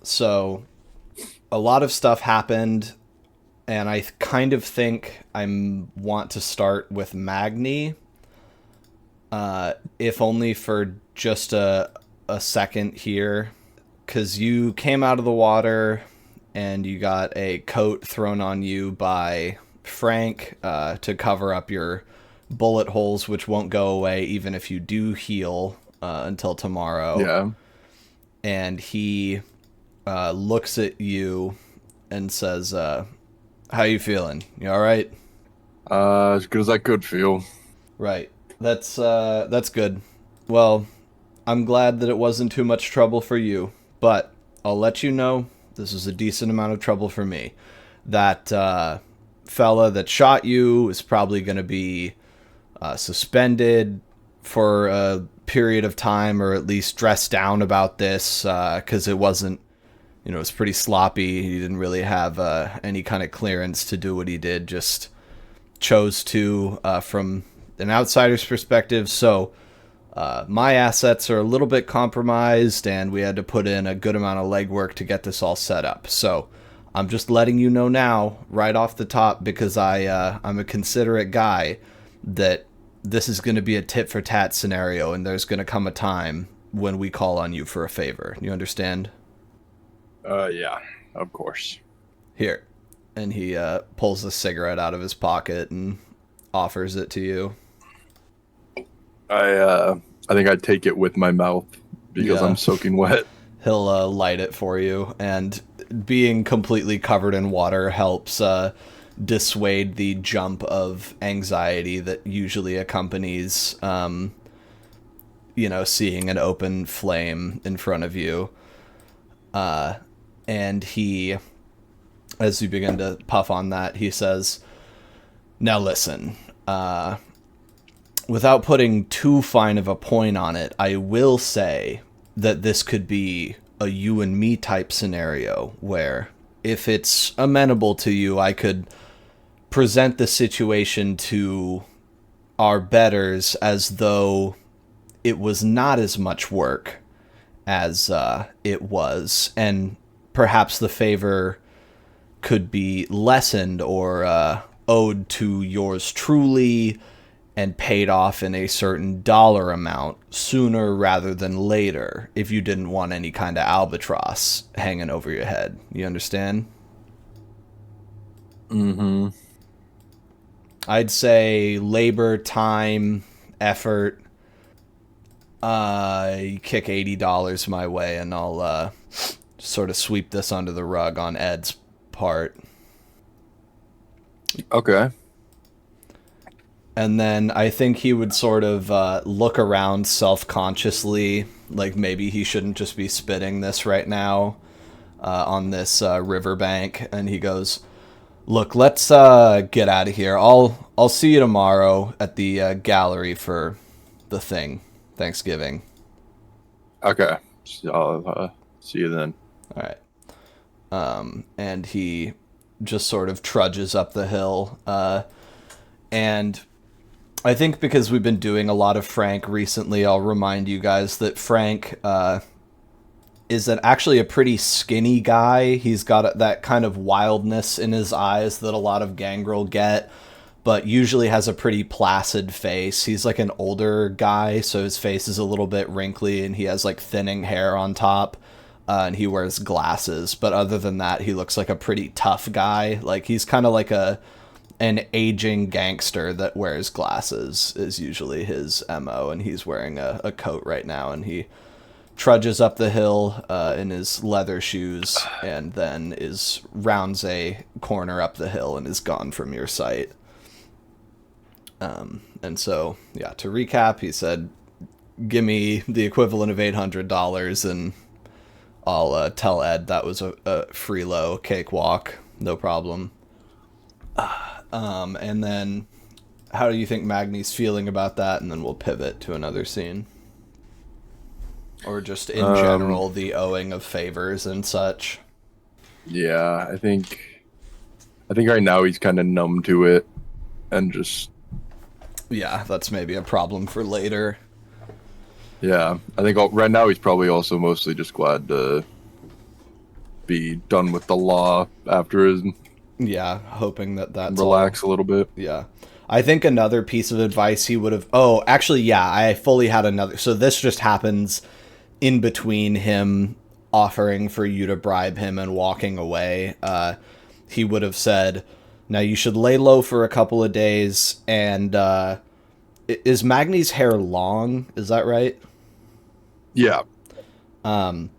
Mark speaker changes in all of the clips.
Speaker 1: So a lot of stuff happened, and I kind of think I want to start with Magni, if only for just a second here, because you came out of the water and you got a coat thrown on you by Frank to cover up your bullet holes, which won't go away even if you do heal until tomorrow.
Speaker 2: Yeah.
Speaker 1: And he looks at you and says, "How you feeling? You all right?"
Speaker 2: As good as I could feel.
Speaker 1: Right. That's good. Well, I'm glad that it wasn't too much trouble for you, but I'll let you know this was a decent amount of trouble for me. That fella that shot you is probably going to be suspended for a period of time, or at least dressed down about this, because it wasn't, it was pretty sloppy. He didn't really have any kind of clearance to do what he did, just chose to from an outsider's perspective. So my assets are a little bit compromised, and we had to put in a good amount of legwork to get this all set up. So I'm just letting you know now, right off the top, because I'm a considerate guy, that this is going to be a tit for tat scenario, and there's going to come a time when we call on you for a favor. You understand?
Speaker 2: Yeah, of course.
Speaker 1: Here. And he pulls a cigarette out of his pocket and offers it to you.
Speaker 2: I think I'd take it with my mouth because
Speaker 1: Yeah.
Speaker 2: I'm soaking wet.
Speaker 1: He'll light it for you, and being completely covered in water helps dissuade the jump of anxiety that usually accompanies, seeing an open flame in front of you. And he, as you begin to puff on that, he says, "Now listen, without putting too fine of a point on it, I will say that this could be a you and me type scenario where, if it's amenable to you, I could present the situation to our betters as though it was not as much work as it was, and perhaps the favor could be lessened or owed to yours truly and paid off in a certain dollar amount sooner rather than later, if you didn't want any kind of albatross hanging over your head. You understand?"
Speaker 2: Mm-hmm.
Speaker 1: I'd say labor, time, effort. You kick $80 my way, and I'll sort of sweep this under the rug on Ed's part.
Speaker 2: Okay.
Speaker 1: And then I think he would sort of look around self-consciously, like maybe he shouldn't just be spitting this right now on this riverbank. And he goes, "Look, let's get out of here. I'll see you tomorrow at the gallery for the thing, Thanksgiving."
Speaker 2: Okay. So I'll see you then.
Speaker 1: All right. And he just sort of trudges up the hill. And I think because we've been doing a lot of Frank recently, I'll remind you guys that Frank actually a pretty skinny guy. He's got that kind of wildness in his eyes that a lot of gangrel get, but usually has a pretty placid face. He's like an older guy, so his face is a little bit wrinkly, and he has like thinning hair on top. And he wears glasses, but other than that, he looks like a pretty tough guy. Like he's kind of like an aging gangster that wears glasses is usually his MO, and he's wearing a coat right now, and he trudges up the hill in his leather shoes, and then rounds a corner up the hill and is gone from your sight. And so, yeah, to recap, he said, "Give me the equivalent of $800, and I'll tell Ed that was a freelo cakewalk, no problem." And then, how do you think Magni's feeling about that? And then we'll pivot to another scene. Or just in
Speaker 2: Um,
Speaker 1: general, the owing of favors and such.
Speaker 2: yeah, I think right now he's kind of numb to it and just
Speaker 1: Yeah, that's maybe a problem for later.
Speaker 2: yeah. I think right now he's probably also mostly just glad to be done with the law after his
Speaker 1: Yeah, hoping that that's
Speaker 2: relax
Speaker 1: all.
Speaker 2: a little bit.
Speaker 1: Yeah. I think another piece of advice he would have... Oh, actually, yeah, I fully had another... So this just happens in between him offering for you to bribe him and walking away. He would have said, now you should lay low for a couple of days, and is Magni's hair long? Is that right?
Speaker 2: Yeah.
Speaker 1: And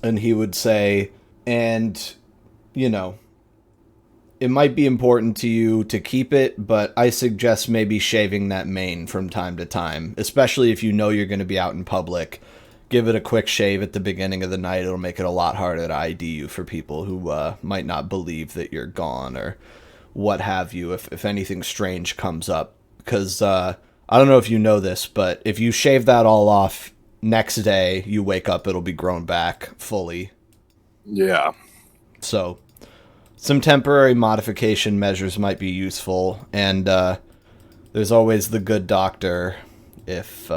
Speaker 1: he would say, and, you know, it might be important to you to keep it, but I suggest maybe shaving that mane from time to time, especially if you know you're going to be out in public. Give it a quick shave at the beginning of the night. It'll make it a lot harder to ID you for people who might not believe that you're gone or what have you if anything strange comes up. Because I don't know if you know this, but if you shave that all off, next day you wake up, it'll be grown back fully.
Speaker 2: Yeah.
Speaker 1: So some temporary modification measures might be useful, and there's always the good doctor if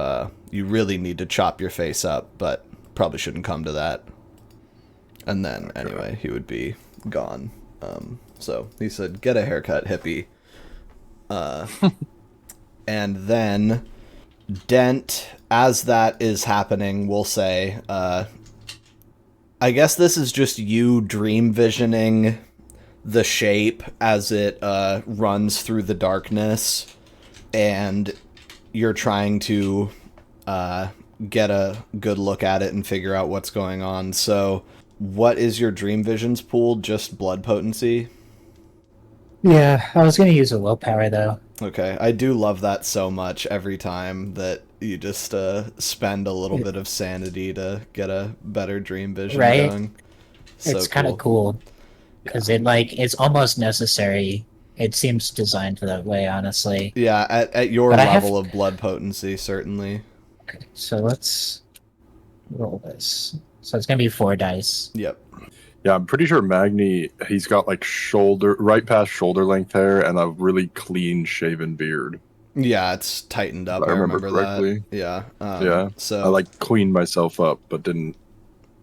Speaker 1: you really need to chop your face up, but probably shouldn't come to that. And then, anyway, he would be gone. So he said, get a haircut, hippie. And then Dent, as that is happening, will say, I guess this is just you dream visioning the shape as it runs through the darkness, and you're trying to get a good look at it and figure out what's going on. So what is your dream visions pool? Just blood potency?
Speaker 3: Yeah, I was gonna use a willpower though.
Speaker 1: Okay, I do love that so much every time that you just spend a little bit of sanity to get a better dream vision
Speaker 3: Right?
Speaker 1: going.
Speaker 3: It's kind of cool because it's almost necessary. It seems designed for that way, honestly.
Speaker 1: Yeah, at your
Speaker 3: But
Speaker 1: level of blood potency, certainly.
Speaker 3: Okay, so let's roll this. So it's gonna be 4 dice.
Speaker 1: Yep.
Speaker 2: Yeah, I'm pretty sure Magni, he's got like right past shoulder length hair and a really clean shaven beard.
Speaker 1: Yeah, it's tightened up.
Speaker 2: I
Speaker 1: I
Speaker 2: remember
Speaker 1: remember
Speaker 2: correctly.
Speaker 1: that. Yeah.
Speaker 2: Yeah.
Speaker 1: So
Speaker 2: I like cleaned myself up, but didn't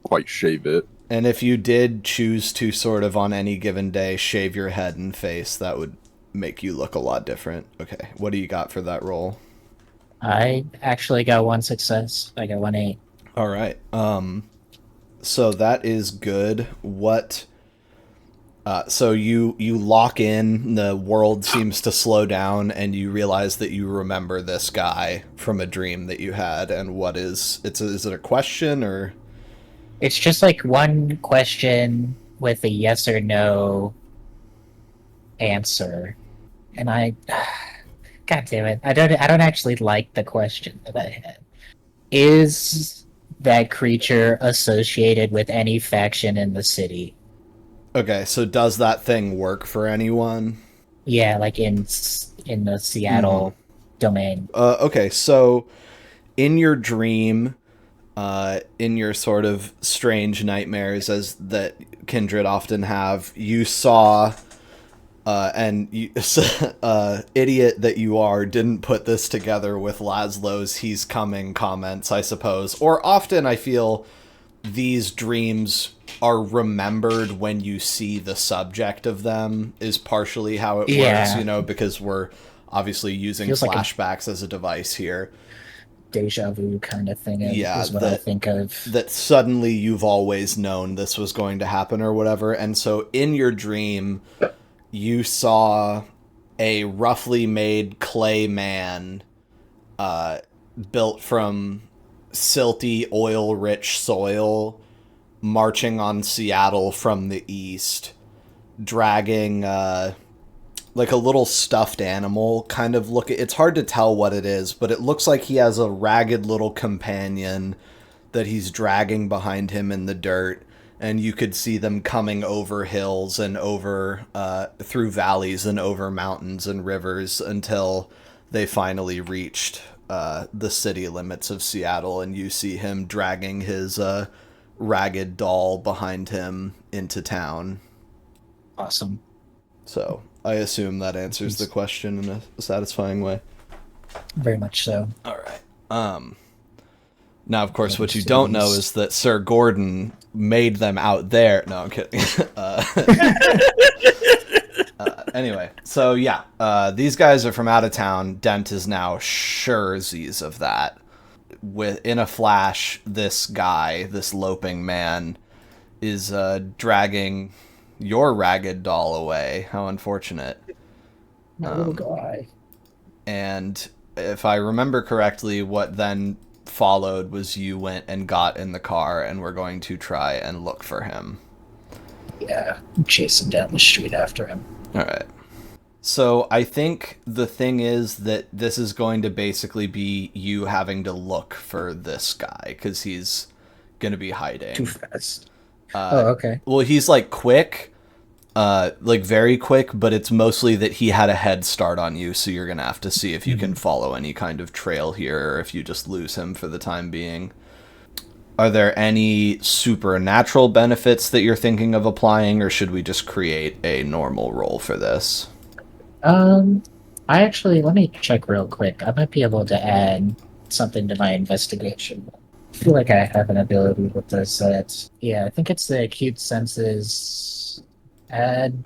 Speaker 2: quite shave it.
Speaker 1: And if you did choose to sort of on any given day shave your head and face, that would make you look a lot different. Okay, what do you got for that roll?
Speaker 3: I actually got 1 success. I got 1 8.
Speaker 1: All right. So that is good. What? So you lock in. The world seems to slow down, and you realize that you remember this guy from a dream that you had. And what is is it a question or?
Speaker 3: It's just like one question with a yes or no answer, and God damn it, I don't actually like the question that I had. Is that creature associated with any faction in the city?
Speaker 1: Okay, so does that thing work for anyone?
Speaker 3: Yeah, like in the Seattle domain.
Speaker 1: Okay, so in your dream, in your sort of strange nightmares as that Kindred often have, you saw, and you, idiot that you are, didn't put this together with Laszlo's "he's coming" comments, I suppose. Or often I feel these dreams are remembered when you see the subject of them is partially how it works, you know, because we're obviously using
Speaker 3: Feels
Speaker 1: flashbacks as a device here.
Speaker 3: Deja vu kind of thing is what
Speaker 1: that,
Speaker 3: I think of.
Speaker 1: That suddenly you've always known this was going to happen or whatever. And so in your dream, you saw a roughly made clay man built from silty, oil-rich soil marching on Seattle from the east, dragging like a little stuffed animal kind of look. It's hard to tell what it is, but it looks like he has a ragged little companion that he's dragging behind him in the dirt, and you could see them coming over hills and over through valleys and over mountains and rivers until they finally reached the city limits of Seattle, and you see him dragging his ragged doll behind him into town.
Speaker 3: Awesome.
Speaker 1: So I assume that answers the question in a satisfying way.
Speaker 3: Very much so.
Speaker 1: All right. Now, of course, what you don't know is that Sir Gordon made them out there. No, I'm kidding. Anyway, so yeah, these guys are from out of town. Dent is now surezies of that. In a flash, this guy, this loping man, is dragging your ragged doll away. How unfortunate.
Speaker 3: My little guy.
Speaker 1: And if I remember correctly, what then followed was you went and got in the car and were going to try and look for him.
Speaker 3: Yeah, I'm chasing down the street after him.
Speaker 1: All right. So I think the thing is that this is going to basically be you having to look for this guy because he's going to be hiding.
Speaker 3: Too fast. Okay.
Speaker 1: Well, he's like quick, like very quick, but it's mostly that he had a head start on you, so you're going to have to see if you can follow any kind of trail here or if you just lose him for the time being. Are there any supernatural benefits that you're thinking of applying, or should we just create a normal roll for this?
Speaker 3: Let me check real quick. I might be able to add something to my investigation. I feel like I have an ability with this that, yeah, I think it's the acute senses. Add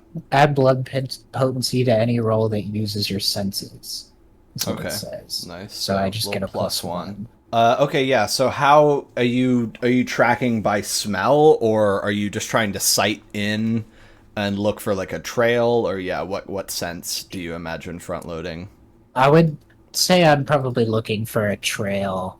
Speaker 3: blood potency to any roll that uses your senses. That's what it says.
Speaker 1: Nice.
Speaker 3: So I just get a +1.
Speaker 1: Okay, yeah. So how are you tracking by smell, or are you just trying to sight in and look for like a trail, or what sense do you imagine front loading?
Speaker 3: I would say I'm probably looking for a trail.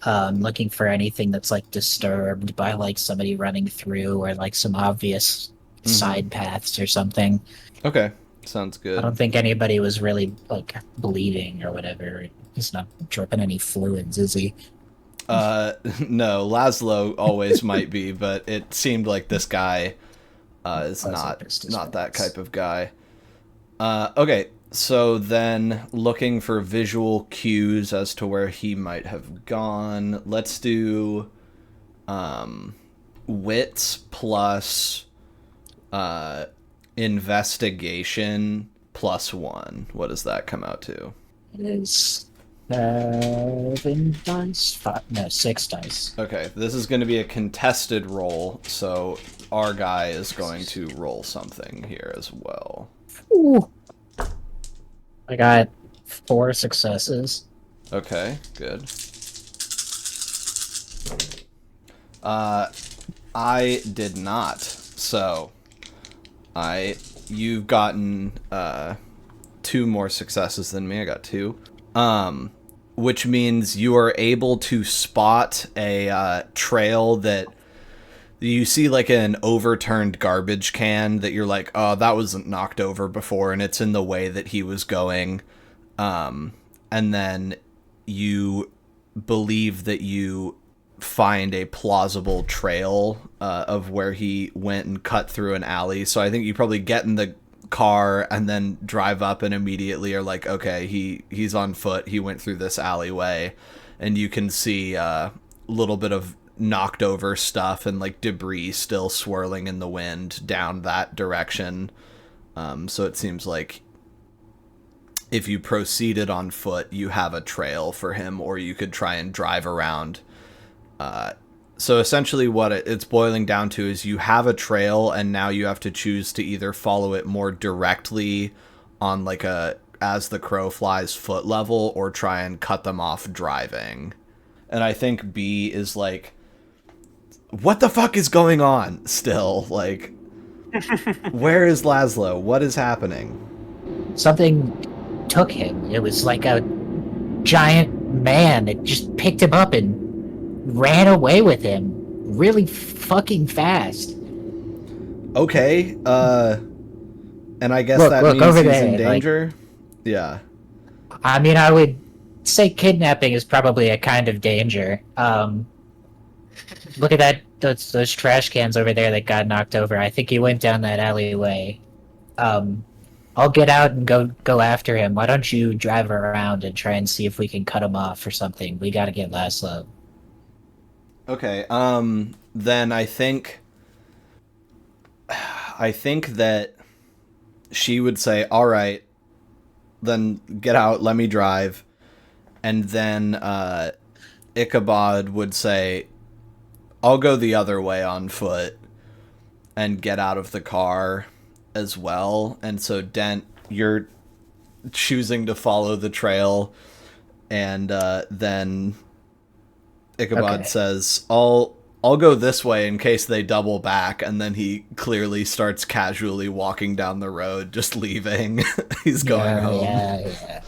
Speaker 3: Looking for anything that's like disturbed by like somebody running through or like some obvious side paths or something.
Speaker 1: Okay, sounds good.
Speaker 3: I don't think anybody was really like bleeding or whatever. He's not dripping any fluids, is he?
Speaker 1: No, Laszlo always might be, but it seemed like this guy is not that type of guy. Okay, so then looking for visual cues as to where he might have gone. Let's do wits plus investigation +1. What does that come out to?
Speaker 3: It is 7 dice? 6 dice.
Speaker 1: Okay, this is going to be a contested roll, so our guy is going to roll something here as well.
Speaker 3: Ooh. I got 4 successes.
Speaker 1: Okay, good. I did not. So, you've gotten 2 more successes than me. I got 2. Which means you are able to spot a trail that you see, like an overturned garbage can that you're like, oh, that wasn't knocked over before, and it's in the way that he was going. And then you believe that you find a plausible trail of where he went and cut through an alley. So I think you probably get in the car and then drive up and immediately are like, okay, he's on foot, he went through this alleyway, and you can see a little bit of knocked over stuff and like debris still swirling in the wind down that direction. So it seems like if you proceeded on foot, you have a trail for him, or you could try and drive around. So essentially what it's boiling down to is you have a trail, and now you have to choose to either follow it more directly on like a as the crow flies foot level, or try and cut them off driving. And I think B is like, what the fuck is going on still? Like, where is Laszlo? What is happening?
Speaker 3: Something took him. It was like a giant man. It just picked him up and ran away with him really fucking fast.
Speaker 1: Okay, and I guess
Speaker 3: look,
Speaker 1: that means
Speaker 3: over
Speaker 1: he's
Speaker 3: there,
Speaker 1: in danger? Yeah.
Speaker 3: I mean, I would say kidnapping is probably a kind of danger. Look at those trash cans over there that got knocked over. I think he went down that alleyway. I'll get out and go after him. Why don't you drive around and try and see if we can cut him off or something? We gotta get Laszlo.
Speaker 1: Okay, then I think that she would say, all right, then get out, let me drive. And then Ichabod would say, I'll go the other way on foot and get out of the car as well. And so, Dent, you're choosing to follow the trail, and then Ichabod says, I'll go this way in case they double back, and then he clearly starts casually walking down the road, just leaving. He's going home.
Speaker 3: Yeah.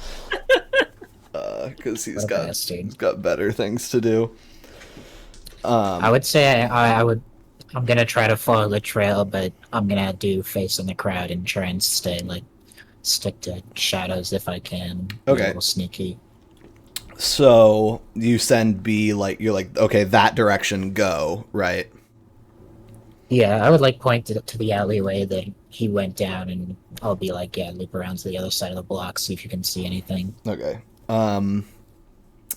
Speaker 1: Because he's got better things to do.
Speaker 3: I would say I'm gonna try to follow the trail, but I'm gonna do facing the crowd and try and stick to shadows if I can. Be
Speaker 1: Okay.
Speaker 3: a little sneaky.
Speaker 1: So you send B, you're like, okay, that direction, go, right?
Speaker 3: Yeah, I would point to the alleyway that he went down, and I'll be like, yeah, loop around to the other side of the block, see if you can see anything.
Speaker 1: Okay.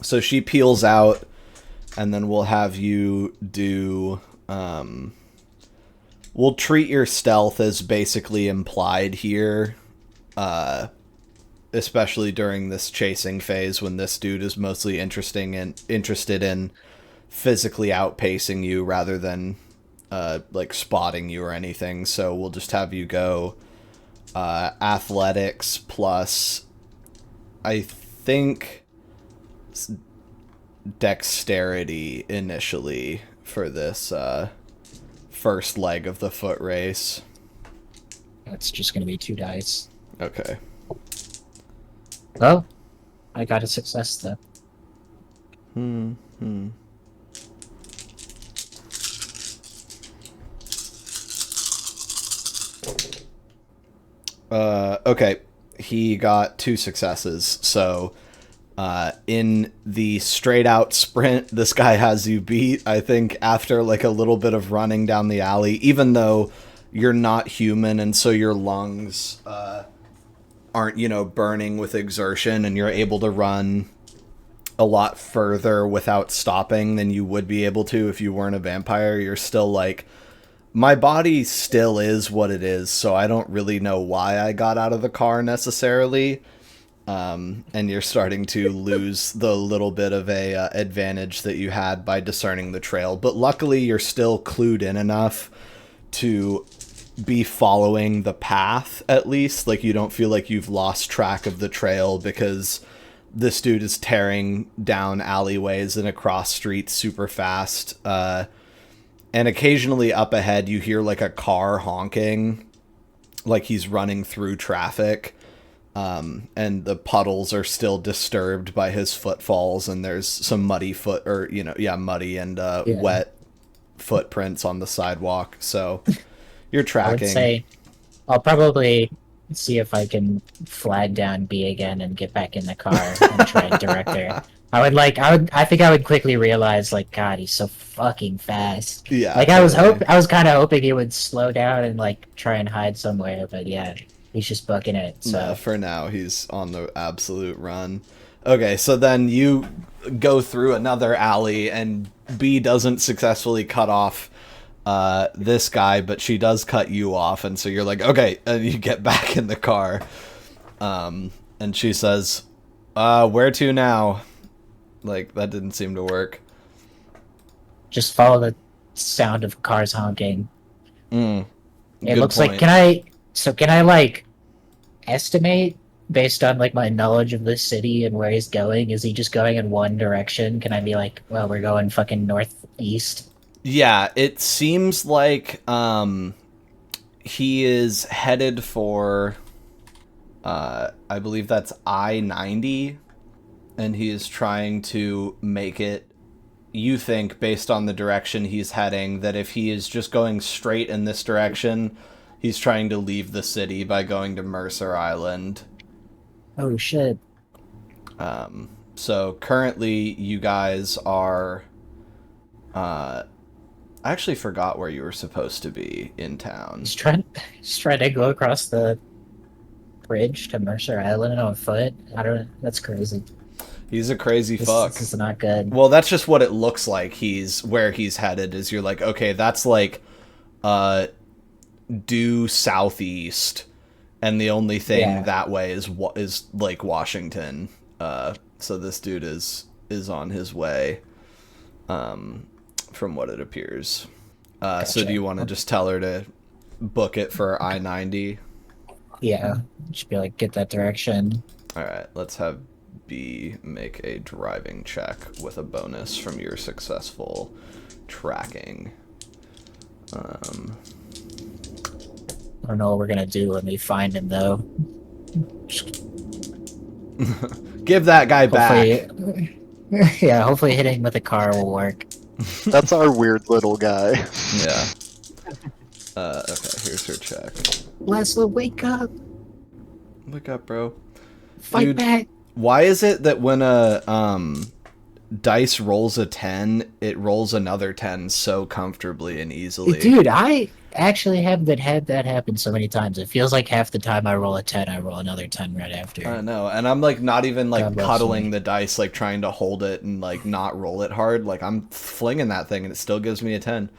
Speaker 1: So she peels out, and then we'll have you do, we'll treat your stealth as basically implied here, especially during this chasing phase when this dude is mostly interested in physically outpacing you rather than spotting you or anything. So we'll just have you go athletics plus, I think, dexterity initially for this first leg of the foot race.
Speaker 3: That's just gonna be 2 dice.
Speaker 1: Okay.
Speaker 3: Oh, I got a success though.
Speaker 1: Okay. He got 2 successes. So, in the straight out sprint, this guy has you beat, I think, after a little bit of running down the alley, even though you're not human and so your lungs, aren't, burning with exertion, and you're able to run a lot further without stopping than you would be able to if you weren't a vampire. You're still my body still is what it is, so I don't really know why I got out of the car necessarily. And you're starting to lose the little bit of a advantage that you had by discerning the trail. But luckily, you're still clued in enough to be following the path, at least. You don't feel like you've lost track of the trail because this dude is tearing down alleyways and across streets super fast. And occasionally up ahead, you hear a car honking, like he's running through traffic. And the puddles are still disturbed by his footfalls, and there's some muddy muddy and wet footprints on the sidewalk. So you're tracking.
Speaker 3: I would say I'll probably see if I can flag down B again and get back in the car and try and direct her. I think I would quickly realize, God, he's so fucking fast.
Speaker 1: Yeah.
Speaker 3: I was kind of hoping he would slow down and try and hide somewhere, but yeah, he's just booking it. So
Speaker 1: no, for now, he's on the absolute run. Okay, so then you go through another alley, and B doesn't successfully cut off this guy, but she does cut you off, and so you're like, okay, and you get back in the car. And she says, where to now? That didn't seem to work.
Speaker 3: Just follow the sound of cars honking. It looks
Speaker 1: point.
Speaker 3: can I estimate based on my knowledge of this city and where he's going? Is he just going in one direction? Can I be well, we're going fucking northeast?
Speaker 1: Yeah, it seems like he is headed for I believe that's I-90, and he is trying to make it, you think, based on the direction he's heading, that if he is just going straight in this direction, he's trying to leave the city by going to Mercer Island.
Speaker 3: Oh, shit.
Speaker 1: So currently you guys are... I actually forgot where you were supposed to be in town.
Speaker 3: He's trying to go across the bridge to Mercer Island on foot. That's crazy.
Speaker 1: He's a crazy fuck.
Speaker 3: This is not good.
Speaker 1: Well, that's just what it looks like. Where he's headed is, you're like, okay, that's due southeast, and the only thing that way is Lake Washington. So this dude is on his way. from what it appears. So
Speaker 3: Gotcha.
Speaker 1: do you want to just tell her to book it for I-90?
Speaker 3: Yeah, just be like, get that direction.
Speaker 1: All right, let's have B make a driving check with a bonus from your successful tracking.
Speaker 3: I don't know what we're gonna do when we find him, though.
Speaker 1: Give that guy back.
Speaker 3: Hopefully, yeah, hopefully hitting him with a car will work.
Speaker 4: That's our weird little guy.
Speaker 1: Yeah. Okay, here's her check.
Speaker 3: Laszlo, wake up!
Speaker 1: Wake up, bro.
Speaker 3: Fight
Speaker 1: Dude,
Speaker 3: back!
Speaker 1: Why is it that when a dice rolls a 10, it rolls another 10 so comfortably and easily?
Speaker 3: Dude, I actually have had that happen so many times. It feels like half the time I roll a 10, I roll another 10 right after.
Speaker 1: I know, and I'm like not even like
Speaker 3: God bless
Speaker 1: cuddling
Speaker 3: me.
Speaker 1: the dice, like trying to hold it and like not roll it hard. Like I'm flinging that thing and it still gives me a 10.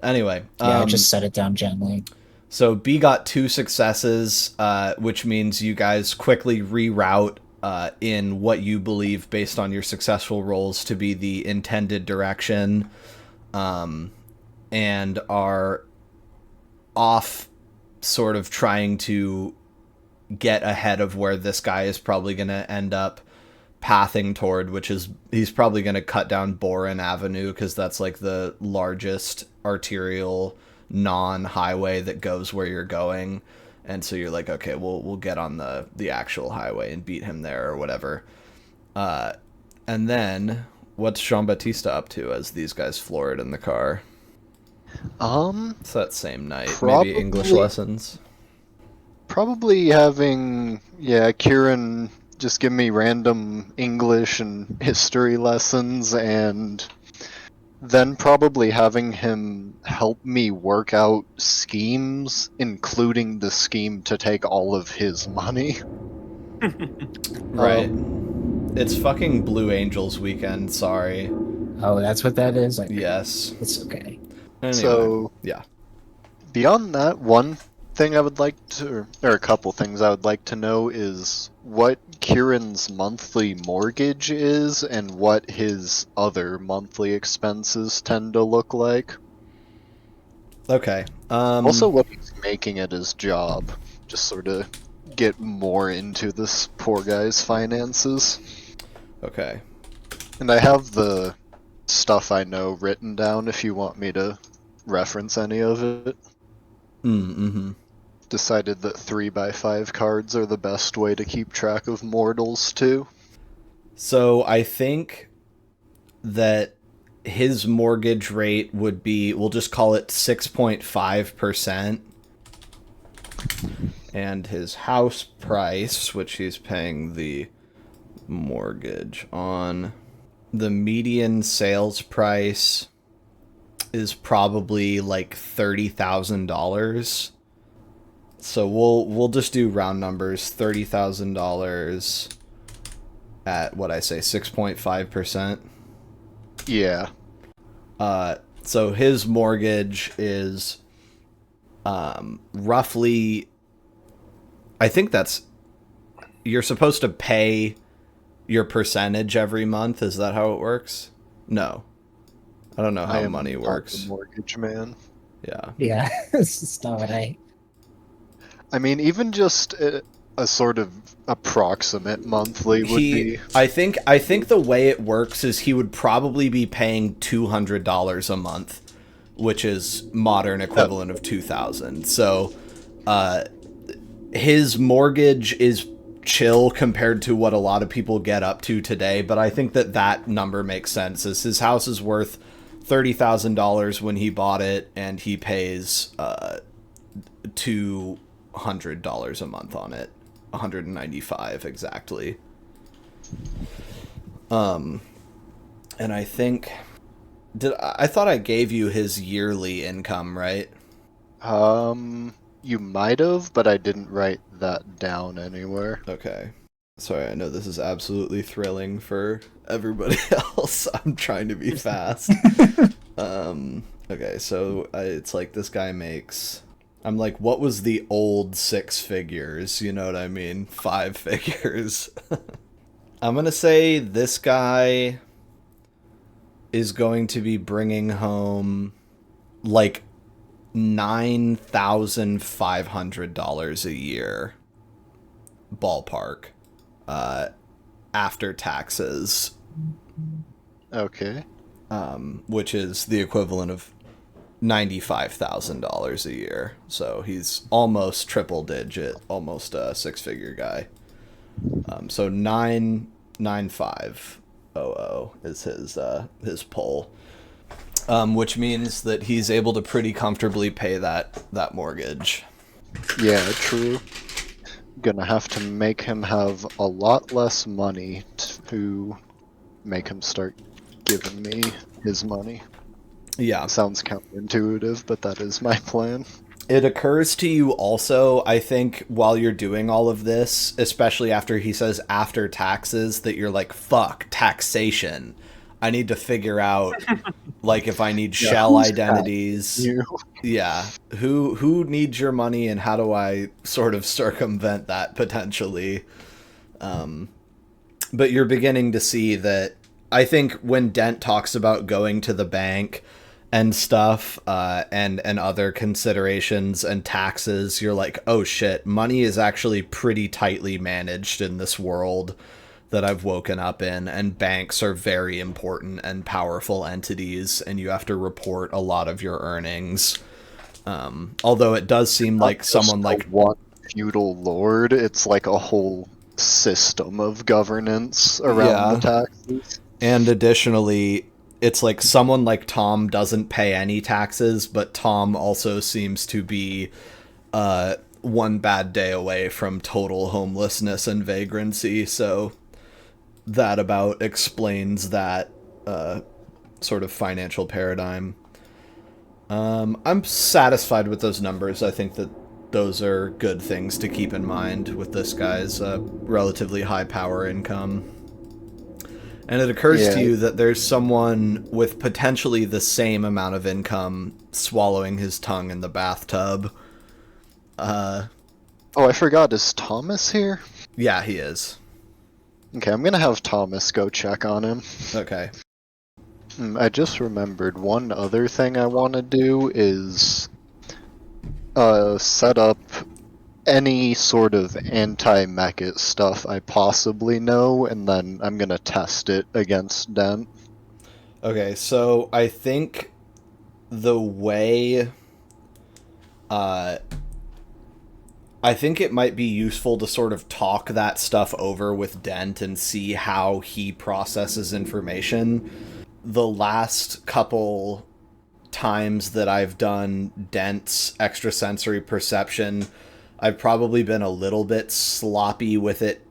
Speaker 1: Anyway,
Speaker 3: Yeah, I just set it down gently.
Speaker 1: so B got 2 successes, which means you guys quickly reroute in what you believe, based on your successful rolls, to be the intended direction, and are off sort of trying to get ahead of where this guy is probably going to end up pathing toward, which is he's probably going to cut down Boren Avenue because that's like the largest arterial non-highway that goes where you're going. And so you're like, okay, we'll get on the actual highway and beat him there or whatever. And then what's Jean-Baptiste up to as these guys floor it in the car? It's that same night. Maybe English lessons.
Speaker 4: Probably having, Kieran just give me random English and history lessons, and then probably having him help me work out schemes, including the scheme to take all of his money.
Speaker 1: Right. It's fucking Blue Angels weekend, sorry.
Speaker 3: Oh, that's what that is? Like,
Speaker 1: Yes.
Speaker 3: it's okay.
Speaker 1: Anyway,
Speaker 4: So,
Speaker 1: yeah.
Speaker 4: beyond that, one thing I would like to, or a couple things I would like to know is what Kieran's monthly mortgage is and what his other monthly expenses tend to look like.
Speaker 1: Okay.
Speaker 4: Also, what he's making at his job. Just sort of get more into this poor guy's finances.
Speaker 1: Okay.
Speaker 4: And I have the stuff I know written down if you want me to reference any of it.
Speaker 1: Mm-hmm.
Speaker 4: Decided that 3x5 cards are the best way to keep track of mortals, too.
Speaker 1: So I think that his mortgage rate would be, we'll just call it 6.5%. And his house price, which he's paying the mortgage on, the median sales price is probably like $30,000. So we'll just do round numbers, $30,000 at what I say, 6.5%.
Speaker 4: Yeah.
Speaker 1: So his mortgage is roughly, I think that's, you're supposed to pay your percentage every month. Is that how it works? No. I don't know how money works.
Speaker 4: The mortgage man.
Speaker 1: Yeah.
Speaker 3: Yeah, it's just not what I
Speaker 4: mean, even just a sort of approximate monthly would be.
Speaker 1: I think the way it works is he would probably be paying $200 a month, which is modern equivalent of $2,000. So, his mortgage is chill compared to what a lot of people get up to today, but I think that number makes sense. As his house is worth $30,000 when he bought it, and he pays $200 a month on it, $195 exactly. And I think I thought I gave you his yearly income, right?
Speaker 4: You might have, but I didn't write that down anywhere.
Speaker 1: Okay. Sorry, I know this is absolutely thrilling for everybody else. I'm trying to be fast. Okay, so it's like this guy makes... I'm like, what was the old 6 figures? You know what I mean? 5 figures. I'm gonna say this guy is going to be bringing home like $9,500 a year, ballpark, after taxes,
Speaker 4: Okay.
Speaker 1: which is the equivalent of $95,000 a year. So he's almost triple digit, almost a six-figure guy. So 99500 is his poll, which means that he's able to pretty comfortably pay that mortgage.
Speaker 4: Yeah, true. Gonna have to make him have a lot less money to make him start giving me his money.
Speaker 1: Yeah.
Speaker 4: Sounds counterintuitive, but that is my plan.
Speaker 1: It occurs to you also, I think, while you're doing all of this, especially after he says after taxes, that you're like, fuck, taxation. I need to figure out, like, if I need shell identities. Yeah. Who needs your money and how do I sort of circumvent that potentially? But you're beginning to see that, I think when Dent talks about going to the bank and stuff, and other considerations and taxes, you're like, oh shit, money is actually pretty tightly managed in this world that I've woken up in, and banks are very important and powerful entities, and you have to report a lot of your earnings. Although it does seem like someone like
Speaker 4: one feudal lord, it's like a whole system of governance around the taxes.
Speaker 1: And additionally, it's like someone like Tom doesn't pay any taxes, but Tom also seems to be one bad day away from total homelessness and vagrancy, so that about explains that sort of financial paradigm. I'm satisfied with those numbers. I think that those are good things to keep in mind with this guy's relatively high power income. And it occurs to you that there's someone with potentially the same amount of income swallowing his tongue in the bathtub.
Speaker 4: Oh, I forgot. Is Thomas here?
Speaker 1: Yeah, he is.
Speaker 4: Okay, I'm gonna have Thomas go check on him.
Speaker 1: Okay.
Speaker 4: I just remembered one other thing I want to do is set up any sort of anti-mech stuff I possibly know, and then I'm gonna test it against Dent.
Speaker 1: Okay, so I think the way... I think it might be useful to sort of talk that stuff over with Dent and see how he processes information. The last couple times that I've done Dent's extrasensory perception, I've probably been a little bit sloppy with it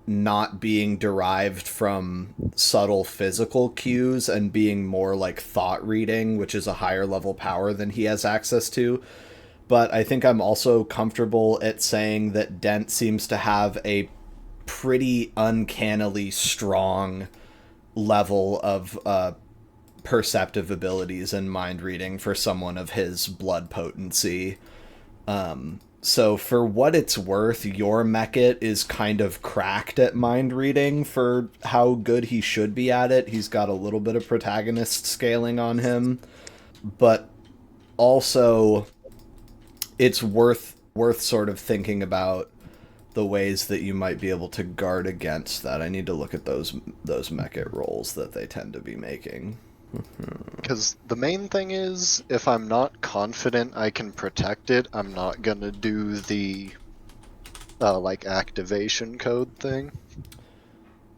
Speaker 1: not being derived from subtle physical cues and being more like thought reading, which is a higher level power than he has access to. But I think I'm also comfortable at saying that Dent seems to have a pretty uncannily strong level of perceptive abilities and mind reading for someone of his blood potency. So for what it's worth, your Mechit is kind of cracked at mind reading for how good he should be at it. He's got a little bit of protagonist scaling on him, but also it's worth sort of thinking about the ways that you might be able to guard against that. I need to look at those Mechit rolls that they tend to be making.
Speaker 4: Because the main thing is, if I'm not confident I can protect it, I'm not gonna do the like activation code thing.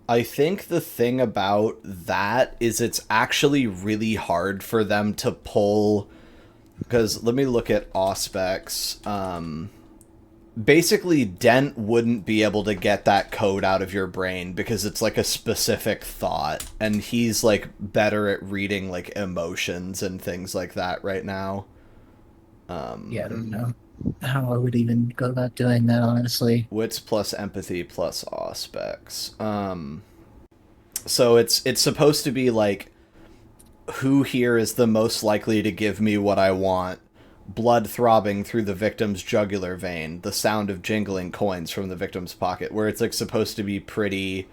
Speaker 1: I think the thing about that is it's actually really hard for them to pull, because let me look at Auspex. Basically, Dent wouldn't be able to get that code out of your brain because it's like a specific thought, and he's like better at reading like emotions and things like that right now.
Speaker 3: Yeah, I don't know how I would even go about doing that, honestly.
Speaker 1: Wits plus empathy plus Auspex. So it's supposed to be like, who here is the most likely to give me what I want? Blood throbbing through the victim's jugular vein, the sound of jingling coins from the victim's pocket, where it's like supposed to be pretty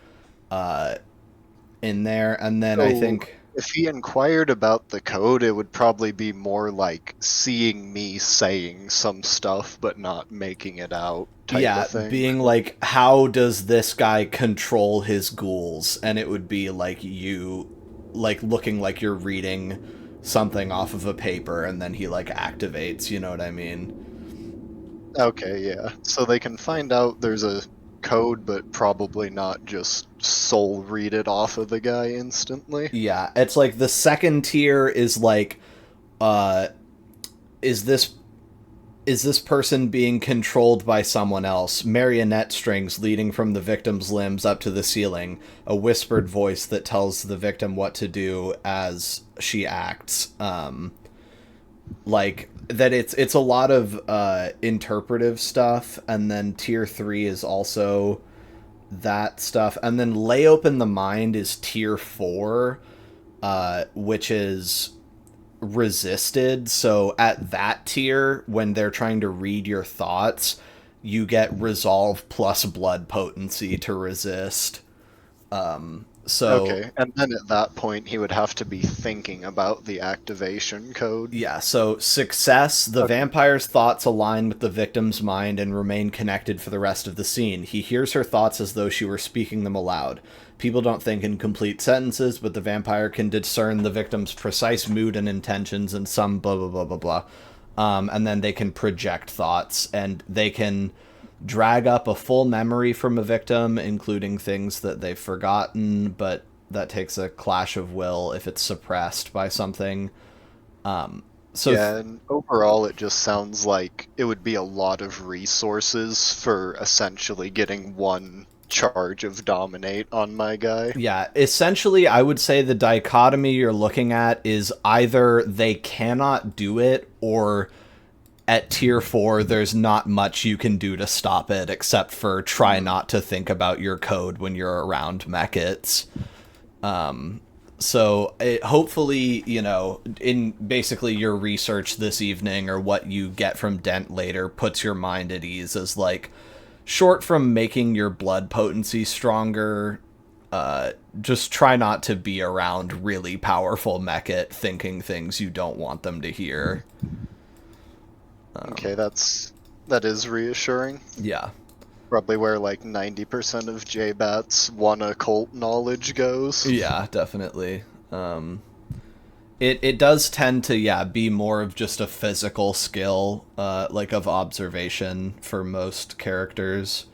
Speaker 1: in there. And then I think
Speaker 4: if he inquired about the code, it would probably be more like seeing me saying some stuff but not making it out type of thing.
Speaker 1: Being like, how does this guy control his ghouls? And it would be like you, like looking like you're reading something off of a paper, and then he like activates, you know what I mean?
Speaker 4: Okay, yeah. So they can find out there's a code, but probably not just soul read it off of the guy instantly.
Speaker 1: Yeah, it's like the second tier is like, is this person being controlled by someone else? Marionette strings leading from the victim's limbs up to the ceiling, a whispered voice that tells the victim what to do as she acts. Like that, it's a lot of interpretive stuff, and then tier 3 is also that stuff, and then lay open the mind is tier 4, which is resisted. So at that tier, when they're trying to read your thoughts, you get resolve plus blood potency to resist.
Speaker 4: Okay, and then at that point he would have to be thinking about the activation code.
Speaker 1: Yeah, so success, the vampire's thoughts align with the victim's mind and remain connected for the rest of the scene. He hears her thoughts as though she were speaking them aloud. People don't think in complete sentences, but the vampire can discern the victim's precise mood and intentions and some blah, blah, blah, blah, blah. And then they can project thoughts, and they can drag up a full memory from a victim, including things that they've forgotten, but that takes a clash of will if it's suppressed by something.
Speaker 4: Yeah, and overall it just sounds like it would be a lot of resources for essentially getting one charge of dominate on my guy.
Speaker 1: Yeah, essentially I would say the dichotomy you're looking at is either they cannot do it, or at tier 4 there's not much you can do to stop it except for try not to think about your code when you're around mechits. So hopefully, you know, in basically your research this evening, or what you get from Dent later, puts your mind at ease, as like, short from making your blood potency stronger, just try not to be around really powerful mechit thinking things you don't want them to hear.
Speaker 4: Okay, that is reassuring.
Speaker 1: Yeah.
Speaker 4: Probably where like 90% of J-Bat's one occult knowledge goes.
Speaker 1: Yeah, definitely. It does tend to, be more of just a physical skill, like of observation for most characters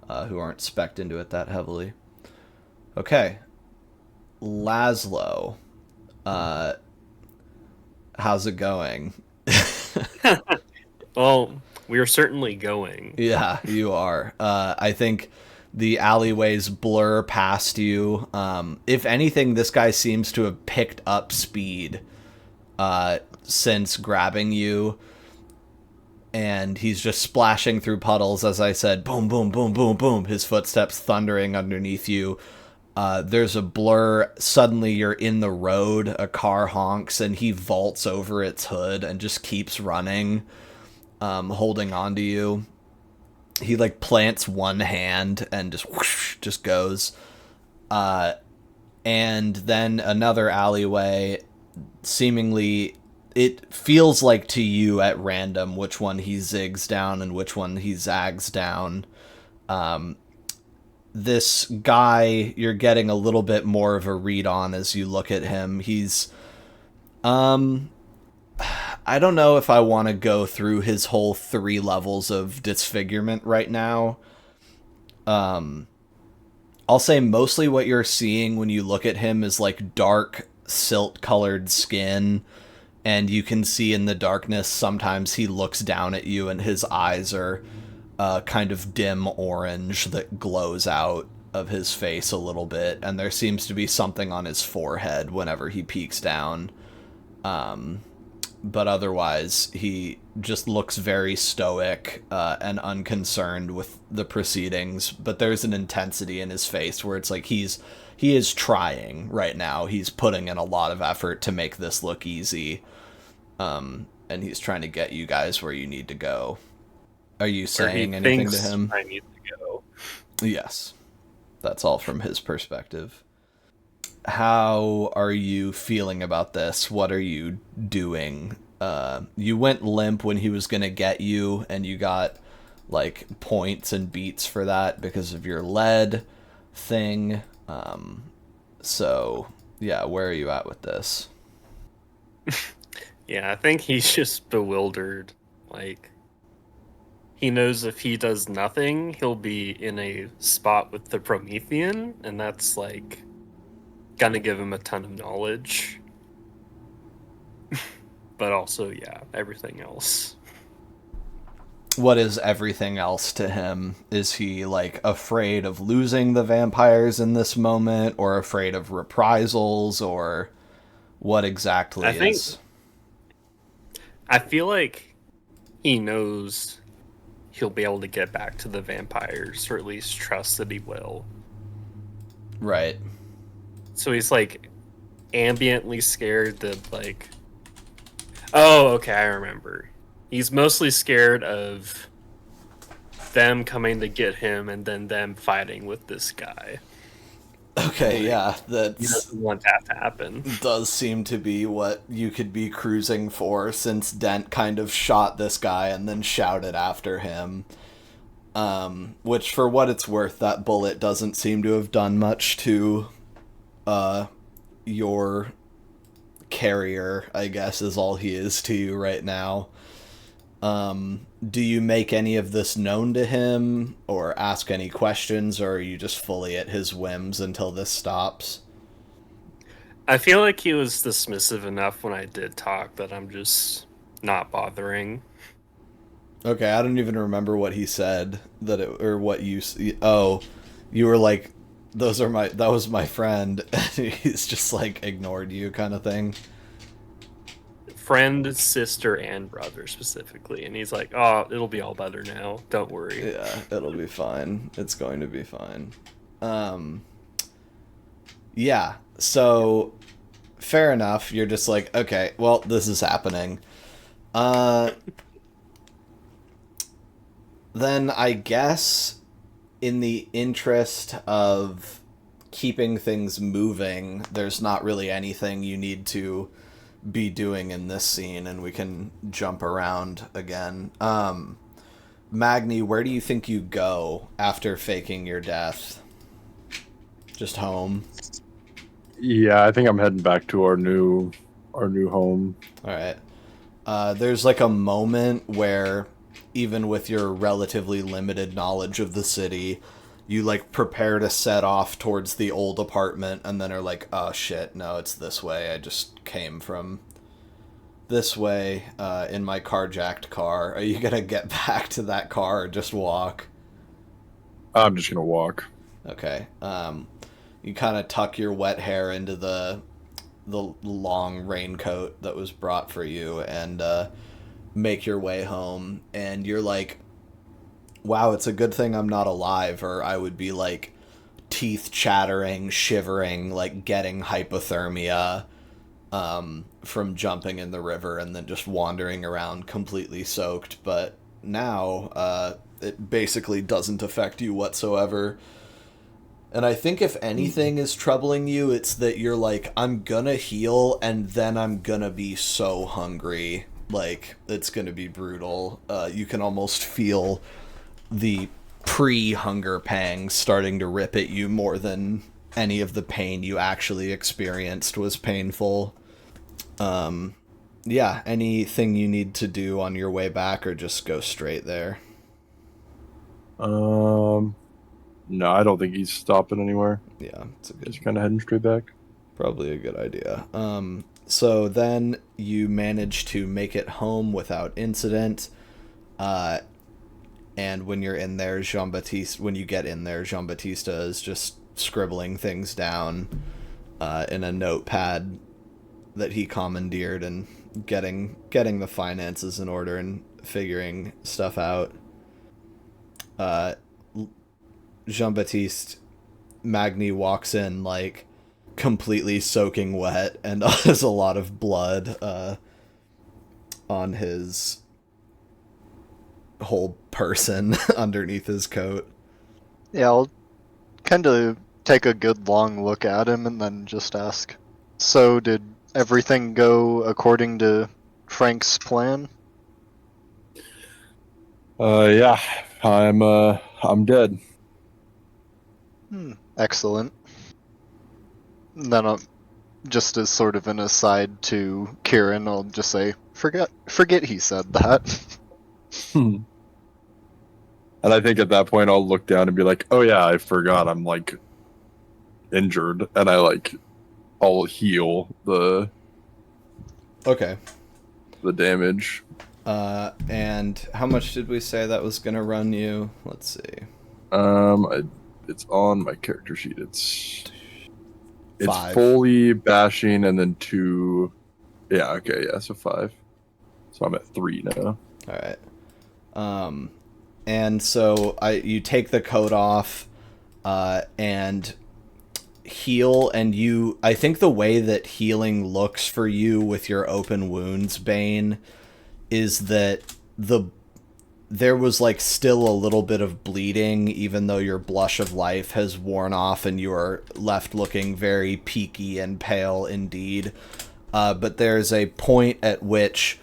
Speaker 1: who aren't spec'd into it that heavily. Okay. Laszlo. How's it going?
Speaker 5: Well, we are certainly going.
Speaker 1: Yeah, you are. I think the alleyways blur past you. If anything, this guy seems to have picked up speed since grabbing you. And he's just splashing through puddles, as I said. Boom, boom, boom, boom, boom. His footsteps thundering underneath you. There's a blur. Suddenly you're in the road. A car honks, and he vaults over its hood and just keeps running. Holding on to you. He like plants one hand and just whoosh, just goes. And then another alleyway, seemingly it feels like to you at random which one he zigs down and which one he zags down. This guy, you're getting a little bit more of a read on as you look at him. He's I don't know if I want to go through his whole 3 levels of disfigurement right now. I'll say mostly what you're seeing when you look at him is like dark, silt-colored skin, and you can see in the darkness sometimes he looks down at you and his eyes are kind of dim orange that glows out of his face a little bit, and there seems to be something on his forehead whenever he peeks down. But otherwise, he just looks very stoic and unconcerned with the proceedings. But there's an intensity in his face where it's like he is trying right now. He's putting in a lot of effort to make this look easy. And he's trying to get you guys where you need to go. Are you saying anything to him?
Speaker 5: I need to go.
Speaker 1: Yes. That's all from his perspective. how are you feeling about this? What are you doing? You went limp when he was gonna get you, and you got like points and beats for that because of your lead thing. So yeah, where are you at with this?
Speaker 5: Yeah, I think he's just bewildered. Like, he knows if he does nothing, he'll be in a spot with the Promethean, and that's like gonna give him a ton of knowledge. But also, yeah, everything else.
Speaker 1: What is everything else to him? Is he like afraid of losing the vampires in this moment, or afraid of reprisals, or what exactly
Speaker 5: I think
Speaker 1: is?
Speaker 5: I feel like he knows he'll be able to get back to the vampires, or at least trust that he will.
Speaker 1: Right.
Speaker 5: So he's like ambiently scared that like, oh, okay, I remember. He's mostly scared of them coming to get him and then them fighting with this guy.
Speaker 1: Okay, yeah,
Speaker 5: He
Speaker 1: that
Speaker 5: doesn't want that to happen.
Speaker 1: does seem to be what you could be cruising for, since Dent kind of shot this guy and then shouted after him. Which, for what it's worth, that bullet doesn't seem to have done much to your carrier, I guess, is all he is to you right now. Do you make any of this known to him, or ask any questions, or are you just fully at his whims until this stops?
Speaker 5: I feel like he was dismissive enough when I did talk that I'm just not bothering.
Speaker 1: Okay, I don't even remember what he said, or what you. Oh, you were like, that was my friend, and he's just like ignored you, kind of thing.
Speaker 5: Friend, sister, and brother specifically. And he's like, oh, it'll be all better now. Don't worry.
Speaker 1: Yeah, it'll be fine. It's going to be fine. Yeah, so fair enough. You're just like, okay, well, this is happening. Then I guess in the interest of keeping things moving, there's not really anything you need to be doing in this scene, and we can jump around again. Magni, where do you think you go after faking your death? Just home?
Speaker 2: Yeah, I think I'm heading back to our new home.
Speaker 1: Alright. There's like a moment where, even with your relatively limited knowledge of the city, you like prepare to set off towards the old apartment, and then are like, oh shit, no, it's this way. I just came from this way in my carjacked car. Are you gonna get back to that car or just walk?
Speaker 2: I'm just gonna walk.
Speaker 1: Okay. You kind of tuck your wet hair into the long raincoat that was brought for you, and make your way home. And you're like, wow, it's a good thing I'm not alive, or I would be like teeth chattering, shivering, like getting hypothermia from jumping in the river and then just wandering around completely soaked. But now it basically doesn't affect you whatsoever. And I think if anything is troubling you, it's that you're like, I'm gonna heal, and then I'm gonna be so hungry. Like, it's gonna be brutal. You can almost feel the pre-hunger pangs starting to rip at you more than any of the pain you actually experienced was painful. Yeah, anything you need to do on your way back, or just go straight there?
Speaker 2: No, I don't think he's stopping anywhere.
Speaker 1: Yeah, it's a good,
Speaker 2: Just kind of heading straight back.
Speaker 1: probably a good idea. So then you manage to make it home without incident. And when you're in there, when you get in there, Jean-Baptiste is just scribbling things down in a notepad that he commandeered, and getting the finances in order and figuring stuff out. Jean-Baptiste, Magni walks in like completely soaking wet and has a lot of blood on his whole person underneath his coat.
Speaker 4: Yeah, I'll kind of take a good long look at him and then just ask, so did everything go according to Frank's plan?
Speaker 2: Yeah, I'm dead.
Speaker 4: Excellent. And then just as sort of an aside to Kieran, I'll just say, forget he said that.
Speaker 2: And I think at that point I'll look down and be like, oh yeah, I forgot I'm like injured, and I'll heal the
Speaker 1: Okay.
Speaker 2: damage.
Speaker 1: And how much did we say that was gonna run you? Let's see.
Speaker 2: It's on my character sheet. It's
Speaker 1: 5.
Speaker 2: fully bashing and then 2. Yeah, okay, yeah, so 5. So I'm at 3 now.
Speaker 1: All right. And so you take the coat off, and heal, and I think the way that healing looks for you with your open wounds, Bane, is that there was like still a little bit of bleeding, even though your blush of life has worn off and you are left looking very peaky and pale indeed. But there's a point at which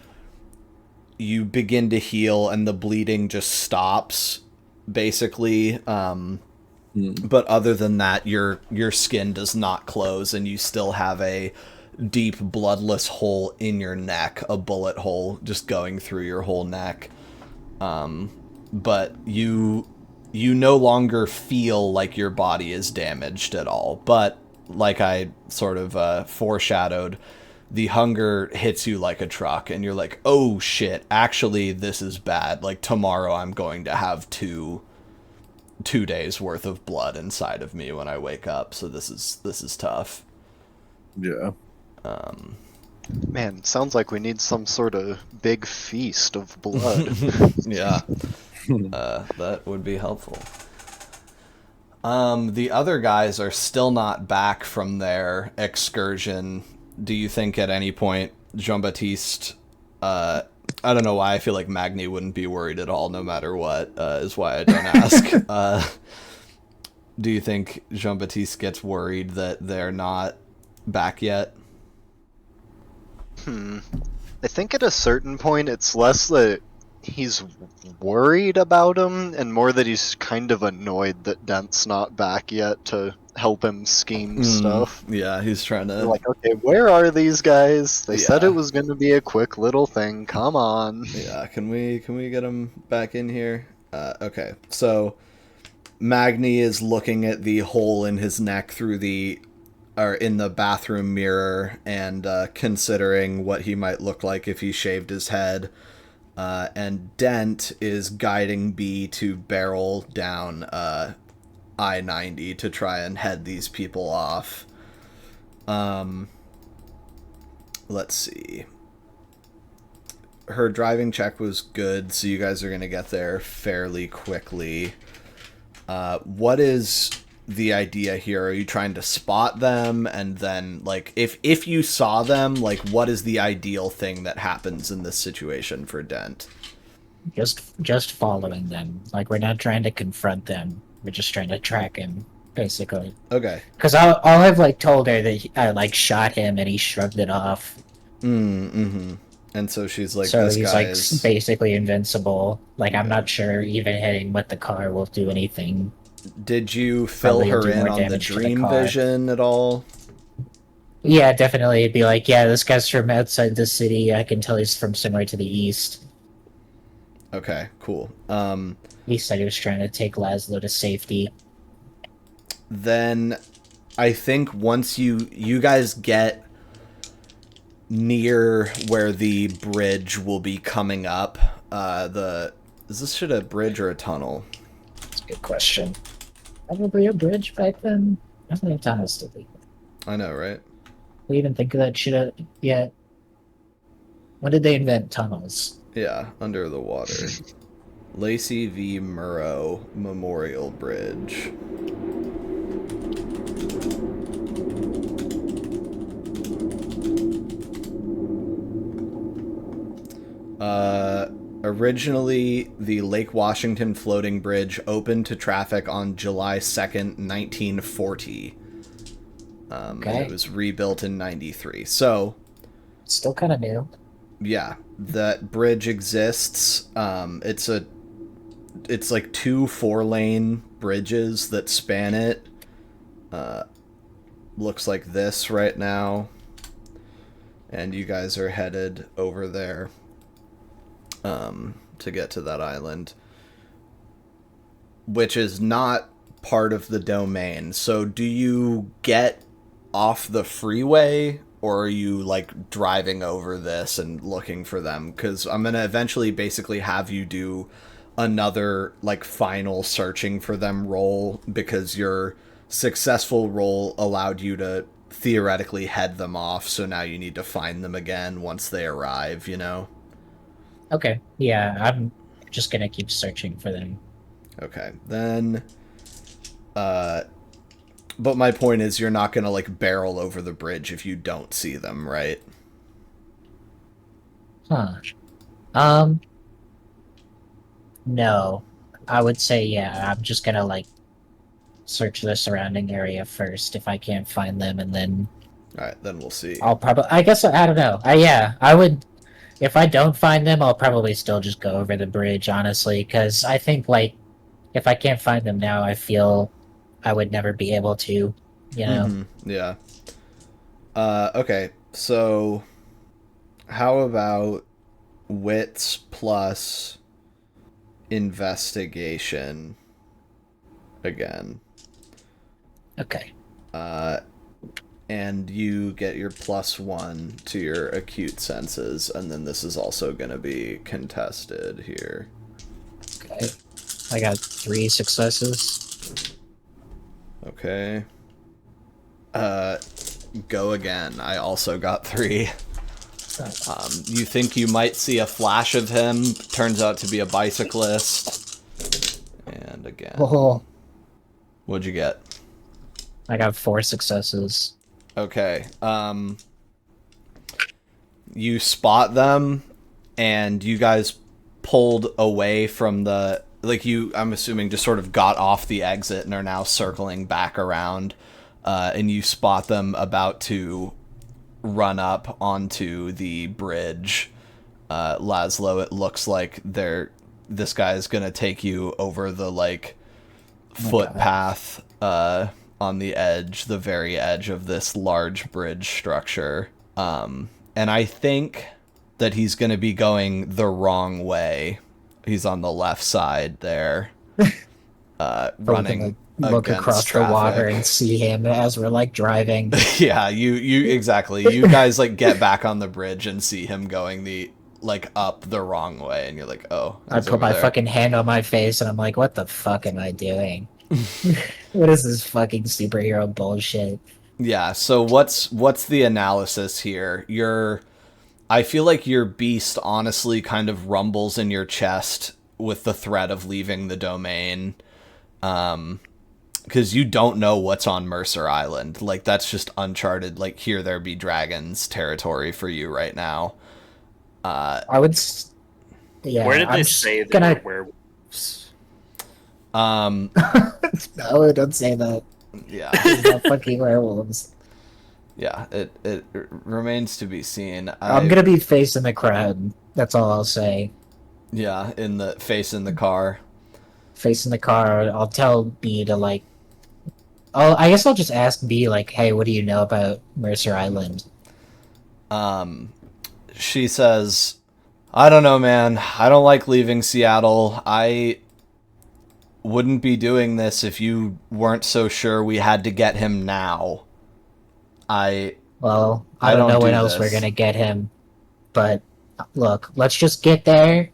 Speaker 1: you begin to heal and the bleeding just stops, basically. But other than that, your skin does not close, and you still have a deep bloodless hole in your neck, a bullet hole just going through your whole neck. But you no longer feel like your body is damaged at all. But like I sort of foreshadowed, the hunger hits you like a truck, and you're like, oh shit, actually this is bad. Like tomorrow I'm going to have two days worth of blood inside of me when I wake up. So this is tough.
Speaker 2: Yeah.
Speaker 4: Man, sounds like we need some sort of big feast of blood.
Speaker 1: Yeah. That would be helpful. The other guys are still not back from their excursion. Do you think at any point Jean-Baptiste, I don't know why I feel like Magni wouldn't be worried at all no matter what, is why I don't ask. Do you think Jean-Baptiste gets worried that they're not back yet?
Speaker 4: I think at a certain point it's less that he's worried about him and more that he's kind of annoyed that Dent's not back yet to help him scheme stuff.
Speaker 1: Yeah, he's trying to...
Speaker 4: You're like, okay, where are these guys? They said
Speaker 1: Yeah.
Speaker 4: it was going to be a quick little thing. Come on.
Speaker 1: Yeah, can we get him back in here? Okay, so Magni is looking at the hole in his neck in the bathroom mirror and considering what he might look like if he shaved his head. And Dent is guiding B to barrel down I-90 to try and head these people off. Let's see. Her driving check was good, so you guys are going to get there fairly quickly. What is the idea here? Are you trying to spot them, and then, like, if you saw them, like, what is the ideal thing that happens in this situation for Dent?
Speaker 3: Just following them. Like, we're not trying to confront them. We're just trying to track him, basically.
Speaker 1: Okay.
Speaker 3: Because I'll have, like, told her that I, like, shot him and he shrugged it off.
Speaker 1: Mm-hmm. And so she's like,
Speaker 3: so
Speaker 1: this
Speaker 3: he's,
Speaker 1: guy
Speaker 3: like,
Speaker 1: is...
Speaker 3: basically invincible. Like, I'm not sure even hitting with the car will do anything.
Speaker 1: Did you fill
Speaker 3: Probably
Speaker 1: her
Speaker 3: do
Speaker 1: in
Speaker 3: more
Speaker 1: on the
Speaker 3: damage to the
Speaker 1: dream
Speaker 3: car.
Speaker 1: vision at all?
Speaker 3: Yeah, definitely. It'd be like, yeah, this guy's from outside the city. I can tell he's from somewhere to the east.
Speaker 1: Okay, cool.
Speaker 3: He said he was trying to take Laszlo to safety.
Speaker 1: Then I think once you guys get near where the bridge will be coming up, is this shit a bridge or a tunnel?
Speaker 3: That's a good question. Probably a bridge back then. I don't think tunnels still be.
Speaker 1: I know, right?
Speaker 3: We even think of that shit yet. When did they invent tunnels?
Speaker 1: Yeah, under the water. Lacey V. Murrow Memorial Bridge. Originally, the Lake Washington floating bridge opened to traffic on July 2nd, 1940. And
Speaker 3: Okay.
Speaker 1: it was rebuilt in 93. So,
Speaker 3: Still kind of new.
Speaker 1: yeah, that bridge exists. It's like 2 4-lane bridges that span it. Looks like this right now. And you guys are headed over there to get to that island, which is not part of the domain. So do you get off the freeway, or are you like driving over this and looking for them? Because I'm gonna eventually basically have you do another like final searching for them roll, because your successful roll allowed you to theoretically head them off, so now you need to find them again once they arrive, you know?
Speaker 3: Okay. Yeah, I'm just gonna keep searching for them.
Speaker 1: Okay, then but my point is, you're not gonna like barrel over the bridge if you don't see them, right?
Speaker 3: Huh. No. I would say, yeah, I'm just gonna like search the surrounding area first if I can't find them, and then
Speaker 1: Alright, then we'll see.
Speaker 3: I'll probably, I guess, I don't know. Yeah, I would, if I don't find them, I'll probably still just go over the bridge, honestly, because I think, like, if I can't find them now, I feel I would never be able to, you know?
Speaker 1: Mm-hmm. Yeah. Okay, so how about wits plus investigation again?
Speaker 3: Okay.
Speaker 1: And you get your +1 to your acute senses, and then this is also going to be contested here.
Speaker 3: Okay. I got 3 successes.
Speaker 1: Okay. Go again. I also got 3. You think you might see a flash of him. Turns out to be a bicyclist. And again.
Speaker 3: Oh,
Speaker 1: What'd you get?
Speaker 3: I got 4 successes.
Speaker 1: Okay. You spot them, and you guys pulled away from the... Like, you, I'm assuming, just sort of got off the exit and are now circling back around. And you spot them about to run up onto the bridge. Laszlo, it looks like this guy's gonna take you over the, like, footpath on the edge, the very edge of this large bridge structure. And I think that he's gonna be going the wrong way. He's on the left side there, running
Speaker 3: Look
Speaker 1: against
Speaker 3: across
Speaker 1: traffic.
Speaker 3: the water and see him as we're like driving.
Speaker 1: Yeah, you exactly. You guys like get back on the bridge and see him going up the wrong way, and you're like, oh.
Speaker 3: I put my fucking hand on my face and I'm like, what the fuck am I doing? What is this fucking superhero bullshit?
Speaker 1: Yeah, so what's the analysis here? I feel like your beast honestly kind of rumbles in your chest with the threat of leaving the domain. Because you don't know what's on Mercer Island. Like, that's just uncharted, like, here there be dragons territory for you right now.
Speaker 3: I would... Yeah,
Speaker 5: Where did
Speaker 3: I'm
Speaker 5: they
Speaker 3: just
Speaker 5: say they
Speaker 3: gonna...
Speaker 5: were werewolves?
Speaker 3: No, don't say that.
Speaker 1: Yeah.
Speaker 3: There's no fucking werewolves.
Speaker 1: Yeah, it remains to be seen.
Speaker 3: I'm gonna be facing the crowd. That's all I'll say.
Speaker 1: Yeah, in the car.
Speaker 3: Facing the car, I'll tell B to, like... I guess I'll just ask B, like, hey, what do you know about Mercer Island?
Speaker 1: She says, I don't know, man. I don't like leaving Seattle. I wouldn't be doing this if you weren't so sure we had to get him now.
Speaker 3: Well, I don't know when else we're gonna get him. But, look, let's just get there.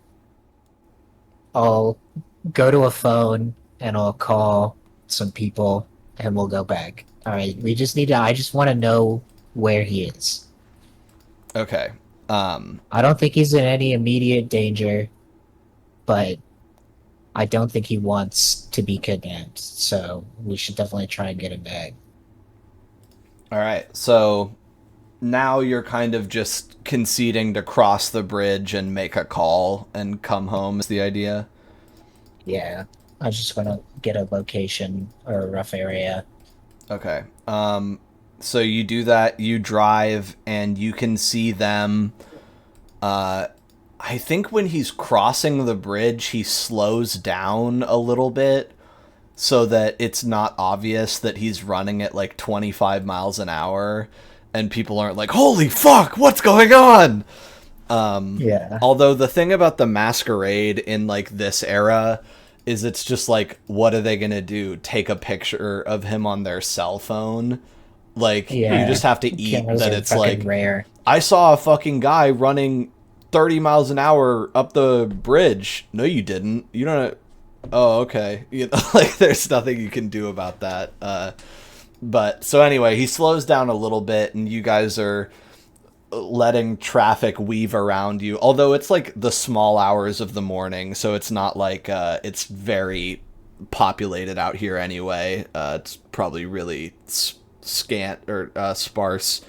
Speaker 3: I'll go to a phone, and I'll call some people, and we'll go back. Alright, I just want to know where he is.
Speaker 1: Okay.
Speaker 3: I don't think he's in any immediate danger, but I don't think he wants to be kidnapped, so we should definitely try and get him back.
Speaker 1: All right. So now you're kind of just conceding to cross the bridge and make a call and come home is the idea.
Speaker 3: Yeah, I just want to get a location or a rough area.
Speaker 1: Okay. So you do that, you drive, and you can see them. I think when he's crossing the bridge, he slows down a little bit so that it's not obvious that he's running at like 25 miles an hour, and people aren't like, holy fuck, what's going on?
Speaker 3: Yeah.
Speaker 1: Although the thing about the masquerade in like this era is it's just like, what are they gonna do? Take a picture of him on their cell phone? Like,
Speaker 3: Yeah.
Speaker 1: you just have to eat
Speaker 3: Cameras
Speaker 1: that
Speaker 3: are
Speaker 1: it's
Speaker 3: fucking
Speaker 1: like,
Speaker 3: rare.
Speaker 1: I saw a fucking guy running 30 miles an hour up the bridge. No, you didn't. You don't. Oh, okay. You know, like, there's nothing you can do about that. But so anyway, he slows down a little bit, and you guys are letting traffic weave around you. Although it's like the small hours of the morning, so it's not like it's very populated out here anyway. It's probably really scant or sparse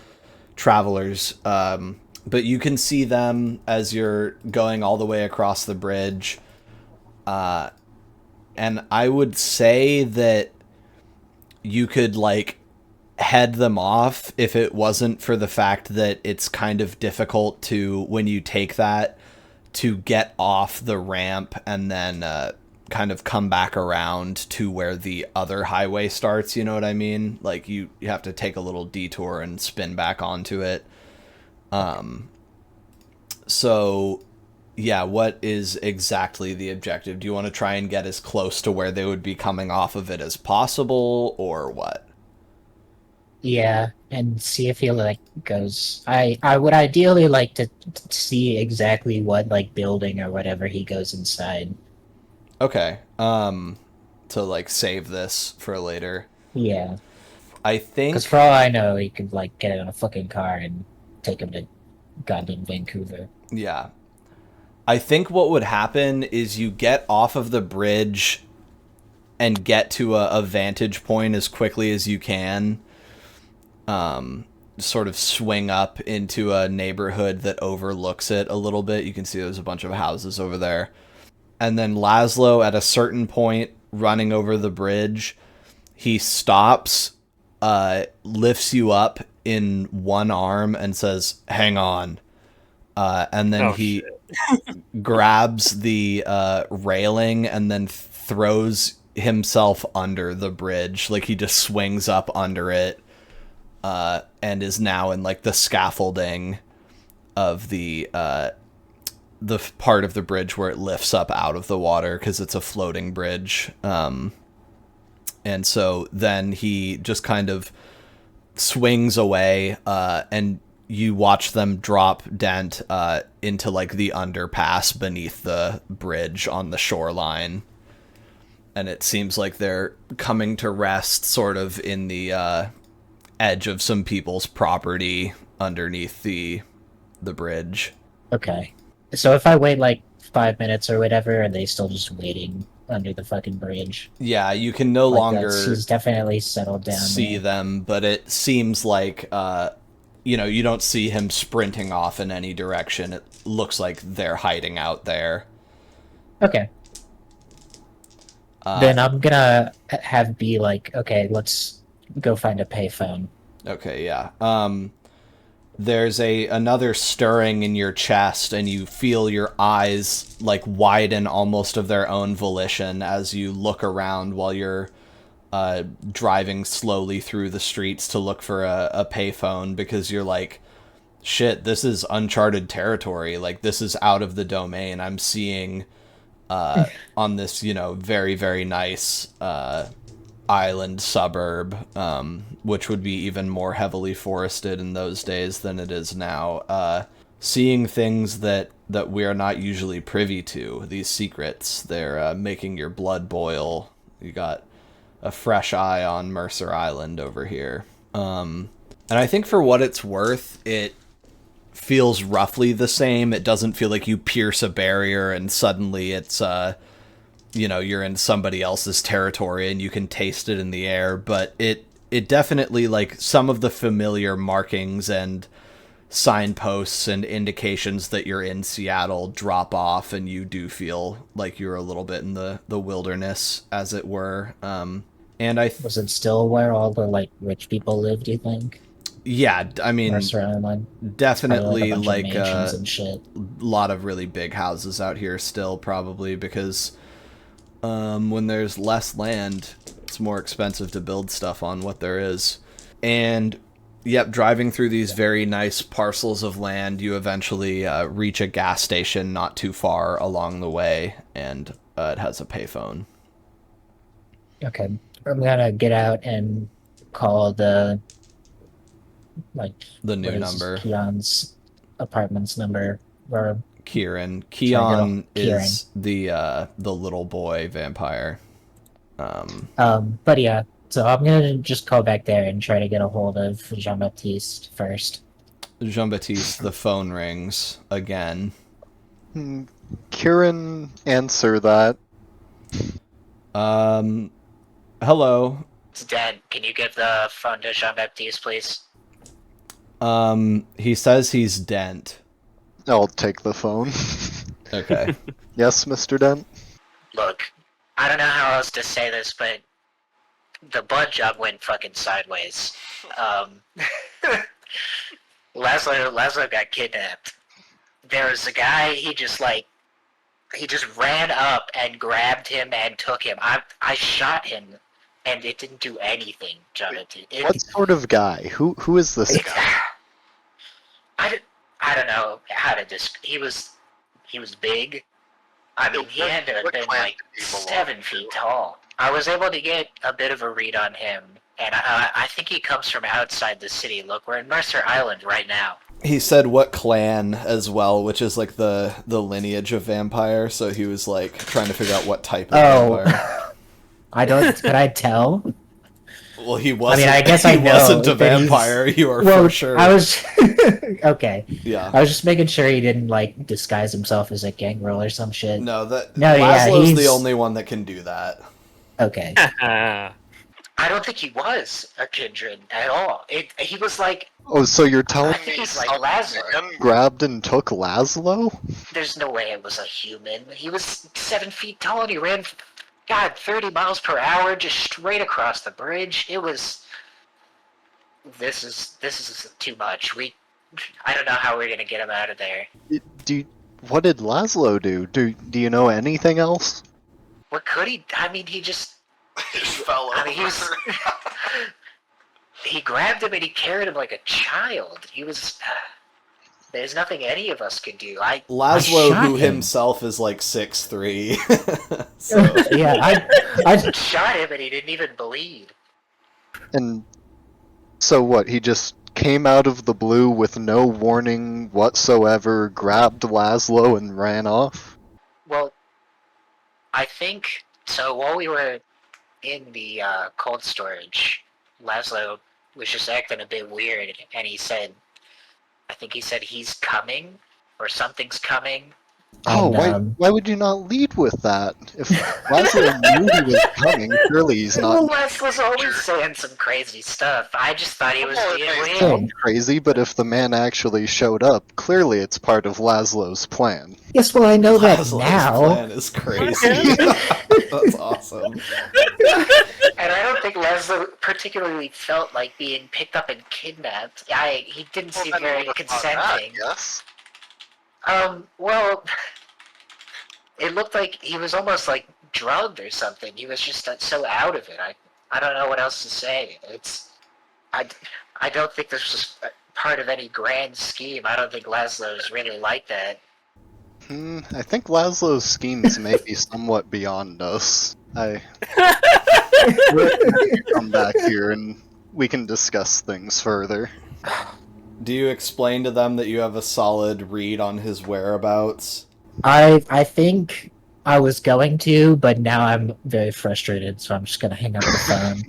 Speaker 1: travelers. But you can see them as you're going all the way across the bridge. And I would say that you could, like, head them off if it wasn't for the fact that it's kind of difficult to, when you take that, to get off the ramp and then kind of come back around to where the other highway starts, you know what I mean? Like, you have to take a little detour and spin back onto it. So, yeah, what is exactly the objective? Do you want to try and get as close to where they would be coming off of it as possible, or what?
Speaker 3: Yeah, and see if he like goes. I would ideally like to see exactly what like building or whatever he goes inside.
Speaker 1: Okay. To like save this for later.
Speaker 3: Yeah,
Speaker 1: I think
Speaker 3: because for all I know, he could like get in a fucking car and take him to goddamn Vancouver.
Speaker 1: yeah. I think what would happen is you get off of the bridge and get to a vantage point as quickly as you can. Sort of swing up into a neighborhood that overlooks it a little bit. You can see there's a bunch of houses over there. And then Laszlo, at a certain point, running over the bridge, he stops, lifts you up in one arm and says, hang on. And then he grabs the railing and then throws himself under the bridge. Like, he just swings up under it. And is now in like the scaffolding of the part of the bridge where it lifts up out of the water because it's a floating bridge. And so then he just kind of swings away, and you watch them drop Dent into like the underpass beneath the bridge on the shoreline. And it seems like they're coming to rest sort of in the edge of some people's property underneath the bridge.
Speaker 3: Okay, so if I wait like 5 minutes or whatever, are they still just waiting under the fucking bridge?
Speaker 1: Yeah, you can no
Speaker 3: Like,
Speaker 1: longer
Speaker 3: he's definitely settled down.
Speaker 1: see
Speaker 3: there.
Speaker 1: them, but it seems like you don't see him sprinting off in any direction. It looks like they're hiding out there.
Speaker 3: Okay. Then I'm gonna have B like, okay, let's go find a payphone.
Speaker 1: Okay, yeah. There's another stirring in your chest, and you feel your eyes like widen almost of their own volition as you look around while you're driving slowly through the streets to look for a payphone, because you're like, shit, this is uncharted territory. Like, this is out of the domain. I'm seeing on this, very, very nice island suburb, which would be even more heavily forested in those days than it is now, seeing things that we are not usually privy to, these secrets. They're making your blood boil. You got a fresh eye on Mercer Island over here. And I think for what it's worth, it feels roughly the same. It doesn't feel like you pierce a barrier and suddenly it's you're in somebody else's territory and you can taste it in the air, but it definitely, like, some of the familiar markings and signposts and indications that you're in Seattle drop off, and you do feel like you're a little bit in the wilderness, as it were. And
Speaker 3: Was it still where all the like rich people live, do you think?
Speaker 1: yeah, I mean,
Speaker 3: Or surrounding like
Speaker 1: definitely
Speaker 3: probably, like, a bunch of mansions and shit.
Speaker 1: lot of really big houses out here still, probably because when there's less land, it's more expensive to build stuff on what there is. And yep, driving through these very nice parcels of land, you eventually reach a gas station not too far along the way, and it has a payphone.
Speaker 3: Okay. I'm gonna get out and call the
Speaker 1: The new
Speaker 3: what is
Speaker 1: number.
Speaker 3: Keon's apartment's number, or
Speaker 1: Kieran.
Speaker 3: Kieran.
Speaker 1: Is the little boy vampire.
Speaker 3: But yeah, so I'm gonna just call back there and try to get a hold of Jean-Baptiste first.
Speaker 1: Jean-Baptiste, the phone rings again.
Speaker 4: Kieran, answer that.
Speaker 1: Hello.
Speaker 3: It's Dent. Can you give the phone to Jean-Baptiste, please?
Speaker 1: He says he's Dent.
Speaker 4: I'll take the phone.
Speaker 1: Okay.
Speaker 4: Yes, Mr. Dent?
Speaker 3: Look, I don't know how else to say this, but the blood job went fucking sideways. Laszlo got kidnapped. There was a guy, he just ran up and grabbed him and took him. I shot him, and it didn't do anything, Jonathan.
Speaker 4: What sort of guy? Who is this guy?
Speaker 3: I don't know how to he was big. I mean, he had to have been like 7 feet tall. I was able to get a bit of a read on him, and I think he comes from outside the city. Look, we're in Mercer Island right now.
Speaker 1: He said what clan as well, which is like the lineage of vampire, so he was like trying to figure out what type of vampire.
Speaker 3: Could I tell?
Speaker 1: Well, he wasn't.
Speaker 3: I mean, I guess
Speaker 1: he
Speaker 3: I know
Speaker 1: wasn't a
Speaker 3: that
Speaker 1: vampire. You are for sure.
Speaker 3: I was okay.
Speaker 1: Yeah.
Speaker 3: I was just making sure he didn't like disguise himself as a gangrel or some shit.
Speaker 1: No,
Speaker 3: Laszlo's
Speaker 1: the only one that can do that.
Speaker 3: Okay. I don't think he was a Kindred at all. He was like.
Speaker 4: Oh, so you're telling
Speaker 3: I think
Speaker 4: me
Speaker 3: he's like Laszlo.
Speaker 4: grabbed and took Laszlo?
Speaker 3: There's no way it was a human. He was 7 feet tall and he ran, 30 miles per hour just straight across the bridge. It was. This is too much. I don't know how we're gonna get him out of there.
Speaker 4: What did Laszlo do? Do you know anything else?
Speaker 3: What could he? I mean, he just.
Speaker 2: He fell over.
Speaker 3: He grabbed him and he carried him like a child. He was. There's nothing any of us could do.
Speaker 1: Laszlo,
Speaker 3: I
Speaker 1: who
Speaker 3: him.
Speaker 1: himself is like 6'3".
Speaker 3: Yeah, I shot him and he didn't even bleed.
Speaker 4: And so what? He just came out of the blue with no warning whatsoever, grabbed Laszlo, and ran off?
Speaker 3: Well, I think so. While we were in the cold storage, Laszlo was just acting a bit weird, and I think he said he's coming, or something's coming.
Speaker 4: Oh,
Speaker 3: And,
Speaker 4: why would you not lead with that? If Laszlo knew he was coming, surely he's not.
Speaker 3: Well, Laszlo's always saying some crazy stuff. I just thought he was being weird.
Speaker 4: Sounds crazy, but if the man actually showed up, clearly it's part of Laszlo's plan.
Speaker 3: Yes, well, I know that
Speaker 1: Laszlo's
Speaker 3: now.
Speaker 1: plan is crazy. That's awesome.
Speaker 3: And I don't think Laszlo particularly felt like being picked up and kidnapped. He didn't seem very consenting.
Speaker 4: Yes.
Speaker 3: Well, it looked like he was almost like drugged or something. He was just so out of it. I don't know what else to say. I don't think this was part of any grand scheme. I don't think Laszlo's really like that.
Speaker 4: I think Laszlo's schemes may be somewhat beyond us. We'll come back here and we can discuss things further.
Speaker 1: Do you explain to them that you have a solid read on his whereabouts?
Speaker 3: I think I was going to, but now I'm very frustrated, so I'm just gonna hang up the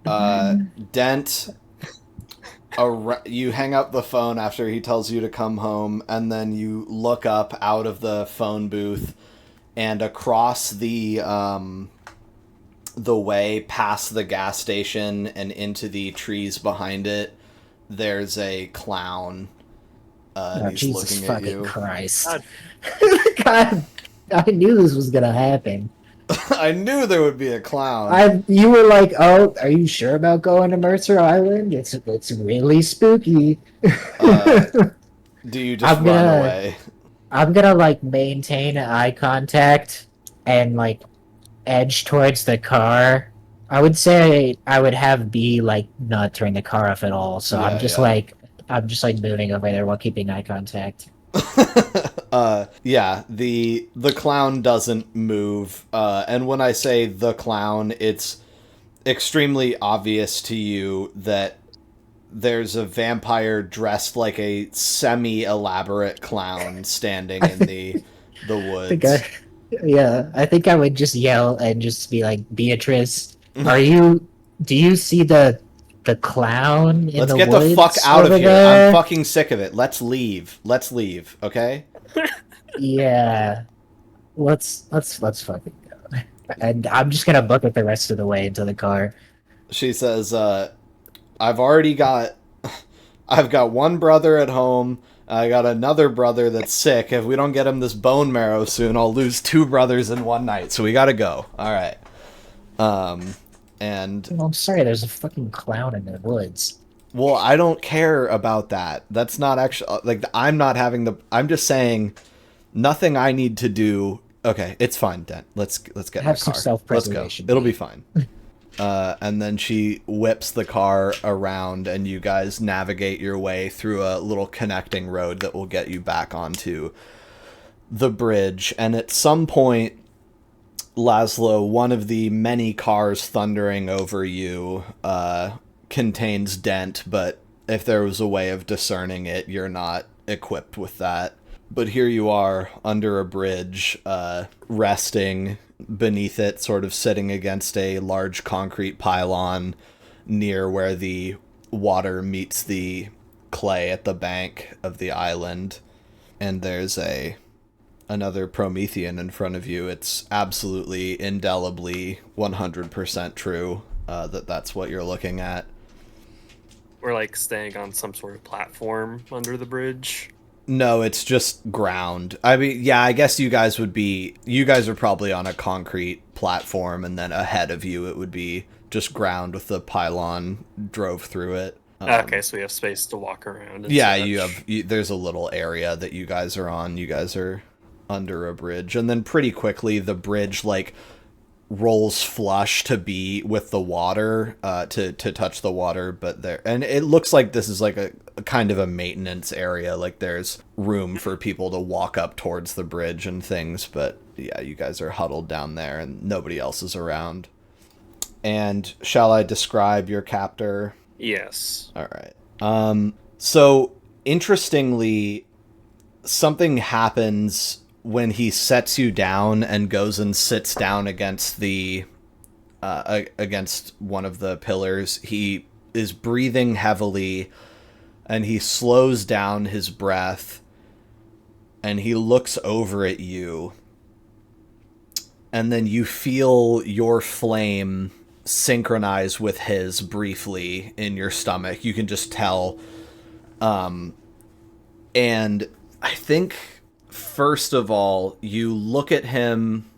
Speaker 3: phone.
Speaker 1: Dent, you hang up the phone after he tells you to come home, and then you look up out of the phone booth, and across the way past the gas station and into the trees behind it, there's a clown.
Speaker 3: Oh,
Speaker 1: And he's
Speaker 3: Jesus
Speaker 1: looking at
Speaker 3: fucking
Speaker 1: you.
Speaker 3: Christ.
Speaker 5: God.
Speaker 3: God, I knew this was gonna happen.
Speaker 1: I knew there would be a clown.
Speaker 3: You were like, "Oh, are you sure about going to Mercer Island? It's really spooky."
Speaker 1: Do you just
Speaker 3: I'm
Speaker 1: run
Speaker 3: gonna-
Speaker 1: away?
Speaker 3: I'm gonna like maintain eye contact and like edge towards the car. I would say I would have B like not turn the car off at all. So
Speaker 1: Yeah,
Speaker 3: I'm just like moving over there while keeping eye contact.
Speaker 1: Yeah, the clown doesn't move. And when I say the clown, it's extremely obvious to you that there's a vampire dressed like a semi-elaborate clown standing in the woods.
Speaker 3: I think I would just yell and just be like, Beatrice, do you see the clown in
Speaker 1: Let's
Speaker 3: the
Speaker 1: get
Speaker 3: woods
Speaker 1: the fuck out of
Speaker 3: over
Speaker 1: here.
Speaker 3: there?
Speaker 1: I'm fucking sick of it. Let's leave, okay?
Speaker 3: Yeah. Let's fucking go. And I'm just gonna book it the rest of the way into the car.
Speaker 1: She says, I've got one brother at home. I got another brother that's sick. If we don't get him this bone marrow soon, I'll lose two brothers in one night. So we gotta go. All right. And
Speaker 3: Well, I'm sorry, there's a fucking clown in the woods.
Speaker 1: well, I don't care about that. That's not actually like I'm just saying nothing I need to do. Okay, it's fine, Dent. Let's get in
Speaker 3: Have
Speaker 1: the
Speaker 3: some
Speaker 1: car.
Speaker 3: self-preservation.
Speaker 1: Let's go. It'll be fine. And then she whips the car around, and you guys navigate your way through a little connecting road that will get you back onto the bridge. And at some point, Laszlo, one of the many cars thundering over you, contains Dent, but if there was a way of discerning it, you're not equipped with that. But here you are under a bridge, resting beneath it, sort of sitting against a large concrete pylon near where the water meets the clay at the bank of the island. And there's another Promethean in front of you. It's absolutely, indelibly, 100% true that's what you're looking at.
Speaker 5: We're like staying on some sort of platform under the bridge.
Speaker 1: No, it's just ground. I mean, yeah, I guess you guys are probably on a concrete platform, and then ahead of you it would be just ground with the pylon drove through it.
Speaker 5: Okay, so we have space to walk around. And
Speaker 1: Yeah,
Speaker 5: such.
Speaker 1: there's a little area that you guys are on. You guys are under a bridge, and then pretty quickly the bridge like rolls flush to be with the water, to touch the water, but and it looks like this is like a kind of a maintenance area, like there's room for people to walk up towards the bridge and things, but yeah, you guys are huddled down there and nobody else is around. And shall I describe your captor?
Speaker 5: Yes.
Speaker 1: All right. So interestingly, something happens when he sets you down and goes and sits down against against one of the pillars. He is breathing heavily, and he slows down his breath, and he looks over at you, and then you feel your flame synchronize with his briefly in your stomach. You can just tell. And I think, first of all, you look at him.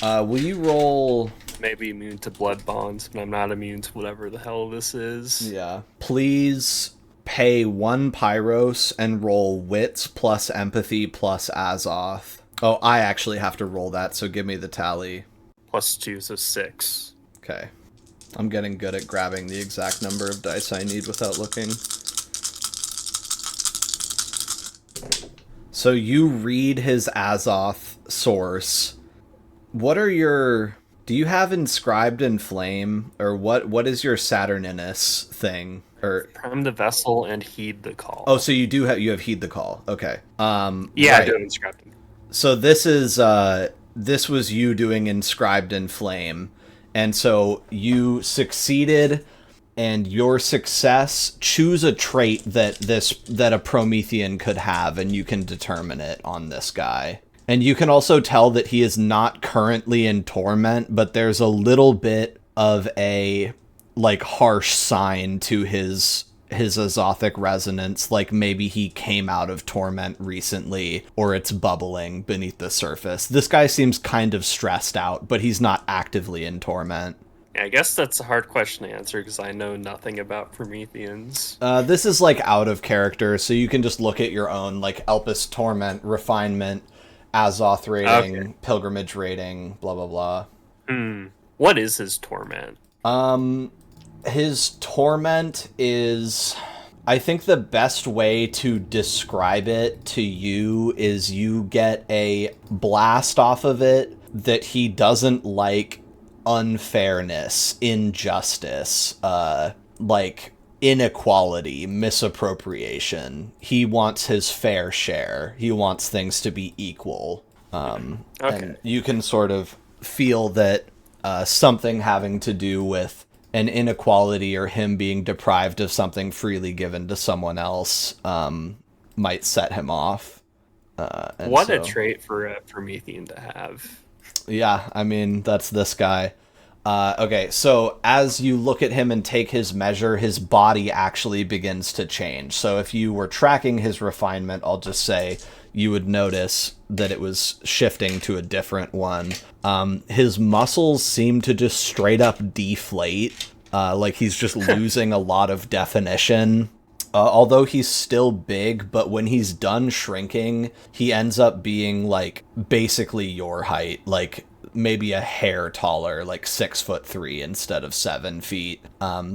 Speaker 1: Will you roll?
Speaker 5: Maybe immune to blood bonds, but I'm not immune to whatever the hell this is.
Speaker 1: Yeah. Please pay 1 Pyros and roll wits plus empathy plus Azoth. Oh, I actually have to roll that, so give me the tally.
Speaker 5: +2, so 6.
Speaker 1: Okay. I'm getting good at grabbing the exact number of dice I need without looking. So you read his Azoth source. What are your... Do you have Inscribed in Flame? Or what is your Saturninus thing? Or
Speaker 5: Prime the vessel and heed the call.
Speaker 1: Oh, so you have Heed the Call. Okay.
Speaker 5: yeah,
Speaker 1: right.
Speaker 5: I do have inscribed.
Speaker 1: So this was you doing Inscribed in Flame. And so you succeeded, and your success, choose a trait that a Promethean could have, and you can determine it on this guy. And you can also tell that he is not currently in torment, but there's a little bit of a like harsh sign to his his azothic resonance, like maybe he came out of torment recently, or it's bubbling beneath the surface. This guy seems kind of stressed out, but he's not actively in torment.
Speaker 5: I guess that's a hard question to answer because I know nothing about Prometheans.
Speaker 1: This is like out of character, so you can just look at your own, like Elpis Torment, Refinement, Azoth rating, Pilgrimage rating, blah blah blah.
Speaker 5: What is his torment?
Speaker 1: His torment is, I think the best way to describe it to you is you get a blast off of it that he doesn't like unfairness, injustice, like inequality, misappropriation. He wants his fair share. He wants things to be equal. And you can sort of feel that something having to do with an inequality or him being deprived of something freely given to someone else might set him off.
Speaker 5: What a trait for a Promethean to have.
Speaker 1: Yeah, I mean, that's this guy. Okay, so as you look at him and take his measure, his body actually begins to change. So if you were tracking his refinement, I'll just say you would notice that it was shifting to a different one. His muscles seem to just straight up deflate, like he's just losing a lot of definition. Although he's still big, but when he's done shrinking, he ends up being like basically your height, like maybe a hair taller, like 6'3" instead of 7 feet.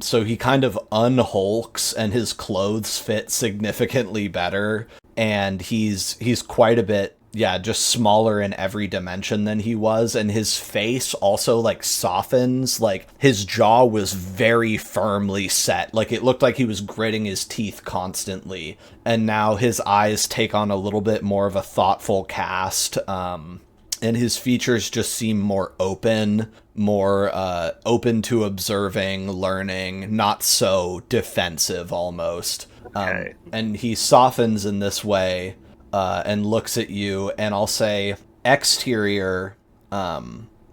Speaker 1: So he kind of unhulks and his clothes fit significantly better. And he's quite a bit, just smaller in every dimension than he was. And his face also like softens, like his jaw was very firmly set. Like it looked like he was gritting his teeth constantly. And now his eyes take on a little bit more of a thoughtful cast. And his features just seem more open to observing, learning, not so defensive almost.
Speaker 5: Okay.
Speaker 1: And he softens in this way and looks at you, and I'll say exterior.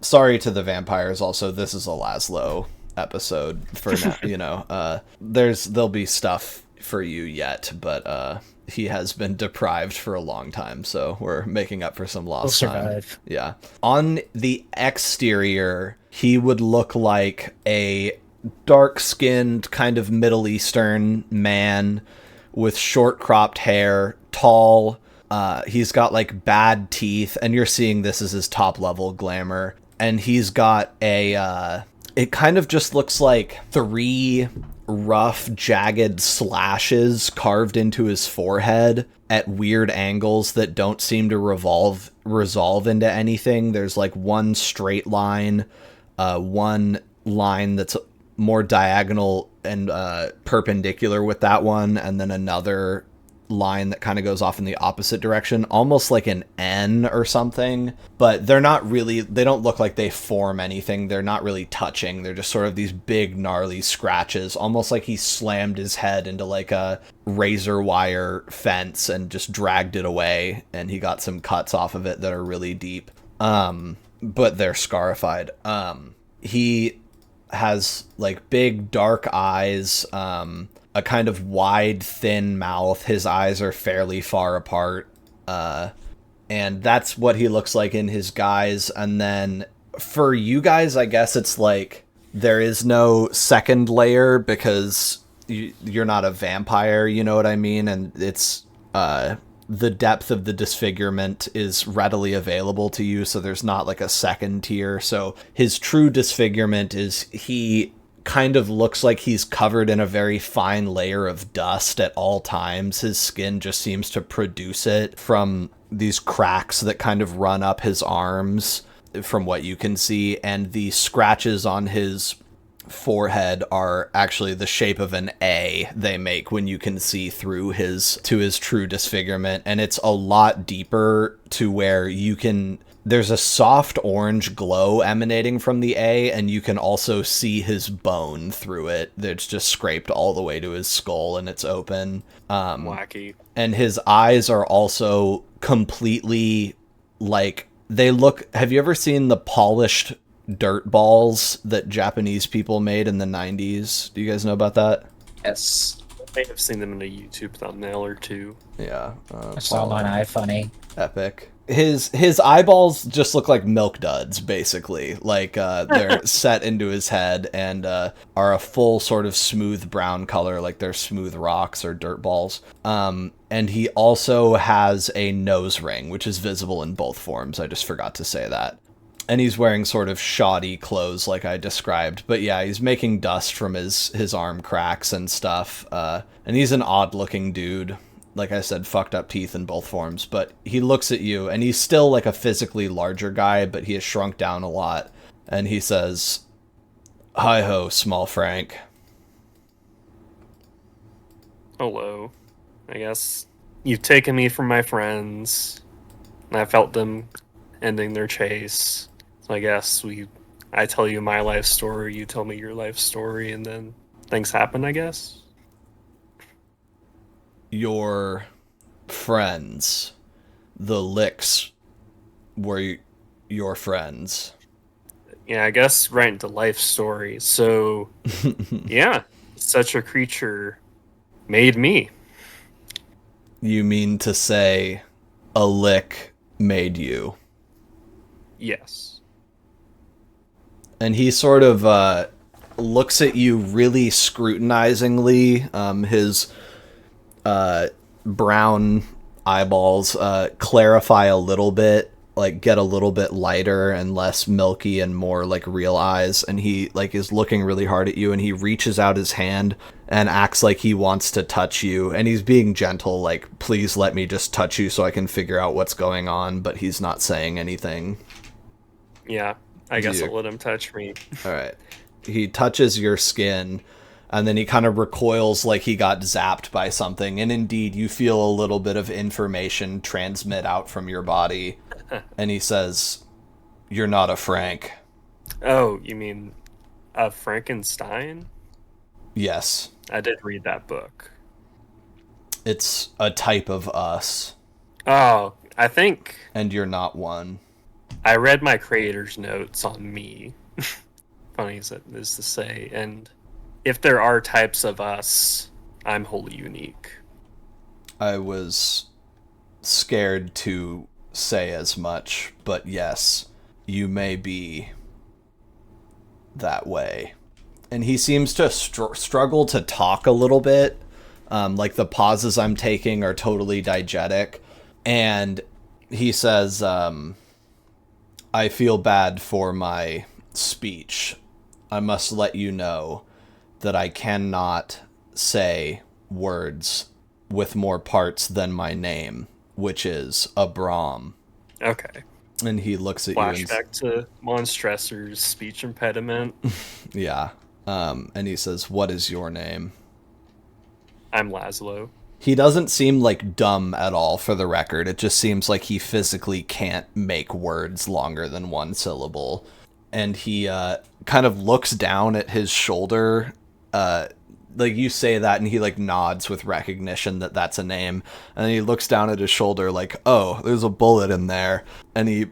Speaker 1: Sorry to the vampires also, this is a Laszlo episode for now, there'll be stuff for you yet, but he has been deprived for a long time, so we're making up for some lost time. Yeah. On the exterior, he would look like a dark-skinned, kind of Middle Eastern man with short cropped hair, tall. He's got like bad teeth, and you're seeing this as his top level glamour. And he's got it kind of just looks like 3 rough, jagged slashes carved into his forehead at weird angles that don't seem to resolve into anything. There's like one straight line, one line that's more diagonal and perpendicular with that one, and then another line that kind of goes off in the opposite direction, almost like an N or something, but they don't look like they form anything. They're not really touching. They're just sort of these big gnarly scratches, almost like he slammed his head into like a razor wire fence and just dragged it away, and he got some cuts off of it that are really deep, but they're scarified. He has like big dark eyes, a kind of wide, thin mouth. His eyes are fairly far apart. And that's what he looks like in his guise. And then for you guys, I guess it's like there is no second layer because you're not a vampire, you know what I mean? And it's the depth of the disfigurement is readily available to you, so there's not like a second tier. So his true disfigurement is he kind of looks like he's covered in a very fine layer of dust at all times. His skin just seems to produce it from these cracks that kind of run up his arms from what you can see, and the scratches on his forehead are actually the shape of an A they make when you can see through his true disfigurement, and it's a lot deeper to where you can there's a soft orange glow emanating from the A, and you can also see his bone through it. It's just scraped all the way to his skull, and it's open.
Speaker 5: Wacky.
Speaker 1: And his eyes are also completely like they look. Have you ever seen the polished dirt balls that Japanese people made in the 90s? Do you guys know about that?
Speaker 3: Yes.
Speaker 5: may have seen them in a YouTube thumbnail or two.
Speaker 1: Yeah.
Speaker 3: I saw them on iFunny.
Speaker 1: Epic. His eyeballs just look like milk duds, basically. Like they're set into his head and are a full sort of smooth brown color, like they're smooth rocks or dirt balls. And he also has a nose ring, which is visible in both forms. I just forgot to say that. And he's wearing sort of shoddy clothes like I described. But yeah, he's making dust from his arm cracks and stuff. And he's an odd-looking dude. Like I said, fucked up teeth in both forms. But he looks at you, and he's still like a physically larger guy, but he has shrunk down a lot. And he says, "Hi-ho, small Frank."
Speaker 5: Hello. I guess you've taken me from my friends, and I felt them ending their chase. So I guess I tell you my life story, you tell me your life story, and then things happen, I guess.
Speaker 1: Your friends, the Licks, were your friends.
Speaker 5: Yeah, I guess right into life story. So, yeah, such a creature made me.
Speaker 1: You mean to say a Lick made you?
Speaker 5: Yes.
Speaker 1: And he sort of looks at you really scrutinizingly. His brown eyeballs clarify a little bit, like get a little bit lighter and less milky and more like real eyes. And he like is looking really hard at you, and he reaches out his hand and acts like he wants to touch you. And he's being gentle, like, please let me just touch you so I can figure out what's going on. But he's not saying anything.
Speaker 5: Yeah, I guess I'll let him touch me.
Speaker 1: All right. He touches your skin, and then he kind of recoils like he got zapped by something. And indeed, you feel a little bit of information transmit out from your body. And he says, "You're not a Frank."
Speaker 5: Oh, you mean a Frankenstein?
Speaker 1: Yes.
Speaker 5: I did read that book.
Speaker 1: It's a type of us.
Speaker 5: Oh, I think
Speaker 1: And you're not one.
Speaker 5: I read my creator's notes on me. Funny as it is to say. And if there are types of us, I'm wholly unique.
Speaker 1: I was scared to say as much, but yes, you may be that way. And he seems to struggle to talk a little bit. Like the pauses I'm taking are totally diegetic. And he says, "I feel bad for my speech. I must let you know that I cannot say words with more parts than my name, which is Abram."
Speaker 5: Okay.
Speaker 1: And he looks at you and
Speaker 5: Flashback to Monstressor's speech impediment.
Speaker 1: yeah. And he says, "What is your name?"
Speaker 5: I'm Laszlo.
Speaker 1: He doesn't seem like dumb at all, for the record. It just seems like he physically can't make words longer than one syllable. And he kind of looks down at his shoulder. Like you say that, and he like nods with recognition that that's a name. And then he looks down at his shoulder like, "Oh, there's a bullet in there." And he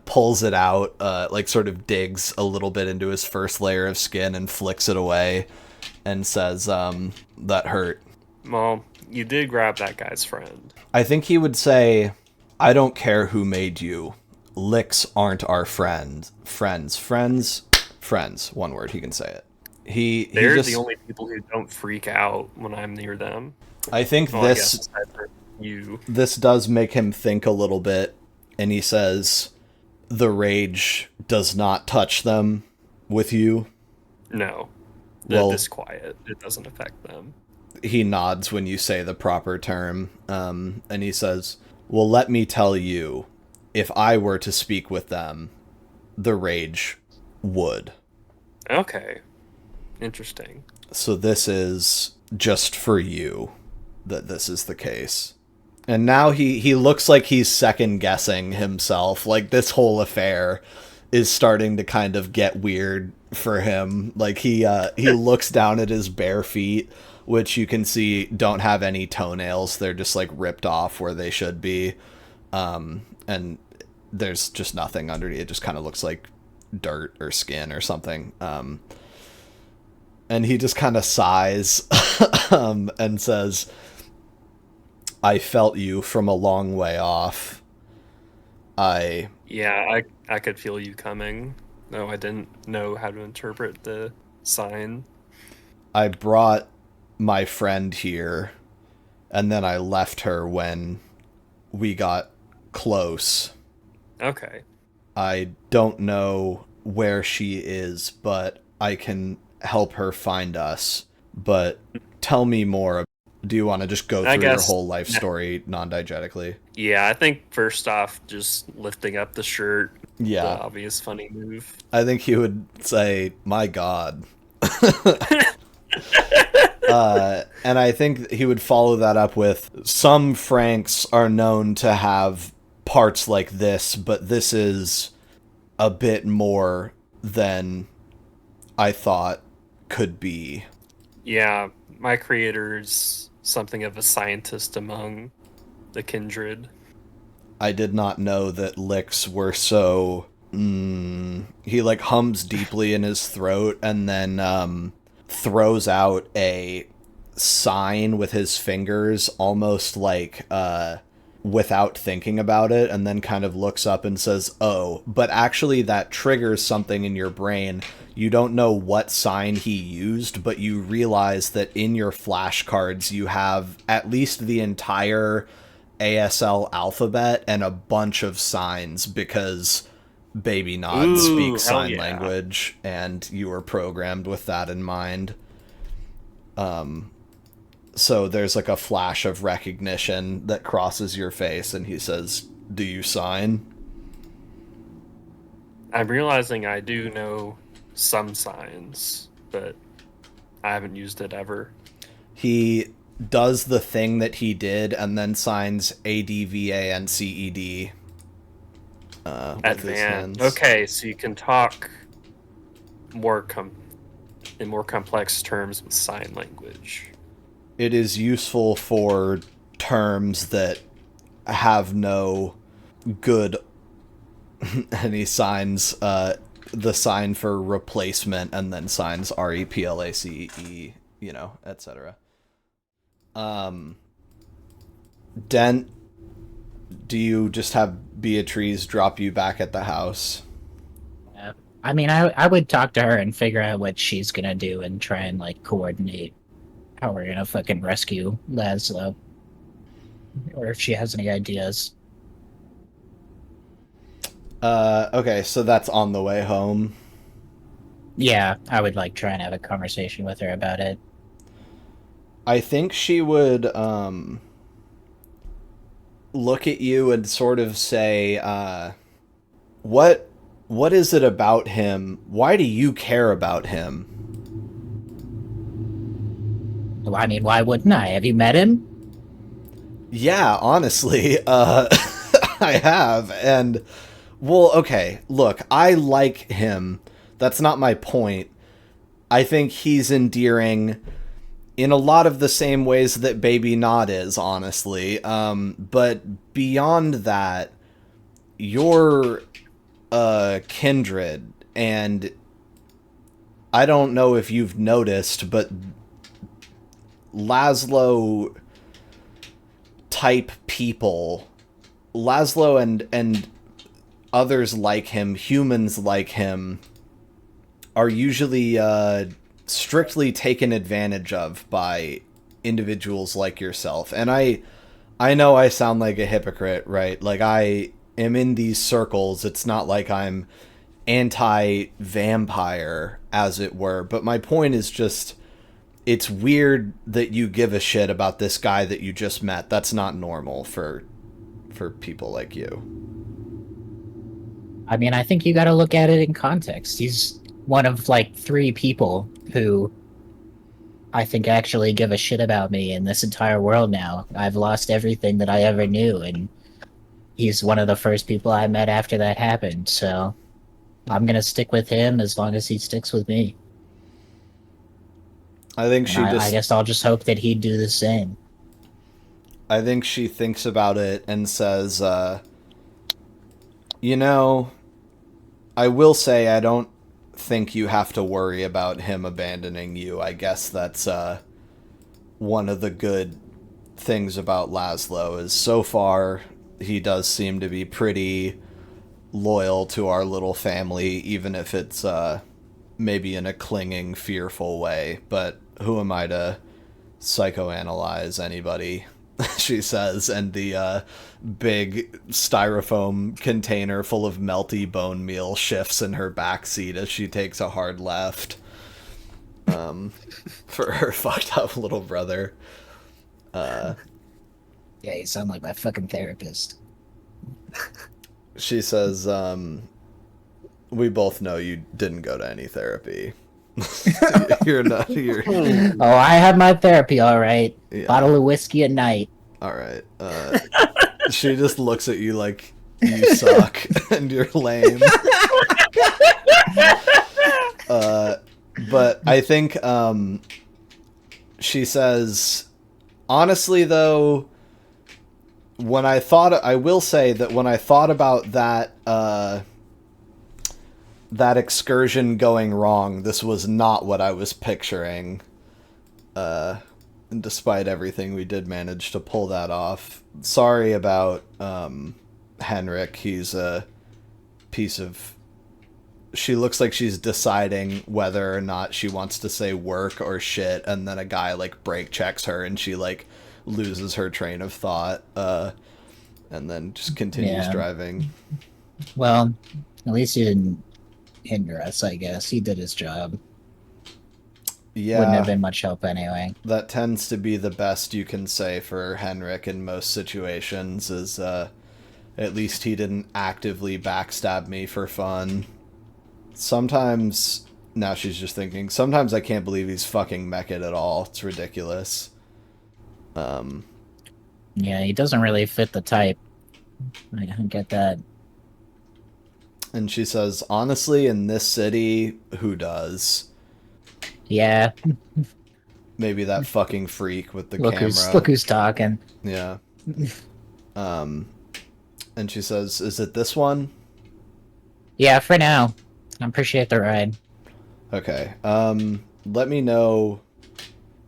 Speaker 1: pulls it out, like sort of digs a little bit into his first layer of skin and flicks it away and says, "That hurt."
Speaker 5: Well, you did grab that guy's friend.
Speaker 1: I think he would say, "I don't care who made you. Licks aren't our friends. Friends. One word, he can say it.
Speaker 5: They're
Speaker 1: just,
Speaker 5: the only people who don't freak out when I'm near them.
Speaker 1: I think
Speaker 5: Well, I guess aside from you.
Speaker 1: this does make him think a little bit, and he says, "The rage does not touch them with you."
Speaker 5: No.
Speaker 1: Well-
Speaker 5: Disquiet. It doesn't affect them.
Speaker 1: He nods when you say the proper term, and he says, "Well, let me tell you, if I were to speak with them, the rage would."
Speaker 5: Okay. Interesting.
Speaker 1: So this is just for you that this is the case. And now he looks like he's second guessing himself. Like this whole affair is starting to kind of get weird for him. Like he looks down at his bare feet, which you can see don't have any toenails. They're just like ripped off where they should be. And there's just nothing underneath. It just kind of looks like dirt or skin or something. And he just kind of sighs and says, I felt you from a long way off.
Speaker 5: Yeah, I could feel you coming. No, I didn't know how to interpret the sign.
Speaker 1: I brought my friend here, and then I left her when we got close.
Speaker 5: Okay.
Speaker 1: I don't know where she is, but I can help her find us. But tell me more. Do you want to just go
Speaker 5: I
Speaker 1: through your
Speaker 5: guess-
Speaker 1: whole life story non-diegetically?
Speaker 5: Yeah, I think first off, just lifting up the shirt,
Speaker 1: Yeah.
Speaker 5: the obvious funny move.
Speaker 1: I think he would say, my God. And I think he would follow that up with, some Franks are known to have parts like this, but this is a bit more than I thought could be.
Speaker 5: Yeah, my creator's something of a scientist among the Kindred.
Speaker 1: I did not know that licks were so... He, like, hums deeply in his throat and then throws out a sign with his fingers, almost like without thinking about it, and then kind of looks up and says, oh, but actually that triggers something in your brain. You don't know what sign he used, but you realize that in your flashcards you have at least the entire ASL alphabet and a bunch of signs, because Baby Nod
Speaker 5: Ooh,
Speaker 1: speaks
Speaker 5: hell
Speaker 1: sign
Speaker 5: yeah.
Speaker 1: language, and you were programmed with that in mind. So there's like a flash of recognition that crosses your face, and he says, do you sign?
Speaker 5: I'm realizing I do know some signs, but I haven't used it ever.
Speaker 1: He does the thing that he did and then signs ADVANCED. With his hands.
Speaker 5: Advanced. Okay, so you can talk more in more complex terms with sign language.
Speaker 1: It is useful for terms that have no good... and he signs the sign for replacement and then signs REPLACE, you know, etc. Dent, do you just have Beatrice drop you back at the house?
Speaker 3: I mean, I would talk to her and figure out what she's gonna do and try and, like, coordinate how we're gonna fucking rescue Laszlo. Or if she has any ideas.
Speaker 1: Okay, so that's on the way home.
Speaker 3: Yeah, I would, like, try and have a conversation with her about it.
Speaker 1: I think she would look at you and sort of say, what is it about him? Why do you care about him?
Speaker 3: Well, I mean, why wouldn't I? Have you met him?
Speaker 1: Yeah, honestly, I have. And, well, okay, look, I like him. That's not my point. I think he's endearing in a lot of the same ways that Baby Nod is, honestly. But beyond that, you're Kindred, and I don't know if you've noticed, but Laszlo type people, Laszlo and others like him, humans like him, are usually strictly taken advantage of by individuals like yourself. And I know I sound like a hypocrite, right? Like, I am in these circles. It's not like I'm anti-vampire, as it were. But my point is just, it's weird that you give a shit about this guy that you just met. That's not normal for people like you.
Speaker 3: I mean, I think you gotta look at it in context. He's one of, like, 3 people who I think actually give a shit about me in this entire world now. I've lost everything that I ever knew, and he's one of the first people I met after that happened, so I'm gonna stick with him as long as he sticks with me.
Speaker 1: I think
Speaker 3: I guess I'll just hope that he'd do the same.
Speaker 1: I think she thinks about it and says, you know, I will say I don't think you have to worry about him abandoning you. I guess that's one of the good things about Laszlo is so far he does seem to be pretty loyal to our little family, even if it's maybe in a clinging, fearful way. But who am I to psychoanalyze anybody? She says, and the big styrofoam container full of melty bone meal shifts in her backseat as she takes a hard left for her fucked up little brother.
Speaker 3: Yeah, you sound like my fucking therapist.
Speaker 1: She says, we both know you didn't go to any therapy. You're not.
Speaker 3: Oh, I have my therapy, all right.
Speaker 1: Yeah.
Speaker 3: Bottle of whiskey at night.
Speaker 1: All right. She just looks at you like you suck and you're lame. But I think she says, honestly, though, I will say that when I thought about that excursion going wrong, this was not what I was picturing. And despite everything, we did manage to pull that off. Sorry about Henrik. He's a piece of... She looks like she's deciding whether or not she wants to say work or shit, and then a guy, like, brake checks her, and she, like, loses her train of thought, and then just continues driving.
Speaker 3: Well, at least he didn't hinder us, I guess. He did his job.
Speaker 1: Yeah.
Speaker 3: Wouldn't have been much help anyway.
Speaker 1: That tends to be the best you can say for Henrik in most situations, is at least he didn't actively backstab me for fun. Sometimes, now she's just thinking, sometimes I can't believe he's fucking Mecca at all. It's ridiculous.
Speaker 3: Yeah, he doesn't really fit the type. I don't get that.
Speaker 1: And she says, honestly, in this city, who does?
Speaker 3: Yeah.
Speaker 1: Maybe that fucking freak with the camera.
Speaker 3: Look who's talking.
Speaker 1: Yeah. And she says, is it this one?
Speaker 3: Yeah, for now. I appreciate the ride.
Speaker 1: Okay. Let me know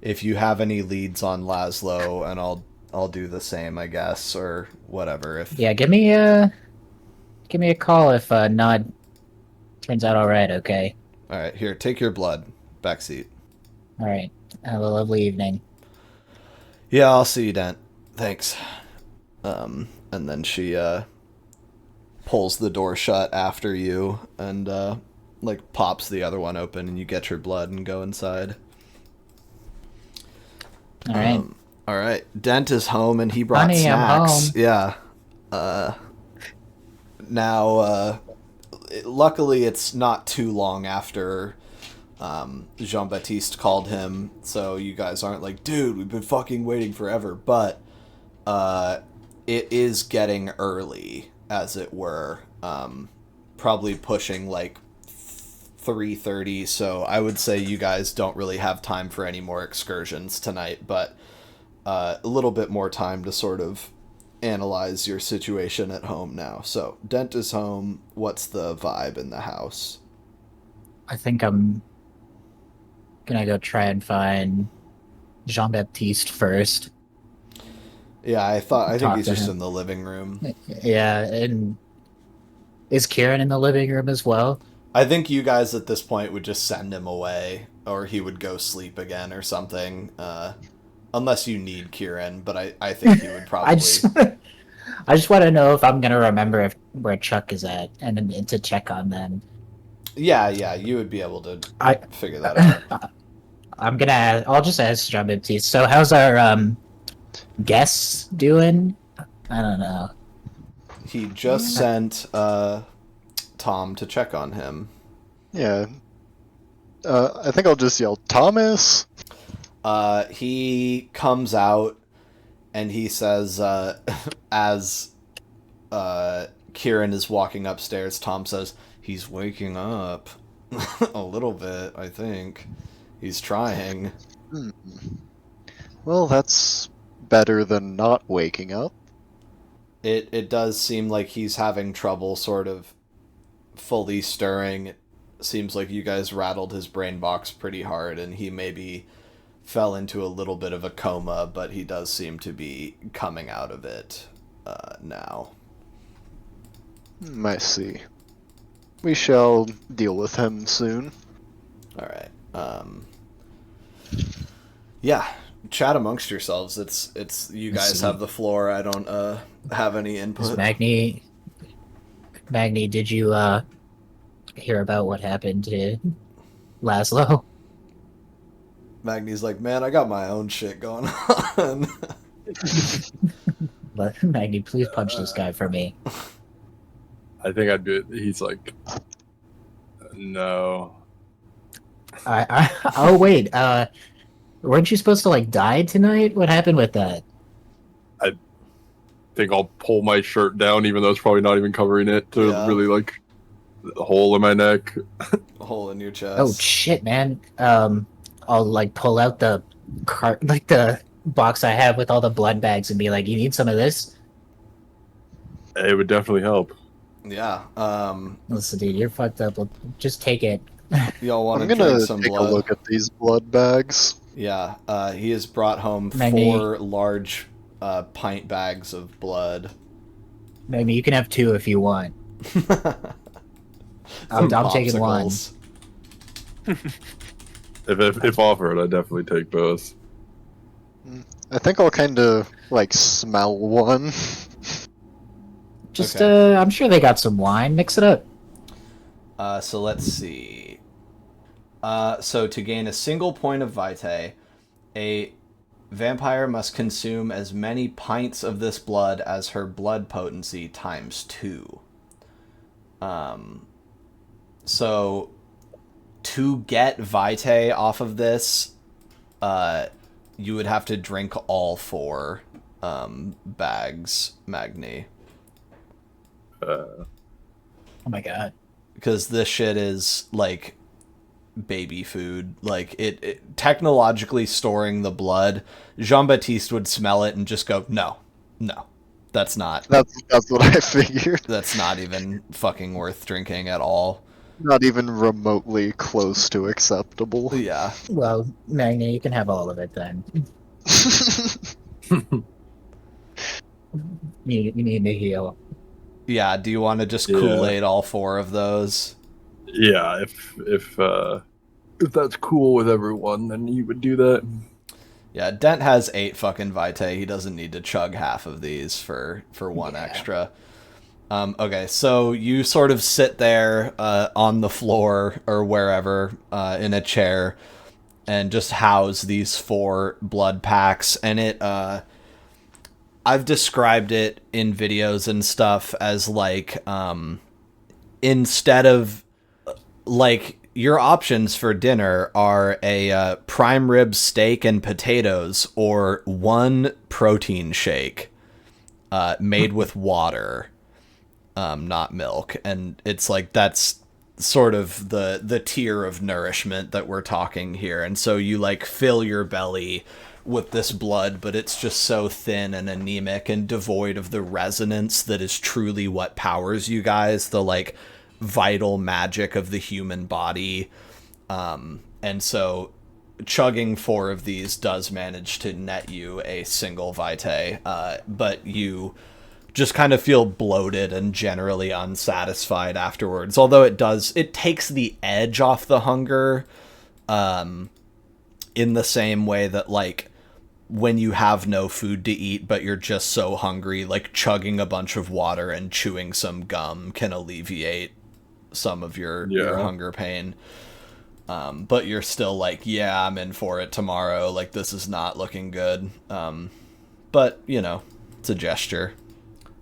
Speaker 1: if you have any leads on Laszlo, and I'll do the same, I guess, or whatever. If
Speaker 3: Yeah, give me a call if Nod turns out all right. Okay.
Speaker 1: All right, here, take your blood. Backseat.
Speaker 3: All right. Have a lovely evening.
Speaker 1: Yeah, I'll see you, Dent. Thanks. And then she pulls the door shut after you and like pops the other one open, and you get your blood and go inside.
Speaker 3: All right.
Speaker 1: All right. Dent is home, and he brought
Speaker 3: Honey,
Speaker 1: snacks.
Speaker 3: I'm home.
Speaker 1: Yeah. Now, luckily, it's not too long after Jean-Baptiste called him, so you guys aren't like, dude, we've been fucking waiting forever. But it is getting early, as it were. Probably pushing like 3:30, so I would say you guys don't really have time for any more excursions tonight, but a little bit more time to sort of analyze your situation at home now. So, Dent is home. What's the vibe in the house?
Speaker 3: I think I'm gonna go try and find Jean-Baptiste first.
Speaker 1: Yeah, I think
Speaker 3: Talk
Speaker 1: he's
Speaker 3: to
Speaker 1: just
Speaker 3: him.
Speaker 1: in the living room.
Speaker 3: Yeah, and is Kieran in the living room as well?
Speaker 1: I think you guys at this point would just send him away, or he would go sleep again or something. Unless you need Kieran, but I think he would probably...
Speaker 3: I just want to know if I'm gonna remember where Chuck is at, and then to check on them.
Speaker 1: Yeah, you would be able to figure that out.
Speaker 3: I'll just ask Jean-Baptiste. So how's our guests doing? I don't know.
Speaker 1: He just sent Tom to check on him.
Speaker 4: Yeah. I think I'll just yell, Thomas!
Speaker 1: He comes out and he says, as Kieran is walking upstairs, Tom says, he's waking up. A little bit, I think. He's trying.
Speaker 4: Well, that's better than not waking up.
Speaker 1: It does seem like he's having trouble sort of fully stirring. seems like you guys rattled his brain box pretty hard, and he maybe fell into a little bit of a coma, but he does seem to be coming out of it now.
Speaker 4: I see. We shall deal with him soon.
Speaker 1: All right. Yeah, chat amongst yourselves. It's you guys have the floor. I don't have any input.
Speaker 3: Magni, did you hear about what happened to Laszlo?
Speaker 1: Magni's like, man, I got my own shit going on.
Speaker 3: Magni, please punch this guy for me.
Speaker 2: I think I'd be. He's like, no.
Speaker 3: Oh wait, weren't you supposed to like die tonight? What happened with that?
Speaker 2: I think I'll pull my shirt down, even though it's probably not even covering it, to really like the hole in my neck.
Speaker 1: A hole in your chest.
Speaker 3: Oh shit, man. I'll like pull out the cart, like the box I have with all the blood bags, and be like, "You need some of this?"
Speaker 2: It would definitely help.
Speaker 1: Yeah.
Speaker 3: Listen, dude, you're fucked up. Just take it.
Speaker 1: Y'all want
Speaker 4: I'm
Speaker 1: to
Speaker 4: gonna
Speaker 1: drink some
Speaker 4: take
Speaker 1: blood?
Speaker 4: a look at these blood bags.
Speaker 1: Yeah. He has brought home
Speaker 3: Magni.
Speaker 1: 4 large pint bags of blood.
Speaker 3: Maybe you can have 2 if you want. I'm taking one.
Speaker 1: Popsicles.
Speaker 2: If offered, I'd definitely take both.
Speaker 4: I think I'll kind of like smell one.
Speaker 3: Just,
Speaker 1: Okay.
Speaker 3: I'm sure they got some wine. Mix it up.
Speaker 1: So let's see. So to gain a single point of vitae, a vampire must consume as many pints of this blood as her blood potency times 2. So to get vitae off of this, you would have to drink all 4 bags, Magni.
Speaker 3: Oh my god.
Speaker 1: Because this shit is like baby food. Like it technologically storing the blood, Jean-Baptiste would smell it and just go, no, that's not
Speaker 4: That's what I figured.
Speaker 1: that's not even fucking worth drinking at all.
Speaker 4: Not even remotely close to acceptable.
Speaker 1: Yeah.
Speaker 3: Well, Magni, you can have all of it then. You need to heal.
Speaker 1: Yeah, do you want to just
Speaker 2: Yeah.
Speaker 1: Kool-Aid all 4 of those?
Speaker 2: Yeah, if that's cool with everyone, then you would do that.
Speaker 1: Yeah, Dent has 8 fucking vitae. He doesn't need to chug half of these for 1 extra. Okay, so you sort of sit there on the floor or wherever in a chair and just house these 4 blood packs. And it, I've described it in videos and stuff as like, instead of like, your options for dinner are a prime rib steak and potatoes or 1 protein shake made with water. Not milk, and it's like that's sort of the tier of nourishment that we're talking here. And so you like fill your belly with this blood, but it's just so thin and anemic and devoid of the resonance that is truly what powers you guys, the like vital magic of the human body. And so chugging 4 of these does manage to net you a single vitae, but you just kind of feel bloated and generally unsatisfied afterwards. Although it takes the edge off the hunger, in the same way that like when you have no food to eat, but you're just so hungry, like chugging a bunch of water and chewing some gum can alleviate some of your hunger pain. But you're still like, yeah, I'm in for it tomorrow. Like this is not looking good. But you know, it's a gesture.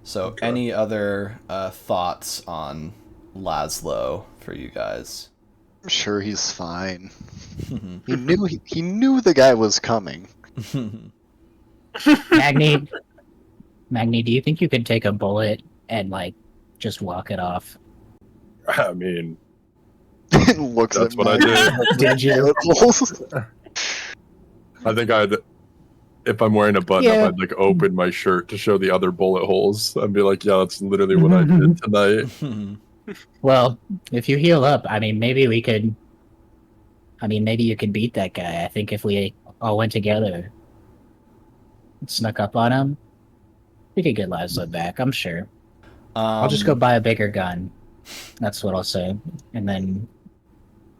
Speaker 1: So,
Speaker 2: Okay.
Speaker 1: Any other thoughts on Laszlo for you guys?
Speaker 4: I'm sure he's fine. He knew the guy was coming.
Speaker 3: Magni, do you think you could take a bullet and like just walk it off?
Speaker 2: I mean,
Speaker 4: Looks
Speaker 2: that's
Speaker 4: at
Speaker 2: what I
Speaker 4: my
Speaker 2: did.
Speaker 3: Did you?
Speaker 4: holes.
Speaker 2: I think if I'm wearing a button
Speaker 3: Yeah.
Speaker 2: up, I'd like open my shirt to show the other bullet holes. I'd be like, yeah, that's literally what I did tonight.
Speaker 3: Well, if you heal up, I mean, maybe we could. I mean, maybe you could beat that guy. I think if we all went together, snuck up on him, we could get Laszlo back. I'm sure. I'll just go buy a bigger gun. That's what I'll say, and then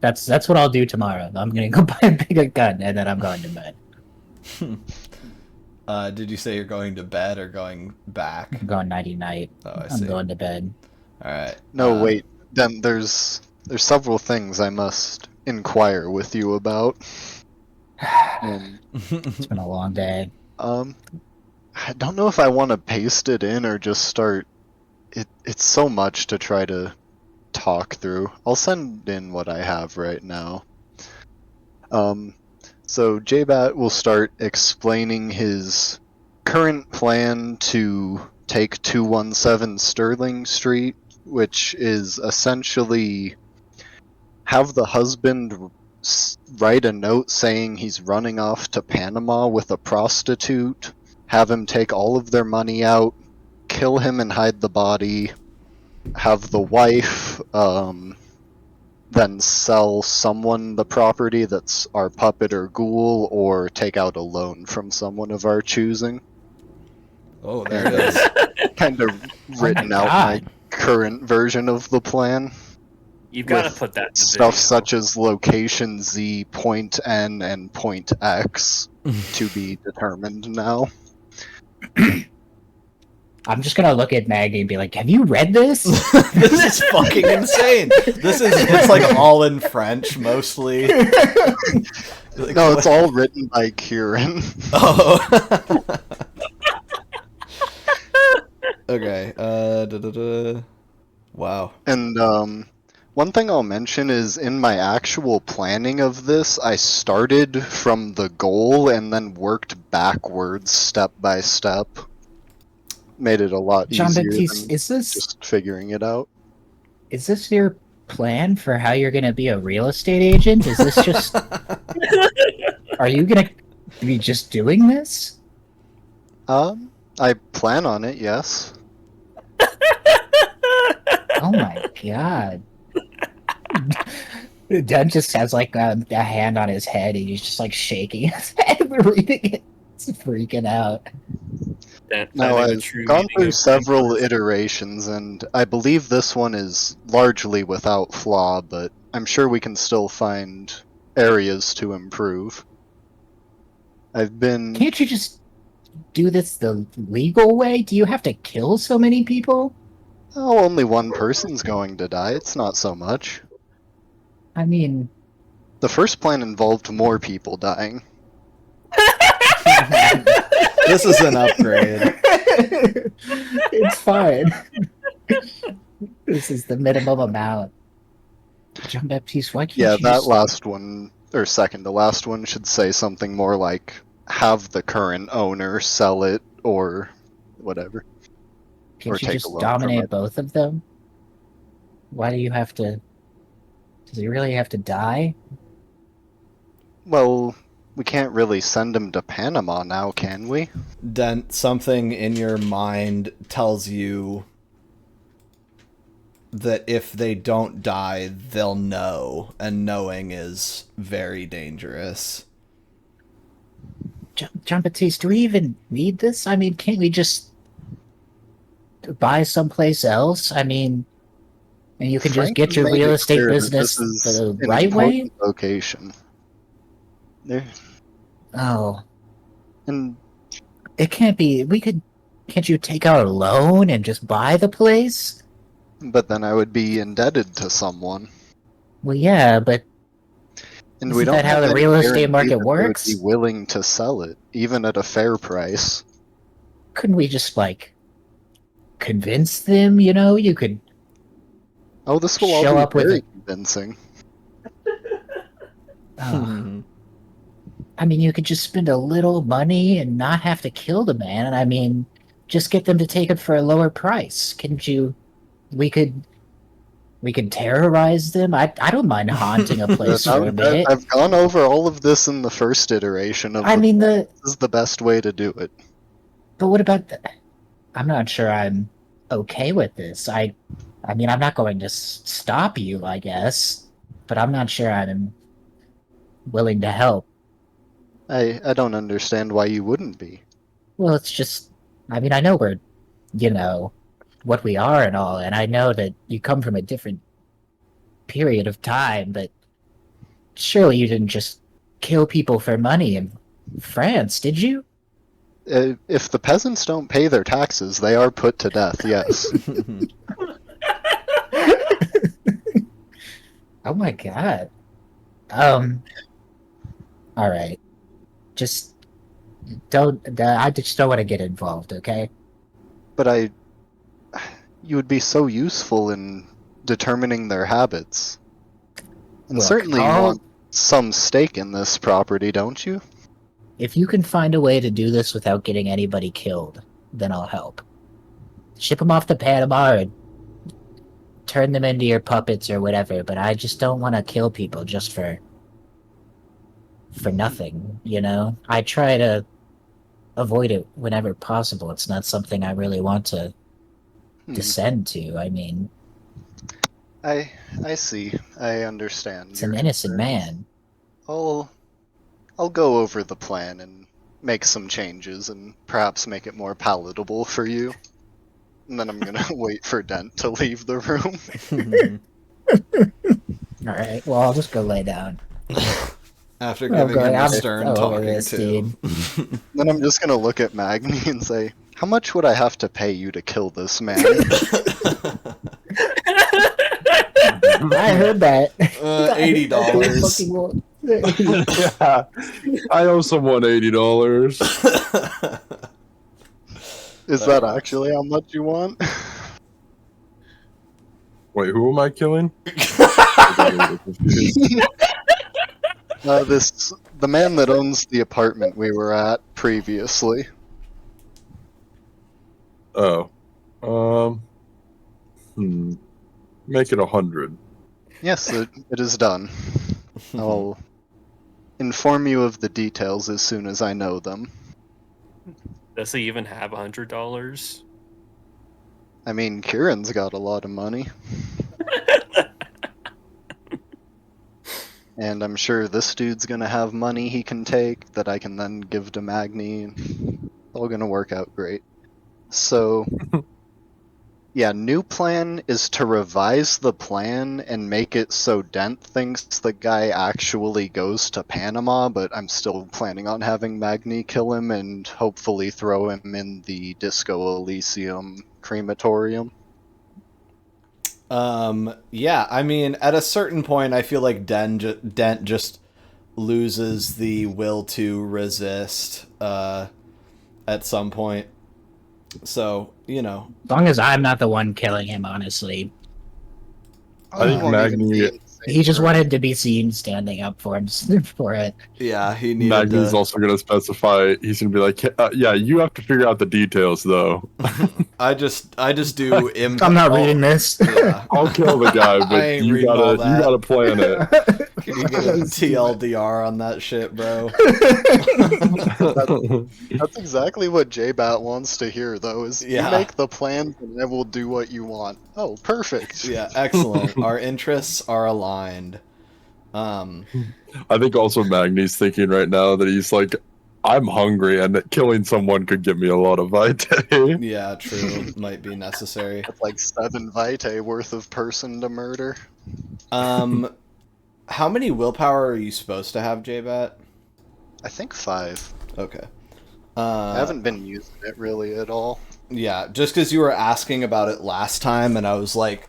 Speaker 3: that's what I'll do tomorrow. I'm gonna go buy a bigger gun, and then I'm going to bed.
Speaker 1: Did you say you're going to bed or going back?
Speaker 3: I'm going nighty night.
Speaker 1: Oh, I
Speaker 3: I'm
Speaker 1: see.
Speaker 3: going to bed.
Speaker 1: All right.
Speaker 4: No, wait. Then there's several things I must inquire with you about. And,
Speaker 3: It's been a long day.
Speaker 4: I don't know if I want to paste it in or just start. It's so much to try to talk through. I'll send in what I have right now. So J-Bat will start explaining his current plan to take 217 Sterling Street, which is essentially have the husband write a note saying he's running off to Panama with a prostitute, have him take all of their money out, kill him and hide the body, have the wife then sell someone the property that's our puppet or ghoul, or take out a loan from someone of our choosing.
Speaker 1: Oh, there it is.
Speaker 4: Kind of written out my current version of the plan.
Speaker 5: You've got to
Speaker 4: With
Speaker 5: put that in the
Speaker 4: Stuff
Speaker 5: video.
Speaker 4: such as location Z, point N, and point X to be determined now.
Speaker 3: I'm just gonna look at Maggie and be like, "Have you read this?"
Speaker 1: This is fucking insane. It's like all in French mostly. Like,
Speaker 4: No, it's all written by Kieran.
Speaker 1: Oh. Okay. Wow.
Speaker 4: And one thing I'll mention is in my actual planning of this, I started from the goal and then worked backwards step by step. Made it a lot easier
Speaker 3: Jean-Baptiste,
Speaker 4: than
Speaker 3: is this
Speaker 4: just figuring it out.
Speaker 3: your plan for how you're gonna be a real estate agent? Is this just? Are you gonna be just doing this?
Speaker 4: I plan on it, yes.
Speaker 3: Oh my god! Dent just has like a hand on his head, and he's just like shaking his head, reading it. It's freaking out.
Speaker 5: That
Speaker 4: Now,
Speaker 5: finding the
Speaker 4: I've
Speaker 5: true
Speaker 4: gone
Speaker 5: meaning
Speaker 4: through
Speaker 5: of
Speaker 4: several iterations, and I believe this one is largely without flaw, but I'm sure we can still find areas to improve. I've been...
Speaker 3: Can't you just do this the legal way? Do you have to kill so many people?
Speaker 4: Oh, only one person's going to die, it's not so much.
Speaker 3: I mean,
Speaker 4: The first plan involved more people dying.
Speaker 1: This is an upgrade.
Speaker 3: it's fine. This is the minimum amount. Jean-Baptiste, why can't
Speaker 4: Yeah,
Speaker 3: you
Speaker 4: that
Speaker 3: just...
Speaker 4: last one, or second to last one, should say something more like, have the current owner sell it, or whatever.
Speaker 3: Can't
Speaker 4: or
Speaker 3: you
Speaker 4: take
Speaker 3: just
Speaker 4: a loan from
Speaker 3: dominate
Speaker 4: it.
Speaker 3: both of them? Why do you have to... Does he really have to die?
Speaker 4: Well, we can't really send him to Panama now, can we?
Speaker 1: Dent, something in your mind tells you that if they don't die, they'll know, and knowing is very dangerous.
Speaker 3: Jean-Baptiste, do we even need this? I mean, can't we just buy someplace else? I mean, and you can just
Speaker 4: Frank
Speaker 3: get your
Speaker 4: made
Speaker 3: real
Speaker 4: it
Speaker 3: estate
Speaker 4: clear that
Speaker 3: business
Speaker 4: this is
Speaker 3: the
Speaker 4: an
Speaker 3: right way?
Speaker 4: important location. There,
Speaker 3: Oh,
Speaker 4: and
Speaker 3: it can't be. Can't you take out a loan and just buy the place?
Speaker 4: but then I would be indebted to someone,
Speaker 3: Well, yeah, but
Speaker 4: and
Speaker 3: Isn't
Speaker 4: we don't
Speaker 3: that how
Speaker 4: have
Speaker 3: the
Speaker 4: any
Speaker 3: real estate
Speaker 4: guarantee
Speaker 3: market
Speaker 4: that they
Speaker 3: works?
Speaker 4: would be willing to sell it, even at a fair price.
Speaker 3: couldn't we just, like, convince them, you know? You could...
Speaker 4: Oh, this will all
Speaker 3: Show
Speaker 4: be
Speaker 3: up with
Speaker 4: very
Speaker 3: it.
Speaker 4: convincing.
Speaker 3: Oh, I mean, you could just spend a little money and not have to kill the man. I mean, just get them to take it for a lower price. Couldn't you... We could terrorize them. I don't mind haunting a place for a bit.
Speaker 4: I've gone over all of this in the first iteration of
Speaker 3: I
Speaker 4: the
Speaker 3: mean,
Speaker 4: this is the best way to do it.
Speaker 3: but what about the... I'm not sure I'm okay with this. I mean, I'm not going to stop you, I guess, but I'm not sure I'm willing to help.
Speaker 4: I don't understand why you wouldn't be.
Speaker 3: Well, it's just, I mean, I know we're, you know, what we are and all, and I know that you come from a different period of time, but surely you didn't just kill people for money in France, did you?
Speaker 4: If the peasants don't pay their taxes, they are put to death, yes.
Speaker 3: Oh my god. All right. Just don't. I just don't want to get involved. Okay.
Speaker 4: But you would be so useful in determining their habits. And
Speaker 3: Look,
Speaker 4: certainly you want some stake in this property, don't you?
Speaker 3: if you can find a way to do this without getting anybody killed, then I'll help. Ship them off to Panama and turn them into your puppets or whatever. But I just don't want to kill people just for nothing. You know, I try to avoid it whenever possible. It's not something I really want to descend to. I mean,
Speaker 4: I see. I understand.
Speaker 3: it's an innocent man.
Speaker 4: I'll go over the plan and make some changes and perhaps make it more palatable for you. And then I'm gonna wait for Dent to leave the room.
Speaker 3: All right. Well, I'll just go lay down.
Speaker 1: After giving him a stern
Speaker 3: over
Speaker 1: talking
Speaker 3: this,
Speaker 1: to.
Speaker 3: dude.
Speaker 4: Then I'm just gonna look at Magni and say, "How much would I have to pay you to kill this man?"
Speaker 3: I heard that.
Speaker 1: $80.
Speaker 2: Yeah, I owe someone $80.
Speaker 4: Is that actually how much you want?
Speaker 2: Wait, who am I killing?
Speaker 4: The man that owns the apartment we were at previously.
Speaker 2: Oh, make it 100.
Speaker 4: Yes, it is done. I'll inform you of the details as soon as I know them.
Speaker 5: Does he even have $100?
Speaker 4: I mean, Kieran's got a lot of money. And I'm sure this dude's gonna have money he can take that I can then give to Magni. It's all gonna work out great. So, yeah, new plan is to revise the plan and make it so Dent thinks the guy actually goes to Panama, but I'm still planning on having Magni kill him and hopefully throw him in the Disco Elysium crematorium.
Speaker 1: Yeah, I mean, at a certain point, I feel like Dent just loses the will to resist, at some point. So, you know.
Speaker 3: As long as I'm not the one killing him, honestly.
Speaker 2: I think Magni.
Speaker 3: He just wanted to be seen standing up for him for it.
Speaker 1: Yeah, he needed
Speaker 2: Magni's also going to specify. He's going to be like, "Yeah, you have to figure out the details, though."
Speaker 1: I just do.
Speaker 3: I'm not reading this.
Speaker 1: Yeah.
Speaker 2: I'll kill the guy, but you gotta plan it.
Speaker 1: Can you get a TLDR on that shit, bro?
Speaker 4: That's exactly what J-Bat wants to hear, though, is you make the plans and I will do what you want. Oh, perfect.
Speaker 1: Yeah, excellent. Our interests are aligned.
Speaker 2: I think also Magni's thinking right now that he's like, I'm hungry and that killing someone could give me a lot of vitae.
Speaker 1: Yeah, true. Might be necessary.
Speaker 4: That's like 7 vitae worth of person to murder.
Speaker 1: How many willpower are you supposed to have, J-Bat?
Speaker 4: I think 5.
Speaker 1: Okay.
Speaker 4: I haven't been using it really at all.
Speaker 1: Yeah, just because you were asking about it last time, and I was like,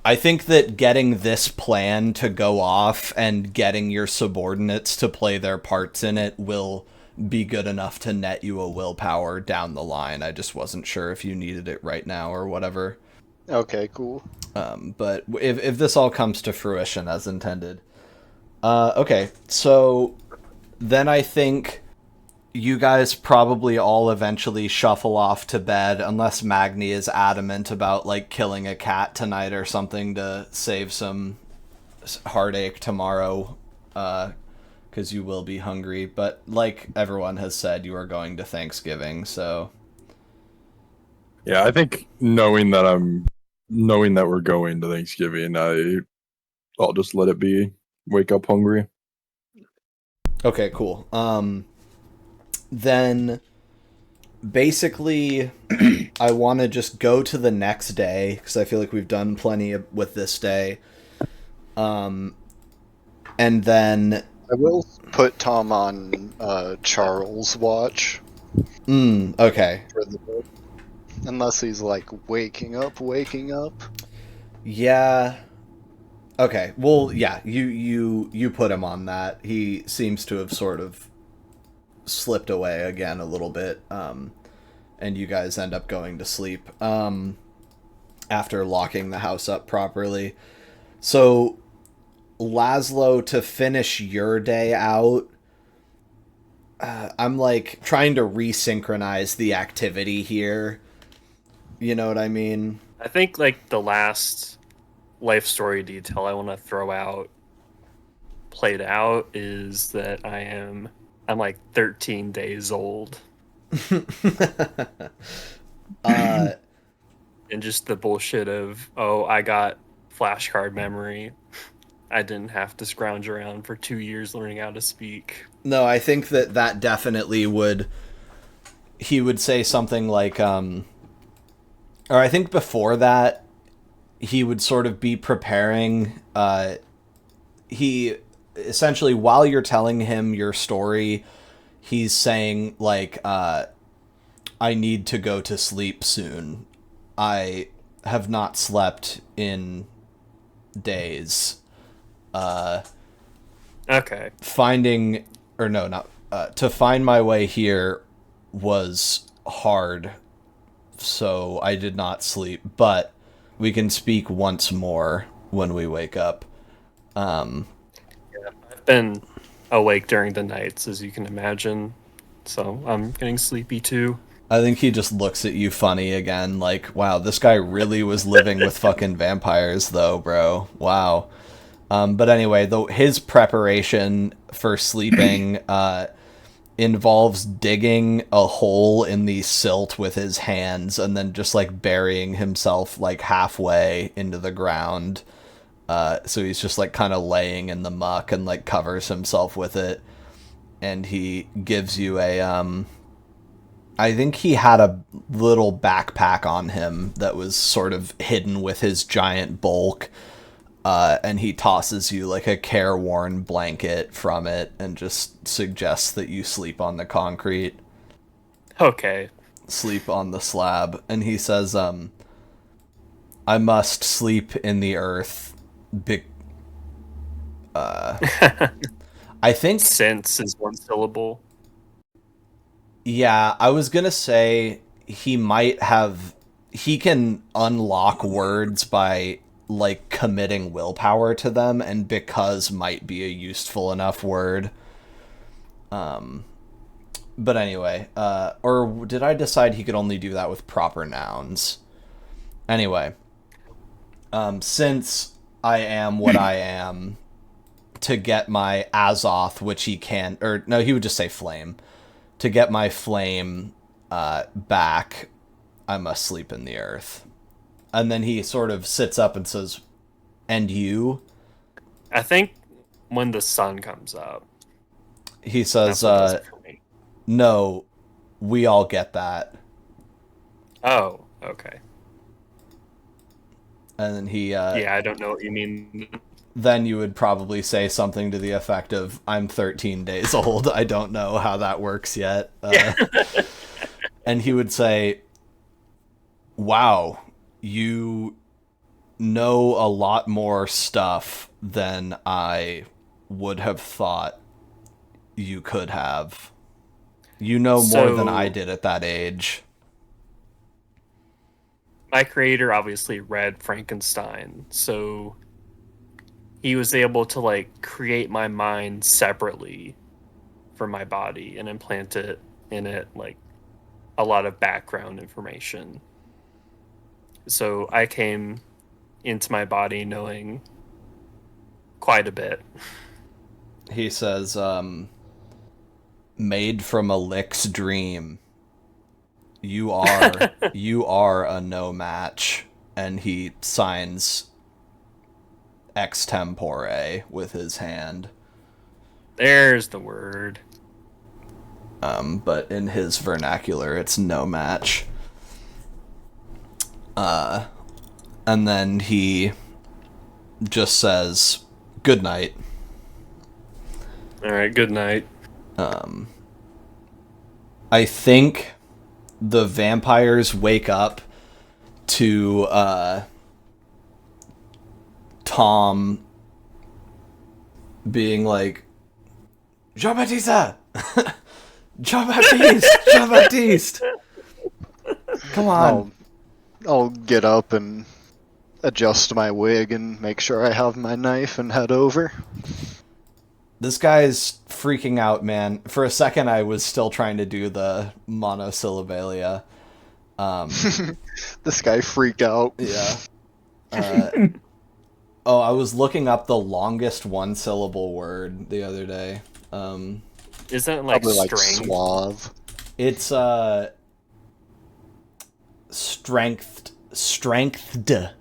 Speaker 1: I think that getting this plan to go off and getting your subordinates to play their parts in it will be good enough to net you a willpower down the line. I just wasn't sure if you needed it right now or whatever.
Speaker 4: Okay, cool.
Speaker 1: But if this all comes to fruition as intended. Okay, so then I think you guys probably all eventually shuffle off to bed, unless Magni is adamant about, like, killing a cat tonight or something to save some heartache tomorrow, because you will be hungry. But like everyone has said, you are going to Thanksgiving, so...
Speaker 2: Yeah, I think knowing that I'm knowing that we're going to Thanksgiving, I'll just let it be. Wake up hungry.
Speaker 1: Okay, cool. Then basically I want to just go to the next day because I feel like we've done plenty with this day. And then
Speaker 4: I will put Tom on Charles' watch.
Speaker 1: Okay.
Speaker 4: For the day. Unless he's like waking up.
Speaker 1: Yeah. Okay. Well, yeah, you put him on that. He seems to have sort of slipped away again a little bit. And you guys end up going to sleep after locking the house up properly. So, Laszlo, to finish your day out, I'm like trying to resynchronize the activity here. You know what I mean?
Speaker 5: I think like the last life story detail I want to throw out played out is that I'm like 13 days old. And just the bullshit of, oh, I got flashcard memory. I didn't have to scrounge around for 2 years learning how to speak.
Speaker 1: No, I think that definitely would. He would say something like, or I think before that, he would sort of be preparing. He essentially, while you're telling him your story, he's saying like, I need to go to sleep soon. I have not slept in days.
Speaker 5: Okay.
Speaker 1: To find my way here was hard, so I did not sleep, but we can speak once more when we wake up.
Speaker 5: Yeah, I've been awake during the nights, as you can imagine, so I'm getting sleepy too.
Speaker 1: I think he just looks at you funny again, like, wow, this guy really was living with fucking vampires, though, bro. Wow. But anyway, his preparation for sleeping involves digging a hole in the silt with his hands and then just like burying himself like halfway into the ground. So he's just like kind of laying in the muck and like covers himself with it. And he gives you I think he had a little backpack on him that was sort of hidden with his giant bulk. And he tosses you like a careworn blanket from it and just suggests that you sleep on the concrete.
Speaker 5: Okay.
Speaker 1: Sleep on the slab. And he says, I must sleep in the earth. I think...
Speaker 5: Since is one syllable.
Speaker 1: Yeah, I was gonna say he might have... He can unlock words by... like committing willpower to them, and because might be a useful enough word. But anyway, or did I decide he could only do that with proper nouns? Anyway, since I am what I am, to get my Azoth, which he can, or no, he would just say flame. To get my flame back, I must sleep in the earth. And then he sort of sits up and says, and you?
Speaker 5: I think when the sun comes up.
Speaker 1: He says,
Speaker 5: That's what does it for me.
Speaker 1: no, we all get that.
Speaker 5: Oh, okay.
Speaker 1: And then he...
Speaker 5: yeah, I don't know what you mean.
Speaker 1: Then you would probably say something to the effect of, I'm 13 days old. I don't know how that works yet. And he would say, wow, you know a lot more stuff than I would have thought you could have. You know more than I did at that age.
Speaker 5: My creator obviously read Frankenstein, so he was able to like create my mind separately from my body and implant it in it like a lot of background information. So I came into my body knowing quite a bit.
Speaker 1: He says, made from a Lick's dream. You are a no match. and he signs extempore with his hand.
Speaker 5: There's the word.
Speaker 1: But in his vernacular, it's no match. And then he just says, "Good night."
Speaker 5: All right, good night.
Speaker 1: I think the vampires wake up to Tom being like, "Jean-Baptiste! Jean-Baptiste! Jean-Baptiste! Come on."
Speaker 4: I'll get up and adjust my wig and make sure I have my knife and head over.
Speaker 1: This guy's freaking out, man. For a second, I was still trying to do the monosyllabalia.
Speaker 4: This guy freaked out.
Speaker 1: Yeah. I was looking up the longest one-syllable word the other day.
Speaker 5: Isn't it like
Speaker 4: Probably like
Speaker 5: strength?
Speaker 4: suave.
Speaker 1: It's strengthed,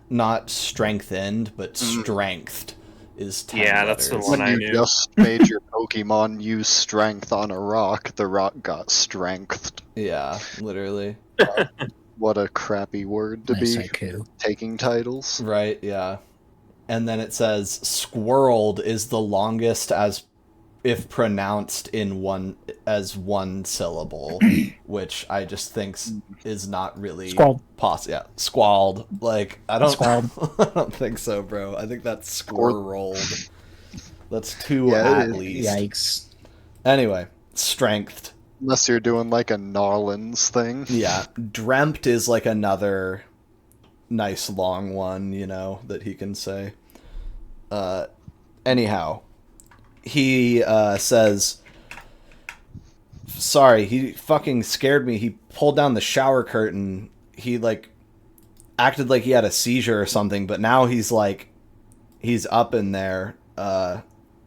Speaker 1: not strengthened, but strengthed is 10
Speaker 5: Yeah, that's the
Speaker 1: letters.
Speaker 5: one
Speaker 4: When
Speaker 5: I
Speaker 4: you
Speaker 5: knew.
Speaker 4: just made your Pokemon use strength on a rock, the rock got strengthed.
Speaker 1: Yeah, literally.
Speaker 4: What a crappy word to
Speaker 3: Nice
Speaker 4: be
Speaker 3: haiku.
Speaker 4: taking titles.
Speaker 1: Right, yeah. And then it says squirreled is the longest as if pronounced in one syllable, which I just think is not really
Speaker 3: Squalled.
Speaker 1: possible. Yeah, squalled. Like I don't,
Speaker 3: Squalled.
Speaker 1: I don't think so, bro. I think that's squirreled. That's two
Speaker 4: Yeah,
Speaker 1: at
Speaker 4: it is.
Speaker 1: least.
Speaker 3: Yikes.
Speaker 1: Anyway, strengthed.
Speaker 4: Unless you're doing like a Narlands thing.
Speaker 1: Yeah, dreamt is like another nice long one, you know, that he can say. Anyhow, he says, "Sorry, he fucking scared me. He pulled down the shower curtain. He like acted like he had a seizure or something, but now he's like he's up in there.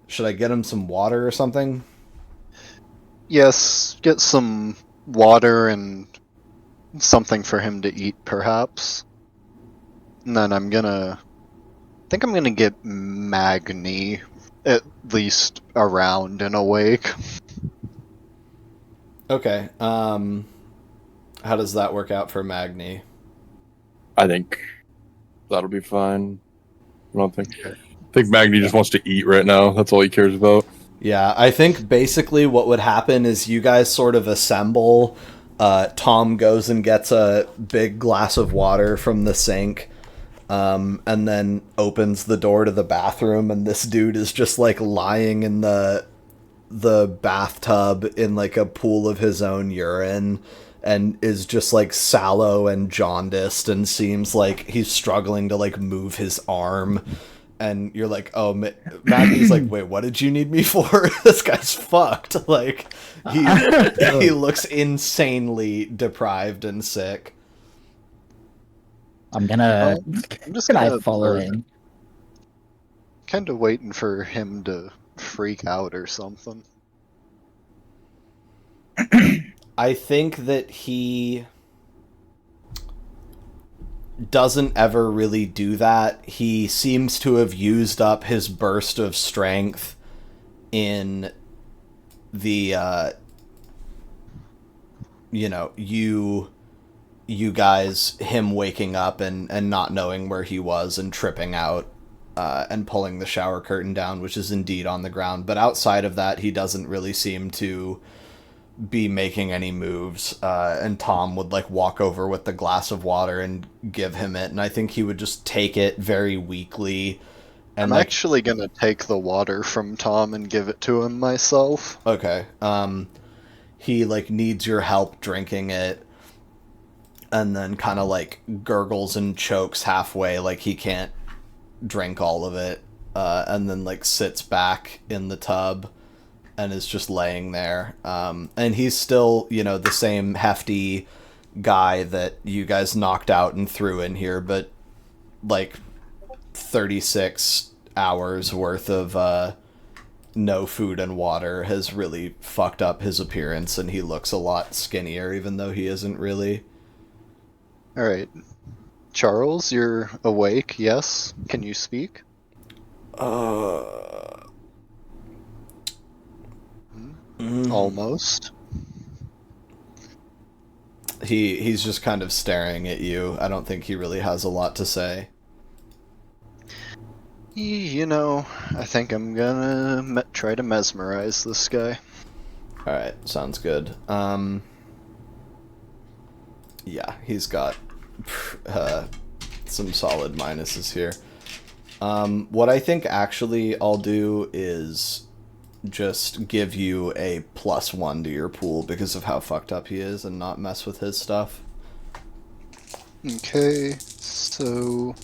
Speaker 1: Should I get him some water or something?"
Speaker 4: Yes, get some water and something for him to eat, perhaps. And then I think I'm gonna get Magni at least around and awake.
Speaker 1: Okay. How does that work out for Magni?
Speaker 2: I think that'll be fine. I think Magni just wants to eat right now. That's all he cares about.
Speaker 1: Yeah, I think basically what would happen is you guys sort of assemble. Tom goes and gets a big glass of water from the sink, and then opens the door to the bathroom, and this dude is just like lying in the bathtub in like a pool of his own urine, and is just like sallow and jaundiced and seems like he's struggling to like move his arm. And you're like, oh, Magni's like, wait, what did you need me for? This guy's fucked. Like, he looks insanely deprived and sick.
Speaker 3: I'm
Speaker 4: I'm just
Speaker 3: gonna
Speaker 4: gonna
Speaker 3: follow in.
Speaker 4: Kind of waiting for him to freak out or something.
Speaker 1: I think that he doesn't ever really do that. He seems to have used up his burst of strength in the you guys, him waking up and not knowing where he was and tripping out and pulling the shower curtain down, which is indeed on the ground. But outside of that, he doesn't really seem to be making any moves, and Tom would like walk over with the glass of water and give him it, and I think he would just take it very weakly. And
Speaker 4: I'm actually gonna take the water from Tom and give it to him myself.
Speaker 1: Okay. He like needs your help drinking it, and then kind of like gurgles and chokes halfway, like he can't drink all of it, and then like sits back in the tub and is just laying there. And he's still, the same hefty guy that you guys knocked out and threw in here, but like 36 hours worth of no food and water has really fucked up his appearance, and he looks a lot skinnier, even though he isn't really.
Speaker 4: Alright. Charles, you're awake, yes? Can you speak? Almost.
Speaker 1: He's just kind of staring at you. I don't think he really has a lot to say.
Speaker 4: You know, I think I'm gonna try to mesmerize this guy.
Speaker 1: Alright, sounds good. Yeah, he's got some solid minuses here. What I think actually I'll do is just give you a +1 to your pool because of how fucked up he is and not mess with his stuff.
Speaker 4: Okay, so...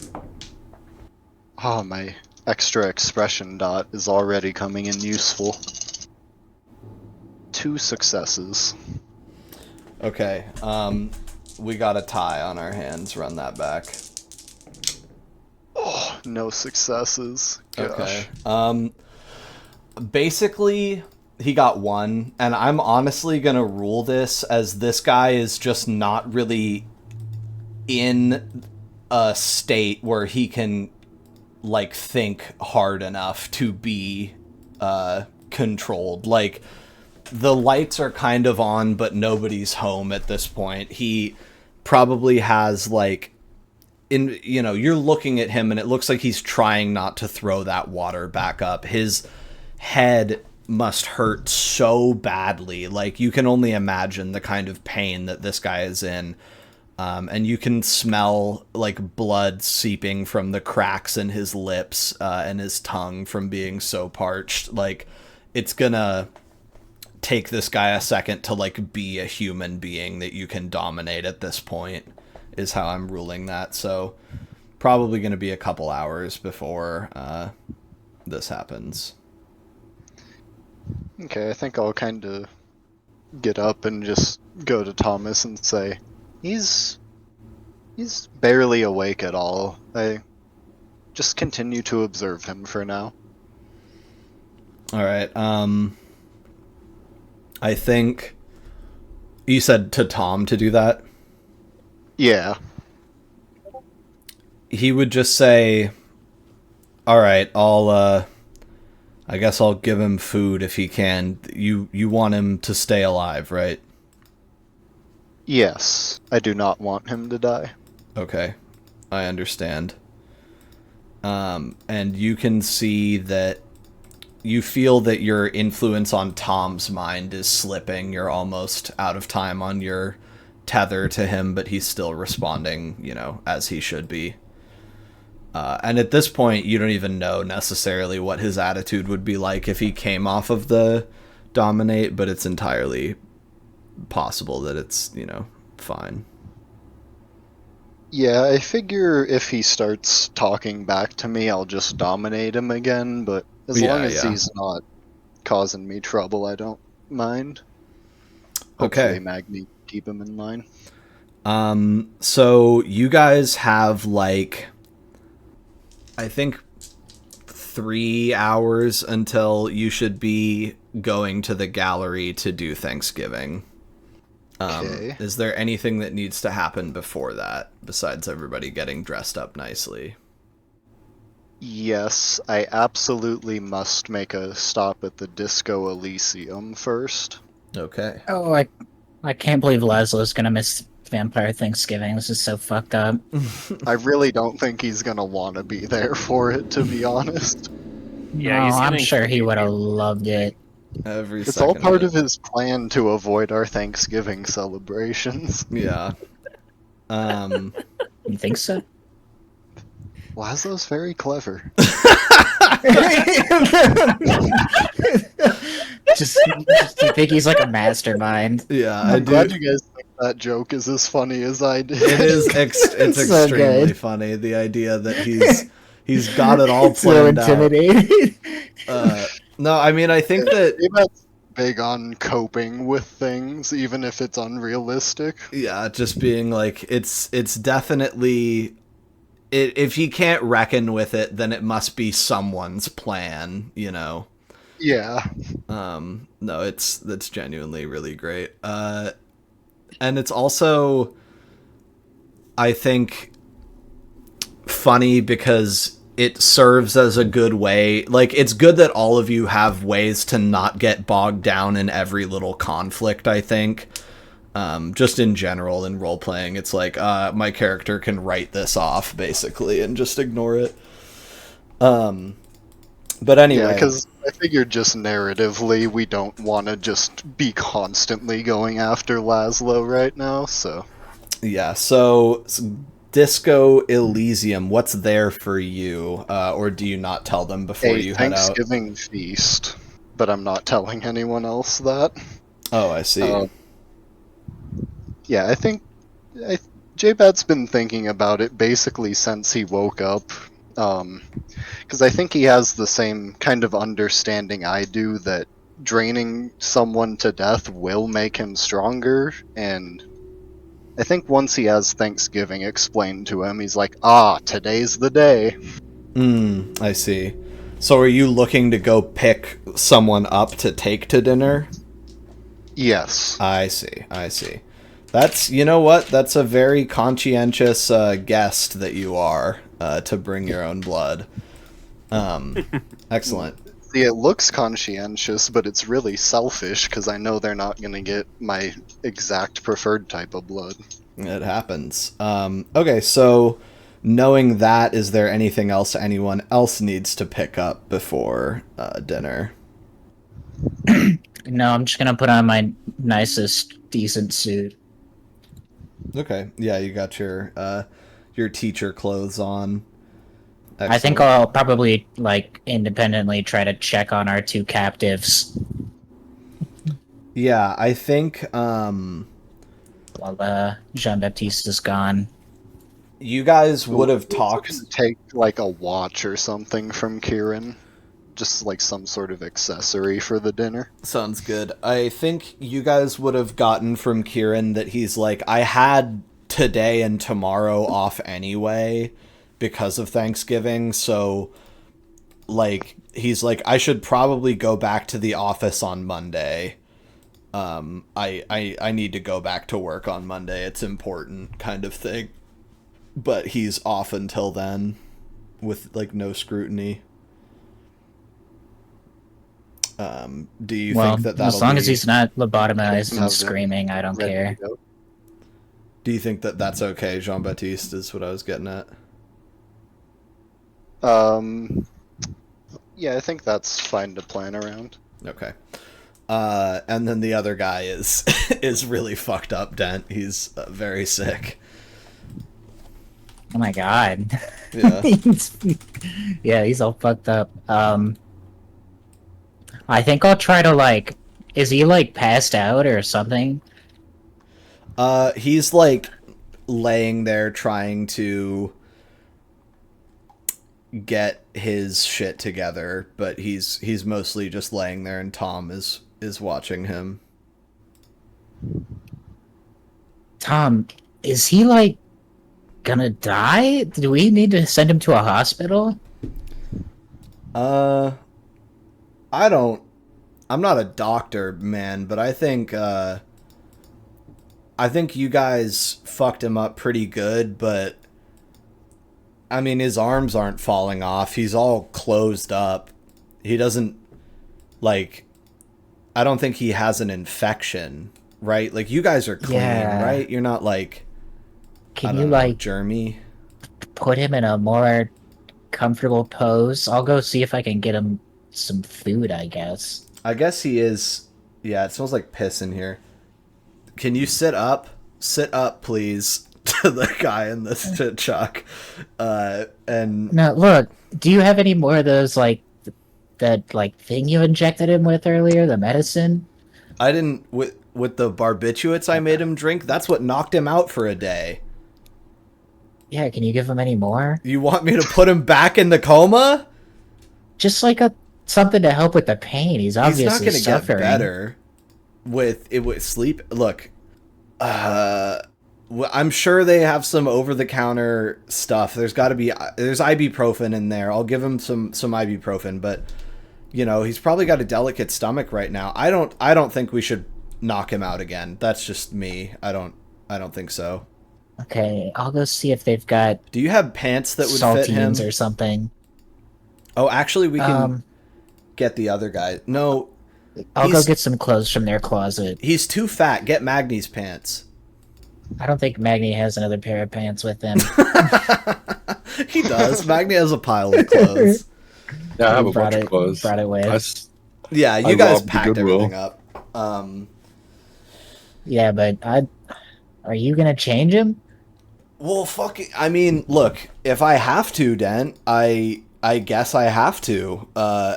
Speaker 4: Oh, my extra expression dot is already coming in useful. 2 successes.
Speaker 1: Okay, we got a tie on our hands. Run that back.
Speaker 4: Oh, no successes. Gosh.
Speaker 1: Okay. Basically, he got 1, and I'm honestly gonna rule this as this guy is just not really in a state where he can, like, think hard enough to be controlled. Like, the lights are kind of on, but nobody's home at this point. He probably has, like, you're looking at him and it looks like he's trying not to throw that water back up. His head must hurt so badly. Like, you can only imagine the kind of pain that this guy is in. And you can smell, like, blood seeping from the cracks in his lips and his tongue from being so parched. Like, it's gonna take this guy a second to, like, be a human being that you can dominate at this point, is how I'm ruling that. So probably going to be a couple hours before this happens.
Speaker 4: Okay, I think I'll kind of get up and just go to Thomas and say, he's barely awake at all. I just continue to observe him for now.
Speaker 1: All right. I think you said to Tom to do that.
Speaker 4: Yeah.
Speaker 1: He would just say, all right, I guess I'll give him food if he can. You want him to stay alive, right?
Speaker 4: Yes, I do not want him to die.
Speaker 1: Okay, I understand. And you can see that you feel that your influence on Tom's mind is slipping. You're almost out of time on your tether to him, but he's still responding, as he should be. And at this point, you don't even know necessarily what his attitude would be like if he came off of the dominate, but it's entirely possible that it's, fine.
Speaker 4: Yeah, I figure if he starts talking back to me, I'll just dominate him again, but as long as he's not causing me trouble, I don't mind. Hopefully,
Speaker 1: Okay.
Speaker 4: Magni keep him in line.
Speaker 1: So you guys have, like, I think 3 hours until you should be going to the gallery to do Thanksgiving.
Speaker 4: Okay.
Speaker 1: Is there anything that needs to happen before that, besides everybody getting dressed up nicely?
Speaker 4: Yes, I absolutely must make a stop at the Disco Elysium first.
Speaker 1: Okay.
Speaker 3: Oh, I can't believe Laszlo's gonna miss Vampire Thanksgiving. This is so fucked up.
Speaker 4: I really don't think he's gonna want to be there for it, to be honest.
Speaker 5: Yeah,
Speaker 3: No,
Speaker 5: he's
Speaker 3: I'm
Speaker 5: getting
Speaker 3: sure he would have loved it.
Speaker 1: Every
Speaker 4: It's
Speaker 1: second
Speaker 4: all part
Speaker 1: it.
Speaker 4: of his plan to avoid our Thanksgiving celebrations.
Speaker 1: Yeah.
Speaker 3: You think so?
Speaker 4: Laszlo's very clever.
Speaker 3: just you think he's like a mastermind.
Speaker 1: Yeah, I
Speaker 4: I'm
Speaker 1: do.
Speaker 4: glad you guys think that joke is as funny as I did.
Speaker 1: It is. It's
Speaker 3: So
Speaker 1: extremely
Speaker 3: good.
Speaker 1: funny. The idea that he's got it all
Speaker 3: So
Speaker 1: planned out.
Speaker 3: intimidating.
Speaker 1: No, I mean, I think that
Speaker 4: That's big on coping with things, even if it's unrealistic.
Speaker 1: yeah, just being like it's definitely if he can't reckon with it, then it must be someone's plan,
Speaker 4: Yeah.
Speaker 1: No, that's genuinely really great. And it's also, I think, funny because it serves as a good way. Like, it's good that all of you have ways to not get bogged down in every little conflict, I think. Just in general in role-playing, it's like, my character can write this off, basically, and just ignore it. But anyway...
Speaker 4: Yeah, because I figured just narratively, we don't want to just be constantly going after Laszlo right now, so...
Speaker 1: Yeah, so Disco Elysium, what's there for you? Or do you not tell them before you head out?
Speaker 4: Thanksgiving feast, but I'm not telling anyone else that.
Speaker 1: Oh, I see.
Speaker 4: Yeah, I think J-Bat's been thinking about it basically since he woke up. Because I think he has the same kind of understanding I do that draining someone to death will make him stronger, and I think once he has Thanksgiving explained to him, he's like, today's the day.
Speaker 1: I see. So are you looking to go pick someone up to take to dinner?
Speaker 4: Yes.
Speaker 1: I see. That's, you know what? That's a very conscientious guest that you are, to bring your own blood. Excellent.
Speaker 4: See, it looks conscientious, but it's really selfish because I know they're not going to get my exact preferred type of blood.
Speaker 1: It happens. Okay, so knowing that, is there anything else anyone else needs to pick up before dinner?
Speaker 3: No, I'm just gonna put on my nicest, decent suit.
Speaker 1: Okay, yeah, you got your teacher clothes on. Excellent.
Speaker 3: I think I'll probably, like, independently try to check on our two captives.
Speaker 1: Yeah, I think,
Speaker 3: while Jean-Baptiste is gone.
Speaker 1: You guys would have talked...
Speaker 4: Take, like, a watch or something from Kieran. Just, like, some sort of accessory for the dinner.
Speaker 1: Sounds good. I think you guys would have gotten from Kieran that he's like, I had today and tomorrow off anyway because of Thanksgiving, so, like, he's like, I should probably go back to the office on Monday. I need to go back to work on Monday. It's important, kind of thing. But he's off until then with, like, no scrutiny. Do you think that that'll
Speaker 3: as long
Speaker 1: be...
Speaker 3: as he's not lobotomized and screaming, I don't care.
Speaker 1: Do you think that that's okay, Jean-Baptiste, is what I was getting at?
Speaker 4: Yeah, I think that's fine to plan around.
Speaker 1: Okay. And then the other guy is is really fucked up, Dent. He's very sick.
Speaker 3: Oh my god.
Speaker 1: Yeah.
Speaker 3: He's all fucked up. I think I'll try to, like... Is he, like, passed out or something?
Speaker 1: He's, like, laying there trying to get his shit together, but he's mostly just laying there, and Tom is watching him.
Speaker 3: Tom, is he, like, gonna die? Do we need to send him to a hospital?
Speaker 1: I'm not a doctor, man, but I think you guys fucked him up pretty good, but I mean, his arms aren't falling off. He's all closed up. He doesn't, like, I don't think he has an infection, right? Like, you guys are clean, right? You're not, like,
Speaker 3: can you, like,
Speaker 1: germy?
Speaker 3: Put him in a more comfortable pose? I'll go see if I can get him some food, I guess.
Speaker 1: I guess he is... Yeah, it smells like piss in here. Can you sit up? Sit up, please, to the guy in this, to Chuck. And...
Speaker 3: No, look, do you have any more of those, like, that, like, thing you injected him with earlier, the medicine?
Speaker 1: I didn't... With the barbiturates I made him drink, that's what knocked him out for a day.
Speaker 3: Yeah, can you give him any more?
Speaker 1: You want me to put him back in the coma?
Speaker 3: Just like something to help with the pain. He's obviously suffering.
Speaker 1: He's not gonna get better with sleep. Look, I'm sure they have some over-the-counter stuff. There's ibuprofen in there. I'll give him some ibuprofen, but you know, he's probably got a delicate stomach right now. I don't think we should knock him out again. That's just me. I don't think so.
Speaker 3: Okay, I'll go see if they've got
Speaker 1: Do you have pants that would fit him?
Speaker 3: saltines or something.
Speaker 1: Oh, actually, we can
Speaker 3: Um,
Speaker 1: get the other guy. No,
Speaker 3: I'll go
Speaker 1: he's-
Speaker 3: get some clothes from their closet.
Speaker 1: he's too fat. Get Magni's pants.
Speaker 3: I don't think Magni has another pair of pants with him.
Speaker 1: He does. Magni has a pile of clothes.
Speaker 2: Yeah, I have a
Speaker 3: Brought
Speaker 2: bunch
Speaker 3: it-
Speaker 2: of clothes.
Speaker 3: brought it with.
Speaker 1: Yeah, you
Speaker 2: I
Speaker 1: guys
Speaker 2: robbed the
Speaker 1: packed
Speaker 2: Goodwill.
Speaker 1: everything up.
Speaker 3: Yeah, but are you gonna change him?
Speaker 1: Well, I mean, look, if I have to, Dent, I guess I have to. I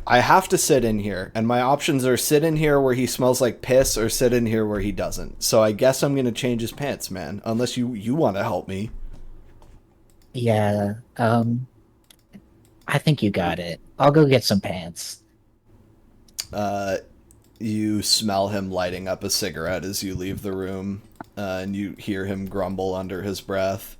Speaker 1: have to sit in here, and my options are sit in here where he smells like piss, or sit in here where he doesn't. So I guess I'm gonna change his pants, man. Unless you want to help me.
Speaker 3: Yeah. I think you got it. I'll go get some pants.
Speaker 1: You smell him lighting up a cigarette as you leave the room, and you hear him grumble under his breath.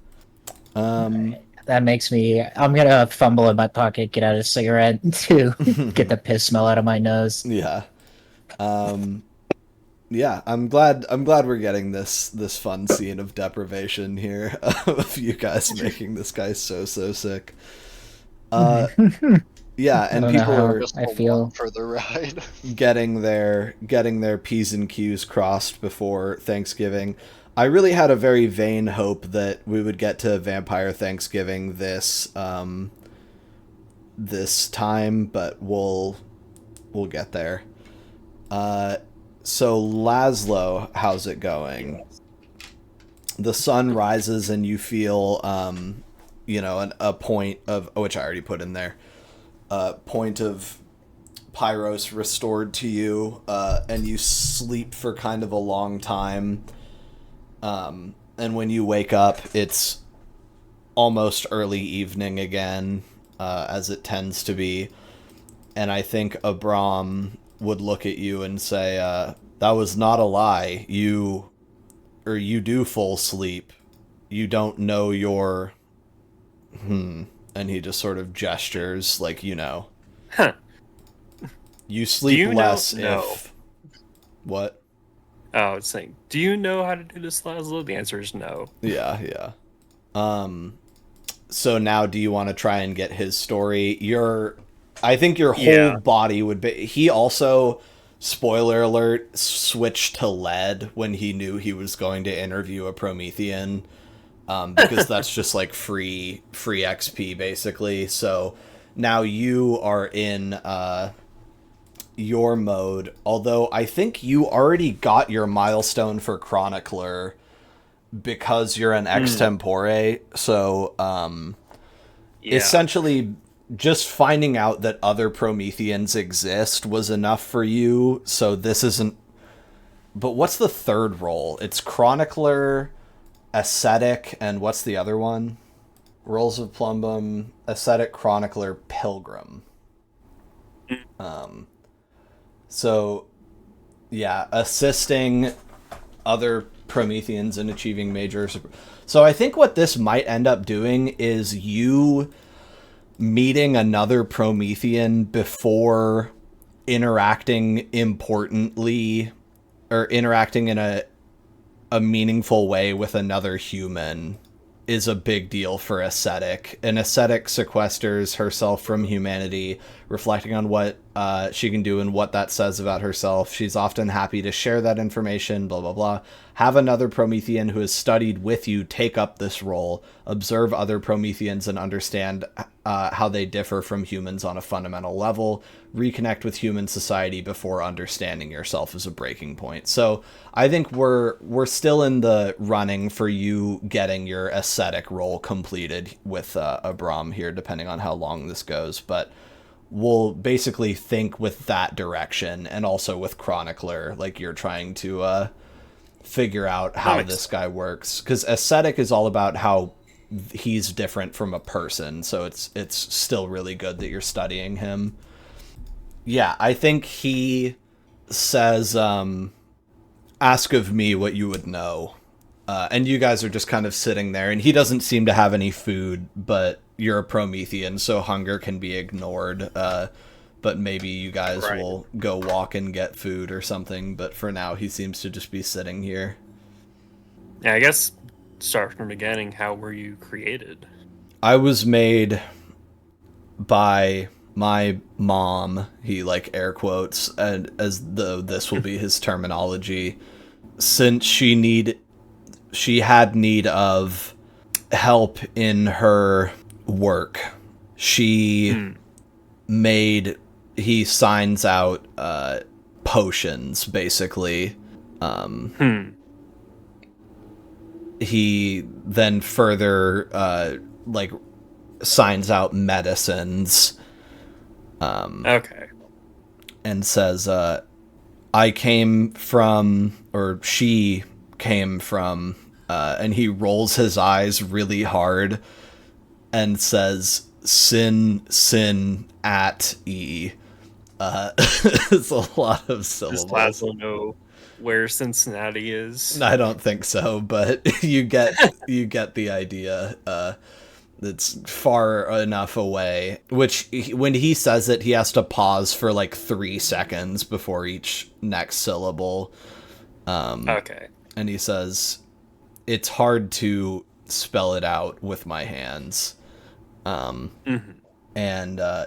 Speaker 3: That makes me. I'm gonna fumble in my pocket, get out a cigarette to get the piss smell out of my nose.
Speaker 1: Yeah. Yeah, I'm glad we're getting this fun scene of deprivation here of you guys making this guy so sick. Yeah, and
Speaker 3: I don't know
Speaker 1: people
Speaker 3: how-
Speaker 1: are
Speaker 4: Just
Speaker 3: I
Speaker 4: along
Speaker 3: feel-
Speaker 4: for the ride.
Speaker 1: getting their P's and Q's crossed before Thanksgiving. I really had a very vain hope that we would get to Vampire Thanksgiving this time, but we'll get there. So Laszlo, how's it going? The sun rises and you feel a point of, which I already put in there. Point of Pyros restored to you, and you sleep for kind of a long time. And when you wake up, it's almost early evening again, as it tends to be. And I think Abram would look at you and say, that was not a lie. You do full sleep. You don't know your... And he just sort of gestures like,
Speaker 5: Huh.
Speaker 1: You sleep
Speaker 5: you know-
Speaker 1: less
Speaker 5: no.
Speaker 1: if... What?
Speaker 5: Oh, it's saying, do you know how to do this, Laszlo? The answer is no.
Speaker 1: Yeah. So now do you want to try and get his story? I think your whole
Speaker 5: Yeah.
Speaker 1: body would be... He also, spoiler alert, switched to lead when he knew he was going to interview a Promethean. Because that's just like free XP basically. So now you are in your mode. Although I think you already got your milestone for Chronicler because you're an extempore. So
Speaker 5: Yeah.
Speaker 1: essentially just finding out that other Prometheans exist was enough for you. So this isn't... But what's the third role? It's Chronicler, Ascetic, and what's the other one? Rolls of Plumbum, Ascetic, Chronicler, Pilgrim. So, yeah, assisting other Prometheans in achieving major... So I think what this might end up doing is you meeting another Promethean before interacting importantly, or interacting in a meaningful way with another human is a big deal for Ascetic. An Ascetic sequesters herself from humanity, reflecting on what she can do and what that says about herself. She's often happy to share that information, blah, blah, blah. Have another Promethean who has studied with you take up this role, observe other Prometheans and understand how they differ from humans on a fundamental level, reconnect with human society before understanding yourself as a breaking point. So I think we're still in the running for you getting your Ascetic role completed with Abram here, depending on how long this goes. But we'll basically think with that direction, and also with Chronicler, like you're trying to figure out how this guy works. Because Ascetic is all about how he's different from a person, so it's still really good that you're studying him. Yeah, I think he says, ask of me what you would know. And you guys are just kind of sitting there, and he doesn't seem to have any food, but you're a Promethean, so hunger can be ignored. But maybe you guys will go walk and get food or something, but for now he seems to just be sitting here.
Speaker 5: Yeah, I guess start from the beginning. How were you created?
Speaker 1: I was made by my mom, he like air quotes, and as though this will be his terminology, since she had need of help in her work. She he signs out potions, basically. He then further like signs out medicines.
Speaker 5: Okay.
Speaker 1: And says, I came from, or she came from, and he rolls his eyes really hard and says, sin at e. It's a lot of syllables.
Speaker 5: Does Laszlo know where Cincinnati is?
Speaker 1: I don't think so, but you get the idea. It's far enough away, which when he says it, he has to pause for like 3 seconds before each next syllable.
Speaker 5: Okay.
Speaker 1: And he says, it's hard to spell it out with my hands. And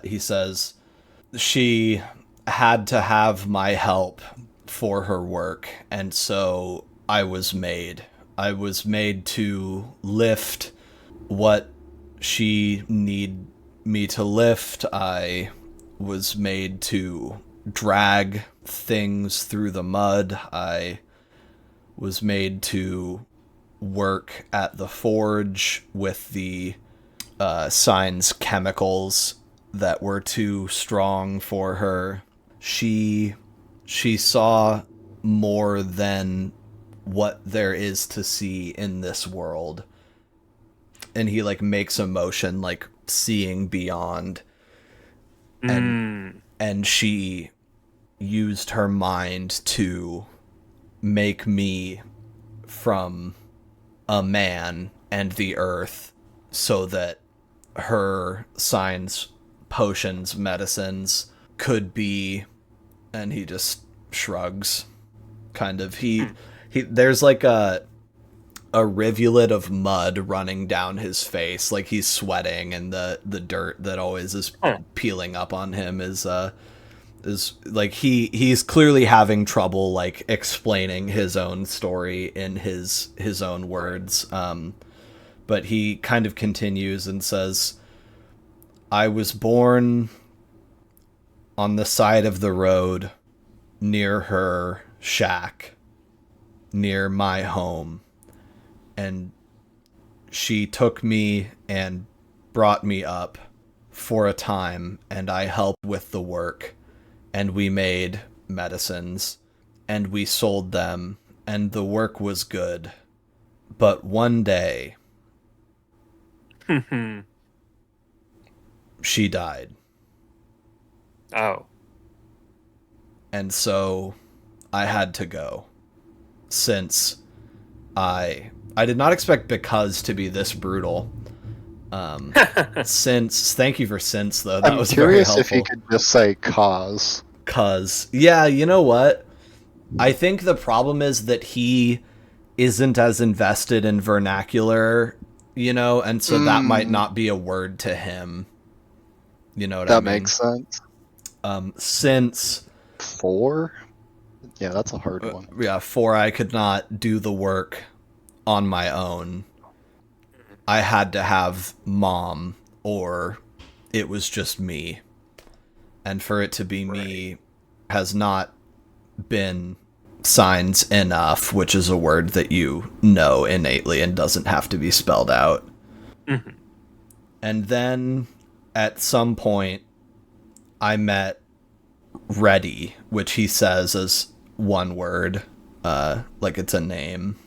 Speaker 1: he says, she had to have my help for her work, and so I was made. I was made to lift what she need me to lift. I was made to drag things through the mud. I was made to work at the forge with the Sign's chemicals that were too strong for her. She saw more than what there is to see in this world. And he like makes a motion like seeing beyond. And she used her mind to make me from a man and the earth so that her signs, potions, medicines could be, and he just shrugs. Kind of. He there's like a rivulet of mud running down his face, like he's sweating, and the dirt that always is peeling up on him is like he's clearly having trouble like explaining his own story in his own words. But he kind of continues and says, I was born on the side of the road near her shack, near my home. And she took me and brought me up for a time, and I helped with the work, and we made medicines, and we sold them, and the work was good. But one day, she died.
Speaker 5: Oh.
Speaker 1: And so I had to go. Since I did not expect because to be this brutal. Thank you for since though. That was very helpful.
Speaker 4: I'm curious if he could just say cause.
Speaker 1: Cause. Yeah, you know what? I think the problem is that he isn't as invested in vernacular, you know, and so that might not be a word to him. You know what I mean?
Speaker 4: That makes sense.
Speaker 1: Since
Speaker 4: 4? Yeah, that's a hard one.
Speaker 1: Yeah, 4, I could not do the work on my own. I had to have mom, or it was just me. And for it to be me has not been signs enough, which is a word that you know innately and doesn't have to be spelled out. And then at some point I met Ready, which he says as one word, like it's a name.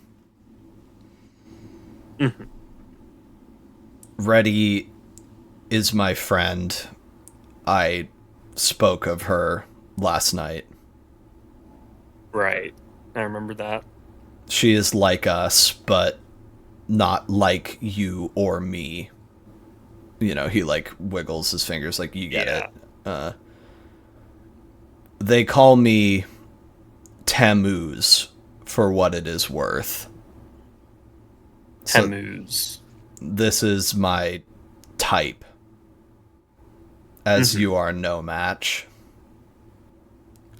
Speaker 1: Ready is my friend. I spoke of her last night.
Speaker 5: Right. I remember that.
Speaker 1: She is like us, but not like you or me. You know, he like wiggles his fingers like you get it. They call me Tammuz for what it is worth. So
Speaker 5: Tammuz.
Speaker 1: this is my type, as you are no match.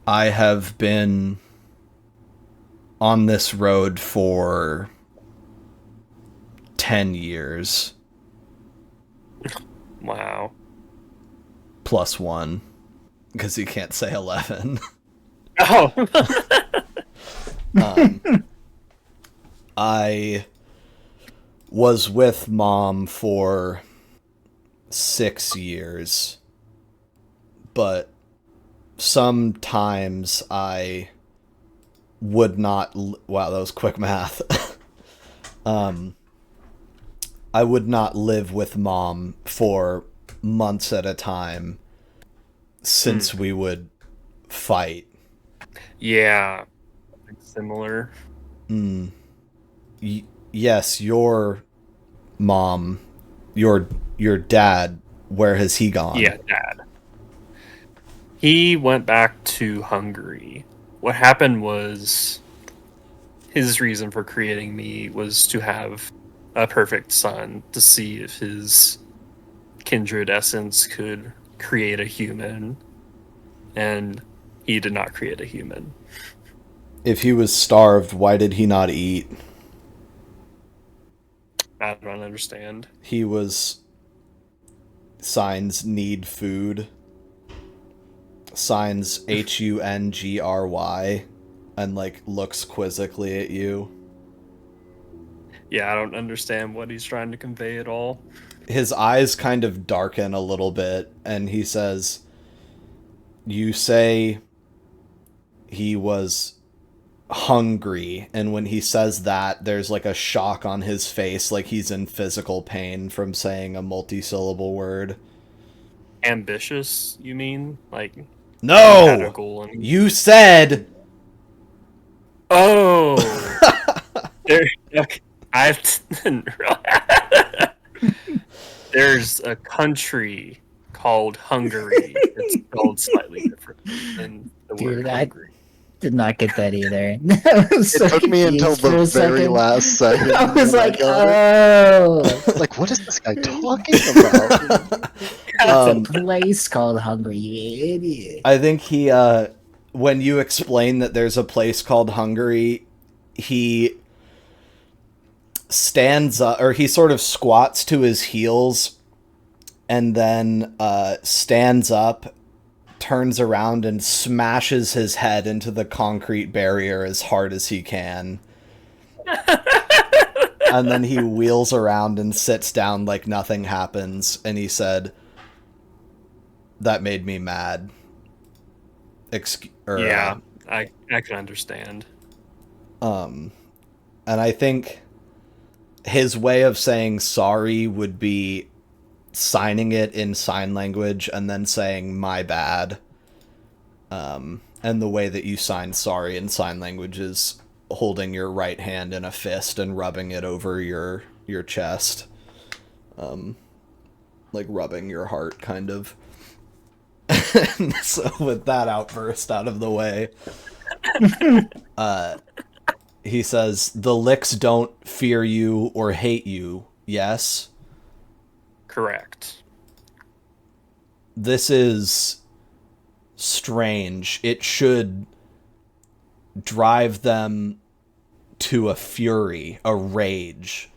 Speaker 1: I have been on this road for 10 years.
Speaker 5: Wow.
Speaker 1: Plus 1. Because you can't say 11.
Speaker 5: Oh.
Speaker 1: I was with Mom for 6 years. But sometimes I would not... Wow, that was quick math. I would not live with Mom for months at a time since we would fight.
Speaker 5: Yeah. Similar.
Speaker 1: Yes, your mom, your dad, where has he gone?
Speaker 5: Yeah, Dad. He went back to Hungary. What happened was his reason for creating me was to have a perfect son, to see if his kindred essence could create a human. And he did not create a human.
Speaker 1: If he was starved, why did he not eat?
Speaker 5: I don't understand.
Speaker 1: He was... Signs need food. Signs HUNGRY. And, like, looks quizzically at you.
Speaker 5: Yeah, I don't understand what he's trying to convey at all.
Speaker 1: His eyes kind of darken a little bit, and he says, "You say he was hungry," and when he says that, there's like a shock on his face, like he's in physical pain from saying a multi-syllable word.
Speaker 5: Ambitious, you mean? Like, had a
Speaker 1: No!
Speaker 5: goal in-
Speaker 1: You said...
Speaker 5: Oh! There, okay, I didn't realize. There's a country called Hungary. It's spelled slightly different than the
Speaker 3: Dude,
Speaker 5: word
Speaker 3: I-
Speaker 5: hungry.
Speaker 3: Did not get that either. I was so
Speaker 4: It took me until
Speaker 3: confused for
Speaker 4: the
Speaker 3: a
Speaker 4: very
Speaker 3: second.
Speaker 4: last second.
Speaker 3: I was
Speaker 4: when
Speaker 3: like,
Speaker 4: got it.
Speaker 3: oh,
Speaker 4: Like, what is this guy talking about?
Speaker 3: it's a place called Hungary, you idiot.
Speaker 1: I think he, when you explain that there's a place called Hungary, he stands up, or he sort of squats to his heels, and then stands up, turns around, and smashes his head into the concrete barrier as hard as he can. And then he wheels around and sits down like nothing happens, and he said, "That made me mad."
Speaker 5: Yeah, I can understand.
Speaker 1: And I think his way of saying sorry would be signing it in sign language and then saying "my bad." And the way that you sign sorry in sign language is holding your right hand in a fist and rubbing it over your chest. Like rubbing your heart, kind of. So with that outburst out of the way, he says, "The licks don't fear you or hate you, yes?"
Speaker 5: Correct.
Speaker 1: This is strange. It should drive them to a fury, a rage.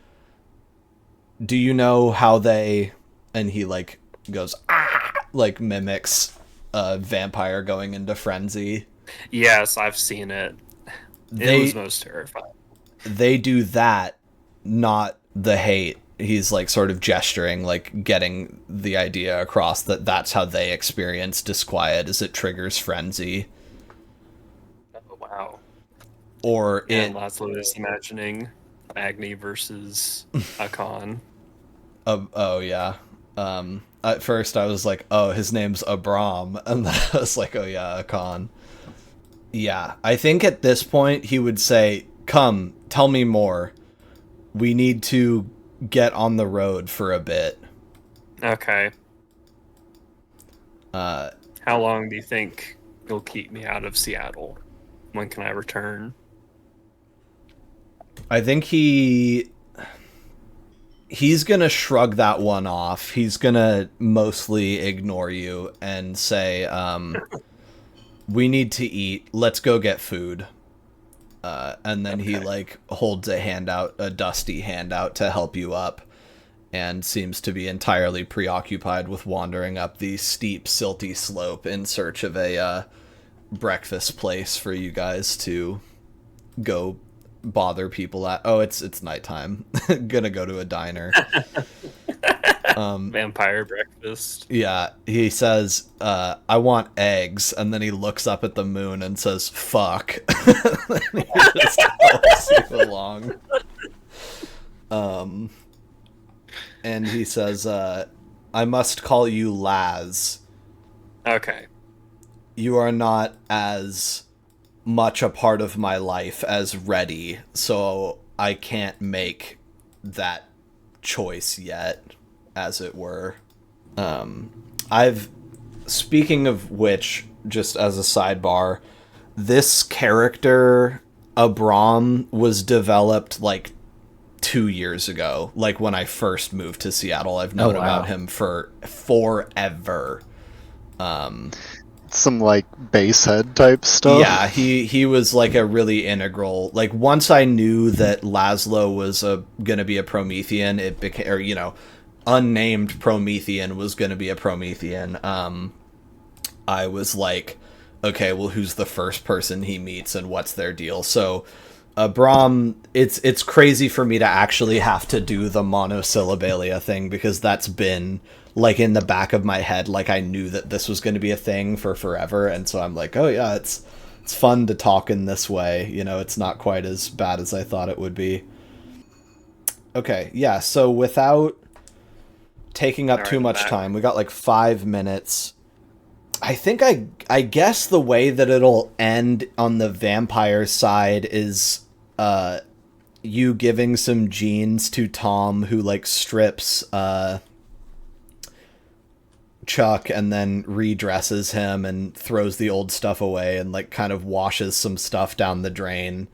Speaker 1: Do you know how they... And he, like, goes, "Ah!" Like, mimics a vampire going into frenzy.
Speaker 5: Yes, I've seen it. It was most terrifying.
Speaker 1: They do that, not the hate. He's like sort of gesturing, like getting the idea across that that's how they experience disquiet, as it triggers frenzy.
Speaker 5: Oh, wow.
Speaker 1: Or
Speaker 5: And Laszlo is imagining Magni versus Akon.
Speaker 1: Oh yeah. At first I was like, oh, his name's Abram, and then I was like, oh yeah, Akon. Yeah, I think at this point he would say, "Come, tell me more. We need to get on the road for a bit."
Speaker 5: Okay.
Speaker 1: Uh,
Speaker 5: How long do you think you'll keep me out of Seattle? When can I return?
Speaker 1: I think he... he's gonna shrug that one off. He's gonna mostly ignore you and say, we need to eat. Let's go get food. And then he like holds a handout, a dusty handout to help you up, and seems to be entirely preoccupied with wandering up the steep, silty slope in search of a breakfast place for you guys to go bother people at. Oh, it's nighttime. Gonna go to a diner.
Speaker 5: Vampire breakfast.
Speaker 1: Yeah, he says, I want eggs, and then he looks up at the moon and says, fuck. And he just helps you along. And he says, I must call you Laz.
Speaker 5: Okay.
Speaker 1: You are not as much a part of my life as Reddy, so I can't make that choice yet, as it were. Speaking of which, just as a sidebar, this character, Abram, was developed like 2 years ago. Like when I first moved to Seattle, I've known about him for forever.
Speaker 4: Some like base head type stuff.
Speaker 1: Yeah, he was like a really integral. Like once I knew that Laszlo was gonna be a Promethean, it became, or unnamed Promethean was gonna be a Promethean. I was like, okay, well, who's the first person he meets and what's their deal? So, Brahm, it's crazy for me to actually have to do the monosyllabalia thing, because that's been like in the back of my head. Like I knew that this was going to be a thing for forever, and so I'm like, oh yeah, it's fun to talk in this way. It's not quite as bad as I thought it would be. Okay, yeah. So without taking up too much time, we got like 5 minutes. I think I guess the way that it'll end on the vampire side is you giving some jeans to Tom, who like strips Chuck and then redresses him and throws the old stuff away and like kind of washes some stuff down the drain,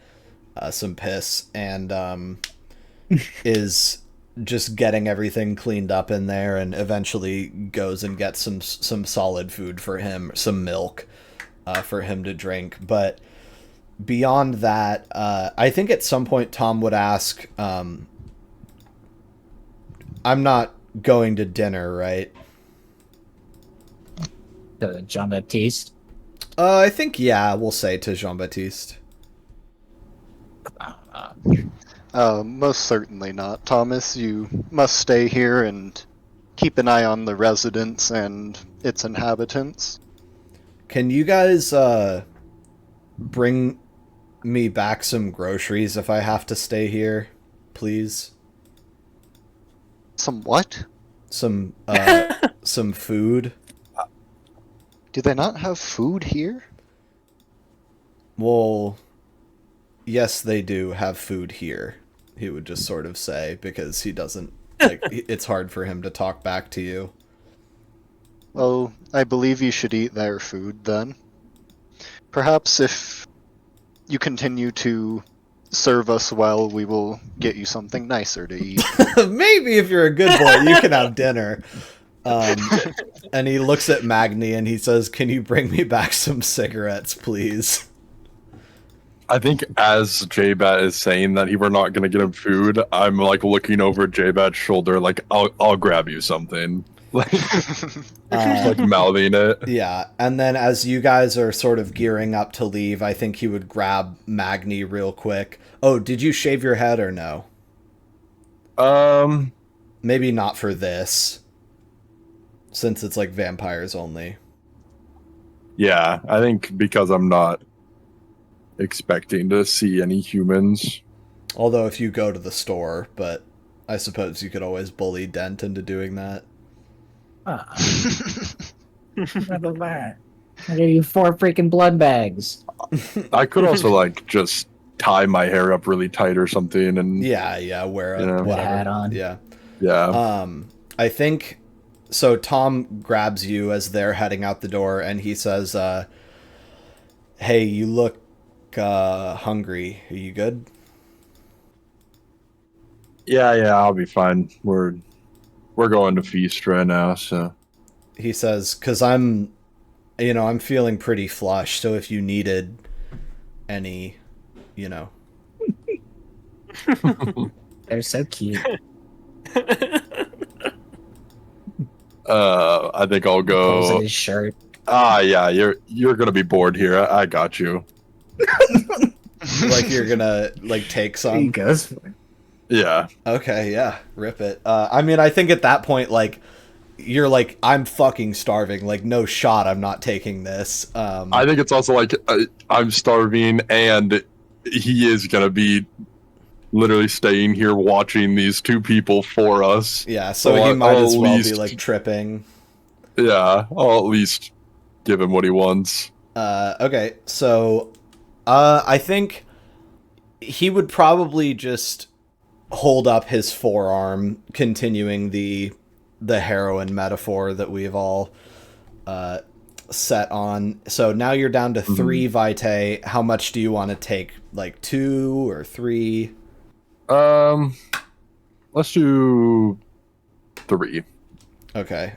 Speaker 1: some piss, and is just getting everything cleaned up in there, and eventually goes and gets some solid food for him, some milk for him to drink. But beyond that, I think at some point Tom would ask, I'm not going to dinner, right?
Speaker 3: To Jean-Baptiste?
Speaker 1: I think, yeah, we'll say to Jean-Baptiste.
Speaker 4: Most certainly not, Thomas. You must stay here and keep an eye on the residence and its inhabitants.
Speaker 1: Can you guys bring me back some groceries if I have to stay here, please?
Speaker 4: Some what?
Speaker 1: Some food.
Speaker 4: Do they not have food here?
Speaker 1: Well, yes, they do have food here. He would just sort of say, because he doesn't, like, it's hard for him to talk back to you.
Speaker 4: Well, I believe you should eat their food then. Perhaps if you continue to serve us well, we will get you something nicer to eat.
Speaker 1: Maybe if you're a good boy, you can have dinner. And he looks at Magni and he says, can you bring me back some cigarettes, please?
Speaker 2: I think as J-Bat is saying that we're not gonna get him food, I'm like looking over at J-Bat's shoulder, like I'll grab you something, like mouthing it.
Speaker 1: Yeah, and then as you guys are sort of gearing up to leave, I think he would grab Magni real quick. Oh, did you shave your head or no? Maybe not for this, since it's like vampires only.
Speaker 2: Yeah, I think because I'm not expecting to see any humans.
Speaker 1: Although if you go to the store, but I suppose you could always bully Dent into doing that.
Speaker 3: I'll give you 4 freaking blood bags.
Speaker 2: I could also like just tie my hair up really tight or something, and
Speaker 1: Yeah, wear a whatever.
Speaker 3: Hat on.
Speaker 1: Yeah. I think so. Tom grabs you as they're heading out the door, and he says, "Hey, you look hungry. Are you good?"
Speaker 2: Yeah, I'll be fine. We're going to feast right now, so.
Speaker 1: He says, "'Cause I'm feeling pretty flush, so if you needed any, you know."
Speaker 3: They're so cute.
Speaker 2: I think I'll
Speaker 3: Pulls at
Speaker 2: go.
Speaker 3: his shirt.
Speaker 2: Yeah, you're gonna be bored here. I got you.
Speaker 1: Like you're gonna like take
Speaker 3: He
Speaker 1: some.
Speaker 3: goes for it.
Speaker 2: Yeah.
Speaker 1: Okay, yeah, rip it. I mean, I think at that point, like, you're like, I'm fucking starving. Like, no shot, I'm not taking this.
Speaker 2: I think it's also like I'm starving, and he is gonna be literally staying here watching these two people for us.
Speaker 1: yeah, so he might
Speaker 2: I'll
Speaker 1: as
Speaker 2: at
Speaker 1: well be
Speaker 2: least-
Speaker 1: like tripping.
Speaker 2: Yeah, I'll at least give him what he wants.
Speaker 1: Okay, so I think he would probably just hold up his forearm, continuing the heroin metaphor that we've all set on. So now you're down to 3 vitae. How much do you want to take? Like 2 or 3?
Speaker 2: Let's do 3.
Speaker 1: Okay.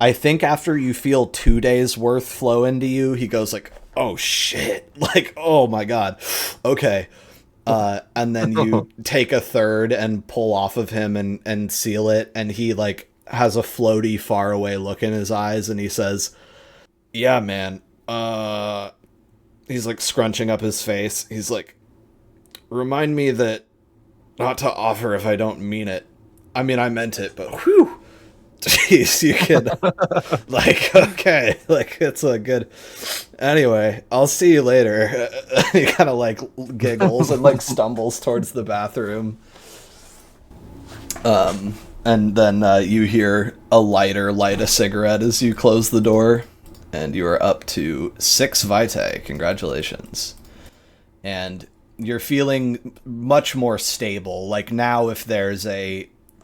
Speaker 1: I think after you feel 2 days worth flow into you, he goes like, "Oh shit!" Like, "Oh my god." Okay. And then you take a third and pull off of him and seal it, and he like has a floaty, faraway look in his eyes, and he says, "Yeah, man." He's like scrunching up his face. He's like, "Remind me that not to offer if I don't mean it. I mean, I meant it, but whew." Jeez, you can, like, okay, like, it's a good, anyway, I'll see you later. He kind of, like, giggles and, like, stumbles towards the bathroom. And then you hear a lighter light a cigarette as you close the door, and you are up to 6 vitae. Congratulations. And you're feeling much more stable. Like, now if there's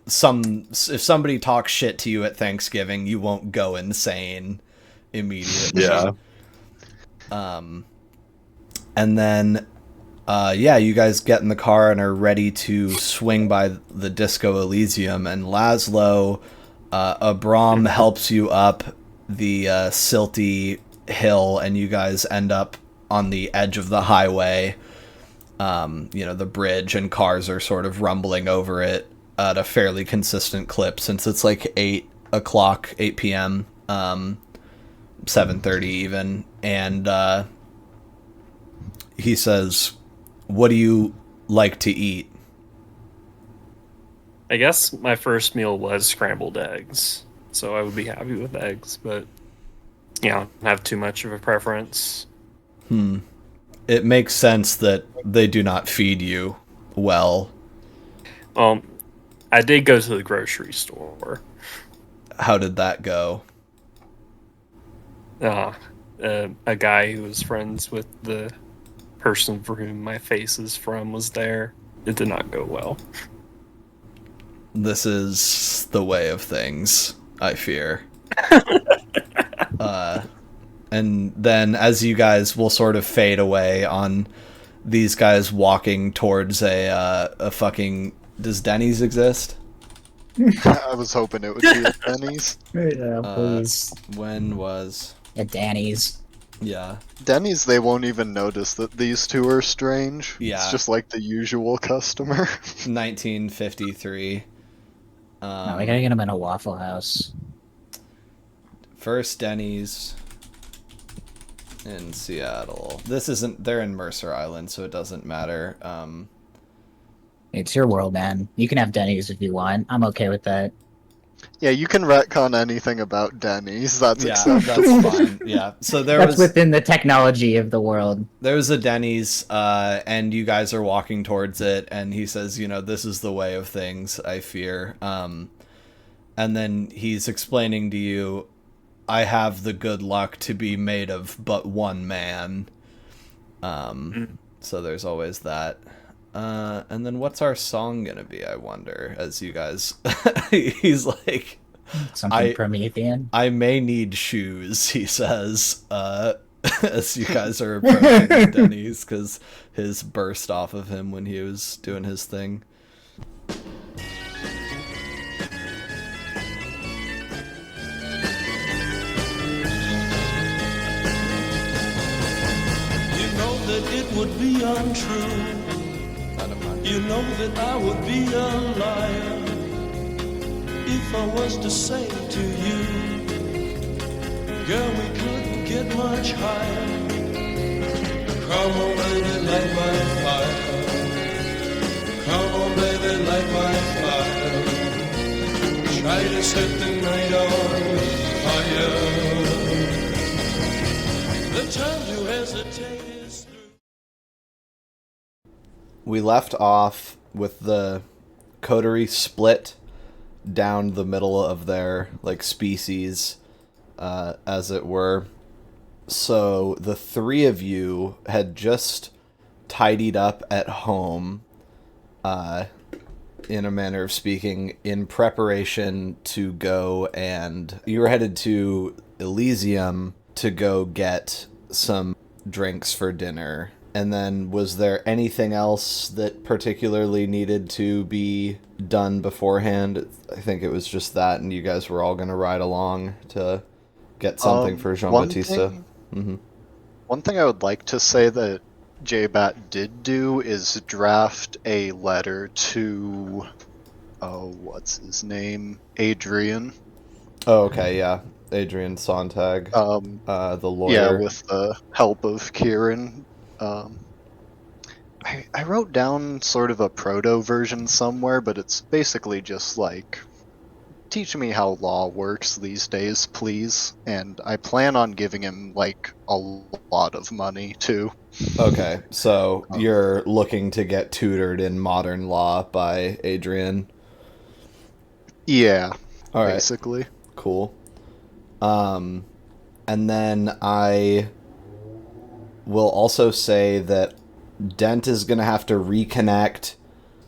Speaker 1: if somebody talks shit to you at Thanksgiving, you won't go insane immediately.
Speaker 2: Yeah.
Speaker 1: And then, you guys get in the car and are ready to swing by the Disco Elysium, and Laszlo, Abram helps you up the silty hill, and you guys end up on the edge of the highway. The bridge, and cars are sort of rumbling over it at a fairly consistent clip, since it's like 8 p.m., 7:30 even, and he says, "What do you like to eat?"
Speaker 5: I guess my first meal was scrambled eggs, so I would be happy with eggs, but I don't have too much of a preference.
Speaker 1: It makes sense that they do not feed you well.
Speaker 5: I did go to the grocery store.
Speaker 1: How did that go?
Speaker 5: A guy who was friends with the person for whom my face is from was there. It did not go well.
Speaker 1: This is the way of things, I fear. And then as you guys will sort of fade away on these guys walking towards a fucking... Does Denny's exist?
Speaker 4: I was hoping it would be at Denny's.
Speaker 3: Yeah, please.
Speaker 1: When was...
Speaker 3: At Danny's.
Speaker 1: Yeah.
Speaker 4: Denny's, they won't even notice that these two are strange.
Speaker 1: Yeah.
Speaker 4: It's just like the usual customer.
Speaker 1: 1953.
Speaker 3: No, we gotta get him in a Waffle House.
Speaker 1: First Denny's in Seattle. This isn't... They're in Mercer Island, so it doesn't matter.
Speaker 3: It's your world, man. You can have Denny's if you want. I'm okay with that.
Speaker 4: Yeah, you can retcon anything about Denny's. That's
Speaker 1: Yeah,
Speaker 4: acceptable.
Speaker 1: that's fine. Yeah. So
Speaker 3: That's within the technology of the world.
Speaker 1: there was a Denny's, and you guys are walking towards it, and he says, "This is the way of things, I fear." And then he's explaining to you, "I have the good luck to be made of but one man." So there's always that. And then what's our song gonna be, I wonder, as you guys... He's like...
Speaker 3: Something Promethean.
Speaker 1: "I may need shoes," he says, as you guys are approaching the Denny's, because his burst off of him when he was doing his thing.
Speaker 6: that it would be untrue. You know that I would be a liar if I was to say to you, girl, we couldn't get much higher. Come on, baby, light my fire. Come on, baby, light my fire. Try to set the night on fire. The time to hesitate is through.
Speaker 1: We left off with the coterie split down the middle of their like species, as it were. So the three of you had just tidied up at home, in a manner of speaking, in preparation to go, and you were headed to Elysium to go get some drinks for dinner. And then was there anything else that particularly needed to be done beforehand? I think it was just that, and you guys were all going to ride along to get something for Jean-Baptiste.
Speaker 4: One thing I would like to say that J-Bat did do is draft a letter to, what's his name? Adrian.
Speaker 1: Oh, okay, yeah. Adrian Sontag, the lawyer.
Speaker 4: Yeah, with the help of Kieran. I wrote down sort of a proto version somewhere, but it's basically just like, teach me how law works these days, please. And I plan on giving him like a lot of money too.
Speaker 1: Okay, so you're looking to get tutored in modern law by Adrian.
Speaker 4: Yeah,
Speaker 1: all right.
Speaker 4: basically.
Speaker 1: Cool. And then I will also say that Dent is going to have to reconnect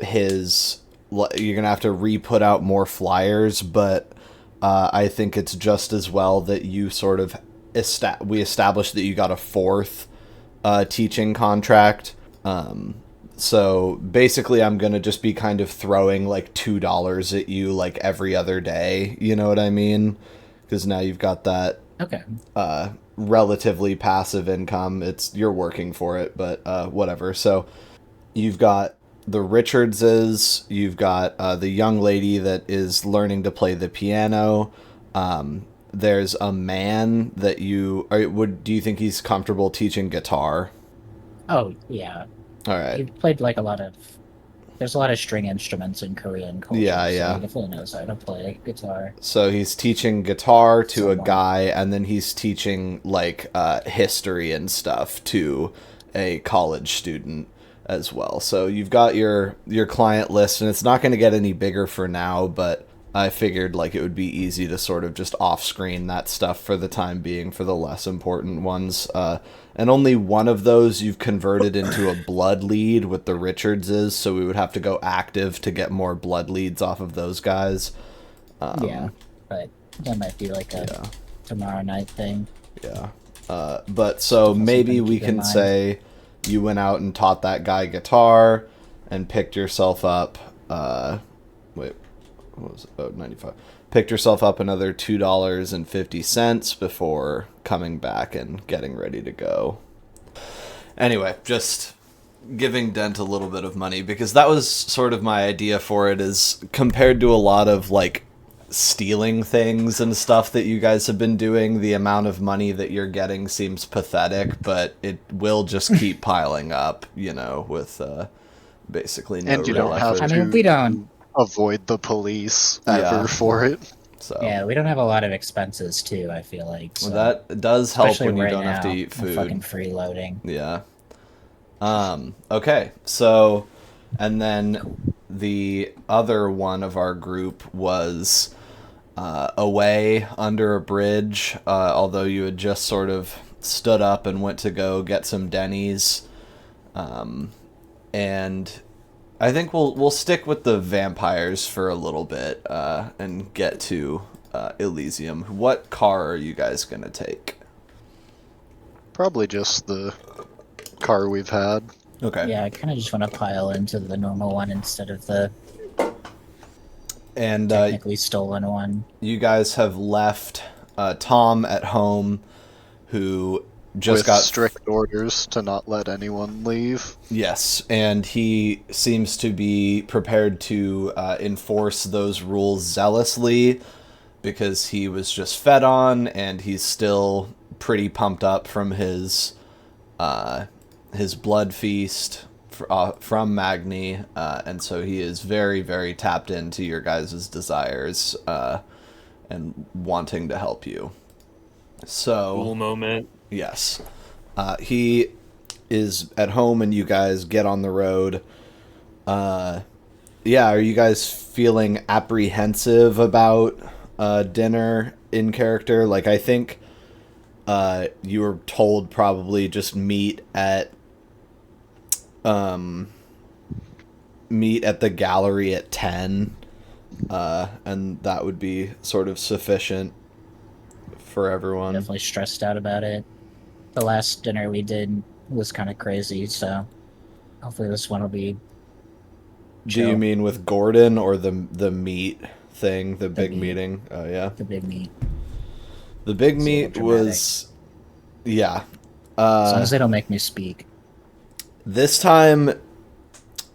Speaker 1: his... You're going to have to re-put out more flyers, but I think it's just as well that you sort of... we established that you got a fourth teaching contract. So basically I'm going to just be kind of throwing like $2 at you like every other day. You know what I mean? Because now you've got that relatively passive income. You're working for it, but whatever. So you've got the Richardses, you've got the young lady that is learning to play the piano. There's a man that do you think he's comfortable teaching guitar?
Speaker 3: Oh, yeah.
Speaker 1: All right.
Speaker 3: He played like there's a lot of string instruments in Korean culture.
Speaker 1: Yeah.
Speaker 3: So he definitely knows how to play guitar.
Speaker 1: So he's teaching guitar to a guy, and then he's teaching like history and stuff to a college student as well. So you've got your client list, and it's not going to get any bigger for now, but I figured like it would be easy to sort of just off-screen that stuff for the time being for the less important ones. And only one of those you've converted into a blood lead with the Richardses, so we would have to go active to get more blood leads off of those guys.
Speaker 3: Yeah, but that might be like a tomorrow night thing.
Speaker 1: Yeah. But so maybe we can say you went out and taught that guy guitar and picked yourself up, what was it? Oh, 95. Picked yourself up another $2.50 before coming back and getting ready to go. Anyway, just giving Dent a little bit of money, because that was sort of my idea for it, is compared to a lot of like stealing things and stuff that you guys have been doing, the amount of money that you're getting seems pathetic, but it will just keep piling up, with basically no
Speaker 4: and you
Speaker 1: real
Speaker 4: don't
Speaker 1: effort.
Speaker 4: have
Speaker 3: I mean, we don't
Speaker 4: avoid the police ever for it.
Speaker 1: So
Speaker 3: yeah, we don't have a lot of expenses too, I feel like. So.
Speaker 1: well, that does help
Speaker 3: Especially
Speaker 1: when you
Speaker 3: right
Speaker 1: don't have to
Speaker 3: now,
Speaker 1: eat
Speaker 3: we're
Speaker 1: food.
Speaker 3: fucking freeloading.
Speaker 1: Yeah. Okay, so, and then the other one of our group was away under a bridge, although you had just sort of stood up and went to go get some Denny's. And I think we'll stick with the vampires for a little bit and get to Elysium. What car are you guys going to take?
Speaker 4: Probably just the car we've had.
Speaker 1: Okay.
Speaker 3: Yeah, I kind of just want to pile into the normal one instead of the
Speaker 1: And
Speaker 3: technically stolen one.
Speaker 1: you guys have left Tom at home, who just
Speaker 4: With
Speaker 1: got
Speaker 4: strict orders to not let anyone leave.
Speaker 1: Yes, and he seems to be prepared to enforce those rules zealously because he was just fed on, and he's still pretty pumped up from his blood feast from Magni, and so he is very, very tapped into your guys' desires and wanting to help you. So,
Speaker 5: Cool moment.
Speaker 1: yes, he is at home, and you guys get on the road. Yeah, are you guys feeling apprehensive about dinner in character? Like, I think you were told probably just meet at the gallery at 10, and that would be sort of sufficient for everyone.
Speaker 3: Definitely stressed out about it. The last dinner we did was kind of crazy, so hopefully this one will be
Speaker 1: Do you
Speaker 3: chill.
Speaker 1: mean with Gordon or the meat thing, the big
Speaker 3: meat.
Speaker 1: meeting? Oh yeah.
Speaker 3: The big meat.
Speaker 1: The big
Speaker 3: It's a
Speaker 1: meat
Speaker 3: little
Speaker 1: was, yeah.
Speaker 3: As long as they don't make me speak.
Speaker 1: This time,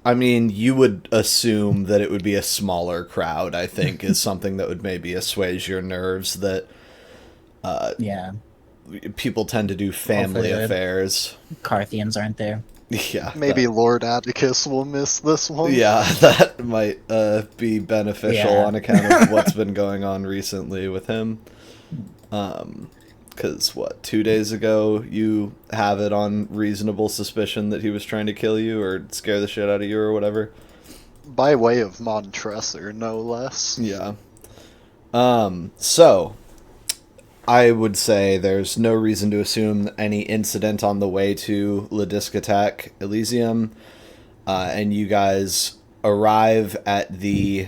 Speaker 1: I mean, you would assume that it would be a smaller crowd, I think, is something that would maybe assuage your nerves, that
Speaker 3: Yeah.
Speaker 1: people tend to do family
Speaker 3: Hopefully the-
Speaker 1: affairs.
Speaker 3: Carthians aren't there.
Speaker 1: Yeah.
Speaker 4: Maybe Lord Atticus will miss this one.
Speaker 1: Yeah, that might be beneficial
Speaker 3: Yeah.
Speaker 1: on account of what's been going on recently with him. Because, 2 days ago, you have it on reasonable suspicion that he was trying to kill you or scare the shit out of you or whatever.
Speaker 4: By way of Montresor, no less.
Speaker 1: Yeah. So, I would say there's no reason to assume any incident on the way to La Discotheque Elysium, and you guys arrive at the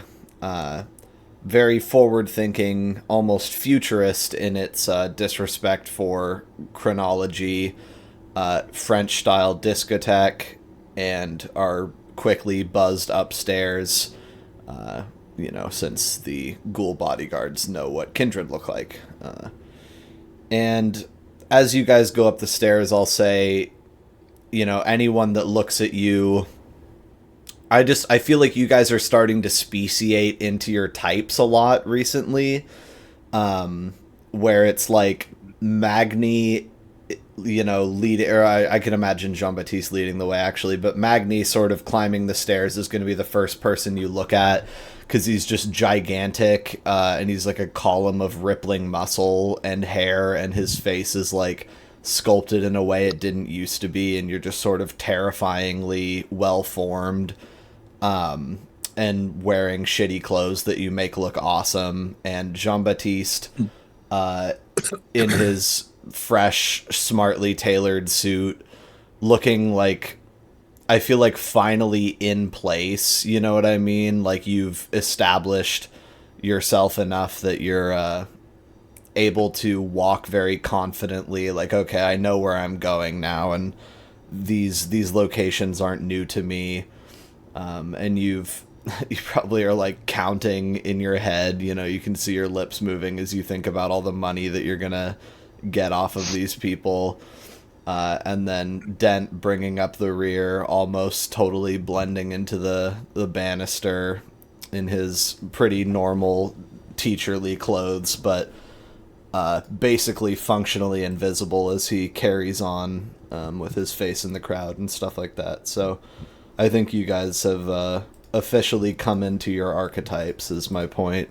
Speaker 1: very forward-thinking, almost futurist in its disrespect for chronology, French-style discotheque, and are quickly buzzed upstairs, since the ghoul bodyguards know what Kindred look like. And as you guys go up the stairs, I'll say, anyone that looks at you, I feel like you guys are starting to speciate into your types a lot recently, where it's like Magni, I can imagine Jean-Baptiste leading the way, actually, but Magni sort of climbing the stairs is going to be the first person you look at, because he's just gigantic, and he's like a column of rippling muscle and hair, and his face is like sculpted in a way it didn't used to be, and you're just sort of terrifyingly well-formed, and wearing shitty clothes that you make look awesome. And Jean-Baptiste, in his fresh, smartly tailored suit, looking like, I feel like finally in place, you know what I mean? Like you've established yourself enough that you're able to walk very confidently, like, okay, I know where I'm going now, and these locations aren't new to me. And you probably are like counting in your head, you can see your lips moving as you think about all the money that you're gonna get off of these people. And then Dent bringing up the rear, almost totally blending into the banister in his pretty normal teacherly clothes, but basically functionally invisible as he carries on with his face in the crowd and stuff like that. So I think you guys have officially come into your archetypes, is my point.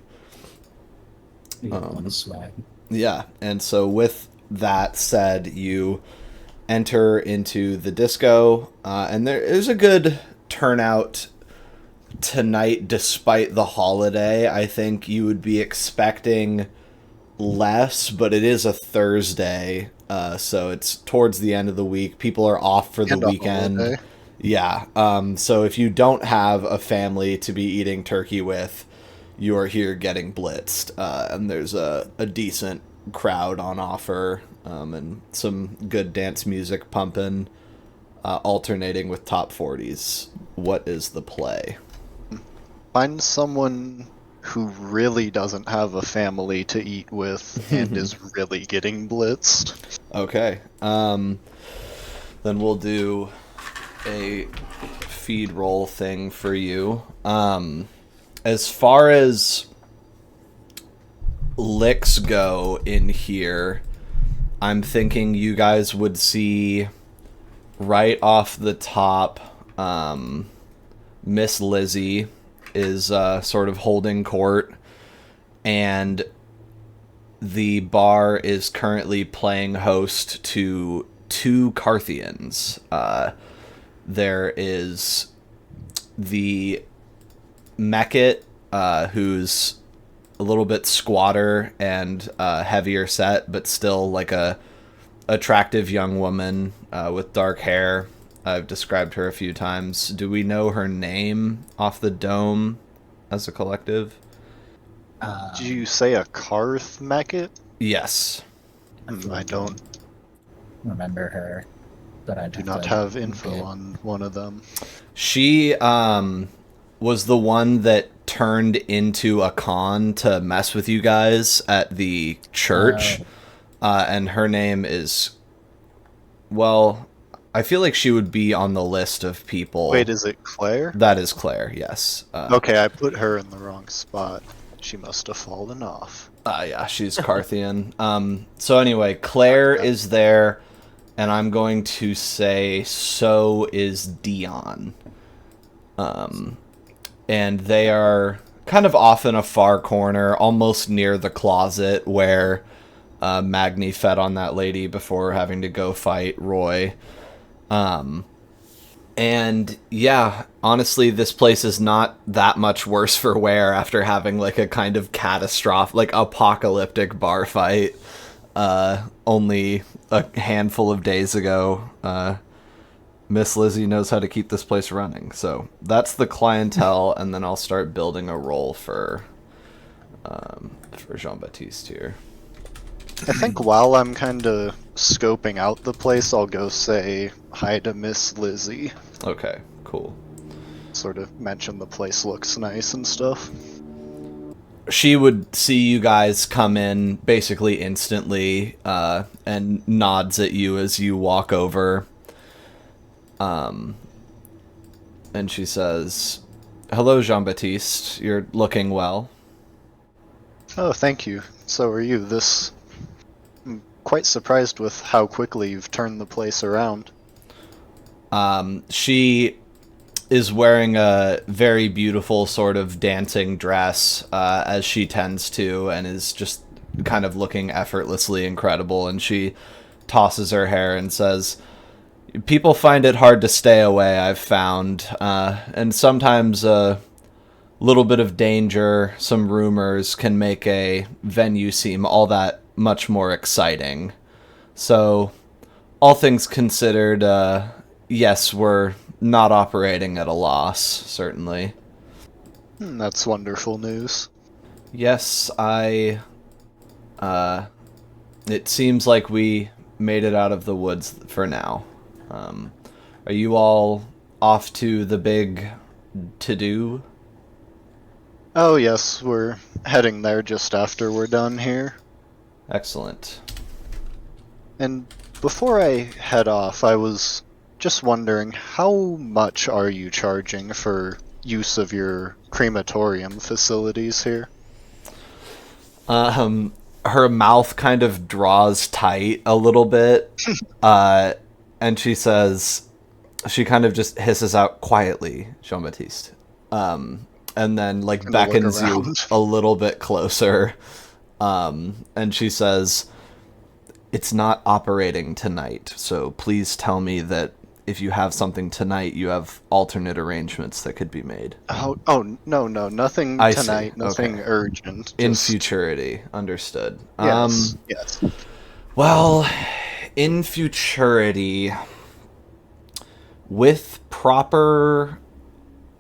Speaker 3: Swag.
Speaker 1: Yeah, and so with that said, you enter into the disco, and there's a good turnout tonight despite the holiday. I think you would be expecting less, but it is a Thursday, so it's towards the end of the week. People are off for the
Speaker 4: And a
Speaker 1: weekend.
Speaker 4: holiday.
Speaker 1: Yeah, so if you don't have a family to be eating turkey with, you are here getting blitzed, and there's a decent crowd on offer, and some good dance music pumping, alternating with top 40s. What is the play?
Speaker 4: Find someone who really doesn't have a family to eat with and is really getting blitzed.
Speaker 1: Okay. Then we'll do a feed roll thing for you. As far as licks go in here, I'm thinking you guys would see right off the top, Miss Lizzie is sort of holding court, and the bar is currently playing host to 2 Carthians. There is the Mekit, who's a little bit squatter and heavier set, but still like a attractive young woman with dark hair. I've described her a few times. Do we know her name off the dome as a collective?
Speaker 4: Did you say a Karth Mekit?
Speaker 1: Yes.
Speaker 4: I don't
Speaker 3: remember her, but I
Speaker 4: do not have info on one of them.
Speaker 1: She was the one that turned into a con to mess with you guys at the church. And her name is, well, I feel like she would be on the list of people.
Speaker 4: Wait, is it Claire?
Speaker 1: That is Claire, yes.
Speaker 4: Okay, I put her in the wrong spot. She must have fallen off.
Speaker 1: Yeah, she's Carthian. So anyway, Claire is there, and I'm going to say so is Dion. And they are kind of off in a far corner, almost near the closet where Magni fed on that lady before having to go fight Roy. And yeah, honestly, this place is not that much worse for wear after having like a kind of catastrophic, like apocalyptic bar fight only a handful of days ago. Miss Lizzie knows how to keep this place running. So that's the clientele, and then I'll start building a role for Jean-Baptiste here.
Speaker 4: I think while I'm kind of scoping out the place, I'll go say hi to Miss Lizzie.
Speaker 1: Okay, cool.
Speaker 4: Sort of mention the place looks nice and stuff.
Speaker 1: She would see you guys come in basically instantly, and nods at you as you walk over. And she says, "Hello, Jean-Baptiste. You're looking well."
Speaker 4: Oh, thank you. So are you. I'm quite surprised with how quickly you've turned the place around.
Speaker 1: She is wearing a very beautiful sort of dancing dress, as she tends to, and is just kind of looking effortlessly incredible. And she tosses her hair and says, "People find it hard to stay away, I've found, and sometimes a little bit of danger, some rumors can make a venue seem all that much more exciting. So, all things considered, yes, we're not operating at a loss, certainly."
Speaker 4: That's wonderful news.
Speaker 1: Yes, it seems like we made it out of the woods for now. Are you all off to the big to-do?
Speaker 4: Oh yes, we're heading there just after we're done here.
Speaker 1: Excellent.
Speaker 4: And before I head off, I was just wondering, how much are you charging for use of your crematorium facilities here?
Speaker 1: Her mouth kind of draws tight a little bit, and she says, she kind of just hisses out quietly, Jean-Baptiste, and then like beckons you a little bit closer, and she says, "It's not operating tonight, so please tell me that if you have something tonight, you have alternate arrangements that could be made."
Speaker 4: Oh no, nothing
Speaker 1: I
Speaker 4: tonight,
Speaker 1: see.
Speaker 4: nothing
Speaker 1: Okay.
Speaker 4: urgent.
Speaker 1: In
Speaker 4: just-
Speaker 1: futurity, understood.
Speaker 4: Yes.
Speaker 1: Well, in futurity, with proper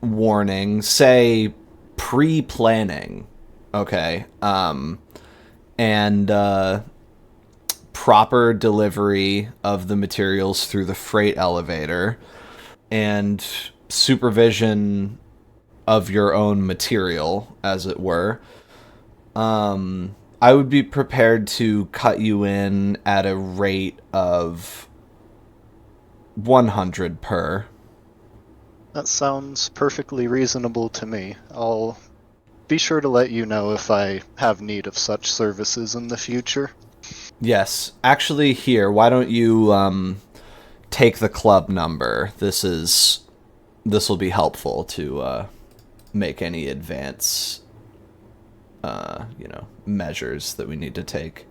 Speaker 1: warning, say pre-planning, okay, and proper delivery of the materials through the freight elevator, and supervision of your own material, as it were, I would be prepared to cut you in at a rate of 100 per.
Speaker 4: That sounds perfectly reasonable to me. I'll be sure to let you know if I have need of such services in the future.
Speaker 1: Yes. Actually, here, why don't you take the club number? This will be helpful to make any advance measures that we need to take.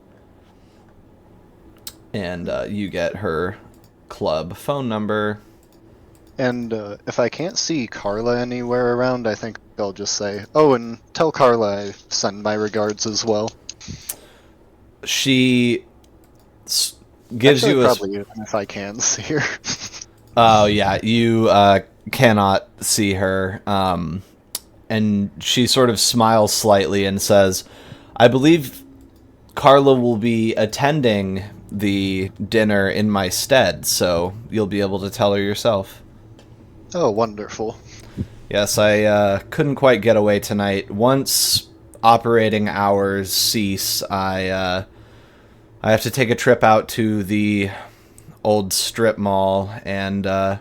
Speaker 1: And you get her club phone number.
Speaker 4: And if I can't see Carla anywhere around, I think I'll just say, oh, and tell Carla I send my regards as well.
Speaker 1: She gives
Speaker 4: Actually,
Speaker 1: you a...
Speaker 4: probably even if I can see her.
Speaker 1: Oh, yeah, you cannot see her. And she sort of smiles slightly and says, I believe Carla will be attending the dinner in my stead, so you'll be able to tell her yourself.
Speaker 4: Oh, wonderful.
Speaker 1: Yes, I couldn't quite get away tonight. Once operating hours cease, I have to take a trip out to the old strip mall and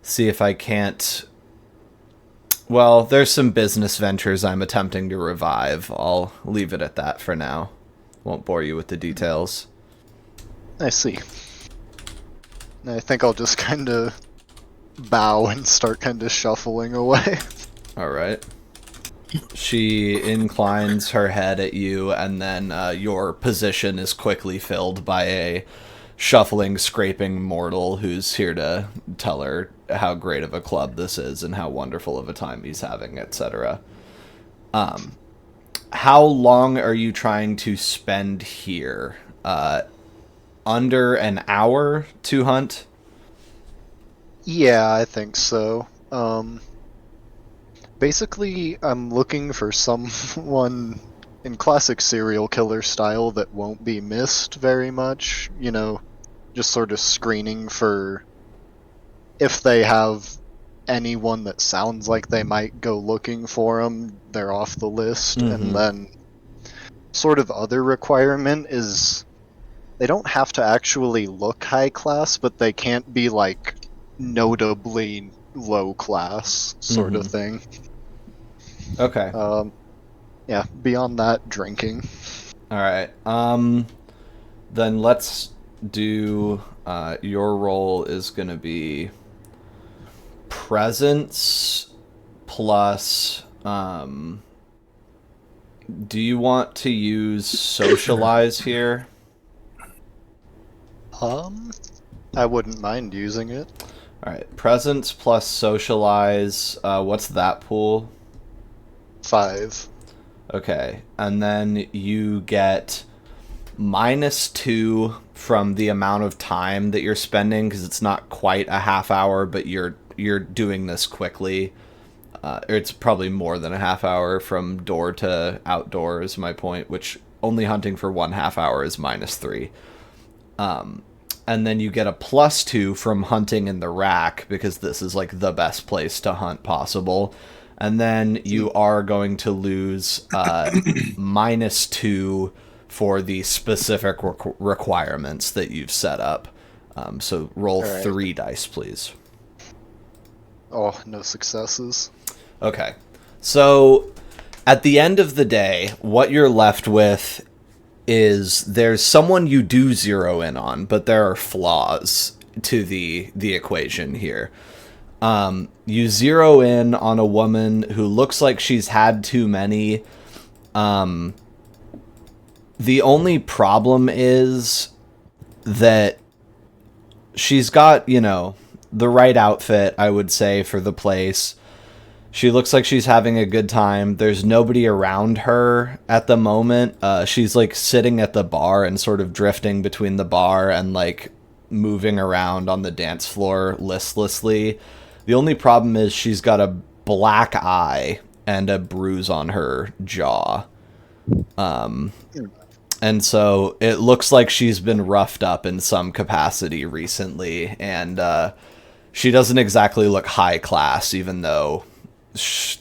Speaker 1: see if I can't... Well, there's some business ventures I'm attempting to revive. I'll leave it at that for now. Won't bore you with the details.
Speaker 4: I see. I think I'll just kind of bow and start kind of shuffling away.
Speaker 1: Alright. She inclines her head at you, and then your position is quickly filled by a shuffling, scraping mortal who's here to tell her how great of a club this is and how wonderful of a time he's having, etc. How long are you trying to spend here? Under an hour to hunt?
Speaker 4: Yeah, I think so. Basically, I'm looking for someone in classic serial killer style that won't be missed very much. You know, just sort of screening for if they have anyone that sounds like they might go looking for them, they're off the list. And then sort of other requirement is they don't have to actually look high class, but they can't be like notably low class sort of thing.
Speaker 1: Okay.
Speaker 4: Yeah, beyond that, drinking.
Speaker 1: Alright. Then let's do... your role is going to be presence plus... do you want to use socialize here?
Speaker 4: I wouldn't mind using it.
Speaker 1: Alright, presence plus socialize. What's that pool?
Speaker 4: 5.
Speaker 1: Okay, and then you get -2 from the amount of time that you're spending, because it's not quite a half hour, but you're doing this quickly. It's probably more than a half hour from door to outdoor is my point, which only hunting for 1/2 hour is -3. And then you get a +2 from hunting in the rack, because this is like the best place to hunt possible. And then you are going to lose -2 for the specific requirements that you've set up. So roll 3 dice, please.
Speaker 4: Oh, no successes.
Speaker 1: Okay. So at the end of the day, what you're left with is there's someone you do zero in on, but there are flaws to the equation here. You zero in on a woman who looks like she's had too many. The only problem is that she's got, the right outfit, I would say, for the place. She looks like she's having a good time. There's nobody around her at the moment. She's like sitting at the bar and sort of drifting between the bar and like moving around on the dance floor listlessly. The only problem is she's got a black eye and a bruise on her jaw. And so it looks like she's been roughed up in some capacity recently, and she doesn't exactly look high class, even though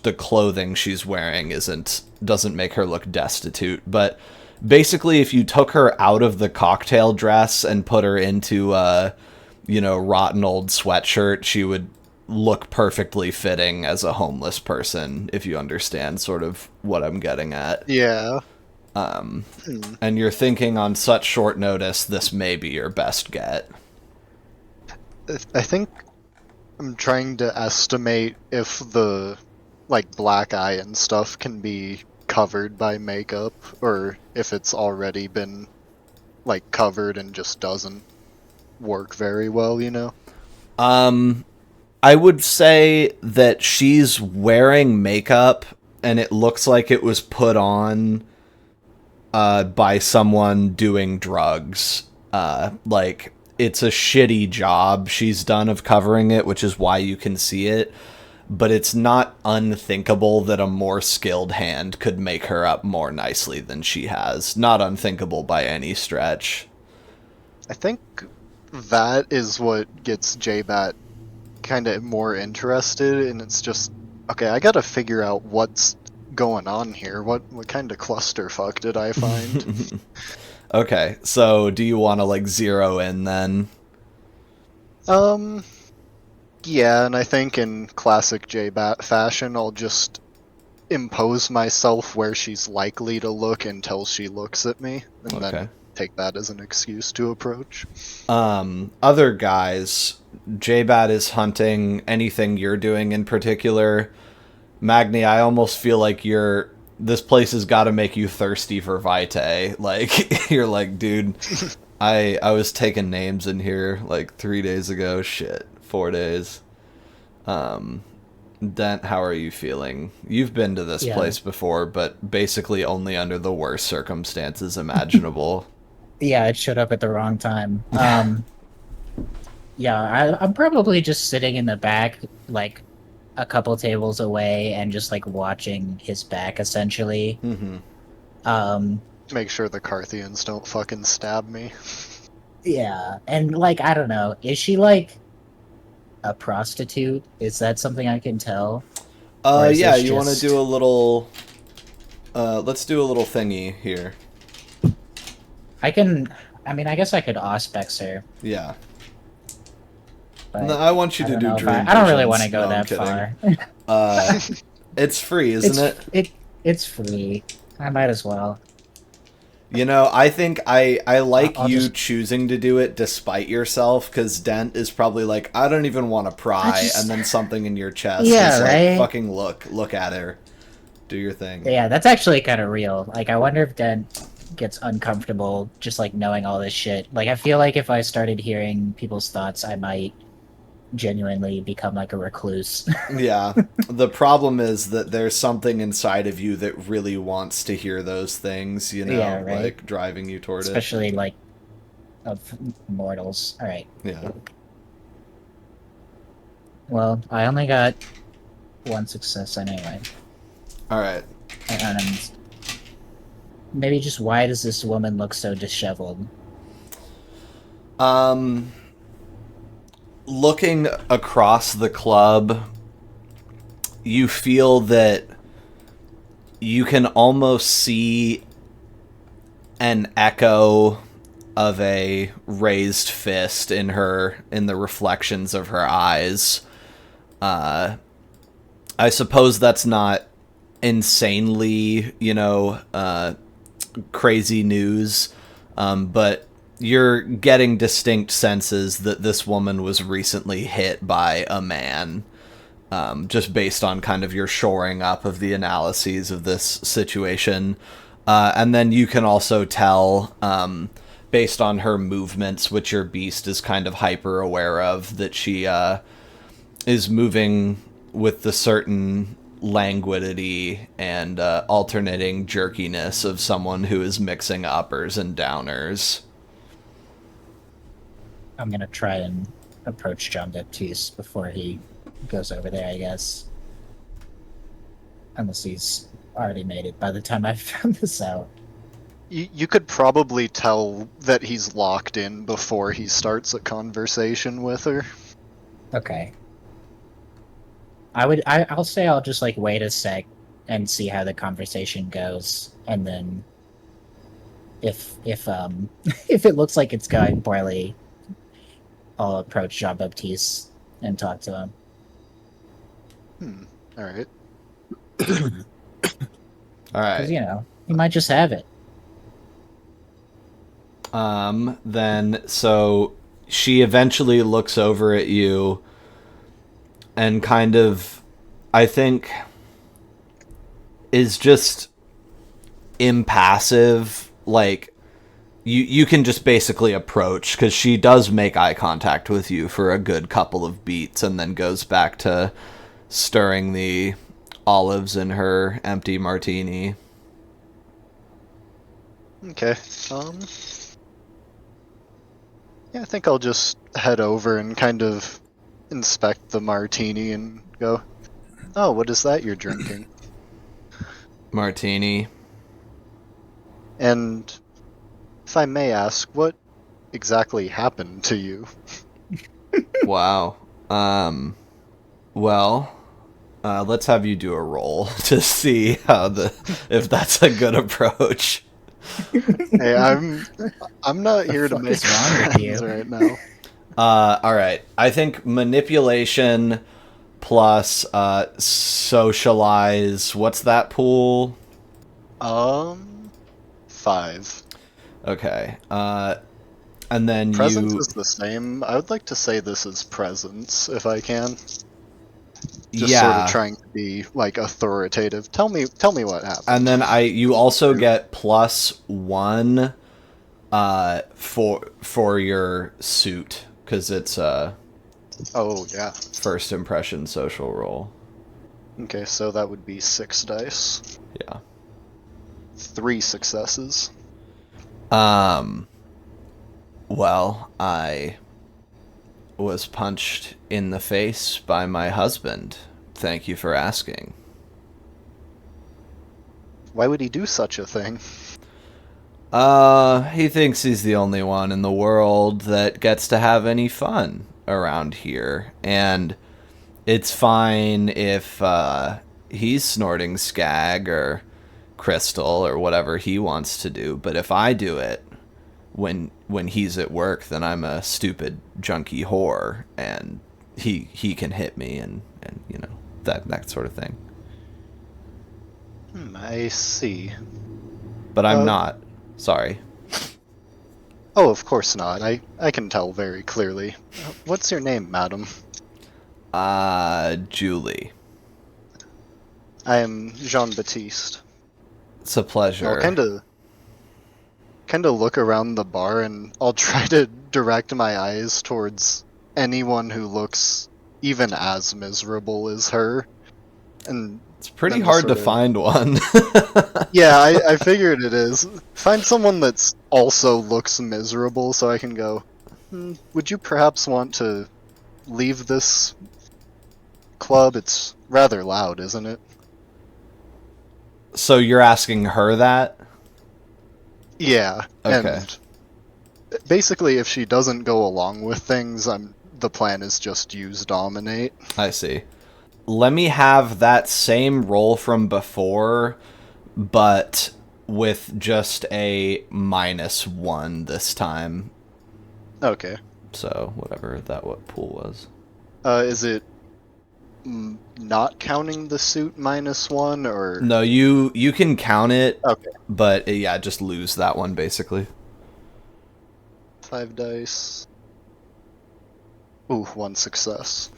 Speaker 1: the clothing she's wearing doesn't make her look destitute. But basically, if you took her out of the cocktail dress and put her into rotten old sweatshirt, she would look perfectly fitting as a homeless person, if you understand sort of what I'm getting at.
Speaker 4: Yeah.
Speaker 1: And you're thinking on such short notice, this may be your best get.
Speaker 4: I think I'm trying to estimate if the black eye and stuff can be covered by makeup, or if it's already been covered and just doesn't work very well, you know?
Speaker 1: I would say that she's wearing makeup and it looks like it was put on by someone doing drugs. It's a shitty job she's done of covering it, which is why you can see it. But it's not unthinkable that a more skilled hand could make her up more nicely than she has. Not unthinkable by any stretch.
Speaker 4: I think that is what gets J-Bat kind of more interested, and it's just, okay, I gotta figure out what's going on here. What kind of clusterfuck did I find?
Speaker 1: Okay, so do you want to zero in then?
Speaker 4: Yeah, and I think in classic J-Bat fashion, I'll just impose myself where she's likely to look until she looks at me, and then take that as an excuse to approach.
Speaker 1: Other guys, J-Bat is hunting. Anything you're doing in particular? Magni, I almost feel like this place has got to make you thirsty for Vitae. You're like, dude, I was taking names in here 3 days ago. Shit, 4 days. Dent, how are you feeling? You've been to this place before, but basically only under the worst circumstances imaginable.
Speaker 3: Yeah, it showed up at the wrong time. I'm probably just sitting in the back, a couple tables away, and just watching his back, essentially.
Speaker 1: Mm-hmm.
Speaker 4: Make sure the Carthians don't fucking stab me.
Speaker 3: Yeah, and I don't know, is she a prostitute? Is that something I can tell?
Speaker 1: Yeah, you want to do a little... let's do a little thingy here.
Speaker 3: I guess I could auspex her.
Speaker 1: Yeah.
Speaker 3: But
Speaker 1: no, I want you to do dream
Speaker 3: I don't really
Speaker 1: visions.
Speaker 3: want to go
Speaker 1: No,
Speaker 3: that
Speaker 1: far. It's free, isn't it?
Speaker 3: It's free. I might as well.
Speaker 1: I think I like
Speaker 3: I'll
Speaker 1: you
Speaker 3: just...
Speaker 1: choosing to do it despite yourself, because Dent is probably I don't even want to pry, and then something in your chest is
Speaker 3: right?
Speaker 1: fucking look at her. Do your thing.
Speaker 3: Yeah, that's actually kind of real. I wonder if Dent gets uncomfortable just knowing all this shit. I feel like if I started hearing people's thoughts, I might genuinely become a recluse.
Speaker 1: Yeah. The problem is that there's something inside of you that really wants to hear those things,
Speaker 3: Yeah, right?
Speaker 1: driving you toward
Speaker 3: Especially, of mortals. Alright.
Speaker 1: Yeah.
Speaker 3: Well, I only got one success anyway.
Speaker 1: Alright.
Speaker 3: And maybe just why does this woman look so disheveled?
Speaker 1: Looking across the club, you feel that you can almost see an echo of a raised fist in the reflections of her eyes. I suppose that's not insanely, crazy news, but you're getting distinct senses that this woman was recently hit by a man, just based on kind of your shoring up of the analyses of this situation. And then you can also tell, based on her movements, which your beast is kind of hyper aware of, that she is moving with the certain languidity and alternating jerkiness of someone who is mixing uppers and downers.
Speaker 3: I'm gonna try and approach Jean-Baptiste before he goes over there, I guess. Unless he's already made it by the time I found this out.
Speaker 4: You could probably tell that he's locked in before he starts a conversation with her.
Speaker 3: Okay. I'll say I'll just wait a sec and see how the conversation goes, and then if if it looks like it's going poorly, I'll approach Jean-Baptiste and talk to him.
Speaker 4: All right.
Speaker 1: All right.
Speaker 3: Because, he might just have it.
Speaker 1: Then, so she eventually looks over at you and kind of, I think, is just impassive. Like, you can just basically approach, because she does make eye contact with you for a good couple of beats and then goes back to stirring the olives in her empty martini.
Speaker 4: Okay. Yeah, I think I'll just head over and kind of inspect the martini and go, "Oh, what is that you're drinking?"
Speaker 1: Martini.
Speaker 4: And if I may ask, what exactly happened to you?
Speaker 1: Wow. Well, let's have you do a roll to see if that's a good approach.
Speaker 4: Hey, I'm not here to
Speaker 3: fuck
Speaker 4: make
Speaker 3: is wrong with
Speaker 4: friends
Speaker 3: you?
Speaker 4: right now.
Speaker 1: All right. I think manipulation plus socialize. What's that pool?
Speaker 4: 5.
Speaker 1: Okay. And then
Speaker 4: Presence
Speaker 1: you.
Speaker 4: is the same. I would like to say this is presence, if I can. Just
Speaker 1: Yeah.
Speaker 4: sort of trying to be like authoritative. Tell me what happened.
Speaker 1: And then you also get +1 for your suit, because it's a
Speaker 4: Oh yeah.
Speaker 1: first impression social roll.
Speaker 4: Okay, so that would be 6 dice.
Speaker 1: Yeah.
Speaker 4: 3 successes.
Speaker 1: Well, I was punched in the face by my husband. Thank you for asking.
Speaker 4: Why would he do such a thing?
Speaker 1: He thinks he's the only one in the world that gets to have any fun around here, and it's fine if he's snorting skag or crystal or whatever he wants to do, but if I do it when he's at work, then I'm a stupid junkie whore, and he can hit me and that sort of thing.
Speaker 4: I see.
Speaker 1: But I'm not. Sorry.
Speaker 4: Oh, of course not. I can tell very clearly. What's your name, madam?
Speaker 1: Julie.
Speaker 4: I am Jean-Baptiste.
Speaker 1: It's a pleasure.
Speaker 4: I'll kind of look around the bar, and I'll try to direct my eyes towards anyone who looks even as miserable as her. And
Speaker 1: It's pretty
Speaker 4: then
Speaker 1: hard to
Speaker 4: sort of-
Speaker 1: find one.
Speaker 4: yeah, I figured it is. Find someone that's also looks miserable, so I can go, would you perhaps want to leave this club? It's rather loud, isn't it?
Speaker 1: So you're asking her that?
Speaker 4: Yeah.
Speaker 1: Okay.
Speaker 4: And basically, if she doesn't go along with things, the plan is just use dominate.
Speaker 1: I see. Let me have that same roll from before, but with just a -1 this time.
Speaker 4: Okay.
Speaker 1: So whatever what pool was.
Speaker 4: Is it not counting the suit -1 or?
Speaker 1: No, you can count it.
Speaker 4: Okay.
Speaker 1: But yeah, just lose that one basically.
Speaker 4: 5 dice. Ooh, 1 success.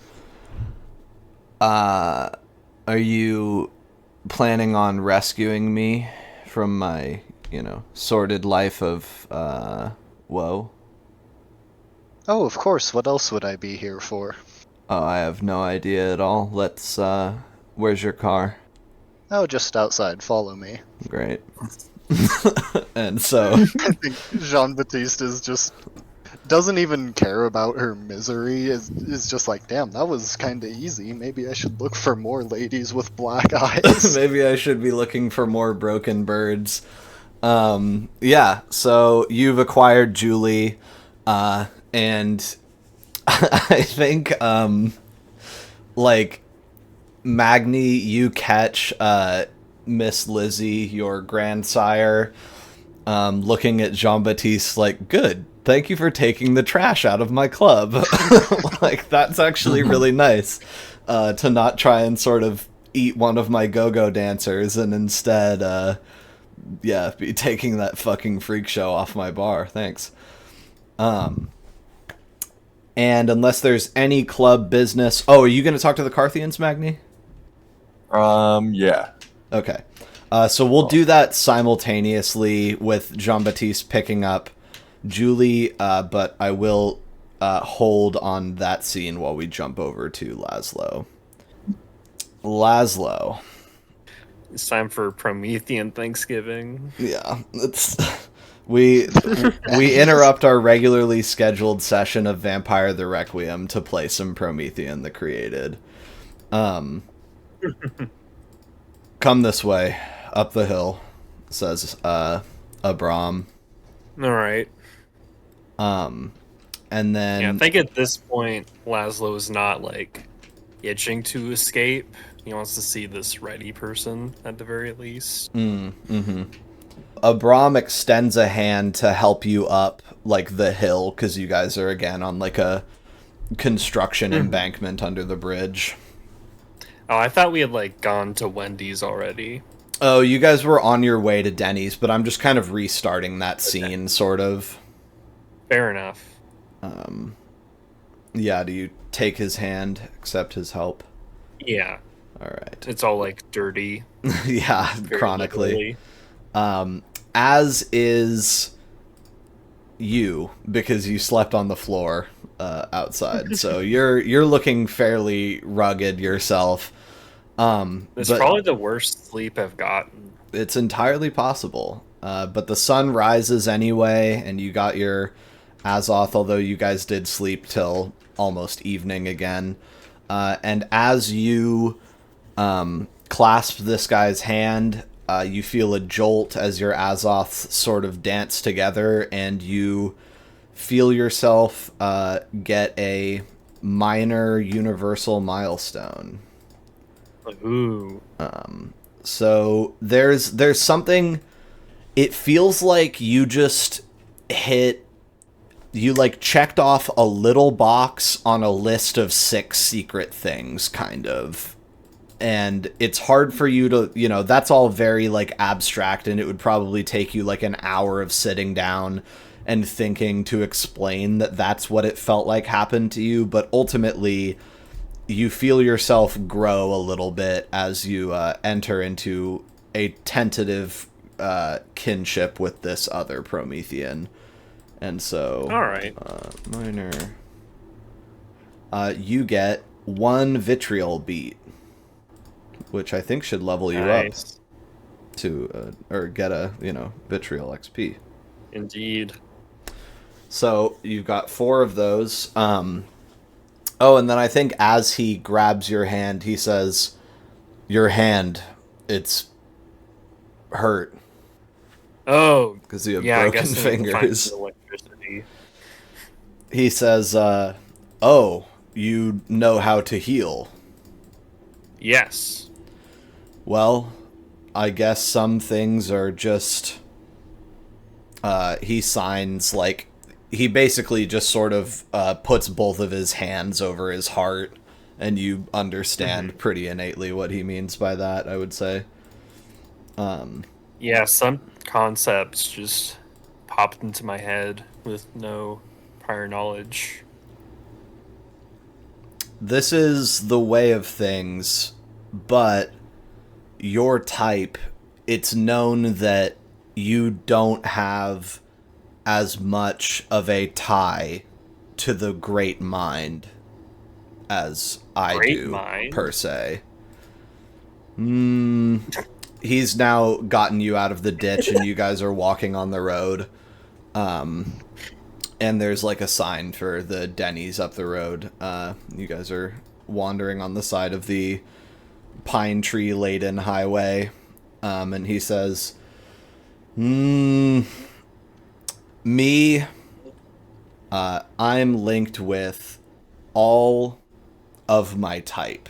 Speaker 1: Are you planning on rescuing me from my, sordid life of woe?
Speaker 4: Oh, of course. What else would I be here for?
Speaker 1: Oh, I have no idea at all. Let's where's your car?
Speaker 4: Oh, just outside. Follow me.
Speaker 1: Great. And so
Speaker 4: I think Jean-Baptiste is just doesn't even care about her misery. Is just like, damn, that was kind of easy. Maybe I should look for more ladies with black eyes.
Speaker 1: maybe I should be looking for more broken birds. Yeah, so you've acquired Julie, and I think, Magni, you catch Miss Lizzie, your grandsire, looking at Jean-Baptiste like, good, thank you for taking the trash out of my club. Like, that's actually really nice, to not try and sort of eat one of my go-go dancers and instead, be taking that fucking freak show off my bar. Thanks. And unless there's any club business... Oh, are you going to talk to the Carthians, Magni?
Speaker 2: Yeah.
Speaker 1: Okay. So we'll do that simultaneously with Jean-Baptiste picking up Julie, but I will hold on that scene while we jump over to Laszlo. Laszlo.
Speaker 5: It's time for Promethean Thanksgiving.
Speaker 1: Yeah, it's... We interrupt our regularly scheduled session of Vampire the Requiem to play some Promethean the Created. Come this way, up the hill, says Abram.
Speaker 5: Alright.
Speaker 1: And then...
Speaker 5: Yeah, I think at this point, Laszlo is not, like, itching to escape. He wants to see this ready person, at the very least.
Speaker 1: Abram extends a hand to help you up, like, the hill, because you guys are, again, on, like, a construction embankment under the bridge.
Speaker 5: Oh, I thought we had, like, gone to Wendy's already.
Speaker 1: Oh, you guys were on your way to Denny's, but I'm just kind of restarting that scene, sort of.
Speaker 5: Fair enough.
Speaker 1: Yeah, do you take his hand, accept his help?
Speaker 5: Yeah.
Speaker 1: Alright.
Speaker 5: It's all, like, dirty.
Speaker 1: Yeah,
Speaker 5: very
Speaker 1: chronically.
Speaker 5: literally.
Speaker 1: As is you, because you slept on the floor outside. So you're looking fairly rugged yourself.
Speaker 5: It's
Speaker 1: but
Speaker 5: probably the worst sleep I've gotten.
Speaker 1: it's entirely possible. But the sun rises anyway, and you got your Azoth, although you guys did sleep till almost evening again. And as you clasp this guy's hand, you feel a jolt as your Azoths sort of dance together, and you feel yourself get a minor universal milestone.
Speaker 5: Ooh.
Speaker 1: So there's something... It feels like you just hit... You, like, checked off a little box on a list of 6 secret things, kind of. And it's hard for you to, that's all very, like, abstract, and it would probably take you, like, an hour of sitting down and thinking to explain that that's what it felt like happened to you, but ultimately, you feel yourself grow a little bit as you enter into a tentative kinship with this other Promethean. And so...
Speaker 5: Alright.
Speaker 1: Minor... you get 1 vitriol beat, which I think should level you up to, or get a, vitriol XP.
Speaker 5: Indeed.
Speaker 1: So you've got 4 of those. Oh, and then I think as he grabs your hand, he says, "Your hand, it's hurt."
Speaker 5: Oh,
Speaker 1: Because you have
Speaker 5: yeah,
Speaker 1: broken
Speaker 5: I guess I need to find
Speaker 1: fingers.
Speaker 5: some electricity.
Speaker 1: He says, "Oh, you know how to heal."
Speaker 5: Yes.
Speaker 1: Well, I guess some things are just... he signs, like... He basically just sort of puts both of his hands over his heart, and you understand pretty innately what he means by that, I would say.
Speaker 5: Yeah, some concepts just popped into my head with no prior knowledge.
Speaker 1: This is the way of things, but your type, it's known that you don't have as much of a tie to the great mind as I
Speaker 5: Great
Speaker 1: do,
Speaker 5: mind?
Speaker 1: per se. He's now gotten you out of the ditch, and you guys are walking on the road. And there's, like, a sign for the Denny's up the road. You guys are wandering on the side of the pine tree-laden highway. And he says, me, I'm linked with all of my type.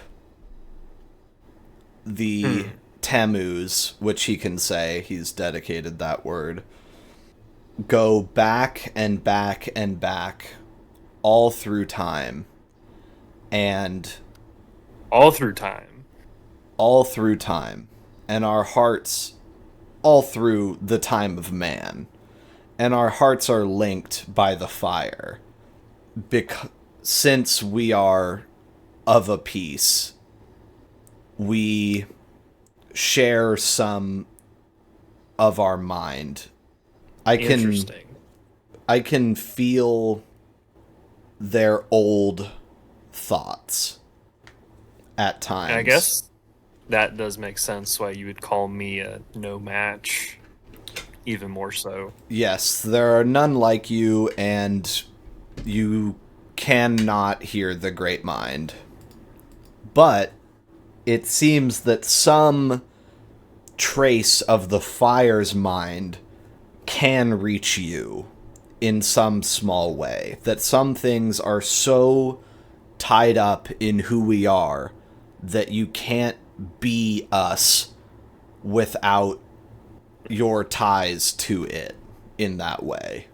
Speaker 1: The Tammuz, which he can say, he's dedicated that word. go back and back and back all through time. And
Speaker 5: All through time.
Speaker 1: all through time. And our hearts all through the time of man. And our hearts are linked by the fire. Since we are of a piece, we share some of our mind.
Speaker 5: Interesting.
Speaker 1: I can feel their old thoughts at times.
Speaker 5: And I guess that does make sense why you would call me a no match, even more so.
Speaker 1: Yes, there are none like you, and you cannot hear the great mind. But it seems that some trace of the fire's mind can reach you in some small way. That some things are so tied up in who we are that you can't be us without your ties to it in that way.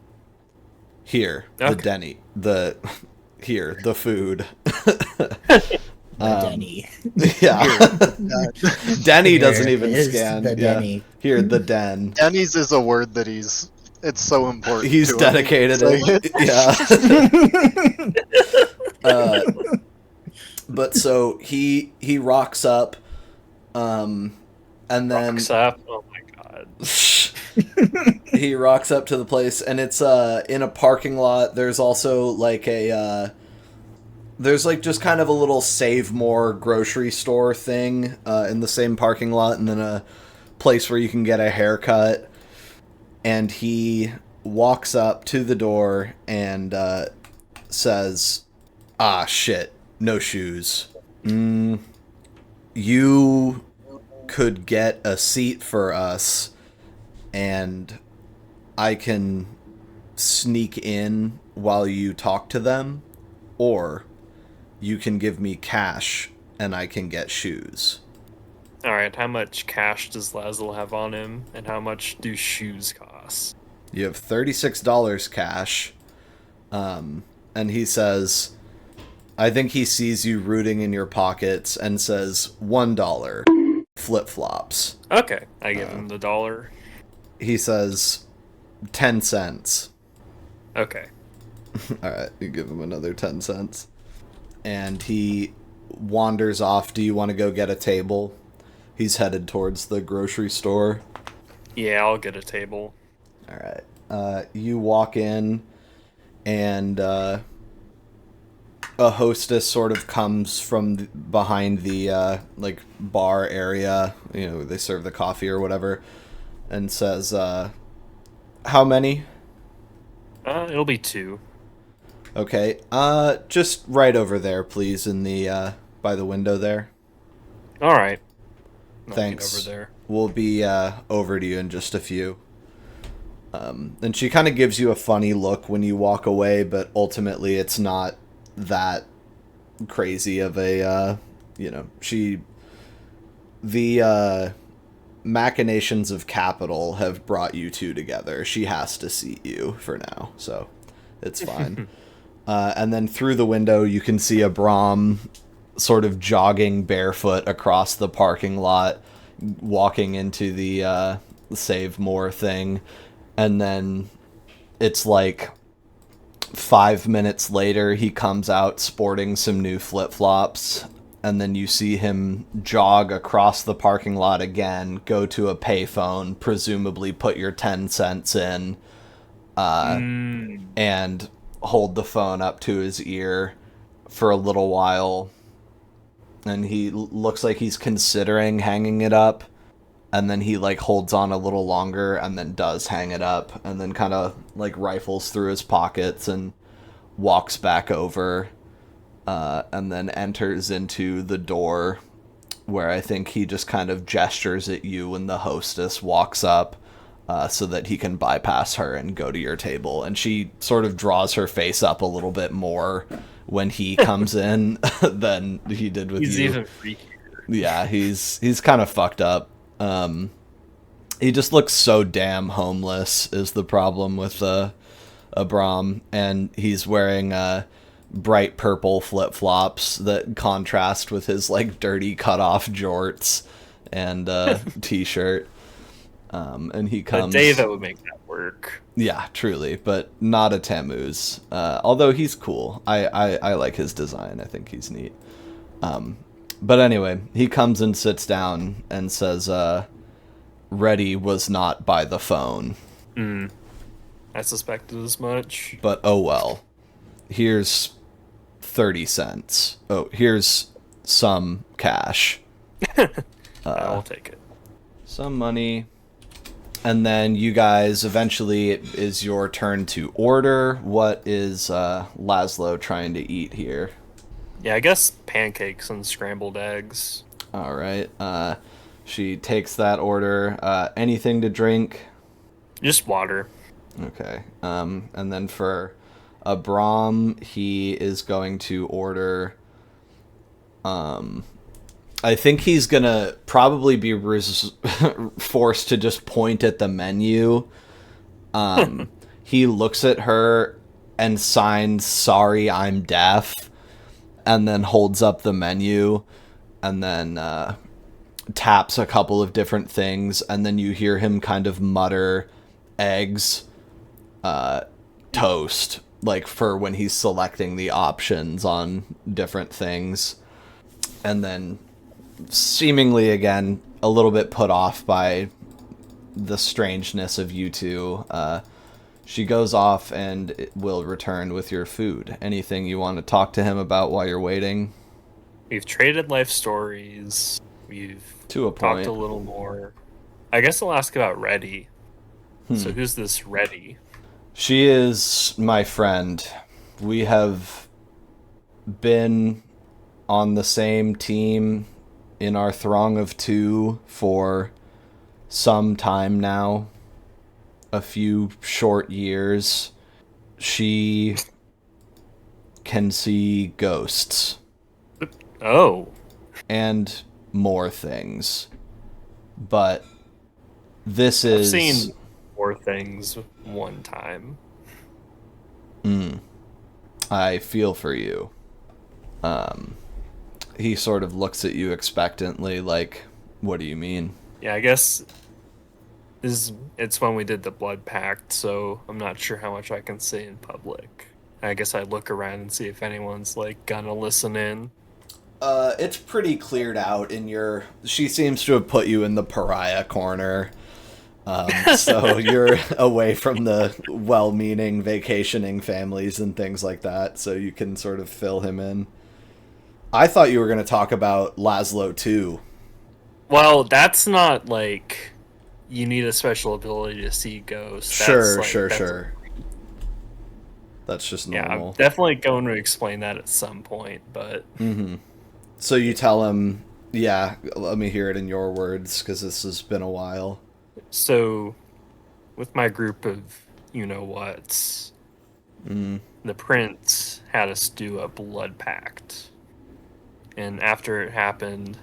Speaker 1: Here, the
Speaker 5: Okay.
Speaker 1: the food.
Speaker 3: Denny.
Speaker 1: Yeah. Denny doesn't
Speaker 3: Here
Speaker 1: even
Speaker 3: is
Speaker 1: scan.
Speaker 3: the
Speaker 1: Yeah.
Speaker 3: Denny.
Speaker 1: Here, the den.
Speaker 4: Denny's is a word that it's so important.
Speaker 1: He's
Speaker 4: to him.
Speaker 1: dedicated
Speaker 4: Say
Speaker 1: it. Yeah. But so he rocks up, and then
Speaker 5: Rocks up. Oh my god.
Speaker 1: he rocks up to the place, and it's in a parking lot. There's also like there's like just kind of a little Save More grocery store thing in the same parking lot, and then a place where you can get a haircut. And he walks up to the door and says, "Ah, shit, no shoes. You could get a seat for us, and I can sneak in while you talk to them, or you can give me cash and I can get shoes."
Speaker 5: Alright, how much cash does Laszlo have on him, and how much do shoes cost?
Speaker 1: You have $36 cash. And he says, I think he sees you rooting in your pockets and says, $1 flip-flops.
Speaker 5: Okay, I give him the dollar.
Speaker 1: He says, 10 cents.
Speaker 5: Okay.
Speaker 1: Alright, you give him another 10 cents. And he wanders off. Do you want to go get a table? He's headed towards the grocery store.
Speaker 5: Yeah, I'll get a table.
Speaker 1: Alright. You walk in, and a hostess sort of comes from behind the like bar area, you know, they serve the coffee or whatever, and says, how many?
Speaker 5: It'll be 2.
Speaker 1: Okay. Just right over there, please, in the by the window there.
Speaker 5: Alright.
Speaker 1: Thanks.
Speaker 5: Over there.
Speaker 1: We'll be over to you in just a few. And she kind of gives you a funny look when you walk away, but ultimately it's not that crazy of a, the machinations of capital have brought you two together. She has to seat you for now, so it's fine. And then through the window, you can see a Brahm sort of jogging barefoot across the parking lot, walking into the Save More thing. And then it's like 5 minutes later, he comes out sporting some new flip-flops. And then you see him jog across the parking lot again, go to a payphone, presumably put your 10 cents in, and hold the phone up to his ear for a little while. And he looks like he's considering hanging it up. And then he, like, holds on a little longer and then does hang it up. And then kind of, like, rifles through his pockets and walks back over. And then enters into the door where I think he just kind of gestures at you when the hostess walks up so that he can bypass her and go to your table. And she sort of draws her face up a little bit more when he comes in than he did with
Speaker 5: He's
Speaker 1: you.
Speaker 5: even freakier.
Speaker 1: Yeah, he's kind of fucked up. He just looks so damn homeless is the problem with Abram, and he's wearing bright purple flip-flops that contrast with his like dirty cut-off jorts and t-shirt. And he comes...
Speaker 5: A day that would make that work.
Speaker 1: Yeah, truly, but not a Tammuz. Although he's cool. I like his design. I think he's neat. But anyway, he comes and sits down and says, Reddy was not by the phone.
Speaker 5: I suspected as much.
Speaker 1: But oh well. Here's 30 cents. Oh, here's some cash.
Speaker 5: I'll take it.
Speaker 1: Some money. And then you guys, eventually it is your turn to order. What is Laszlo trying to eat here?
Speaker 5: Yeah, I guess pancakes and scrambled eggs.
Speaker 1: All right. She takes that order. Anything to drink?
Speaker 5: Just water.
Speaker 1: Okay. And then for Abram, he is going to order... I think he's gonna probably be forced to just point at the menu. He looks at her and signs, "Sorry, I'm deaf," and then holds up the menu, and then taps a couple of different things, and then you hear him kind of mutter, "Eggs, toast," like for when he's selecting the options on different things, and then seemingly again a little bit put off by the strangeness of you two, she goes off and will return with your food. Anything you want to talk to him about while you're waiting?
Speaker 5: We've traded life stories. We've
Speaker 1: To a
Speaker 5: talked
Speaker 1: point.
Speaker 5: a little more. I guess I'll ask about Reddy. So who's this Reddy?
Speaker 1: She is my friend. We have been on the same team in our throng of two for some time now. A few short years. She can see ghosts.
Speaker 5: Oh.
Speaker 1: And more things. But this
Speaker 5: I've
Speaker 1: is...
Speaker 5: seen more things one time.
Speaker 1: I feel for you. He sort of looks at you expectantly, like, what do you mean?
Speaker 5: Yeah, I guess it's when we did the blood pact, so I'm not sure how much I can say in public. I guess I'd look around and see if anyone's, like, gonna listen in.
Speaker 1: It's pretty cleared out in your... She seems to have put you in the pariah corner. So you're away from the well-meaning vacationing families and things like that, so you can sort of fill him in. I thought you were going to talk about Laszlo too.
Speaker 5: Well, that's not, like, you need a special ability to see ghosts.
Speaker 1: Sure. That's just
Speaker 5: Yeah,
Speaker 1: normal.
Speaker 5: I'm definitely going to explain that at some point, but...
Speaker 1: So you tell him, yeah, let me hear it in your words, because this has been a while.
Speaker 5: So, with my group of you-know-whats, the prince had us do a blood pact. And after it happened,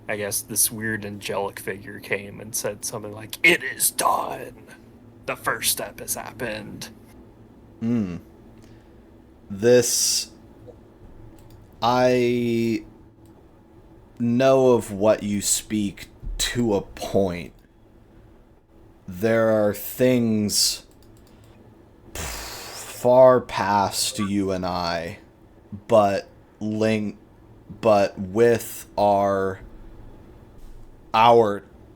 Speaker 5: I guess this weird angelic figure came and said something like, "It is done! The first step has happened."
Speaker 1: This... I know of what you speak to a point. There are things far past you and I, but with our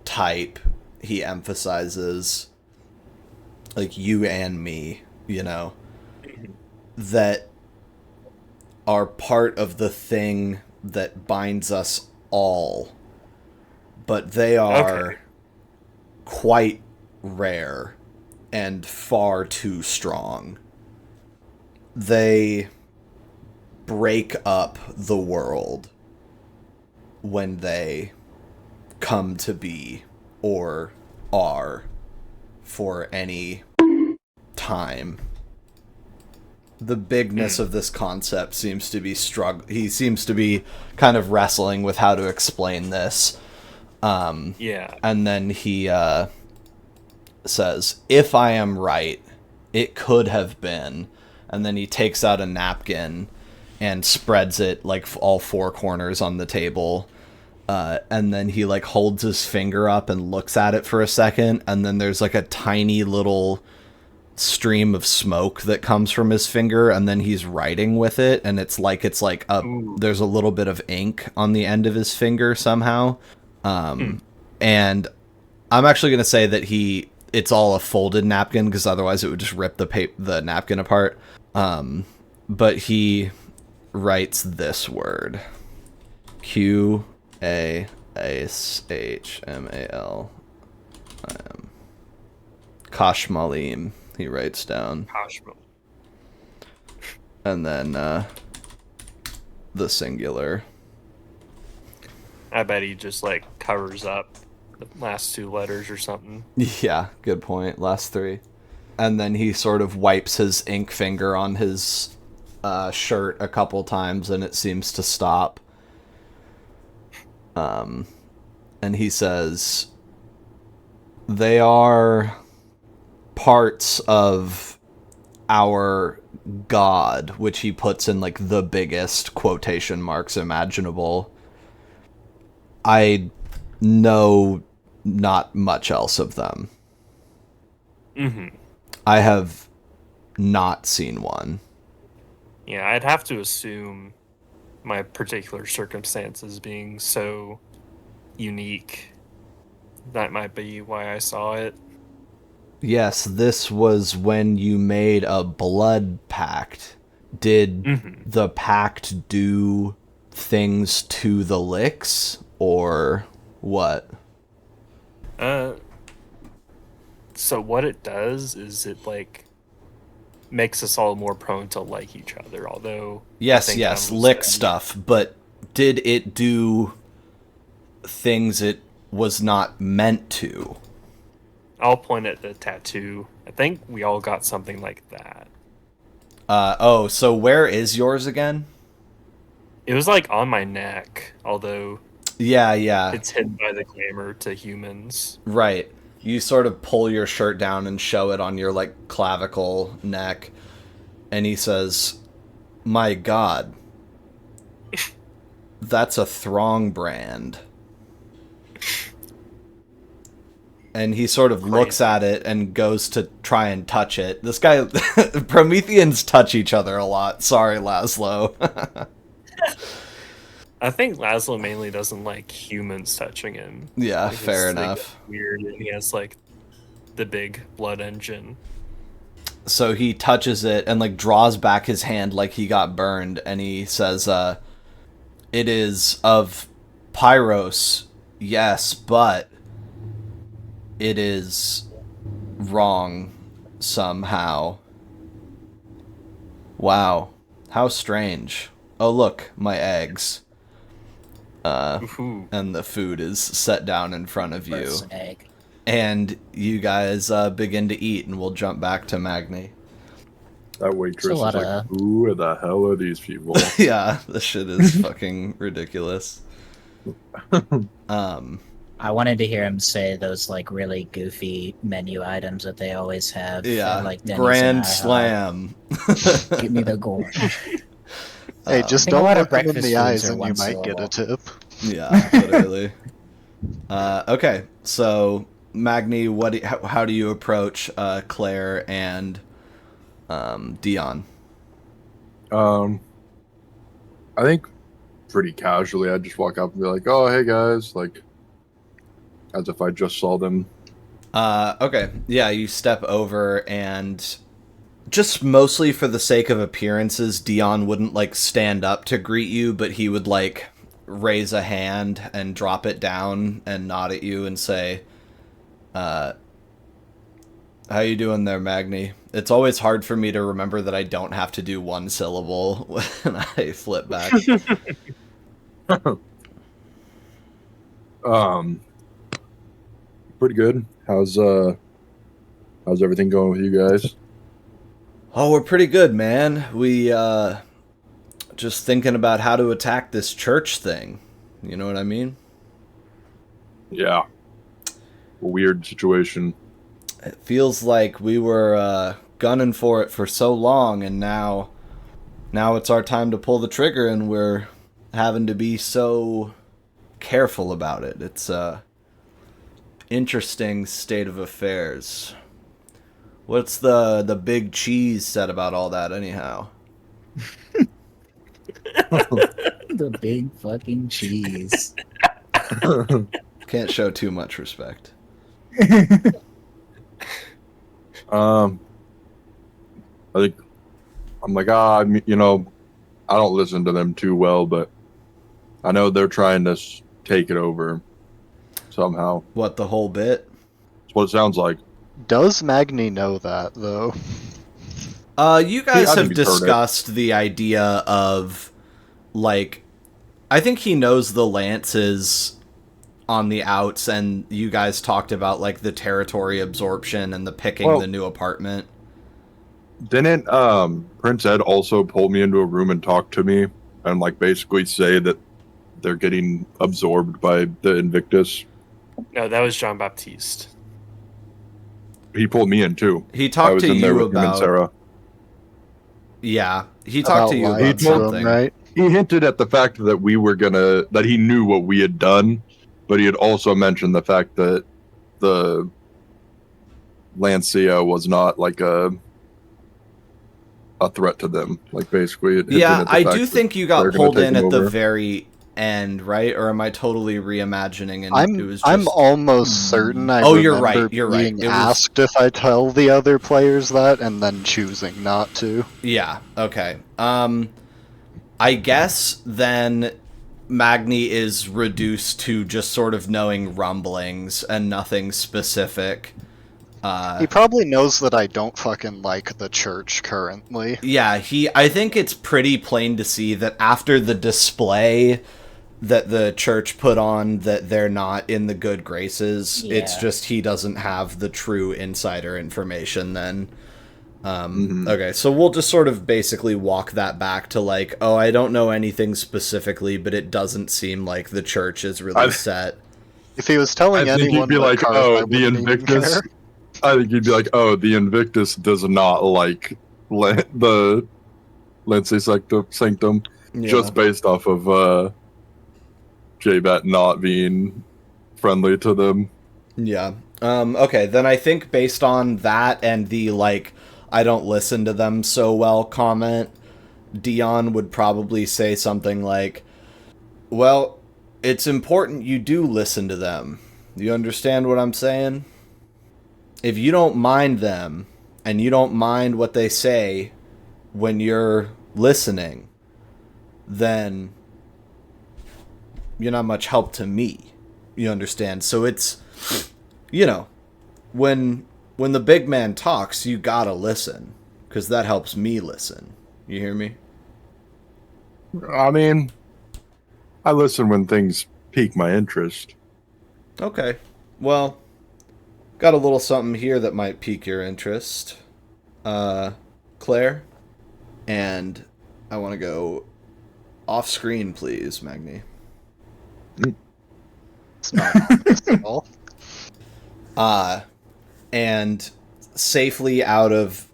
Speaker 1: type, he emphasizes, like you and me, that are part of the thing that binds us all, but they are quite rare and far too strong. They break up the world when they come to be or are for any time. The bigness of this concept seems to be he seems to be kind of wrestling with how to explain this.
Speaker 5: Yeah.
Speaker 1: And then he says, "If I am right, it could have been." And then he takes out a napkin and spreads it like all four corners on the table. And then he like holds his finger up and looks at it for a second. And then there's like a tiny little stream of smoke that comes from his finger. And then he's writing with it. And it's like there's a little bit of ink on the end of his finger somehow. And I'm actually going to say that it's all a folded napkin, because otherwise it would just rip the napkin apart. But he writes this word. Qashmalim. Kashmalim, he writes down.
Speaker 5: Kashmal.
Speaker 1: And then the singular.
Speaker 5: I bet he just like covers up the last two letters or something.
Speaker 1: Yeah, good point. Last three. And then he sort of wipes his ink finger on his shirt a couple times, and it seems to stop. And he says, "They are parts of our God," which he puts in like the biggest quotation marks imaginable. I know not much else of them.
Speaker 5: Mm-hmm.
Speaker 1: I have not seen one.
Speaker 5: Yeah, I'd have to assume my particular circumstances being so unique, that might be why I saw it.
Speaker 1: Yes, this was when you made a blood pact. Did the pact do things to the licks, or what?
Speaker 5: So what it does is it like makes us all more prone to like each other, although
Speaker 1: Yes, lick stuff, but did it do things it was not meant to?
Speaker 5: I'll point at the tattoo. I think we all got something like that.
Speaker 1: So where is yours again?
Speaker 5: It was like on my neck, although
Speaker 1: Yeah.
Speaker 5: it's hidden by the glamour to humans.
Speaker 1: Right. You sort of pull your shirt down and show it on your, like, clavicle neck. And he says, "My God, that's a Throng brand." And he sort of looks at it and goes to try and touch it. This guy, Prometheans touch each other a lot. Sorry, Laszlo.
Speaker 5: I think Laszlo mainly doesn't like humans touching him.
Speaker 1: Yeah,
Speaker 5: Because
Speaker 1: fair
Speaker 5: they
Speaker 1: enough.
Speaker 5: get weird, and he has like the big blood engine.
Speaker 1: So he touches it and like draws back his hand like he got burned, and he says, "It is of Pyros, yes, but it is wrong somehow." Wow, how strange. Oh look, my eggs.
Speaker 5: Ooh.
Speaker 1: And the food is set down in front of you.
Speaker 3: First an egg.
Speaker 1: And you guys begin to eat, and we'll jump back to Magni.
Speaker 2: That waitress
Speaker 3: It's
Speaker 2: is
Speaker 3: a lot
Speaker 2: like,
Speaker 3: of-
Speaker 2: who the hell are these people?
Speaker 1: Yeah, this shit is fucking ridiculous.
Speaker 3: I wanted to hear him say those like really goofy menu items that they always have.
Speaker 1: Yeah,
Speaker 3: at, like Denny's
Speaker 1: Grand
Speaker 3: and IHOP.
Speaker 1: Slam.
Speaker 3: Give me the gore.
Speaker 4: Hey, just
Speaker 3: I think a
Speaker 4: don't
Speaker 3: lot of
Speaker 4: look them in
Speaker 3: breakfast
Speaker 4: the
Speaker 3: foods
Speaker 4: eyes
Speaker 3: are
Speaker 4: and you
Speaker 3: one
Speaker 4: might get a
Speaker 3: syllable.
Speaker 4: tip.
Speaker 1: Yeah, literally. Okay, so Magni, how do you approach Claire and Dion?
Speaker 2: I think pretty casually, I'd just walk up and be like, "Oh, hey guys," like as if I just saw them.
Speaker 1: Okay, yeah, you step over, and just mostly for the sake of appearances, Dion wouldn't like stand up to greet you, but he would like raise a hand and drop it down and nod at you and say, "How you doing there, Magni?" It's always hard for me to remember that I don't have to do one syllable when I flip back.
Speaker 2: Pretty good. How's everything going with you guys?
Speaker 1: Oh, we're pretty good, man. We just thinking about how to attack this church thing. You know what I mean?
Speaker 2: Yeah. A weird situation.
Speaker 1: It feels like we were gunning for it for so long, and now it's our time to pull the trigger, and we're having to be so careful about it. It's a interesting state of affairs. What's the big cheese said about all that, anyhow?
Speaker 3: The big fucking cheese.
Speaker 1: Can't show too much respect.
Speaker 2: I think I'm like, you know, I don't listen to them too well, but I know they're trying to take it over somehow.
Speaker 1: What, the whole bit?
Speaker 2: That's what it sounds like.
Speaker 4: Does Magni know that, though?
Speaker 1: You guys
Speaker 2: I think
Speaker 1: have
Speaker 2: he's heard it.
Speaker 1: discussed the idea of, like, I think he knows the Lance is on the outs, and you guys talked about, like, the territory absorption and the picking the new apartment.
Speaker 2: Didn't Prince Ed also pull me into a room and talk to me and like basically say that they're getting absorbed by the Invictus?
Speaker 5: No, that was Jean-Baptiste.
Speaker 2: He pulled me in too.
Speaker 1: He
Speaker 2: I
Speaker 1: talked
Speaker 2: was
Speaker 1: to
Speaker 2: in there
Speaker 1: you
Speaker 2: with him and
Speaker 1: about...
Speaker 2: Sarah.
Speaker 1: Yeah, he talked to you
Speaker 4: lying
Speaker 1: about
Speaker 4: to him,
Speaker 1: something.
Speaker 4: right?
Speaker 2: He hinted at the fact that that he knew what we had done, but he had also mentioned the fact that the Lancia was not like a threat to them. Like basically, it hinted
Speaker 1: Yeah,
Speaker 2: at the
Speaker 1: I
Speaker 2: fact
Speaker 1: do
Speaker 2: that
Speaker 1: think you
Speaker 2: they're
Speaker 1: got
Speaker 2: gonna
Speaker 1: pulled
Speaker 2: take
Speaker 1: in
Speaker 2: him
Speaker 1: at the
Speaker 2: over.
Speaker 1: very end, right? Or am I totally reimagining? And it was just...
Speaker 4: I'm almost certain I
Speaker 1: Oh, you're
Speaker 4: remember
Speaker 1: right, you're right.
Speaker 4: being
Speaker 1: It was-
Speaker 4: asked if I tell the other players that, and then choosing not to.
Speaker 1: Yeah, okay. I guess then Magni is reduced to just sort of knowing rumblings and nothing specific.
Speaker 4: He probably knows that I don't fucking like the church currently.
Speaker 1: Yeah, I think it's pretty plain to see that after the display that the church put on that they're not in the good graces, it's
Speaker 3: Yeah.
Speaker 1: just he doesn't have the true insider information then. Okay, so we'll just sort of basically walk that back to like, oh, I don't know anything specifically, but it doesn't seem like the church is really set.
Speaker 4: If he was telling
Speaker 2: I think
Speaker 4: anyone
Speaker 2: he'd be
Speaker 4: what
Speaker 2: like,
Speaker 4: Carth, I
Speaker 2: oh, the
Speaker 4: wouldn't even
Speaker 2: Invictus.
Speaker 4: care.
Speaker 2: I think he'd be like, oh, the Invictus does not like the Lindsay Sanctum,
Speaker 1: Yeah.
Speaker 2: just based off of J-Bat not being friendly to them.
Speaker 1: Yeah. Okay, then I think based on that and the, like, I don't listen to them so well comment, Dion would probably say something like, well, it's important you do listen to them. You understand what I'm saying? If you don't mind them, and you don't mind what they say when you're listening, then you're not much help to me. You understand? So it's, you know, when the big man talks, you gotta listen, because that helps me listen. You hear me?
Speaker 2: I mean, I listen when things pique my interest.
Speaker 1: Okay. Well, got a little something here that might pique your interest. Claire? And I want to go off screen, please, Magni.
Speaker 4: It's not honest at all.
Speaker 1: And safely out of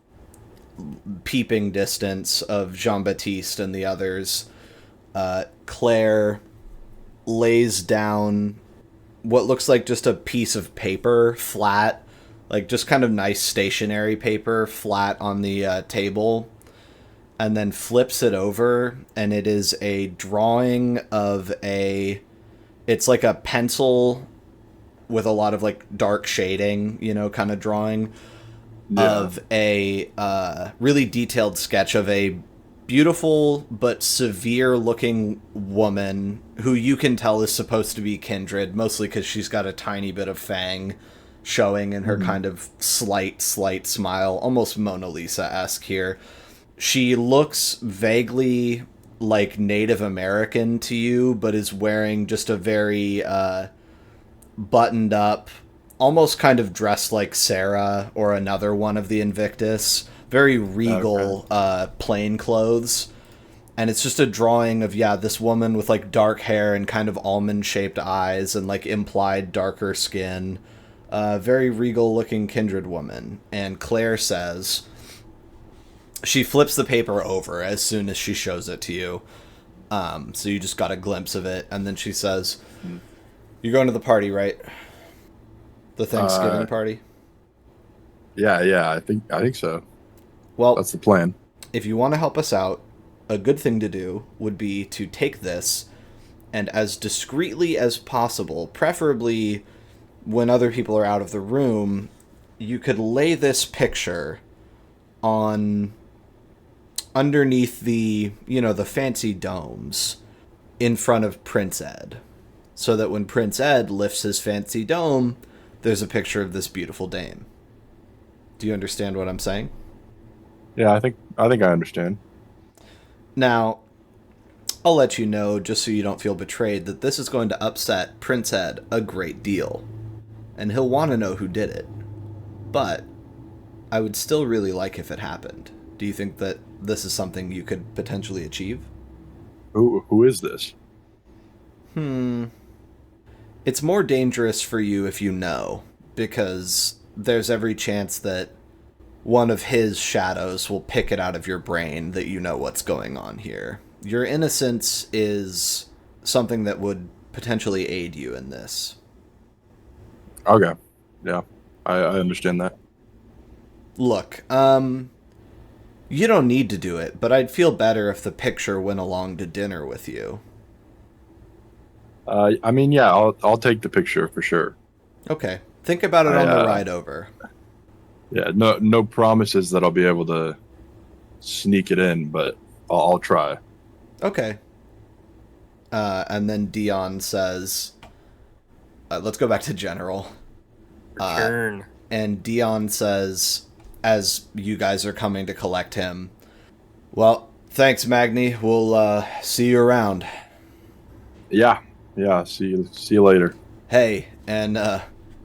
Speaker 1: peeping distance of Jean-Baptiste and the others, Claire lays down what looks like just a piece of paper, flat, like just kind of nice stationary paper, flat on the table, and then flips it over, and it is a drawing of it's like a pencil with a lot of like dark shading, you know, kind of drawing of a really detailed sketch of a beautiful but severe looking woman who you can tell is supposed to be Kindred, mostly because she's got a tiny bit of fang showing in her kind of slight smile, almost Mona Lisa-esque here. She looks vaguely like Native American to you, but is wearing just a very buttoned up, almost kind of dressed like Sarah or another one of the Invictus. Very regal plain clothes. And it's just a drawing of, this woman with, like, dark hair and kind of almond-shaped eyes and, like, implied darker skin. Very regal-looking Kindred woman. And Claire says... She flips the paper over as soon as she shows it to you. So you just got a glimpse of it. And then she says, you're going to the party, right? The Thanksgiving party?
Speaker 2: Yeah, I think so.
Speaker 1: Well,
Speaker 2: that's the plan.
Speaker 1: If you want to help us out, a good thing to do would be to take this and as discreetly as possible, preferably when other people are out of the room, you could lay this picture on underneath the fancy domes in front of Prince Ed, so that when Prince Ed lifts his fancy dome, there's a picture of this beautiful dame. Do you understand what I'm saying?
Speaker 2: Yeah, I think I understand.
Speaker 1: Now, I'll let you know, just so you don't feel betrayed, that this is going to upset Prince Ed a great deal. And he'll want to know who did it. But I would still really like if it happened. Do you think that this is something you could potentially achieve?
Speaker 2: Who is this?
Speaker 1: It's more dangerous for you if you know, because there's every chance that one of his shadows will pick it out of your brain that you know what's going on here. Your innocence is something that would potentially aid you in this.
Speaker 2: Okay. Yeah, I understand that.
Speaker 1: Look, you don't need to do it, but I'd feel better if the picture went along to dinner with you.
Speaker 2: I mean, yeah, I'll take the picture for sure.
Speaker 1: Okay. Think about it on the ride over.
Speaker 2: Yeah, no promises that I'll be able to sneak it in, but I'll try.
Speaker 1: Okay. And then Dion says, let's go back to General.
Speaker 5: Return.
Speaker 1: And Dion says, as you guys are coming to collect him, well, thanks, Magni. We'll see you around.
Speaker 2: Yeah. See you later.
Speaker 1: Hey, and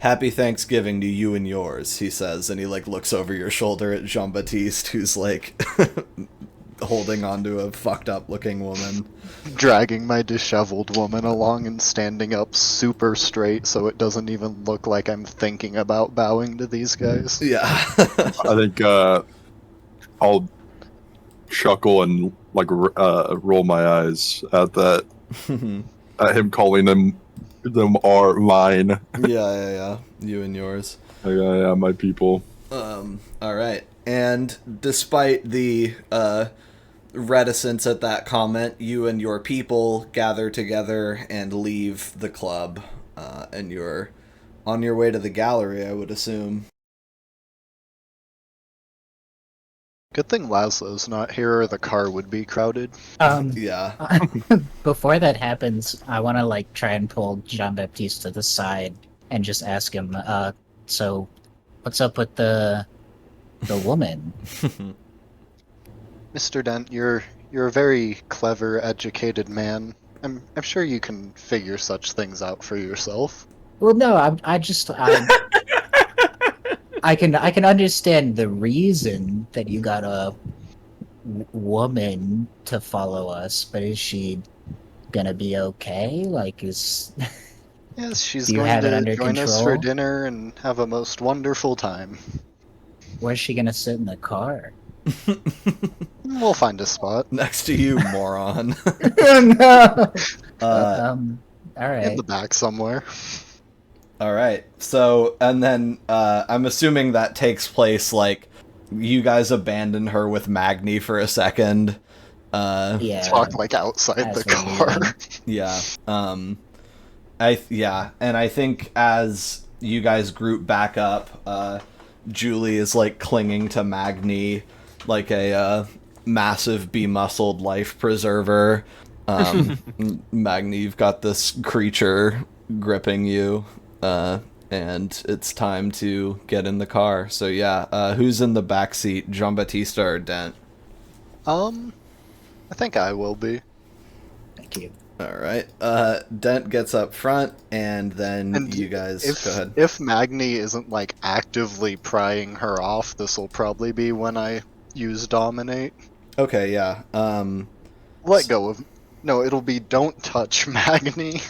Speaker 1: happy Thanksgiving to you and yours, he says, and he like looks over your shoulder at Jean-Baptiste, who's like holding onto a fucked up looking woman.
Speaker 4: Dragging my disheveled woman along and standing up super straight so it doesn't even look like I'm thinking about bowing to these guys.
Speaker 1: Yeah.
Speaker 2: I think I'll chuckle and like roll my eyes at that. At him calling them are mine.
Speaker 1: Yeah. You and yours.
Speaker 2: Yeah, my people.
Speaker 1: All right. And despite the reticence at that comment, you and your people gather together and leave the club, and you're on your way to the gallery, I would assume.
Speaker 4: Good thing Laszlo's not here or the car would be crowded.
Speaker 1: Yeah.
Speaker 3: Before that happens, I want to like try and pull Jean-Baptiste to the side and just ask him, so what's up with the woman?
Speaker 4: Mr. Dent, you're a very clever, educated man. I'm sure you can figure such things out for yourself.
Speaker 3: Well, no, I can understand the reason that you got a woman to follow us, but is she gonna be okay? Like,
Speaker 4: Yes, she's
Speaker 3: do you
Speaker 4: going
Speaker 3: have it
Speaker 4: to
Speaker 3: under
Speaker 4: join us for
Speaker 3: control?
Speaker 4: dinner and have a most wonderful time.
Speaker 3: Where's she gonna sit in the car?
Speaker 4: We'll find a spot.
Speaker 1: Next to you, moron.
Speaker 3: No.
Speaker 1: Uh,
Speaker 3: All right.
Speaker 4: In the back somewhere.
Speaker 1: All right. So, and then I'm assuming that takes place like you guys abandon her with Magni for a second.
Speaker 3: Yeah.
Speaker 4: Talk like outside
Speaker 3: That's
Speaker 4: the
Speaker 3: what
Speaker 4: car.
Speaker 1: Yeah. And I think as you guys group back up, Julie is like clinging to Magni like a massive be-muscled life preserver. Magni, you've got this creature gripping you, and it's time to get in the car. So yeah, who's in the back seat, Jean-Baptiste or Dent?
Speaker 4: I think I will be.
Speaker 3: Thank you.
Speaker 1: All right. Dent gets up front, and then
Speaker 4: And
Speaker 1: you guys go ahead.
Speaker 4: If Magni isn't like actively prying her off, this will probably be when I use Dominate.
Speaker 1: Okay, yeah.
Speaker 4: let go of. No, it'll be don't touch Magni.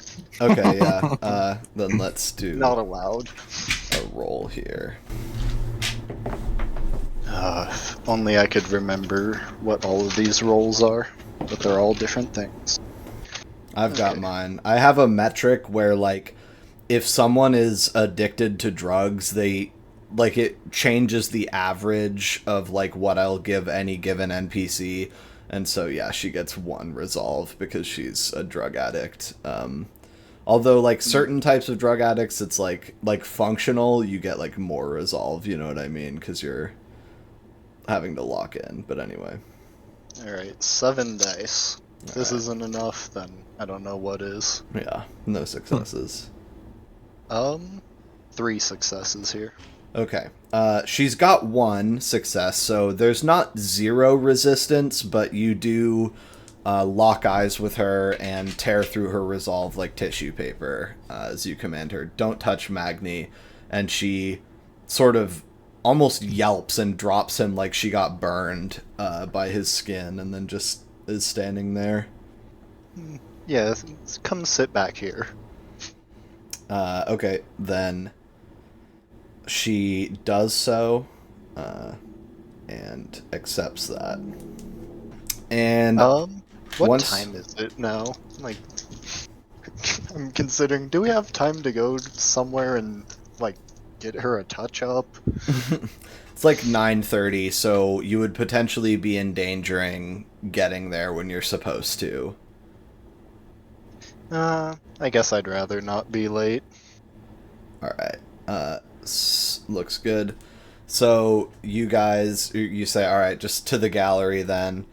Speaker 1: Okay, yeah. Then let's do
Speaker 4: Not allowed.
Speaker 1: a roll here.
Speaker 4: If only I could remember what all of these rolls are, but they're all different things.
Speaker 1: I've got
Speaker 4: Okay.
Speaker 1: mine. I have a metric where, like, if someone is addicted to drugs, they, like, it changes the average of, like, what I'll give any given NPC. And so, yeah, she gets 1 resolve because she's a drug addict. Although, like, certain types of drug addicts, it's, like functional, you get, like, more resolve, you know what I mean? Because you're having to lock in. But anyway.
Speaker 4: Alright, 7 dice. If this
Speaker 1: Alright.
Speaker 4: isn't enough, then I don't know what is.
Speaker 1: Yeah, no successes.
Speaker 4: 3 successes here.
Speaker 1: Okay. She's got 1 success, so there's not 0 resistance, but you do lock eyes with her and tear through her resolve like tissue paper as you command her. Don't touch Magni. And she sort of almost yelps and drops him like she got burned by his skin and then just is standing there.
Speaker 4: Yeah, come sit back here.
Speaker 1: Okay, then she does so and accepts that. And
Speaker 4: What
Speaker 1: once-
Speaker 4: time is it now? Like, I'm considering, do we have time to go somewhere and, like, get her a touch-up?
Speaker 1: it's like 9:30, so you would potentially be endangering getting there when you're supposed to.
Speaker 4: I guess I'd rather not be late.
Speaker 1: Alright. Looks good. So you guys, you say, alright, just to the gallery then.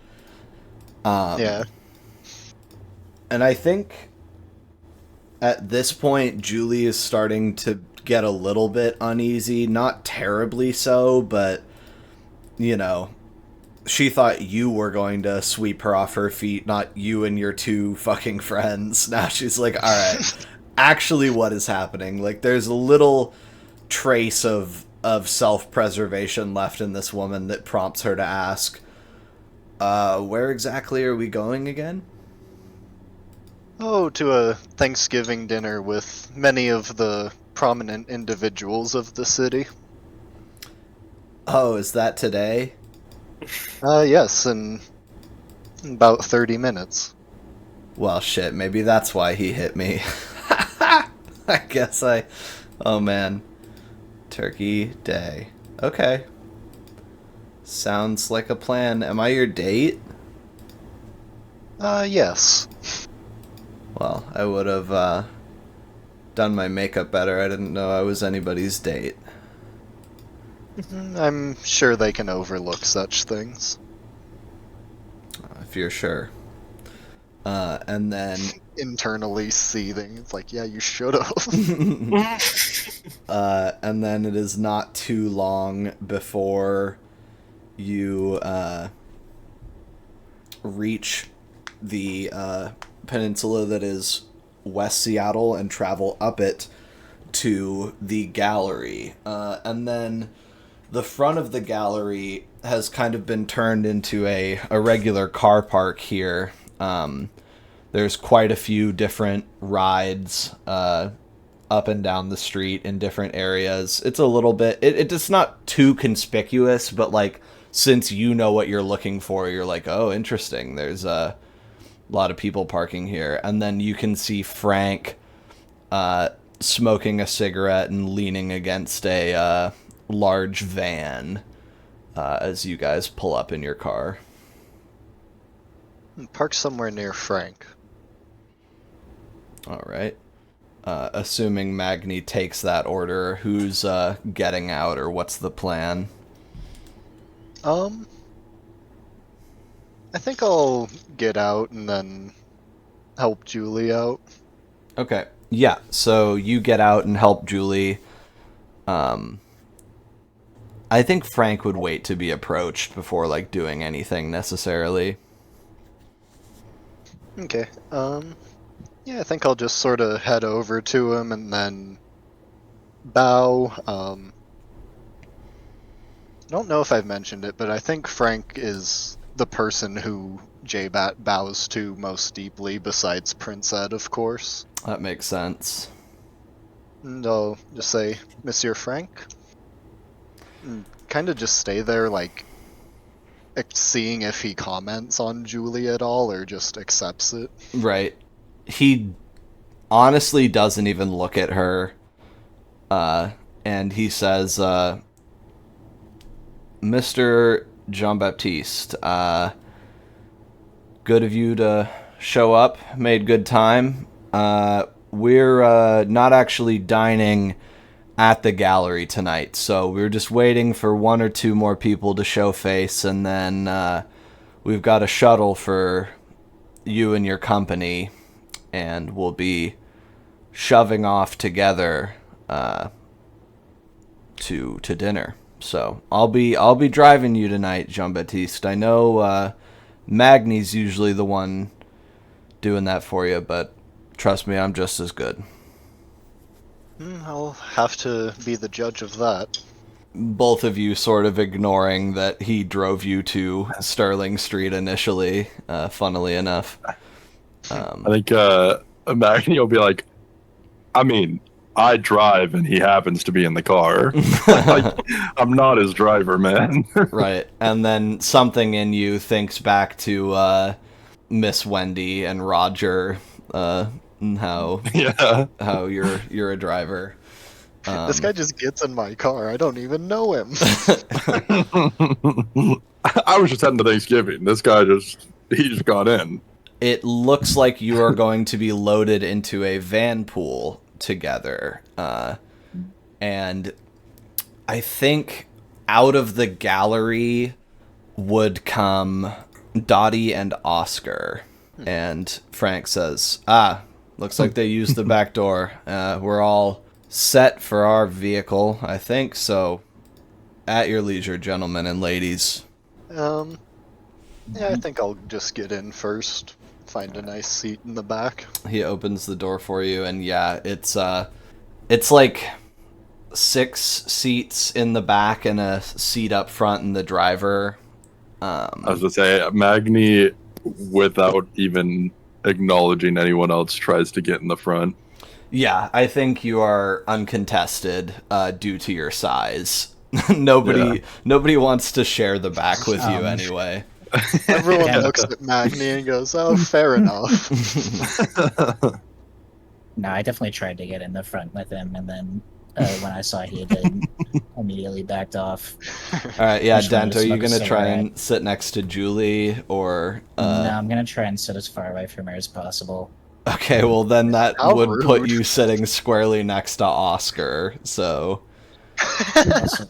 Speaker 4: Yeah.
Speaker 1: And I think at this point, Julie is starting to get a little bit uneasy. Not terribly so, but, you know, she thought you were going to sweep her off her feet, not you and your 2 fucking friends. Now she's like, alright, actually what is happening? Like, there's a little trace of self-preservation left in this woman that prompts her to ask, where exactly are we going again?
Speaker 4: Oh, to a Thanksgiving dinner with many of the prominent individuals of the city.
Speaker 1: Oh, is that today?
Speaker 4: Yes, in about 30 minutes.
Speaker 1: Well, shit, maybe that's why he hit me. I guess oh man. Turkey Day. Okay. Sounds like a plan. Am I your date?
Speaker 4: Yes.
Speaker 1: Well, I would have done my makeup better. I didn't know I was anybody's date.
Speaker 4: I'm sure they can overlook such things.
Speaker 1: If you're sure. And then
Speaker 4: Internally seething. It's like, yeah, you should have.
Speaker 1: and then it is not too long before you reach the peninsula that is West Seattle and travel up it to the gallery. And then the front of the gallery has kind of been turned into a regular car park here. There's quite a few different rides up and down the street in different areas. It's a little bit... It's not too conspicuous, but, like, since you know what you're looking for, you're like, oh, interesting. There's a lot of people parking here. And then you can see Frank smoking a cigarette and leaning against a large van as you guys pull up in your car.
Speaker 4: Park somewhere near Frank.
Speaker 1: All right. Assuming Magni takes that order, who's getting out, or what's the plan?
Speaker 4: I think I'll get out and then help Julie out.
Speaker 1: Okay. Yeah, so you get out and help Julie. I think Frank would wait to be approached before, like, doing anything necessarily.
Speaker 4: Okay. Yeah, I think I'll just sort of head over to him and then bow. I don't know if I've mentioned it, but I think Frank is the person who J-Bat bows to most deeply, besides Prince Ed, of course.
Speaker 1: That makes sense.
Speaker 4: And I'll just say, Monsieur Frank? Kind of just stay there, like, seeing if he comments on Julie at all, or just accepts it.
Speaker 1: Right. He honestly doesn't even look at her. And he says, Mr. Jean-Baptiste, good of you to show up. Made good time. We're not actually dining at the gallery tonight, so we're just waiting for one or two more people to show face, and then we've got a shuttle for you and your company, and we'll be shoving off together to dinner. So I'll be driving you tonight, Jean-Baptiste. I know Magni's usually the one doing that for you, but trust me, I'm just as good.
Speaker 4: I'll have to be the judge of that.
Speaker 1: Both of you sort of ignoring that he drove you to Sterling Street initially, funnily enough.
Speaker 2: I think Magni will be like, I mean, I drive and he happens to be in the car. Like, I'm not his driver, man.
Speaker 1: Right. And then something in you thinks back to Miss Wendy and Roger, and how you're a driver.
Speaker 4: This guy just gets in my car. I don't even know him.
Speaker 2: I was just heading to Thanksgiving. This guy he just got in.
Speaker 1: It looks like you are going to be loaded into a van pool together. And I think out of the gallery would come Dottie and Oscar. And Frank says, looks like they used the back door. We're all set for our vehicle, I think, so at your leisure, gentlemen and ladies.
Speaker 4: Yeah, I think I'll just get in first. Find a nice seat in the back.
Speaker 1: He opens the door for you, and yeah, it's like 6 seats in the back and a seat up front in the driver.
Speaker 2: I was gonna say, Magni, without even acknowledging anyone else, tries to get in the front.
Speaker 1: Yeah, I think you are uncontested due to your size. Nobody wants to share the back with you anyway.
Speaker 4: Everyone looks at Magni and goes, "Oh, fair enough."
Speaker 3: No, I definitely tried to get in the front with him, and then when I saw he did, immediately backed off.
Speaker 1: All right, yeah,
Speaker 3: Just wanted
Speaker 1: Dent,
Speaker 3: to
Speaker 1: are you
Speaker 3: smoke a
Speaker 1: going to try
Speaker 3: cigarette.
Speaker 1: and sit next to Julie, or...
Speaker 3: No, I'm gonna try and sit as far away from her as possible.
Speaker 1: Okay, well then that
Speaker 4: How
Speaker 1: would put
Speaker 4: rude.
Speaker 1: you sitting squarely next to Oscar, so...
Speaker 3: Also-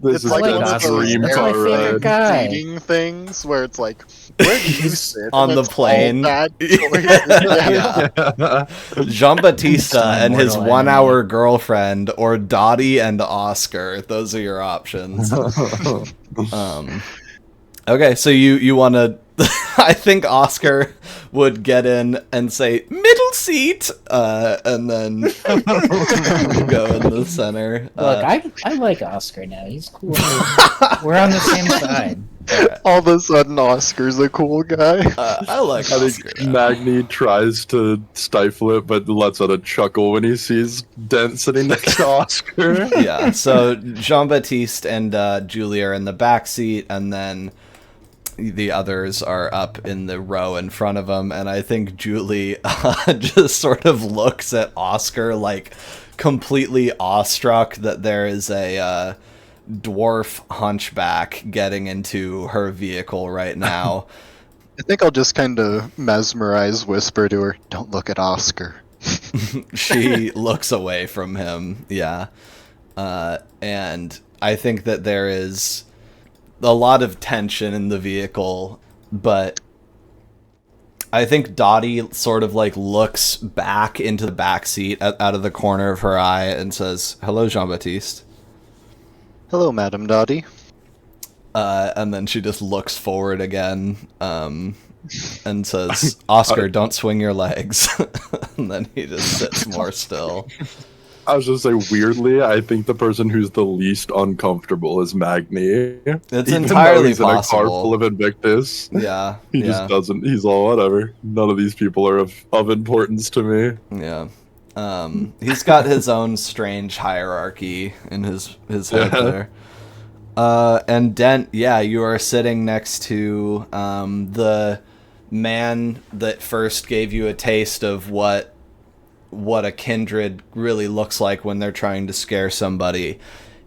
Speaker 2: This is
Speaker 4: like
Speaker 3: one
Speaker 2: the
Speaker 3: of those
Speaker 2: dream
Speaker 3: That's
Speaker 2: car
Speaker 3: my favorite
Speaker 2: ride.
Speaker 3: guy.
Speaker 4: Seating things where it's like, where do you sit?
Speaker 1: On
Speaker 4: And
Speaker 1: the
Speaker 4: it's all
Speaker 1: plane.
Speaker 4: bad choices.
Speaker 1: Yeah. Jean-Baptiste and his
Speaker 3: Immortal
Speaker 1: 1-hour girlfriend, or Dottie and Oscar. Those are your options. Okay, so you want to... I think Oscar would get in and say, middle seat, and then go in the center.
Speaker 3: Look, I like Oscar now. He's cool. We're on the same side.
Speaker 4: All of a sudden, Oscar's a cool guy.
Speaker 1: I like
Speaker 2: I
Speaker 1: Oscar.
Speaker 2: think Magni tries to stifle it, but lets out a chuckle when he sees Dent sitting next to Oscar.
Speaker 1: Yeah, so Jean-Baptiste and Julie are in the back seat, and then the others are up in the row in front of him, and I think Julie just sort of looks at Oscar like completely awestruck that there is a dwarf hunchback getting into her vehicle right now.
Speaker 4: I think I'll just kind of whisper to her, "Don't look at Oscar."
Speaker 1: She looks away from him, yeah. And I think that there is a lot of tension in the vehicle, but I think Dottie sort of like looks back into the back seat out of the corner of her eye and says, "Hello, Jean-Baptiste."
Speaker 4: Hello, Madam Dottie.
Speaker 1: And then she just looks forward again, and says, "Oscar, don't swing your legs." And then he just sits more still.
Speaker 2: I was just say weirdly, I think the person who's the least uncomfortable is Magni.
Speaker 1: It's
Speaker 2: Even though
Speaker 1: entirely
Speaker 2: he's in a car
Speaker 1: possible.
Speaker 2: full of Invictus.
Speaker 1: Yeah,
Speaker 2: He
Speaker 1: yeah,
Speaker 2: just doesn't. He's all whatever. None of these people are of importance to me.
Speaker 1: yeah. He's got his own strange hierarchy in his head
Speaker 2: Yeah.
Speaker 1: there. And Dent, yeah, you are sitting next to the man that first gave you a taste of what a kindred really looks like when they're trying to scare somebody.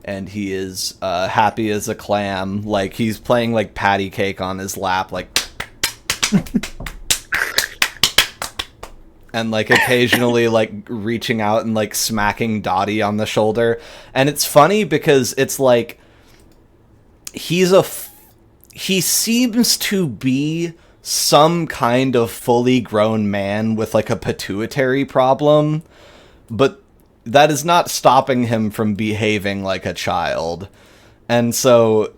Speaker 1: And he is happy as a clam. Like, he's playing, like, patty cake on his lap, like... and, like, occasionally, like, reaching out and, like, smacking Dottie on the shoulder. And it's funny because it's, like... he seems to be some kind of fully grown man with like a pituitary problem, but that is not stopping him from behaving like a child. And so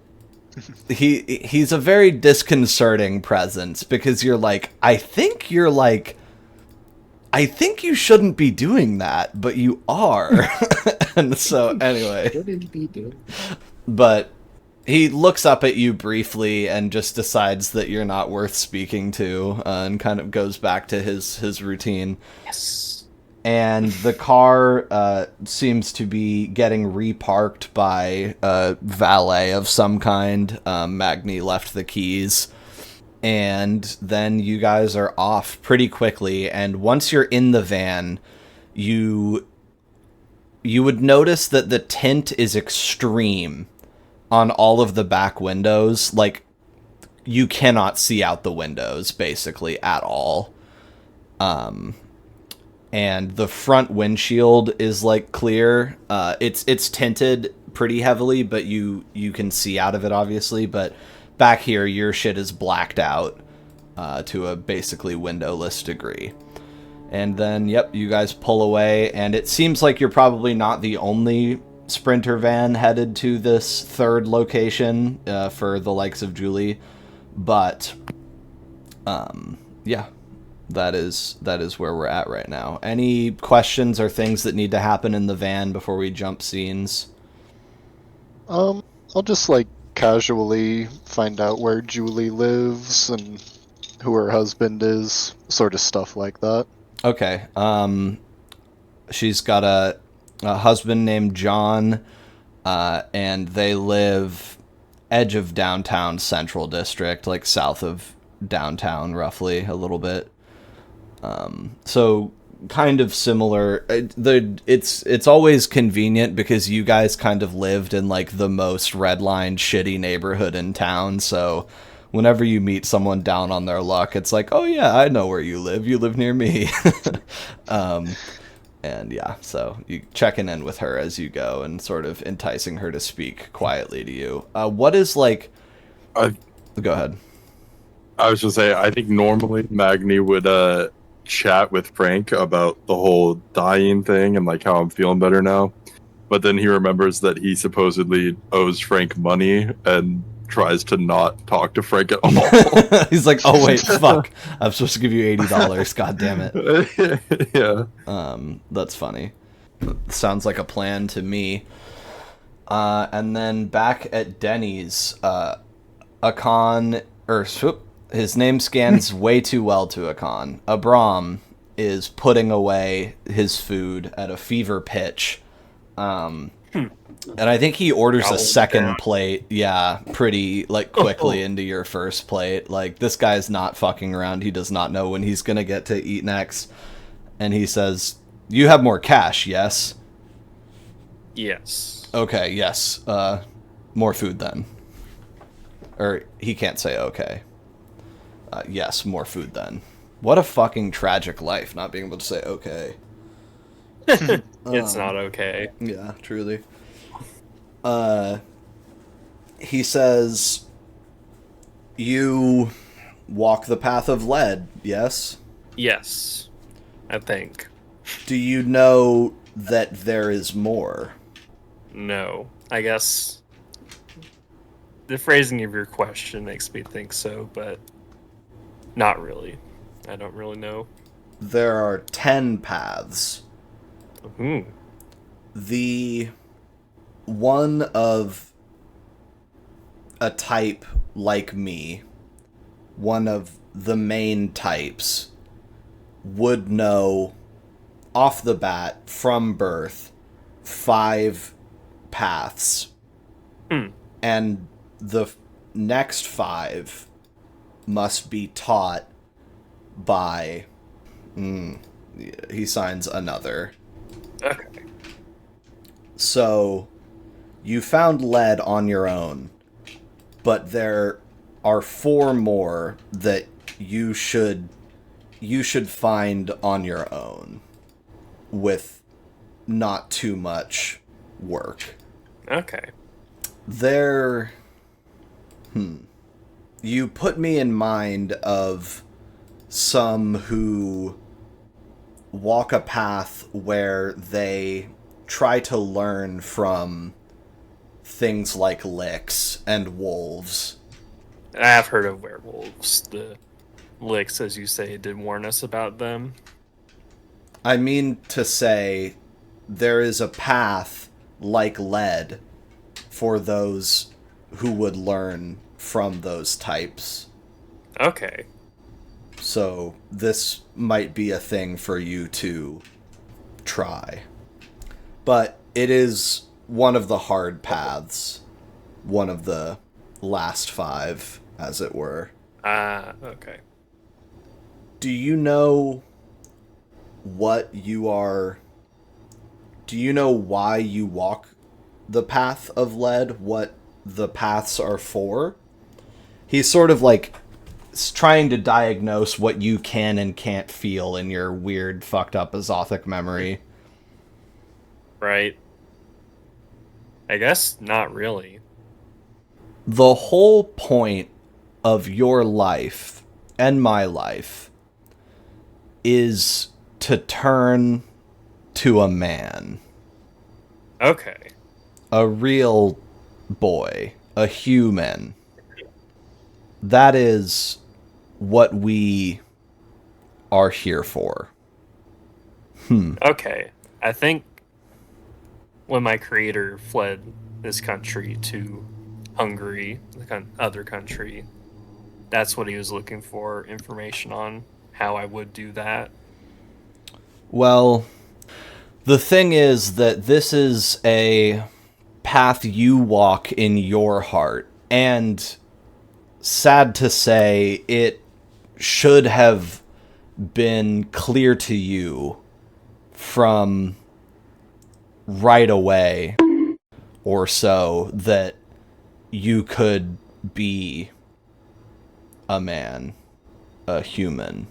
Speaker 1: he's a very disconcerting presence because you're like, I think you shouldn't be doing that, but you are. And so anyway, but he looks up at you briefly and just decides that you're not worth speaking to, and kind of goes back to his routine.
Speaker 3: Yes.
Speaker 1: And the car seems to be getting reparked by a valet of some kind. Magni left the keys. And then you guys are off pretty quickly, and once you're in the van, you would notice that the tint is extreme on all of the back windows. Like, you cannot see out the windows basically at all. And the front windshield is like clear. It's tinted pretty heavily, but you can see out of it obviously. But back here, your shit is blacked out to a basically windowless degree. And then, yep, you guys pull away, and it seems like you're probably not the only Sprinter van headed to this third location for the likes of Julie, but yeah, that is where we're at right now. Any questions or things that need to happen in the van before we jump scenes?
Speaker 4: I'll just like casually find out where Julie lives and who her husband is, sort of stuff like that.
Speaker 1: Okay. She's got a husband named John, and they live edge of downtown Central District, like south of downtown, roughly, a little bit. So kind of similar. It's always convenient because you guys kind of lived in like the most redlined, shitty neighborhood in town. So whenever you meet someone down on their luck, it's like, oh yeah, I know where you live. You live near me. And yeah, so you checking in with her as you go and sort of enticing her to speak quietly to you. What is like... Go ahead.
Speaker 2: I was just saying, I think normally Magni would chat with Frank about the whole dying thing and like how I'm feeling better now. But then he remembers that he supposedly owes Frank money and tries to not talk to Frank at all.
Speaker 1: He's like, oh wait, fuck. I'm supposed to give you $80. God damn it.
Speaker 2: Yeah.
Speaker 1: That's funny. Sounds like a plan to me. And then back at Denny's, Akan, his name scans way too well to Akan. Abram is putting away his food at a fever pitch. And I think he orders a second plate, yeah, pretty, like, quickly into your first plate. Like, this guy's not fucking around. He does not know when he's gonna get to eat next. And he says, you have more cash, yes?
Speaker 5: Yes.
Speaker 1: Okay, yes. More food then. Or, he can't say okay. Yes, more food then. What a fucking tragic life, not being able to say okay.
Speaker 5: It's not okay.
Speaker 1: Yeah, truly. He says, you walk the path of lead, yes?
Speaker 5: Yes, I think.
Speaker 1: Do you know that there is more?
Speaker 5: No. I guess the phrasing of your question makes me think so, but not really. I don't really know.
Speaker 1: There are 10 paths. the one of a type like me, one of the main types, would know off the bat from birth 5 paths. And the next 5 must be taught by... he signs another.
Speaker 5: Okay.
Speaker 1: So, you found lead on your own, but there are 4 more that you should find on your own with not too much work.
Speaker 5: Okay.
Speaker 1: There... You put me in mind of some who walk a path where they try to learn from things like licks and wolves.
Speaker 5: I have heard of werewolves. The licks, as you say, did warn us about them.
Speaker 1: I mean to say, there is a path like lead for those who would learn from those types.
Speaker 5: Okay.
Speaker 1: So this might be a thing for you to try. But it is one of the hard paths. One of the last 5, as it were.
Speaker 5: Okay.
Speaker 1: Do you know what you are... Do you know why you walk the path of lead? What the paths are for? He's sort of like trying to diagnose what you can and can't feel in your weird, fucked up Azothic memory.
Speaker 5: Right. I guess not really.
Speaker 1: The whole point of your life and my life is to turn to a man.
Speaker 5: Okay.
Speaker 1: A real boy. A human. That is what we are here for.
Speaker 5: Okay. I think when my creator fled this country to Hungary, the other country, that's what he was looking for information on, how I would do that.
Speaker 1: Well, the thing is that this is a path you walk in your heart, and sad to say, it should have been clear to you from right away or so that you could be a man, a human.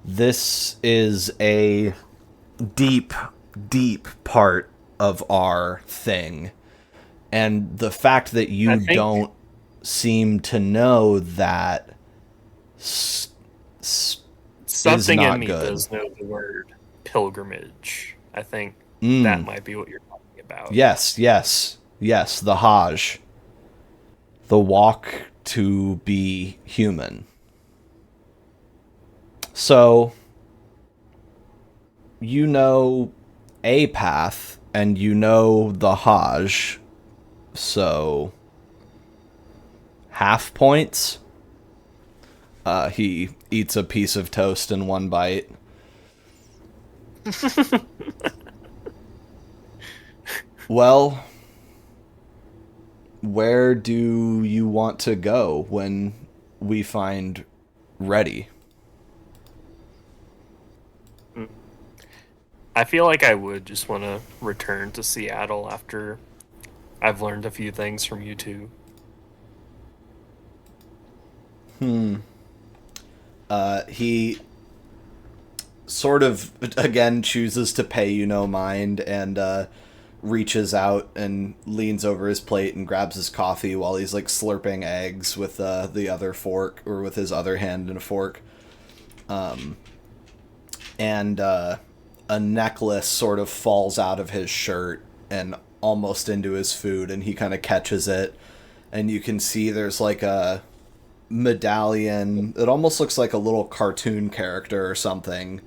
Speaker 1: This is a deep, deep part of our thing. And the fact that you don't seem to know that
Speaker 5: something
Speaker 1: is not
Speaker 5: in me
Speaker 1: good.
Speaker 5: does know the word pilgrimage. I think that might be what you're talking about.
Speaker 1: Yes, the Hajj. The walk to be human. So, you know a path, and you know the Hajj, so... half points? He eats a piece of toast in one bite. Well, where do you want to go when we find ready?
Speaker 5: I feel like I would just want to return to Seattle after I've learned a few things from you two.
Speaker 1: He sort of, again, chooses to pay you no mind and reaches out and leans over his plate and grabs his coffee while he's like slurping eggs with the other fork, or with his other hand and a fork. And a necklace sort of falls out of his shirt and almost into his food, and he kind of catches it, and you can see there's like a medallion. It almost looks like a little cartoon character or something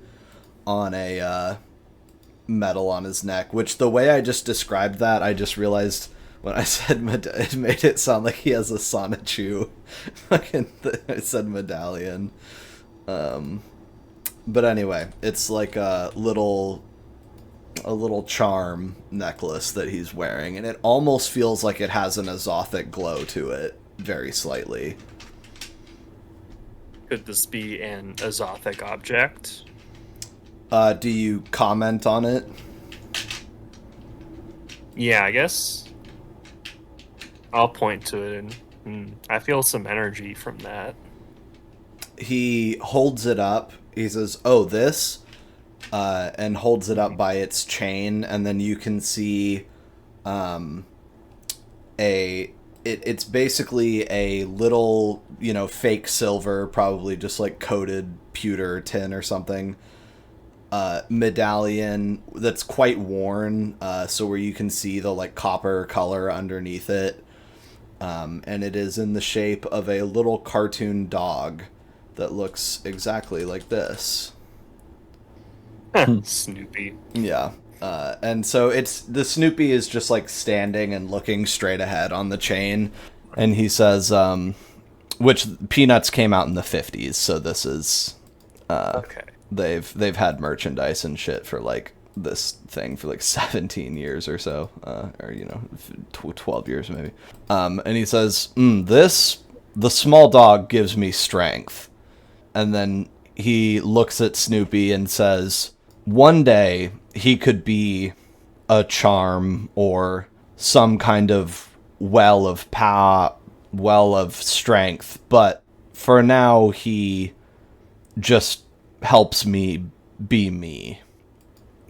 Speaker 1: on a metal on his neck, which the way I just described that, I just realized when I said it made it sound like he has a Sonichu. I said medallion. But anyway, it's like a little charm necklace that he's wearing, and it almost feels like it has an Azothic glow to it, very slightly.
Speaker 5: Could this be an Azothic object?
Speaker 1: Do you comment on it?
Speaker 5: Yeah, I guess. I'll point to it, and I feel some energy from that.
Speaker 1: He holds it up. He says, "Oh, this," and holds it up by its chain, and then you can see it's basically a little, fake silver, probably just like coated pewter tin or something, medallion that's quite worn, so where you can see the like copper color underneath it, and it is in the shape of a little cartoon dog that looks exactly like this.
Speaker 5: Snoopy.
Speaker 1: Yeah. And so the Snoopy is just like standing and looking straight ahead on the chain, and he says, which Peanuts came out in the 50s, so this is
Speaker 5: Okay.
Speaker 1: They've had merchandise and shit for like this thing for like 17 years or so, or 12 years maybe. And he says, the small dog gives me strength. And then he looks at Snoopy and says, one day he could be a charm or some kind of well of power, well of strength, but for now he just helps me be me.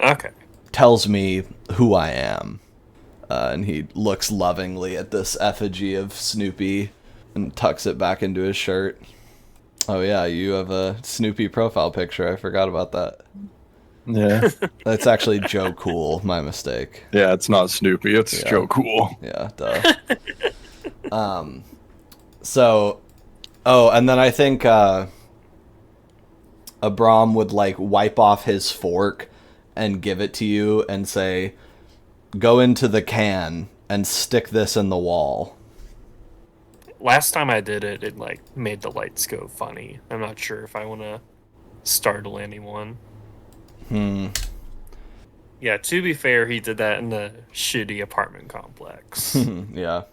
Speaker 5: Okay.
Speaker 1: Tells me who I am. And he looks lovingly at this effigy of Snoopy and tucks it back into his shirt. Oh yeah, you have a Snoopy profile picture. I forgot about that.
Speaker 2: Yeah.
Speaker 1: That's actually Joe Cool. My mistake.
Speaker 2: Yeah, it's not Snoopy. It's
Speaker 1: Yeah.
Speaker 2: Joe Cool.
Speaker 1: Yeah, duh. And then I think Abram would like wipe off his fork and give it to you and say, go into the can and stick this in the wall.
Speaker 5: Last time I did it, it like made the lights go funny. I'm not sure if I want to startle anyone. Yeah, to be fair, he did that in the shitty apartment complex.
Speaker 1: Yeah.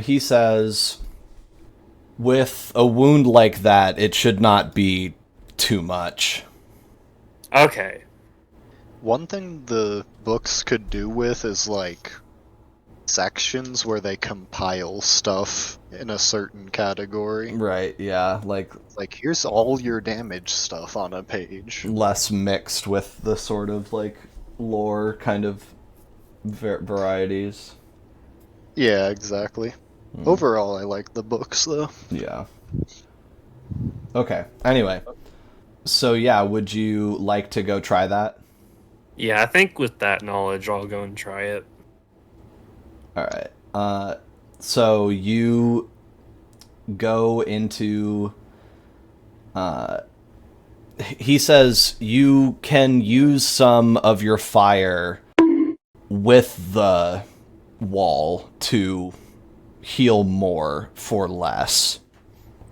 Speaker 1: He says, with a wound like that, it should not be too much.
Speaker 5: Okay.
Speaker 4: One thing the books could do with is like sections where they compile stuff in a certain category.
Speaker 1: Right, yeah, like
Speaker 4: here's all your damage stuff on a page.
Speaker 1: less mixed with the sort of like lore kind of varieties.
Speaker 4: Yeah, exactly. Overall, I like the books though.
Speaker 1: Yeah. Okay. Anyway, so yeah, would you like to go try that?
Speaker 5: Yeah, I think with that knowledge, I'll go and try it.
Speaker 1: All right. So you go into. He says you can use some of your fire with the wall to heal more for less.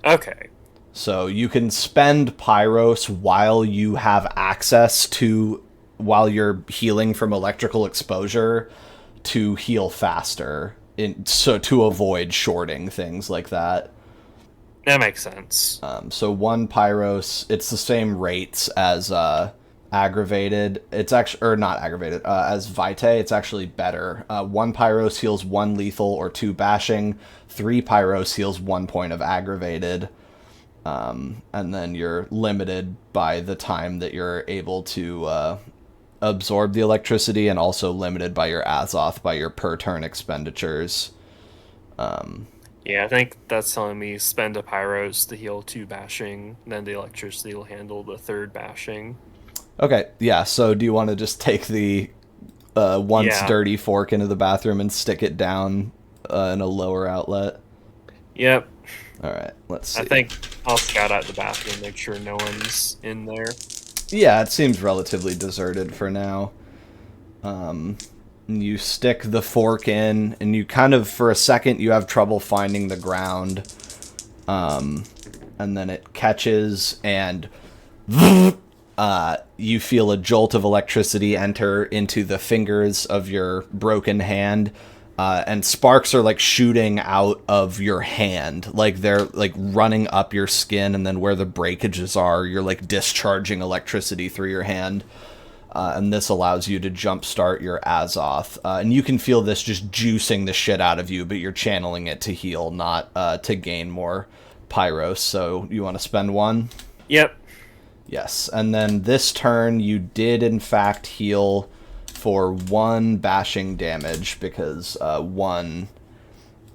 Speaker 5: Okay.
Speaker 1: So you can spend Pyros while you have access to, while you're healing from electrical exposure, to heal faster, so to avoid shorting, things like that.
Speaker 5: That makes sense.
Speaker 1: So one Pyros, it's the same rates as aggravated. It's actually, or not aggravated, as Vitae, it's actually better. One Pyros heals 1 lethal or 2 bashing. 3 Pyros heals 1 point of aggravated. And then you're limited by the time that you're able to absorb the electricity, and also limited by your Azoth, by your per turn expenditures.
Speaker 5: Yeah, I think that's telling me spend a Pyros to heal 2 bashing, then the electricity will handle the 3rd bashing.
Speaker 1: Okay, yeah, so do you want to just take the once dirty fork into the bathroom and stick it down in a lower outlet?
Speaker 5: Yep.
Speaker 1: Alright, let's see.
Speaker 5: I think I'll scout out the bathroom, make sure no one's in there.
Speaker 1: Yeah, it seems relatively deserted for now. You stick the fork in, and you kind of, for a second, you have trouble finding the ground. And then it catches, and you feel a jolt of electricity enter into the fingers of your broken hand. And sparks are like shooting out of your hand, like they're like running up your skin, and then where the breakages are, you're like discharging electricity through your hand. And this allows you to jumpstart your Azoth. And you can feel this just juicing the shit out of you, but you're channeling it to heal, not to gain more Pyros. So you want to spend one?
Speaker 5: Yep.
Speaker 1: Yes. And then this turn, you did in fact heal for 1 bashing damage, because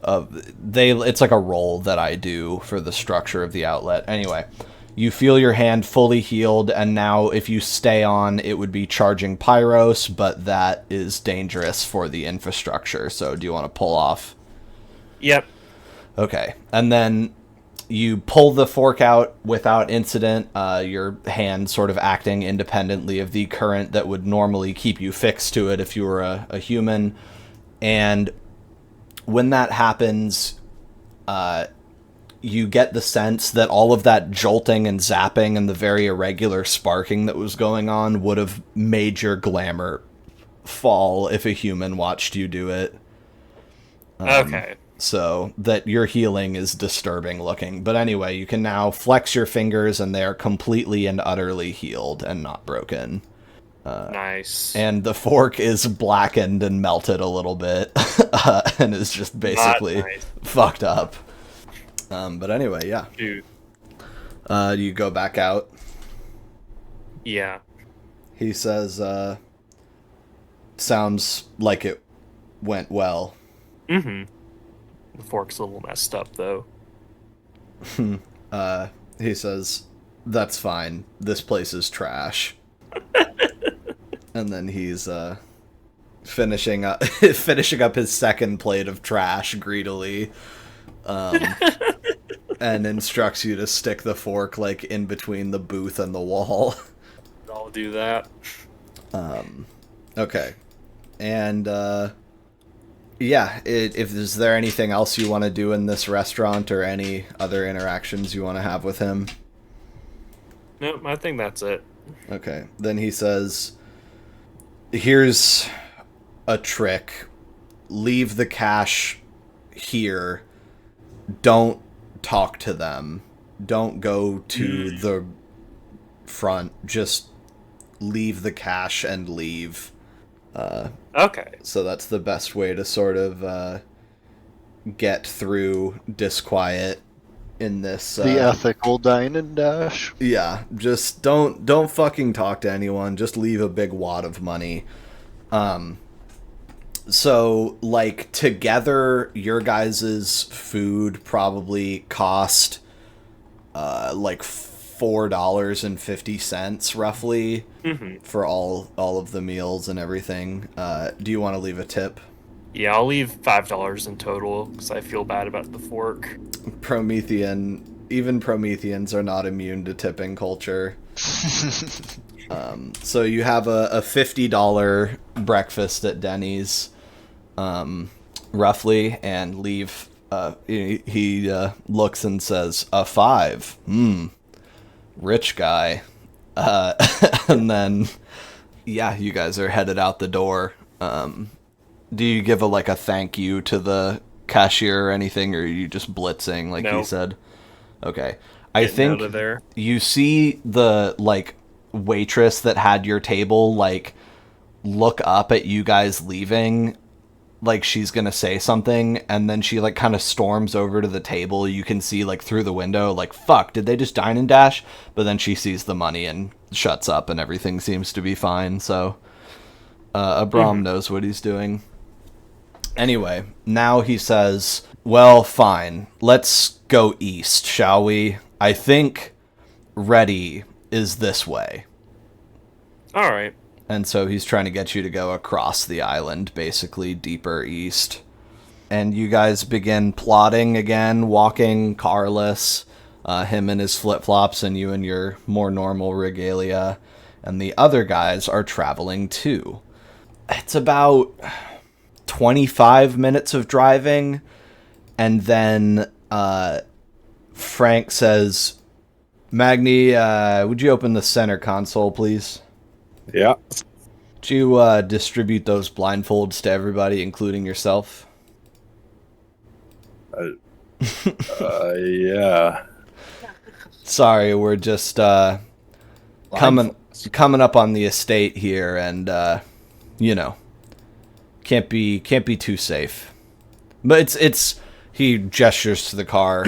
Speaker 1: it's like a roll that I do for the structure of the outlet. Anyway, you feel your hand fully healed, and now if you stay on, it would be charging Pyros, but that is dangerous for the infrastructure. So do you want to pull off?
Speaker 5: Yep.
Speaker 1: Okay. And then you pull the fork out without incident, your hand sort of acting independently of the current that would normally keep you fixed to it if you were a human. And when that happens, you get the sense that all of that jolting and zapping and the very irregular sparking that was going on would have made your glamour fall if a human watched you do it.
Speaker 5: Okay.
Speaker 1: So that your healing is disturbing looking. But anyway, you can now flex your fingers, and they are completely and utterly healed and not broken.
Speaker 5: Nice.
Speaker 1: And the fork is blackened and melted a little bit, and is just basically fucked up. But anyway, yeah.
Speaker 5: Dude.
Speaker 1: You go back out.
Speaker 5: Yeah.
Speaker 1: He says, sounds like it went well.
Speaker 5: Mm-hmm. The fork's a little messed up, though.
Speaker 1: He says, that's fine. This place is trash. And then he's finishing up his second plate of trash greedily, and instructs you to stick the fork like in between the booth and the wall.
Speaker 5: I'll do that.
Speaker 1: Okay, and yeah, is there anything else you want to do in this restaurant, or any other interactions you want to have with him?
Speaker 5: Nope, I think that's it.
Speaker 1: Okay, then he says, here's a trick. Leave the cash here. Don't talk to them. Don't go to the front. Just leave the cash and leave.
Speaker 5: Okay.
Speaker 1: So that's the best way to sort of get through disquiet in this.
Speaker 4: The ethical dine and dash.
Speaker 1: Yeah, just don't fucking talk to anyone. Just leave a big wad of money. So like together, your guys' food probably cost like $4.50 roughly for all of the meals and everything. Do you want to leave a tip?
Speaker 5: Yeah, I'll leave $5 in total because I feel bad about the fork.
Speaker 1: Even Prometheans are not immune to tipping culture. So you have a $50 breakfast at Denny's, roughly, and leave. He looks and says, a 5. Rich guy. And then, yeah, you guys are headed out the door. Do you give a thank you to the cashier or anything, or are you just blitzing like he said? Okay. I think
Speaker 5: out of there.
Speaker 1: You see the waitress that had your table look up at you guys leaving, like she's gonna say something, and then she kind of storms over to the table. You can see through the window, fuck, did they just dine and dash? But then she sees the money and shuts up, and everything seems to be fine. So Abram knows what he's doing. Anyway, now he says, well, fine, let's go east, shall we? I think ready is this way.
Speaker 5: All right.
Speaker 1: And so he's trying to get you to go across the island, basically deeper east. And you guys begin plotting again, walking carless. Him in his flip-flops and you in your more normal regalia. And the other guys are traveling too. It's about 25 minutes of driving. And then Frank says, Magni, would you open the center console, please?
Speaker 2: Yeah.
Speaker 1: Would you distribute those blindfolds to everybody, including yourself?
Speaker 2: Yeah.
Speaker 1: Sorry, we're just coming up on the estate here, and can't be too safe. But it's he gestures to the car,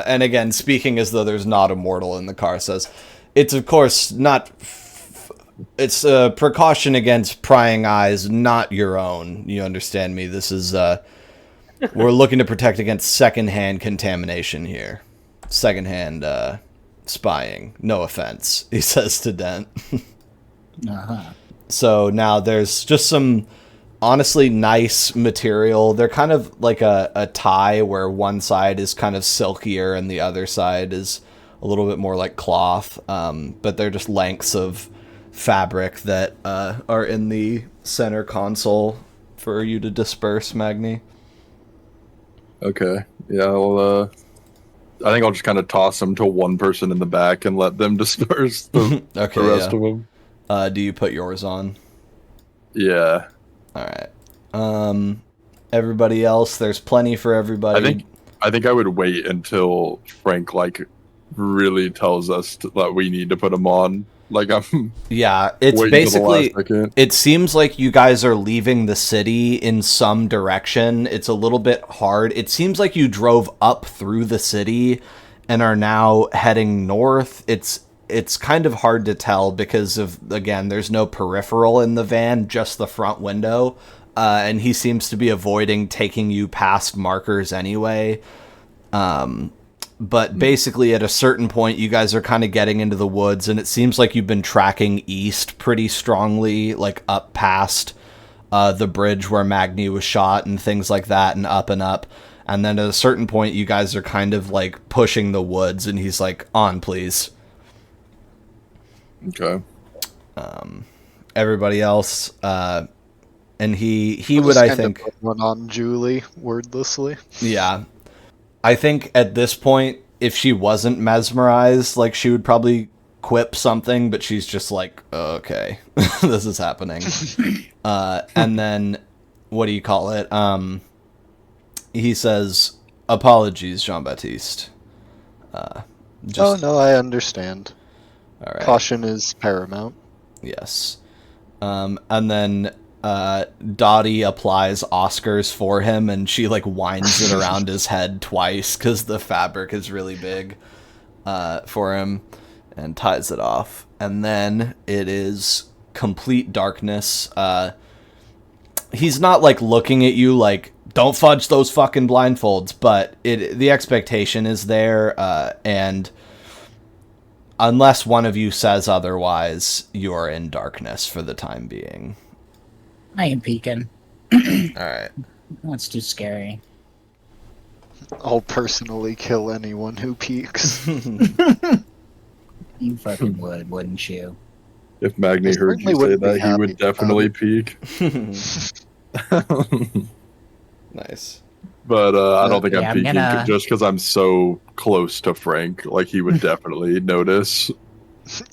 Speaker 1: and again, speaking as though there's not a mortal in the car, says, "It's of course not. It's a precaution against prying eyes, not your own. You understand me? This is we're looking to protect against secondhand contamination here, secondhand spying. No offense," he says to Dent. So now there's just some honestly nice material. They're kind of like a tie where one side is kind of silkier and the other side is a little bit more like cloth. But they're just lengths of fabric that are in the center console for you to disperse, Magni.
Speaker 2: Okay. Yeah, well, I think I'll just kind of toss them to one person in the back and let them disperse the rest of them.
Speaker 1: Do you put yours on?
Speaker 2: Yeah.
Speaker 1: All right. Everybody else, there's plenty for everybody.
Speaker 2: I think I would wait until Frank really tells us that we need to put him on.
Speaker 1: Yeah, it's basically, it seems like you guys are leaving the city in some direction. It's a little bit hard. It seems like you drove up through the city and are now heading north. It's kind of hard to tell because of, again, there's no peripheral in the van, just the front window. And he seems to be avoiding taking you past markers anyway. But basically, at a certain point, you guys are kind of getting into the woods, and it seems like you've been tracking east pretty strongly, like up past the bridge where Magni was shot and things like that, and up and up. And then at a certain point, you guys are kind of like pushing the woods, and he's like, "On, please."
Speaker 2: Okay.
Speaker 1: Everybody else, and he would, I think,
Speaker 4: one on Julie wordlessly.
Speaker 1: Yeah. I think at this point, if she wasn't mesmerized, like, she would probably quip something, but she's just like, oh, okay, this is happening. And then, what do you call it? He says, apologies, Jean-Baptiste.
Speaker 4: Oh, no, I understand.
Speaker 1: All right.
Speaker 4: Caution is paramount.
Speaker 1: Yes. And then Dottie applies Oscars for him, and she like winds it around his head twice because the fabric is really big for him, and ties it off. And then it is complete darkness. He's not like looking at you like, don't fudge those fucking blindfolds, but the expectation is there, and unless one of you says otherwise, you're in darkness for the time being.
Speaker 3: I ain't peeking.
Speaker 1: Alright.
Speaker 3: That's too scary.
Speaker 4: I'll personally kill anyone who peeks.
Speaker 3: You fucking would, wouldn't you?
Speaker 2: If Magni heard you say that, he would definitely peek.
Speaker 1: Nice.
Speaker 2: But I don't think
Speaker 3: Yeah,
Speaker 2: I'm peeking just because I'm so close to Frank. Like, he would definitely notice.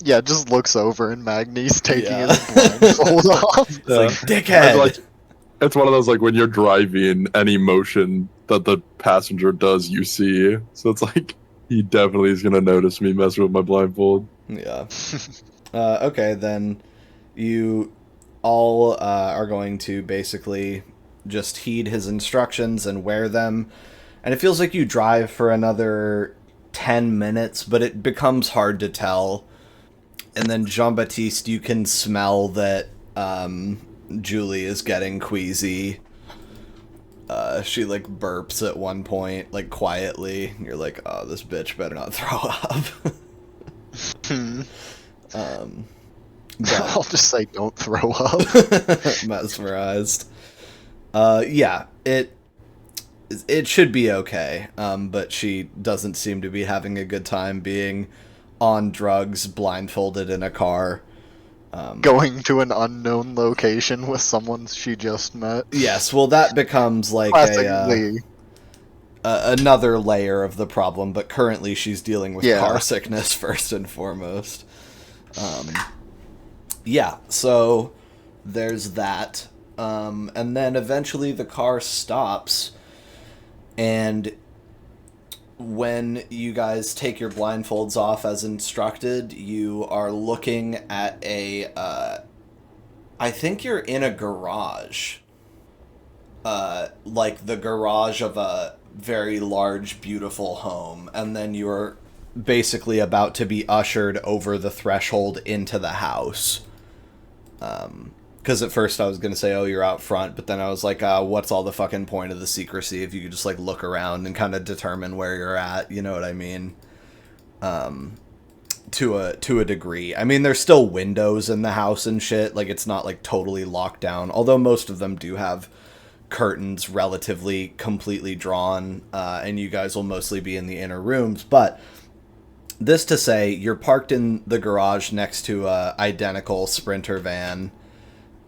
Speaker 4: Yeah, just looks over and Magni's taking his blindfold off.
Speaker 1: It's like, dickhead!
Speaker 2: It's one of those, like, when you're driving, any motion that the passenger does, you see. So it's like, he definitely is going to notice me messing with my blindfold.
Speaker 1: Yeah. Okay, then you all are going to basically just heed his instructions and wear them. And it feels like you drive for another 10 minutes, but it becomes hard to tell. And then Jean-Baptiste, you can smell that Julie is getting queasy. She like burps at one point, like quietly. You're like, oh, this bitch better not throw up.
Speaker 4: I'll just say don't throw up.
Speaker 1: Mesmerized. Yeah, it should be okay. But she doesn't seem to be having a good time being on drugs, blindfolded in a car.
Speaker 4: Going to an unknown location with someone she just met.
Speaker 1: Yes, well, that becomes like
Speaker 4: Classically.
Speaker 1: another layer of the problem, but currently she's dealing with
Speaker 4: Yeah.
Speaker 1: car sickness first and foremost. Yeah, so there's that. And then eventually the car stops, and when you guys take your blindfolds off as instructed, you are looking at I think you're in a garage. Like the garage of a very large, beautiful home, and then you're basically about to be ushered over the threshold into the house. Because at first I was going to say, oh, you're out front, but then I was like, what's all the fucking point of the secrecy if you could just, like, look around and kind of determine where you're at, you know what I mean? To a degree. I mean, there's still windows in the house and shit, like, it's not, like, totally locked down, although most of them do have curtains relatively completely drawn, and you guys will mostly be in the inner rooms, but this to say, you're parked in the garage next to a identical Sprinter van,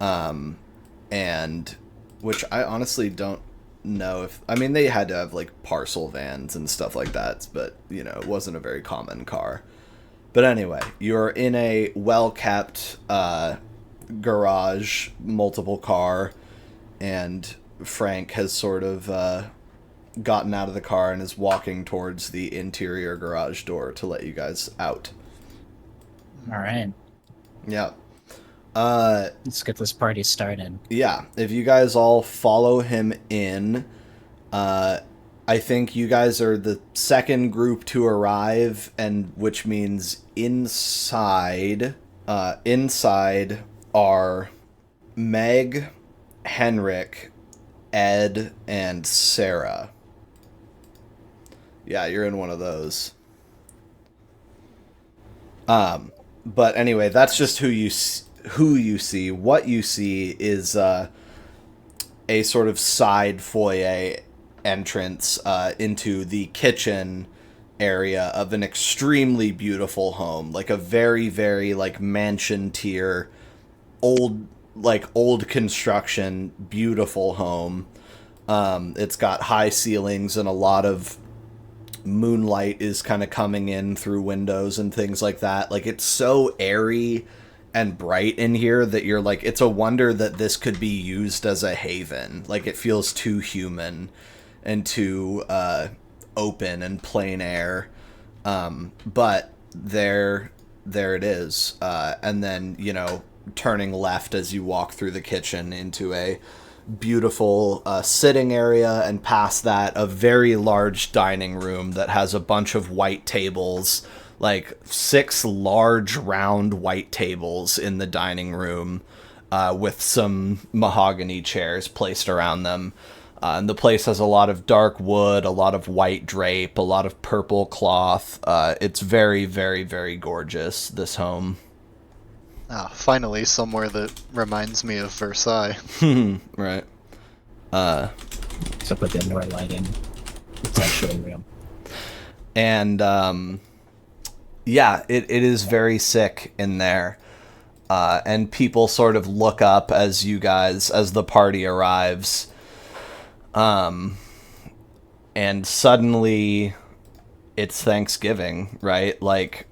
Speaker 1: and which I honestly don't know if, I mean, they had to have like parcel vans and stuff like that, but you know, it wasn't a very common car. But anyway, you're in a well-kept garage, multiple car, and Frank has sort of gotten out of the car and is walking towards the interior garage door to let you guys out.
Speaker 3: All right.
Speaker 1: Yeah.
Speaker 3: Let's get this party started.
Speaker 1: Yeah, if you guys all follow him in, I think you guys are the second group to arrive, and which means inside are Meg, Henrik, Ed, and Sarah. Yeah, you're in one of those. But anyway, that's just who you see. What you see is a sort of side foyer entrance into the kitchen area of an extremely beautiful home, like a very, very like mansion tier, old construction, beautiful home. It's got high ceilings and a lot of moonlight is kind of coming in through windows and things like that. Like, it's so airy and bright in here that you're like, it's a wonder that this could be used as a haven. Like, it feels too human and too open and plain air. But there it is. And then, you know, turning left as you walk through the kitchen into a beautiful sitting area, and past that a very large dining room that has a bunch of white tables, like 6 large round white tables in the dining room, with some mahogany chairs placed around them. And the place has a lot of dark wood, a lot of white drape, a lot of purple cloth. It's very, very, very gorgeous, this home.
Speaker 4: Ah, finally somewhere that reminds me of Versailles.
Speaker 1: Right.
Speaker 3: Except with indoor lighting, it's actually real.
Speaker 1: And yeah, it is very sick in there. And people sort of look up as the party arrives. And suddenly it's Thanksgiving, right? Like,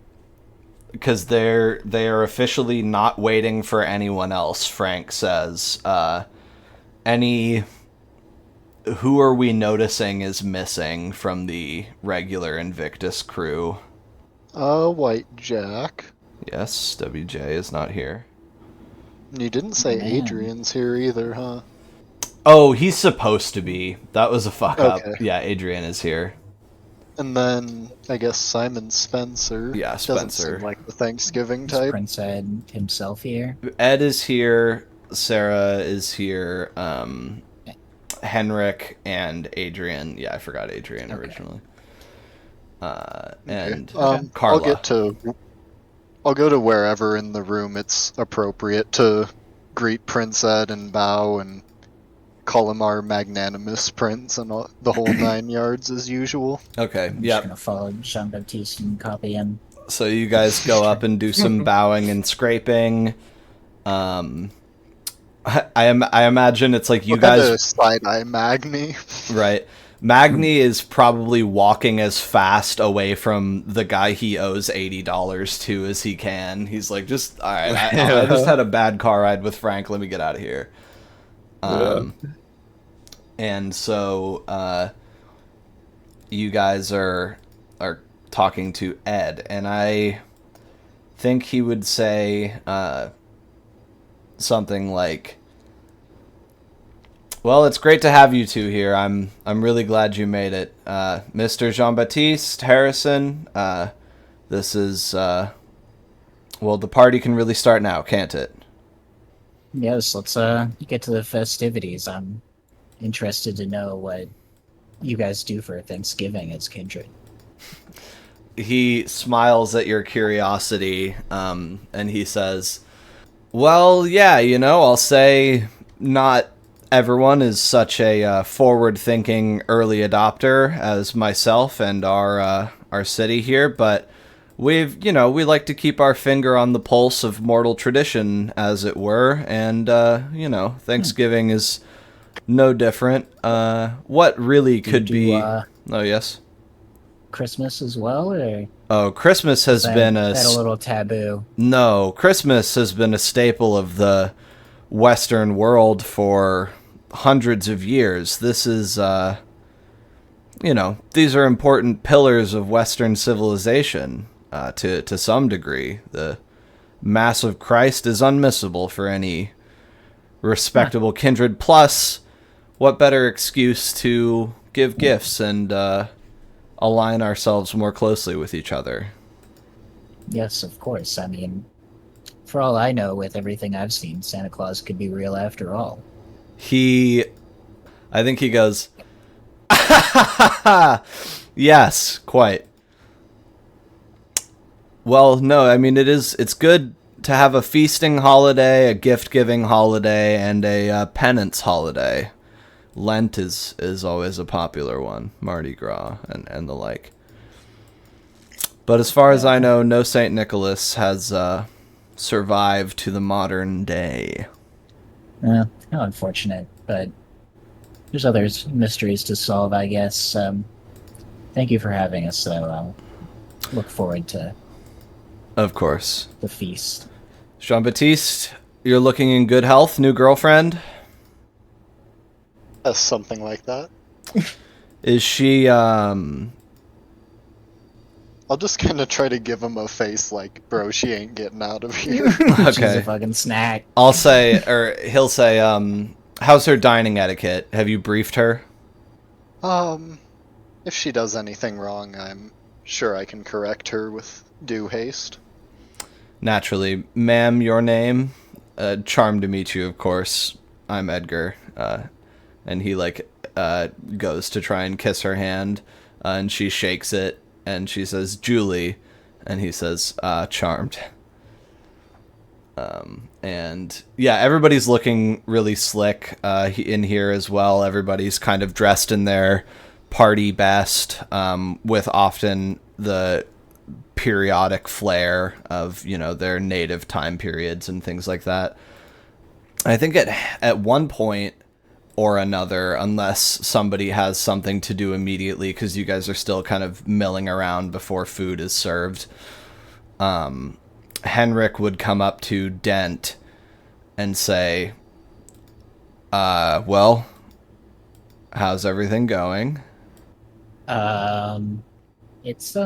Speaker 1: because they are officially not waiting for anyone else, Frank says. Who are we noticing is missing from the regular Invictus crew?
Speaker 4: White Jack.
Speaker 1: Yes, WJ is not here.
Speaker 4: You didn't say
Speaker 3: Man.
Speaker 4: Adrian's here either, huh?
Speaker 1: Oh, he's supposed to be. That was a fuck up.
Speaker 4: Okay.
Speaker 1: Yeah, Adrian is here.
Speaker 4: And then, I guess Simon Spencer.
Speaker 1: Yeah,
Speaker 4: Doesn't
Speaker 1: Spencer.
Speaker 4: seem like the Thanksgiving
Speaker 3: Is
Speaker 4: type.
Speaker 3: Prince Ed himself here?
Speaker 1: Ed is here. Sarah is here. Henrik and Adrian. Yeah, I forgot Adrian originally. And Carla.
Speaker 4: I'll go to wherever in the room it's appropriate to greet Prince Ed and bow and call him our magnanimous prince and the whole 9 yards as usual.
Speaker 1: Okay,
Speaker 3: I'm just
Speaker 1: yep.
Speaker 3: gonna follow Jean-Baptiste and copy him.
Speaker 1: So you guys go up and do some bowing and scraping. I imagine it's like you
Speaker 4: What kind
Speaker 1: guys,
Speaker 4: of side-eye Magni?
Speaker 1: right? Magni is probably walking as fast away from the guy he owes $80 to as he can. He's like, just all right. I just had a bad car ride with Frank. Let me get out of here. And so you guys are talking to Ed, and I think he would say something like, "Well, it's great to have you two here. I'm really glad you made it, Mr. Jean-Baptiste, Harrison. This is well, the party can really start now, can't it?"
Speaker 3: Yes, let's get to the festivities. I'm interested to know what you guys do for Thanksgiving as Kindred.
Speaker 1: He smiles at your curiosity, and he says, "Well, yeah, I'll say not everyone is such a forward-thinking early adopter as myself and our city here, but we like to keep our finger on the pulse of mortal tradition, as it were, and, Thanksgiving is no different. What really could be... Oh, yes?
Speaker 3: Christmas as well, or
Speaker 1: Oh, Christmas has been a
Speaker 3: little taboo?
Speaker 1: No, Christmas has been a staple of the Western world for hundreds of years. This is, these are important pillars of Western civilization to some degree. The Mass of Christ is unmissable for any respectable kindred. Plus, what better excuse to give gifts and align ourselves more closely with each other?
Speaker 3: Yes, of course. I mean, for all I know, with everything I've seen, Santa Claus could be real after all.
Speaker 1: I think he goes, yes, quite. Well, no, I mean, it's good to have a feasting holiday, a gift-giving holiday, and a penance holiday. Lent is always a popular one, Mardi Gras and the like. But as far as I know, no St. Nicholas has survived to the modern day.
Speaker 3: How unfortunate, but there's other mysteries to solve, I guess. Thank you for having us, though. I'll look forward to
Speaker 1: Of course.
Speaker 3: the feast.
Speaker 1: Jean-Baptiste, you're looking in good health, new girlfriend?
Speaker 4: Something like that.
Speaker 1: Is she,
Speaker 4: I'll just kind of try to give him a face like, bro, she ain't getting out of here.
Speaker 3: She's a
Speaker 1: okay.
Speaker 3: fucking snack.
Speaker 1: I'll say, or he'll say, how's her dining etiquette? Have you briefed her?
Speaker 4: If she does anything wrong, I'm sure I can correct her with due haste.
Speaker 1: Naturally. Ma'am, your name? Charmed to meet you, of course. I'm Edgar. And he, goes to try and kiss her hand, and she shakes it, and she says, Julie, and he says, charmed. And, yeah, everybody's looking really slick in here as well. Everybody's kind of dressed in their party best, with often the periodic flair of, their native time periods and things like that. I think at one point or another, unless somebody has something to do immediately, because you guys are still kind of milling around before food is served, Henrik would come up to Dent and say, well, how's everything going?
Speaker 3: It's,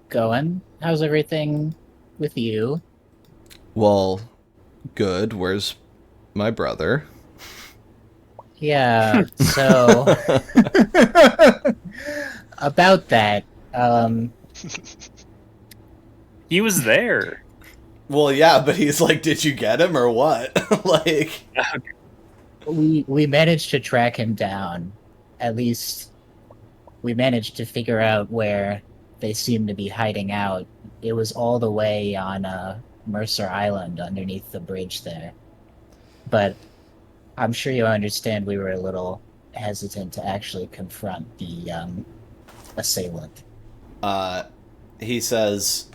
Speaker 3: going. How's everything with you?
Speaker 1: Well, good. Where's my brother?
Speaker 3: Yeah, so about that,
Speaker 5: He was there.
Speaker 1: Well, yeah, but he's like, did you get him or what?
Speaker 3: we managed to track him down. At least we managed to figure out where they seem to be hiding out. It was all the way on Mercer Island underneath the bridge there. But I'm sure you understand we were a little hesitant to actually confront the assailant.
Speaker 1: He says,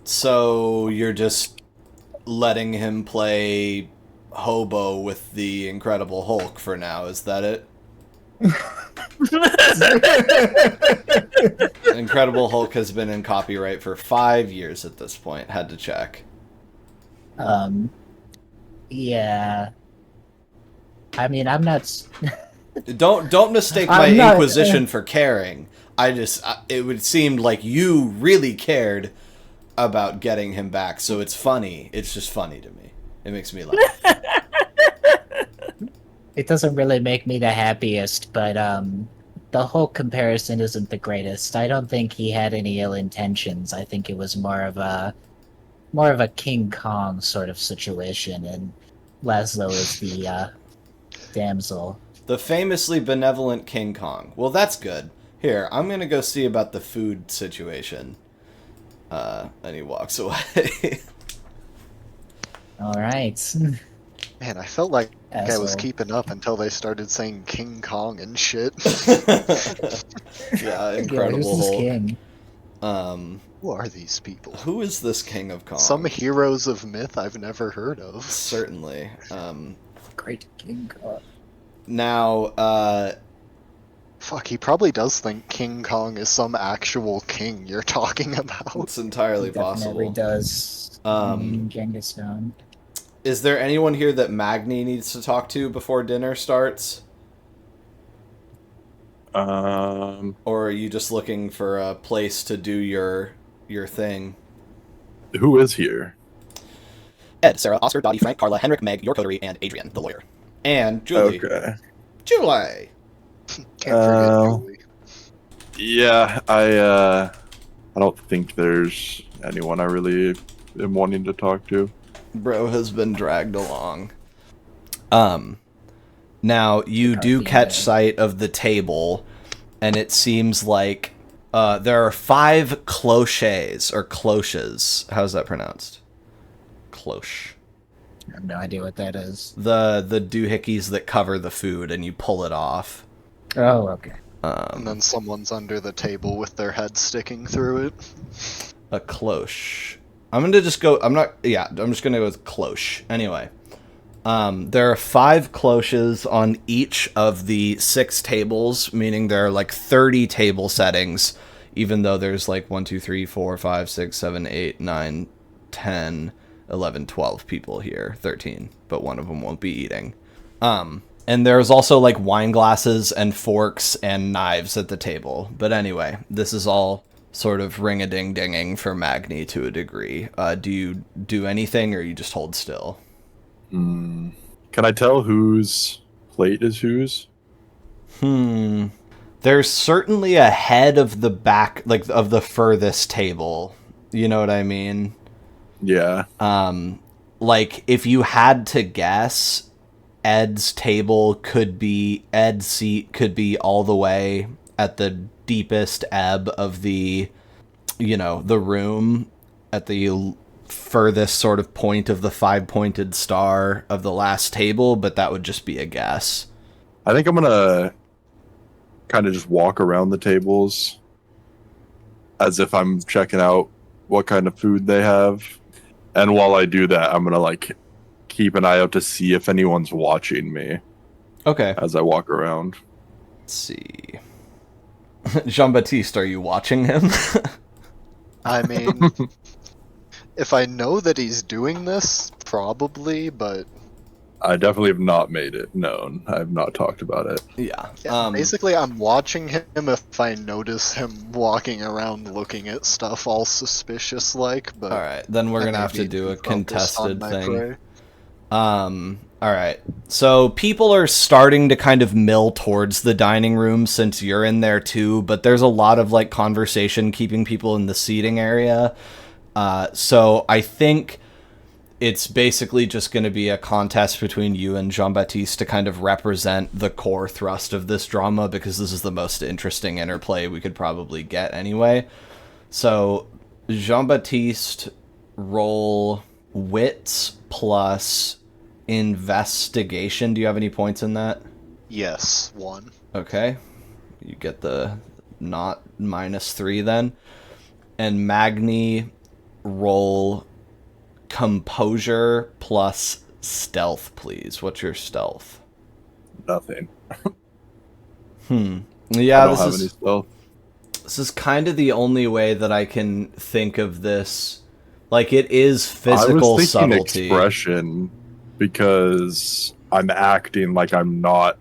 Speaker 1: "So you're just letting him play hobo with the Incredible Hulk for now, is that it?" Incredible Hulk has been in copyright for 5 years at this point. Had to check.
Speaker 3: Yeah. I mean, I'm not.
Speaker 1: Don't mistake my
Speaker 3: I'm not-
Speaker 1: inquisition for caring. It would seem like you really cared about getting him back, so it's funny. It's just funny to me. It makes me laugh.
Speaker 3: It doesn't really make me the happiest, but the whole comparison isn't the greatest. I don't think he had any ill intentions. I think it was more of a King Kong sort of situation, and Laszlo is the damsel.
Speaker 1: The famously benevolent King Kong. Well, that's good. Here, I'm gonna go see about the food situation. And he walks away.
Speaker 3: All right.
Speaker 4: Man, I felt like I was
Speaker 3: Asshole.
Speaker 4: keeping up until they started saying King Kong and shit.
Speaker 1: Yeah,
Speaker 3: Yeah,
Speaker 1: Incredible
Speaker 3: who's this
Speaker 1: Hulk.
Speaker 3: king?
Speaker 4: Who are these people?
Speaker 1: Who is this King of Kong?
Speaker 4: Some heroes of myth I've never heard of.
Speaker 1: Certainly.
Speaker 3: Great King Kong.
Speaker 1: Now,
Speaker 4: Fuck, he probably does think King Kong is some actual king you're talking about.
Speaker 1: it's entirely
Speaker 3: Definitely
Speaker 1: possible.
Speaker 3: does. Genghis Khan.
Speaker 1: Is there anyone here that Magni needs to talk to before dinner starts? Or are you just looking for a place to do your thing?
Speaker 2: Who is here?
Speaker 1: Ed, Sarah, Oscar, Dottie, Frank, Carla, Henrik, Meg, your coterie, and Adrian, the lawyer. And Julie.
Speaker 2: Okay.
Speaker 1: Julie!
Speaker 4: Can't forget Julie.
Speaker 2: Yeah, I don't think there's anyone I really am wanting to talk to.
Speaker 1: Bro has been dragged along. Now, you do
Speaker 3: Carthy
Speaker 1: catch
Speaker 3: man.
Speaker 1: sight of the table, and it seems like there are 5 cloches, or cloches. How's that pronounced? Cloche.
Speaker 3: I have no idea what that is.
Speaker 1: The doohickeys that cover the food, and you pull it off.
Speaker 3: Oh, okay.
Speaker 4: And then someone's under the table with their head sticking through it.
Speaker 1: A cloche. I'm just gonna go with cloche. Anyway. There are 5 cloches on each of the 6 tables, meaning there are like 30 table settings, even though there's like 1, 2, 3, 4, 5, 6, 7, 8, 9, 10, 11, 12 people here. 13, but one of them won't be eating. And there's also like wine glasses and forks and knives at the table. But anyway, this is all sort of ring-a-ding-dinging for Magni to a degree. Do you do anything, or you just hold still?
Speaker 2: Can I tell whose plate is whose?
Speaker 1: There's certainly a head of the back, like of the furthest table. You know what I mean?
Speaker 2: Yeah.
Speaker 1: Like if you had to guess, Ed's seat could be all the way at the deepest ebb of the room, at the furthest sort of point of the 5-pointed star of the last table, but that would just be a guess.
Speaker 2: I think I'm gonna kind of just walk around the tables as if I'm checking out what kind of food they have. And while I do that, I'm gonna like keep an eye out to see if anyone's watching me
Speaker 1: Okay.
Speaker 2: as I walk around.
Speaker 1: Let's see. Jean-Baptiste, are you watching him?
Speaker 4: I mean, if I know that he's doing this, probably, but
Speaker 2: I definitely have not made it known. I have not talked about it.
Speaker 1: Yeah.
Speaker 4: yeah, basically I'm watching him if I notice him walking around looking at stuff all suspicious-like, but...
Speaker 1: All right, then we're
Speaker 4: I
Speaker 1: gonna
Speaker 4: may
Speaker 1: have to
Speaker 4: be
Speaker 1: do a
Speaker 4: too focused on
Speaker 1: contested
Speaker 4: my
Speaker 1: thing.
Speaker 4: prey.
Speaker 1: All right. So people are starting to kind of mill towards the dining room since you're in there too, but there's a lot of like conversation keeping people in the seating area. So I think it's basically just going to be a contest between you and Jean-Baptiste to kind of represent the core thrust of this drama, because this is the most interesting interplay we could probably get anyway. So Jean-Baptiste, roll wits plus investigation. Do you have any points in that?
Speaker 4: Yes, 1.
Speaker 1: Okay. You get the not -3 then. And Magni, roll composure plus stealth, please. What's your stealth?
Speaker 2: Nothing.
Speaker 1: Yeah,
Speaker 2: I don't have any stealth.
Speaker 1: This is kind of the only way that I can think of this. Like, it is physical
Speaker 2: I was thinking
Speaker 1: subtlety.
Speaker 2: expression because I'm acting like I'm not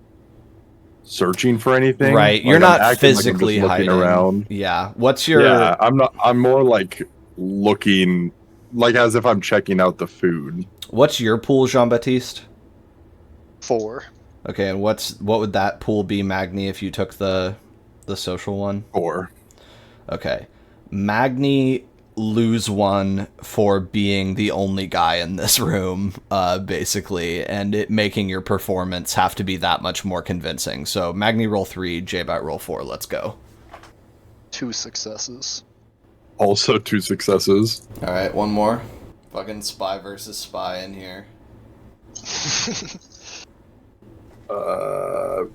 Speaker 2: searching for anything.
Speaker 1: Right,
Speaker 2: Like,
Speaker 1: you're
Speaker 2: I'm
Speaker 1: not
Speaker 2: acting like I'm
Speaker 1: physically
Speaker 2: just looking
Speaker 1: hiding.
Speaker 2: around.
Speaker 1: Yeah. What's your...
Speaker 2: Yeah, I'm not. I'm more like looking, like as if I'm checking out the food.
Speaker 1: What's your pool, Jean-Baptiste?
Speaker 4: 4.
Speaker 1: Okay, and what would that pool be, Magni, if you took the social one?
Speaker 2: 4.
Speaker 1: Okay. Magni lose 1 for being the only guy in this room, basically, and it making your performance have to be that much more convincing. So Magni roll 3, J-Bat roll 4. Let's go.
Speaker 4: 2 successes.
Speaker 2: Also 2 successes.
Speaker 1: All right, one more. Fucking spy versus spy in here.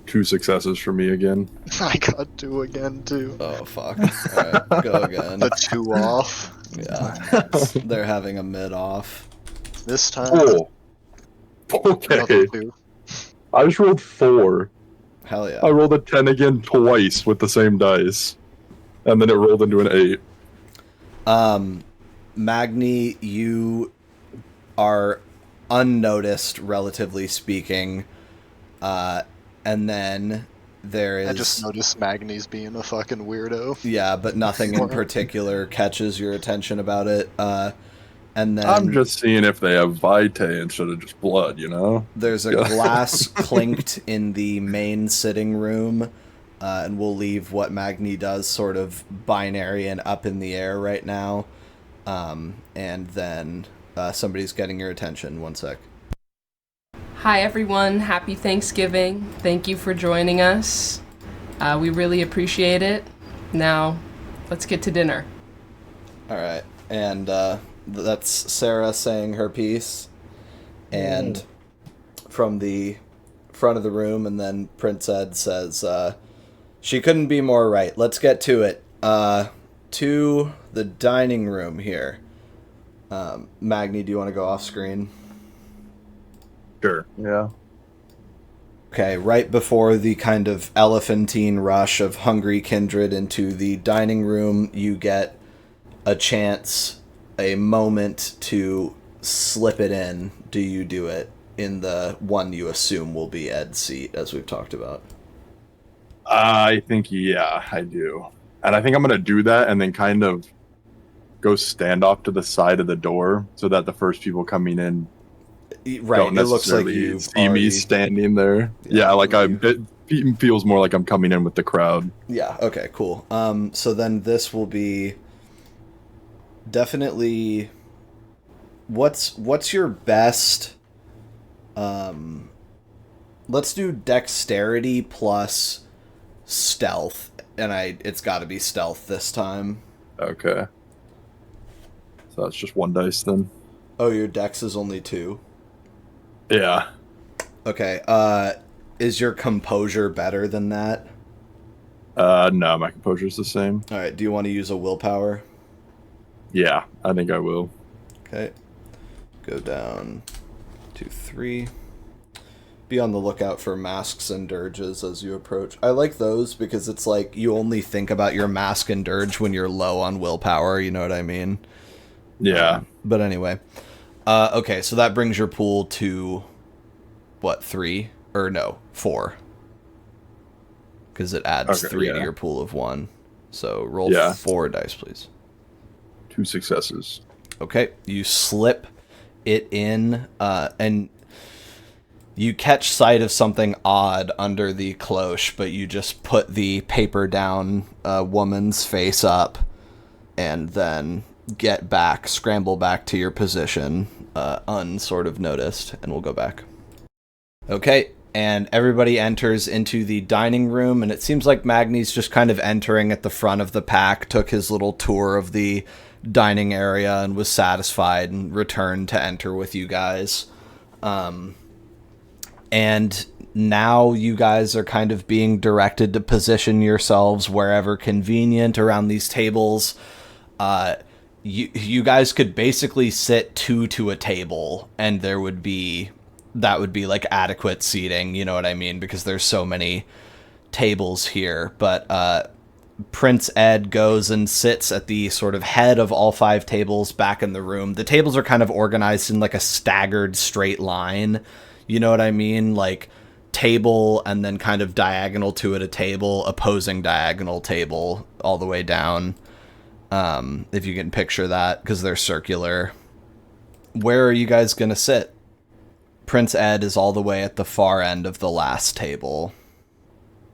Speaker 2: 2 successes for me again.
Speaker 4: I got 2 again, too.
Speaker 1: Oh, fuck. All right, go again.
Speaker 4: The 2 off.
Speaker 1: Yeah. They're having a mid-off.
Speaker 4: This time,
Speaker 2: Oh. Okay.
Speaker 4: another 2.
Speaker 2: I just rolled 4.
Speaker 1: Hell yeah.
Speaker 2: I rolled a 10 again twice with the same dice. And then it rolled into an 8.
Speaker 1: Magni, you are unnoticed, relatively speaking. And then there is...
Speaker 4: I just noticed Magni's being a fucking weirdo.
Speaker 1: Yeah, but nothing in particular catches your attention about it. And then...
Speaker 2: I'm just seeing if they have vitae instead of just blood, you know?
Speaker 1: There's a glass clinked in the main sitting room, and we'll leave what Magni does sort of binary and up in the air right now. And then somebody's getting your attention. One sec.
Speaker 7: Hi everyone, happy Thanksgiving. Thank you for joining us. We really appreciate it. Now, let's get to dinner.
Speaker 1: All right, and that's Sarah saying her piece, and from the front of the room, and then Prince Ed says, she couldn't be more right. Let's get to it. To the dining room here. Magni, do you want to go off screen?
Speaker 2: Sure. Yeah.
Speaker 1: Okay, right before the kind of elephantine rush of hungry kindred into the dining room, you get a chance, a moment to slip it in. Do you do it in the one you assume will be Ed's seat, as we've talked about?
Speaker 2: I think, yeah, I do. And I think I'm going to do that and then kind of go stand off to the side of the door so that the first people coming in
Speaker 1: Right,
Speaker 2: don't
Speaker 1: it looks like
Speaker 2: necessarily
Speaker 1: you
Speaker 2: see me standing there. Yeah, like it feels more like I'm coming in with the crowd.
Speaker 1: Yeah, okay, cool. So then this will be definitely what's your best let's do dexterity plus stealth, and it's got to be stealth this time.
Speaker 2: Okay. So that's just 1 dice then.
Speaker 1: Oh, your dex is only 2.
Speaker 2: Yeah.
Speaker 1: Okay. Is your composure better than that?
Speaker 2: No, my composure's the same.
Speaker 1: All right. Do you want to use a willpower?
Speaker 2: Yeah, I think I will.
Speaker 1: Okay. Go down to 3. Be on the lookout for masks and dirges as you approach. I like those because it's like you only think about your mask and dirge when you're low on willpower. You know what I mean?
Speaker 2: Yeah.
Speaker 1: But anyway. Okay, so that brings your pool to, what, 3? Or no, 4. Because it adds 3 to your pool of 1. So roll 4 dice, please.
Speaker 2: 2 successes.
Speaker 1: Okay, you slip it in, and you catch sight of something odd under the cloche, but you just put the paper down, woman's face up, and then scramble back to your position, unsort of noticed, and we'll go back. Okay, and everybody enters into the dining room, and it seems like Magni's just kind of entering at the front of the pack, took his little tour of the dining area and was satisfied and returned to enter with you guys. And now you guys are kind of being directed to position yourselves wherever convenient around these tables. You guys could basically sit two to a table, and that would be like adequate seating, you know what I mean? Because there's so many tables here. But Prince Ed goes and sits at the sort of head of all 5 tables back in the room. The tables are kind of organized in like a staggered straight line, you know what I mean? Like table and then kind of diagonal to it a table, opposing diagonal table all the way down. If you can picture that, because they're circular. Where are you guys going to sit? Prince Ed is all the way at the far end of the last table.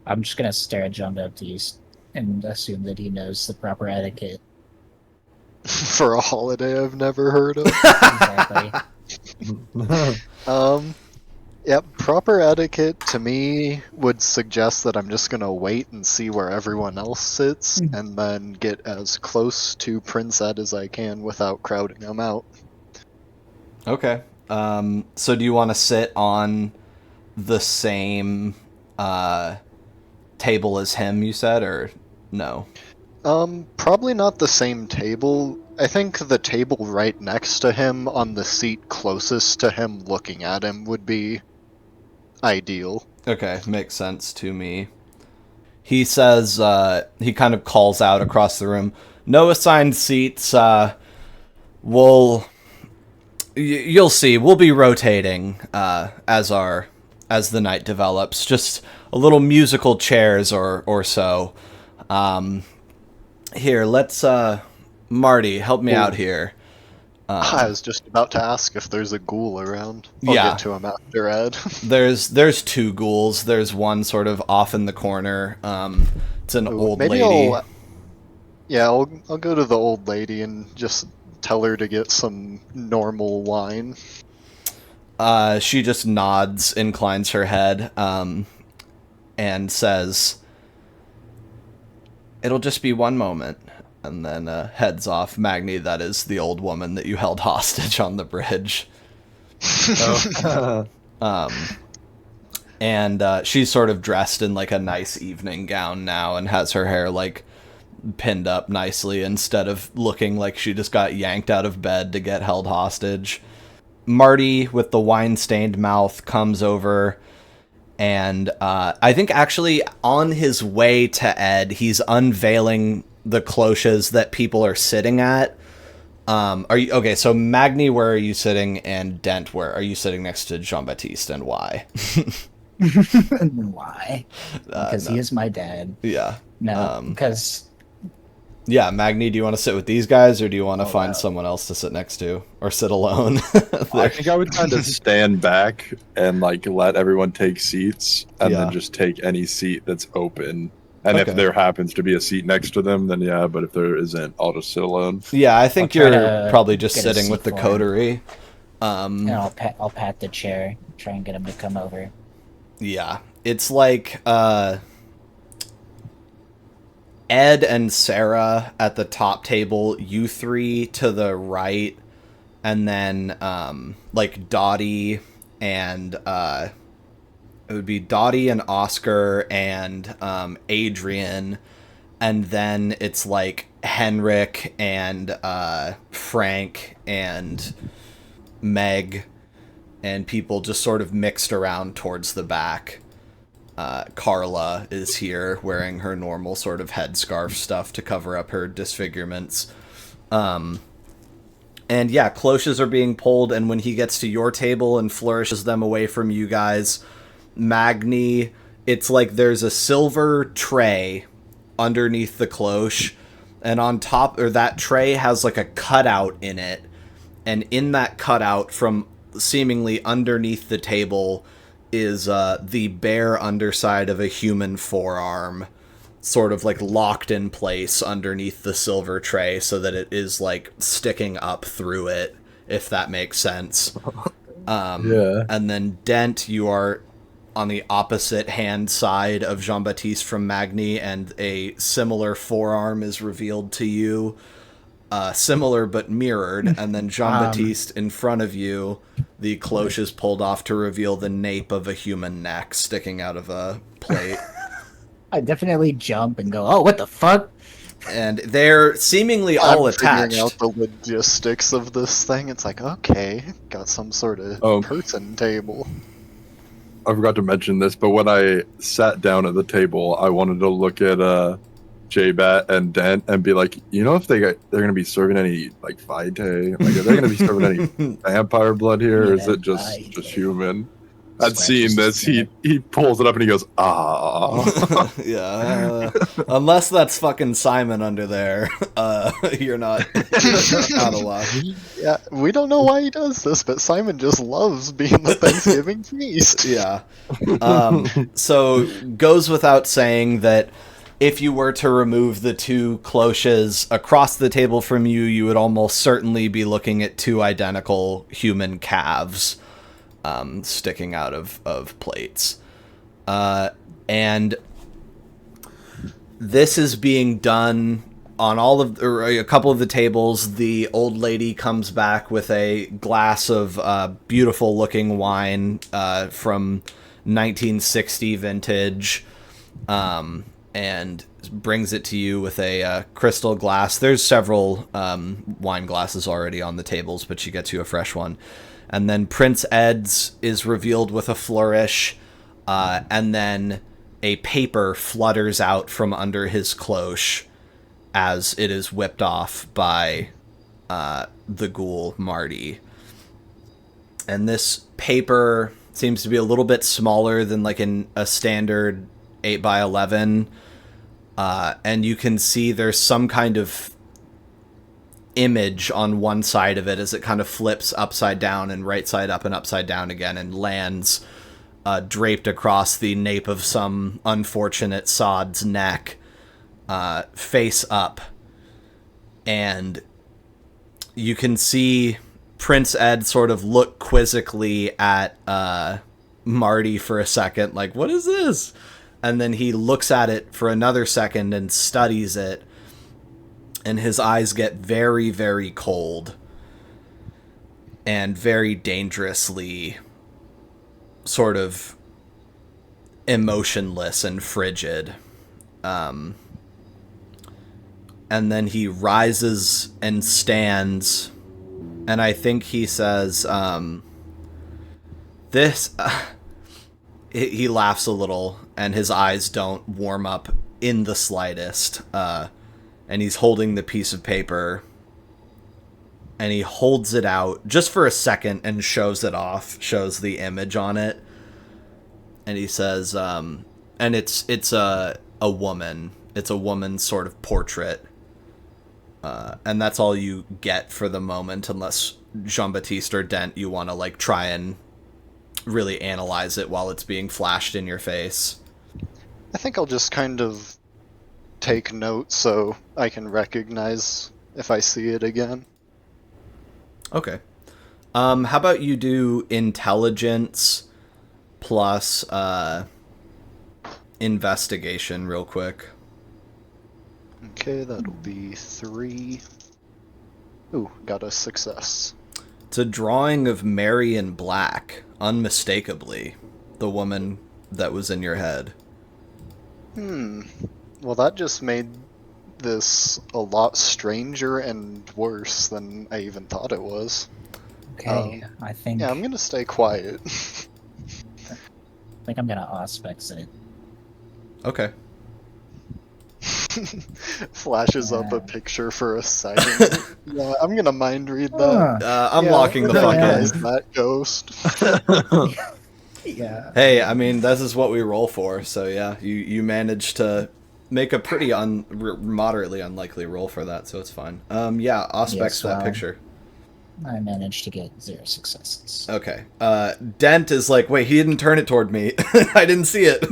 Speaker 3: I'm just gonna stare at Jean-Baptiste and assume that he knows the proper etiquette.
Speaker 4: For a holiday I've never heard of.
Speaker 3: Exactly.
Speaker 4: Yep, proper etiquette to me would suggest that I'm just gonna wait and see where everyone else sits, and then get as close to Prince Ed as I can without crowding him out.
Speaker 1: Okay. So do you want to sit on the same table as him, you said, or no?
Speaker 4: Probably not the same table. I think the table right next to him on the seat closest to him looking at him would be ideal.
Speaker 1: Okay, makes sense to me. He says, he kind of calls out across the room, no assigned seats, you'll see, we'll be rotating, as the night develops, just a little musical chairs or so. Here, let's, Marty, help me out here.
Speaker 4: I was just about to ask if there's a ghoul around. I'll
Speaker 1: Yeah.
Speaker 4: get to him after Ed.
Speaker 1: There's 2 ghouls. There's one sort of off in the corner. It's an old
Speaker 4: Maybe
Speaker 1: lady.
Speaker 4: I'll go to the old lady and just tell her to get some normal wine.
Speaker 1: She just nods, inclines her head, and says, "It'll just be one moment," and then heads off. Magni, that is the old woman that you held hostage on the bridge. And she's sort of dressed in like a nice evening gown now and has her hair like pinned up nicely instead of looking like she just got yanked out of bed to get held hostage. Marty, with the wine-stained mouth, comes over, and I think actually on his way to Ed, he's unveiling the cloches that people are sitting at. Are you okay? So Magni, where are you sitting? And Dent, where are you sitting next to Jean-Baptiste, and why?
Speaker 3: Why? Because
Speaker 1: no.
Speaker 3: he is my dad.
Speaker 1: Yeah.
Speaker 3: No, because
Speaker 1: Yeah, Magni, do you want to sit with these guys, or do you want to find
Speaker 3: wow.
Speaker 1: someone else to sit next to, or sit alone?
Speaker 2: I think I would kind of stand back and like let everyone take seats, and
Speaker 1: Yeah.
Speaker 2: then just take any seat that's open. And
Speaker 1: Okay.
Speaker 2: if there happens to be a seat next to them, then yeah. But if there isn't, I'll just sit alone.
Speaker 1: Yeah, I think
Speaker 3: I'll try
Speaker 1: you're
Speaker 3: to
Speaker 1: probably just
Speaker 3: get a
Speaker 1: sitting
Speaker 3: seat
Speaker 1: with the
Speaker 3: for him.
Speaker 1: coterie.
Speaker 3: and I'll pat the chair, try and get him to come over.
Speaker 1: Yeah, it's like Ed and Sarah at the top table, you 3 to the right, and then like Dottie and it would be Dottie and Oscar and Adrian, and then it's like Henrik and Frank and Meg, and people just sort of mixed around towards the back. Carla is here wearing her normal sort of headscarf stuff to cover up her disfigurements. And yeah, cloches are being pulled, and when he gets to your table and flourishes them away from you guys, Magni, it's like there's a silver tray underneath the cloche, and on top, or that tray has like a cutout in it, and in that cutout from seemingly underneath the table is the bare underside of a human forearm, sort of like locked in place underneath the silver tray so that it is like sticking up through it, if that makes sense.
Speaker 2: Yeah.
Speaker 1: And then Dent, you are on the opposite hand side of Jean-Baptiste from Magni, and a similar forearm is revealed to you. similar but mirrored, and then Jean-Baptiste in front of you, the cloche is pulled off to reveal the nape of a human neck sticking out of a plate.
Speaker 3: I definitely jump and go, oh, what the fuck?
Speaker 1: And they're seemingly all
Speaker 4: I'm
Speaker 1: attached.
Speaker 4: figuring out the logistics of this thing. It's like, okay, got some sort of person table.
Speaker 2: I forgot to mention this, but when I sat down at the table, I wanted to look at J-Bat and Dent and be like, you know, if they're gonna be serving any like vitae, like are they gonna be serving any vampire blood here, or is it just human? I'd seen this. He pulls it up and he goes, ah.
Speaker 1: Yeah. Unless that's fucking Simon under there, you're not out of luck.
Speaker 4: Yeah, we don't know why he does this, but Simon just loves being the Thanksgiving feast.
Speaker 1: Yeah. So goes without saying that if you were to remove the two cloches across the table from you, you would almost certainly be looking at two identical human calves sticking out of plates. And this is being done on or a couple of the tables. The old lady comes back with a glass of beautiful looking wine from 1960 vintage, and brings it to you with a crystal glass. There's several wine glasses already on the tables, but she gets you a fresh one. And then Prince Ed's is revealed with a flourish, and then a paper flutters out from under his cloche as it is whipped off by the ghoul Marty. And this paper seems to be a little bit smaller than like a standard 8x11, and you can see there's some kind of image on one side of it as it kind of flips upside down and right side up and upside down again and lands draped across the nape of some unfortunate sod's neck, face up. And you can see Prince Ed sort of look quizzically at Marty for a second, like, what is this? And then he looks at it for another second and studies it. And his eyes get very, very cold and very dangerously sort of emotionless and frigid. And then he rises and stands, and I think he says, he laughs a little, and his eyes don't warm up in the slightest, and he's holding the piece of paper, and he holds it out just for a second and shows it off, shows the image on it, and he says, and it's a woman. It's a woman's sort of portrait, and that's all you get for the moment, unless Jean-Baptiste or Dent, you want to like try and really analyze it while it's being flashed in your face.
Speaker 4: I think I'll just kind of take note so I can recognize if I see it again.
Speaker 1: Okay. How about you do intelligence plus investigation real quick?
Speaker 4: Okay, that'll be 3. Ooh, got a success.
Speaker 1: It's a drawing of Mary in black, unmistakably, the woman that was in your head.
Speaker 4: Well, that just made this a lot stranger and worse than I even thought it was.
Speaker 3: Okay, I think.
Speaker 4: Yeah, I'm gonna stay quiet.
Speaker 3: I think I'm gonna auspex it.
Speaker 1: Okay.
Speaker 4: Flashes up a picture for a second. Yeah, I'm gonna mind read that.
Speaker 1: I'm locking the fuck
Speaker 4: Recognize
Speaker 1: in.
Speaker 4: that ghost.
Speaker 3: Yeah.
Speaker 1: Hey, I mean, this is what we roll for, so yeah, you managed to make a pretty moderately unlikely roll for that, so it's fine. Yeah, auspex
Speaker 3: Yes,
Speaker 1: that picture.
Speaker 3: I managed to get 0 successes.
Speaker 1: Okay. Dent is like, wait, he didn't turn it toward me. I didn't see it.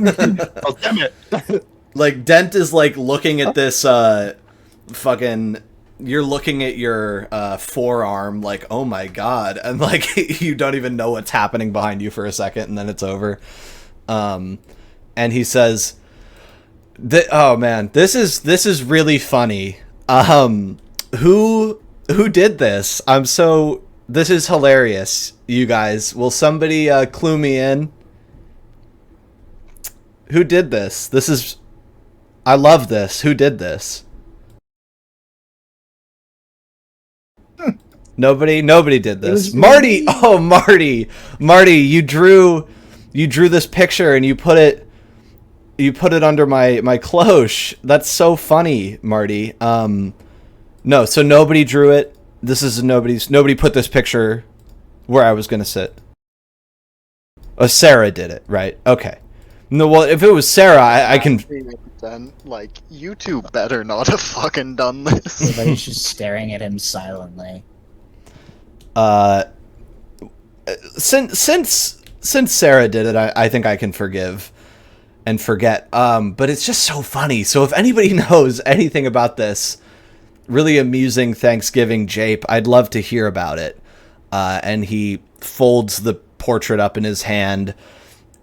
Speaker 2: Oh, damn it!
Speaker 1: Like, Dent is like looking at this fucking... You're looking at your forearm like, oh my god, and like you don't even know what's happening behind you for a second, and then it's over. And he says, "Oh man, this is really funny. Who did this? This is hilarious, you guys. Will somebody clue me in? Who did this? I love this. Who did this? Nobody did this. Marty. Oh, Marty, you drew this picture and you put it under my cloche. That's so funny, Marty. No, so nobody drew it. This is nobody put this picture where I was gonna sit. Oh, Sarah did it, right? Okay. No, well, if it was Sarah, I can.
Speaker 4: Then, like, you two better not have fucking done this.
Speaker 3: Everybody's just staring at him silently.
Speaker 1: Since Sarah did it, I think I can forgive and forget. But it's just so funny. So if anybody knows anything about this really amusing Thanksgiving jape, I'd love to hear about it. And he folds the portrait up in his hand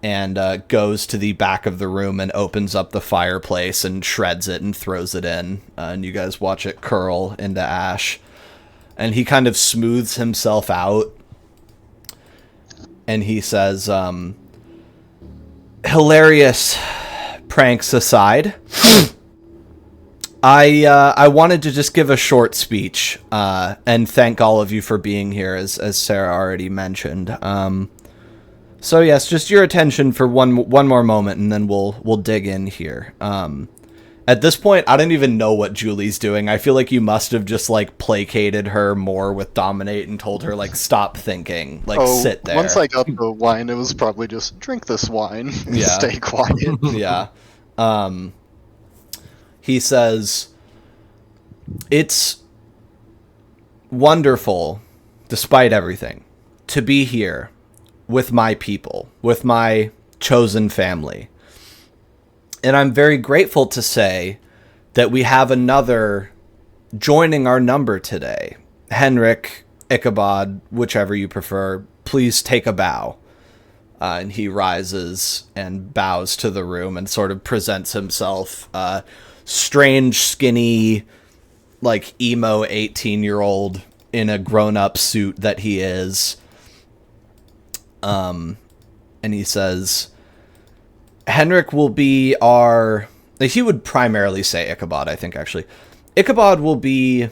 Speaker 1: and goes to the back of the room and opens up the fireplace and shreds it and throws it in. And you guys watch it curl into ash. And he kind of smooths himself out. And he says, hilarious pranks aside, I wanted to just give a short speech and thank all of you for being here, as Sarah already mentioned. So yes, just your attention for one more moment, and then we'll dig in here. At this point, I don't even know what Julie's doing. I feel like you must have just, like, placated her more with Dominate and told her, like, stop thinking. Like, sit there.
Speaker 4: Once I got the wine, it was probably just, drink this wine.
Speaker 1: Yeah.
Speaker 4: Stay quiet.
Speaker 1: Yeah. He says, it's wonderful, despite everything, to be here with my people, with my chosen family. And I'm very grateful to say that we have another joining our number today. Henrik, Ichabod, whichever you prefer, please take a bow. And he rises and bows to the room and sort of presents himself. Strange, skinny, like emo 18-year-old in a grown-up suit that he is. And he says, Henrik will be he would primarily say Ichabod, I think, actually. Ichabod will be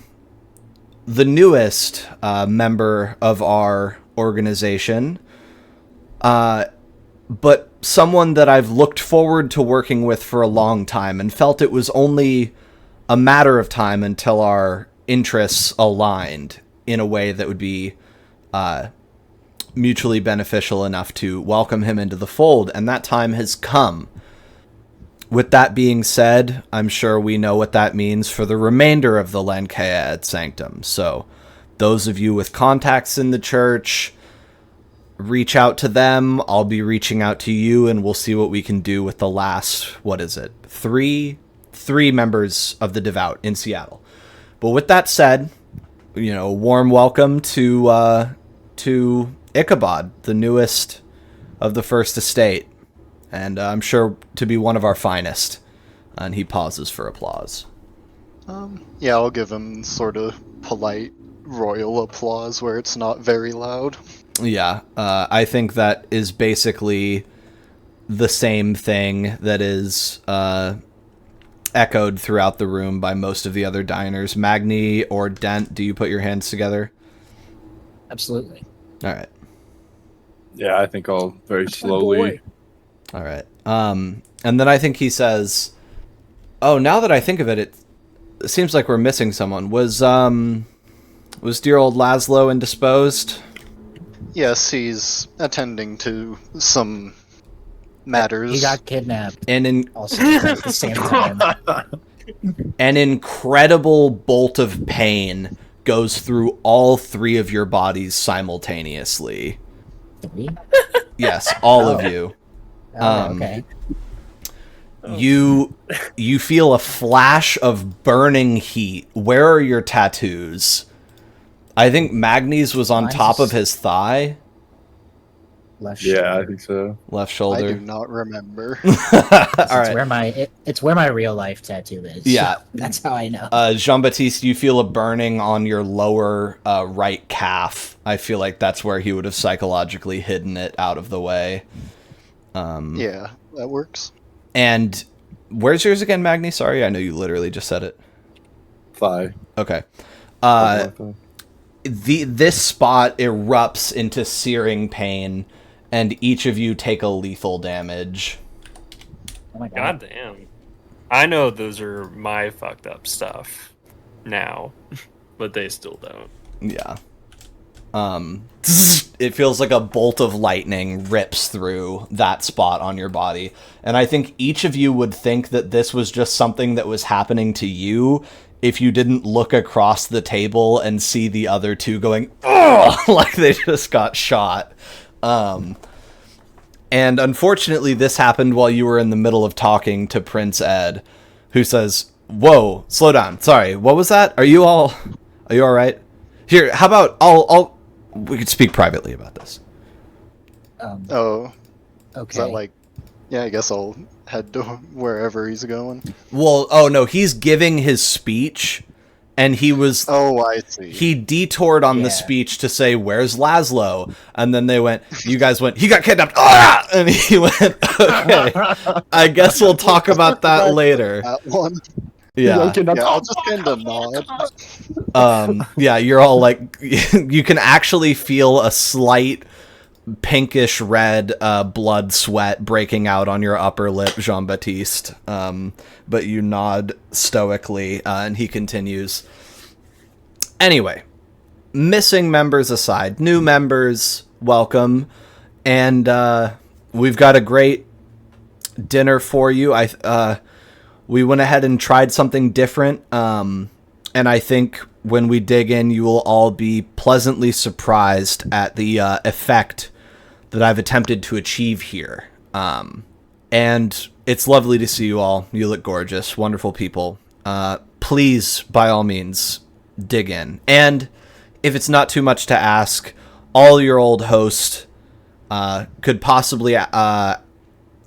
Speaker 1: the newest member of our organization, but someone that I've looked forward to working with for a long time and felt it was only a matter of time until our interests aligned in a way that would be mutually beneficial enough to welcome him into the fold, and that time has come. With that being said, I'm sure we know what that means for the remainder of the Lankea et Sanctum. So, those of you with contacts in the church, reach out to them. I'll be reaching out to you, and we'll see what we can do with the last, three members of the Devout in Seattle. But with that said, warm welcome to Ichabod, the newest of the First Estate, and I'm sure to be one of our finest. And he pauses for applause.
Speaker 4: Yeah, I'll give him sort of polite royal applause where it's not very loud.
Speaker 1: Yeah, I think that is basically the same thing that is echoed throughout the room by most of the other diners. Magni or Dent, do you put your hands together?
Speaker 3: Absolutely.
Speaker 1: All right.
Speaker 2: Yeah, I think I'll very slowly.
Speaker 1: All right. And then I think he says, "Oh, now that I think of it, it seems like we're missing someone. Was dear old Laszlo indisposed?"
Speaker 4: Yes, he's attending to some matters.
Speaker 3: He got kidnapped.
Speaker 1: And
Speaker 3: Also at the same time.
Speaker 1: an incredible bolt of pain goes through all three of your bodies simultaneously.
Speaker 3: Three?
Speaker 1: Yes, all of you.
Speaker 3: Okay.
Speaker 1: You feel a flash of burning heat. Where are your tattoos? I think Magni's was on
Speaker 3: Mine's
Speaker 1: top of
Speaker 3: just-
Speaker 1: his thigh.
Speaker 3: Left
Speaker 2: Yeah, I
Speaker 3: shoulder.
Speaker 2: think so.
Speaker 1: Left
Speaker 4: I
Speaker 1: shoulder.
Speaker 4: do not remember.
Speaker 1: All
Speaker 3: It's
Speaker 1: right.
Speaker 3: where it's where my real life tattoo is.
Speaker 1: Yeah.
Speaker 3: So that's how I know.
Speaker 1: Jean-Baptiste, you feel a burning on your lower right calf. I feel like that's where he would have psychologically hidden it out of the way.
Speaker 4: Yeah, that works.
Speaker 1: And where's yours again, Magni? Sorry, I know you literally just said it.
Speaker 2: Thigh.
Speaker 1: Okay.
Speaker 2: Thigh.
Speaker 1: This spot erupts into searing pain, and each of you take a lethal damage.
Speaker 3: Oh my god.
Speaker 5: God damn. I know those are my fucked up stuff now, but they still don't.
Speaker 1: Yeah. It feels like a bolt of lightning rips through that spot on your body. And I think each of you would think that this was just something that was happening to you if you didn't look across the table and see the other two going, "Ugh!" like they just got shot. And unfortunately, this happened while you were in the middle of talking to Prince Ed, who says, "Whoa, slow down. Sorry, what was that? Are you all right? Here, how about we could speak privately about this."
Speaker 4: Oh,
Speaker 3: Okay.
Speaker 4: is that like... Yeah, I guess I'll head to wherever he's going.
Speaker 1: Well, oh no, he's giving his speech, and
Speaker 4: Oh, I see.
Speaker 1: he detoured on the
Speaker 3: Yeah.
Speaker 1: speech to say, "Where's Laszlo?" And then you guys went, "He got kidnapped." Ah! And he went, "Okay, I guess we'll talk about that later."
Speaker 4: That one.
Speaker 1: Yeah.
Speaker 4: Yeah, I'll just kind of nod.
Speaker 1: Yeah, you're all like, you can actually feel a slight pinkish red blood sweat breaking out on your upper lip, Jean-Baptiste. But you nod stoically, and he continues. Anyway, missing members aside, new members, welcome. And we've got a great dinner for you. We went ahead and tried something different. And I think when we dig in, you will all be pleasantly surprised at the effect that I've attempted to achieve here. And it's lovely to see you all. You look gorgeous, wonderful people. Please, by all means, dig in. And if it's not too much to ask, all your old host could possibly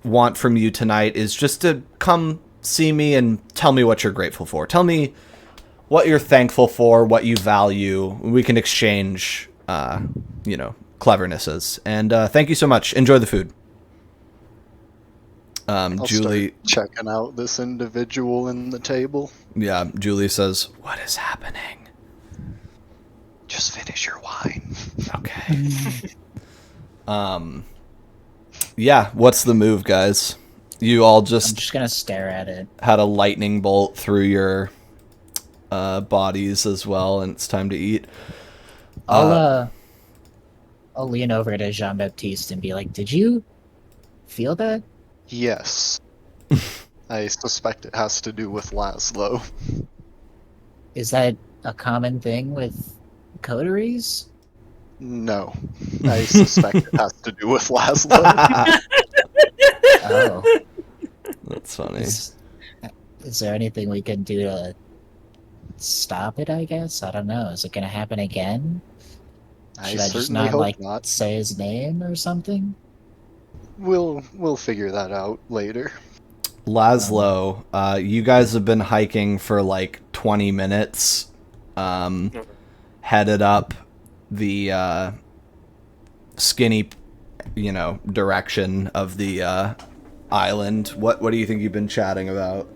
Speaker 1: want from you tonight is just to come see me and tell me what you're grateful for. Tell me what you're thankful for, what you value. We can exchange, clevernesses. And thank you so much. Enjoy the food.
Speaker 4: I'll
Speaker 1: Julie,
Speaker 4: start checking out this individual in the table.
Speaker 1: yeah, Julie says, "What is happening?"
Speaker 4: Just finish your wine.
Speaker 1: Okay. Yeah, what's the move, guys? You all
Speaker 3: I'm
Speaker 1: just
Speaker 3: just gonna stare at it.
Speaker 1: had a lightning bolt through your bodies as well, and it's time to eat.
Speaker 3: I'll lean over to Jean-Baptiste and be like, "Did you feel that?"
Speaker 4: Yes. I suspect it has to do with Laszlo.
Speaker 3: Is that a common thing with coteries?
Speaker 4: No. I suspect it has to do with Laszlo.
Speaker 3: Oh.
Speaker 1: That's funny.
Speaker 3: Is there anything we can do to stop it, I guess? I don't know. Is it gonna happen again?
Speaker 4: I
Speaker 3: Should I just
Speaker 4: certainly
Speaker 3: not,
Speaker 4: hope
Speaker 3: like,
Speaker 4: not.
Speaker 3: say his name or something?
Speaker 4: We'll figure that out later.
Speaker 1: Laszlo, you guys have been hiking for like 20 minutes, headed up the skinny, direction of the island. What do you think you've been chatting about?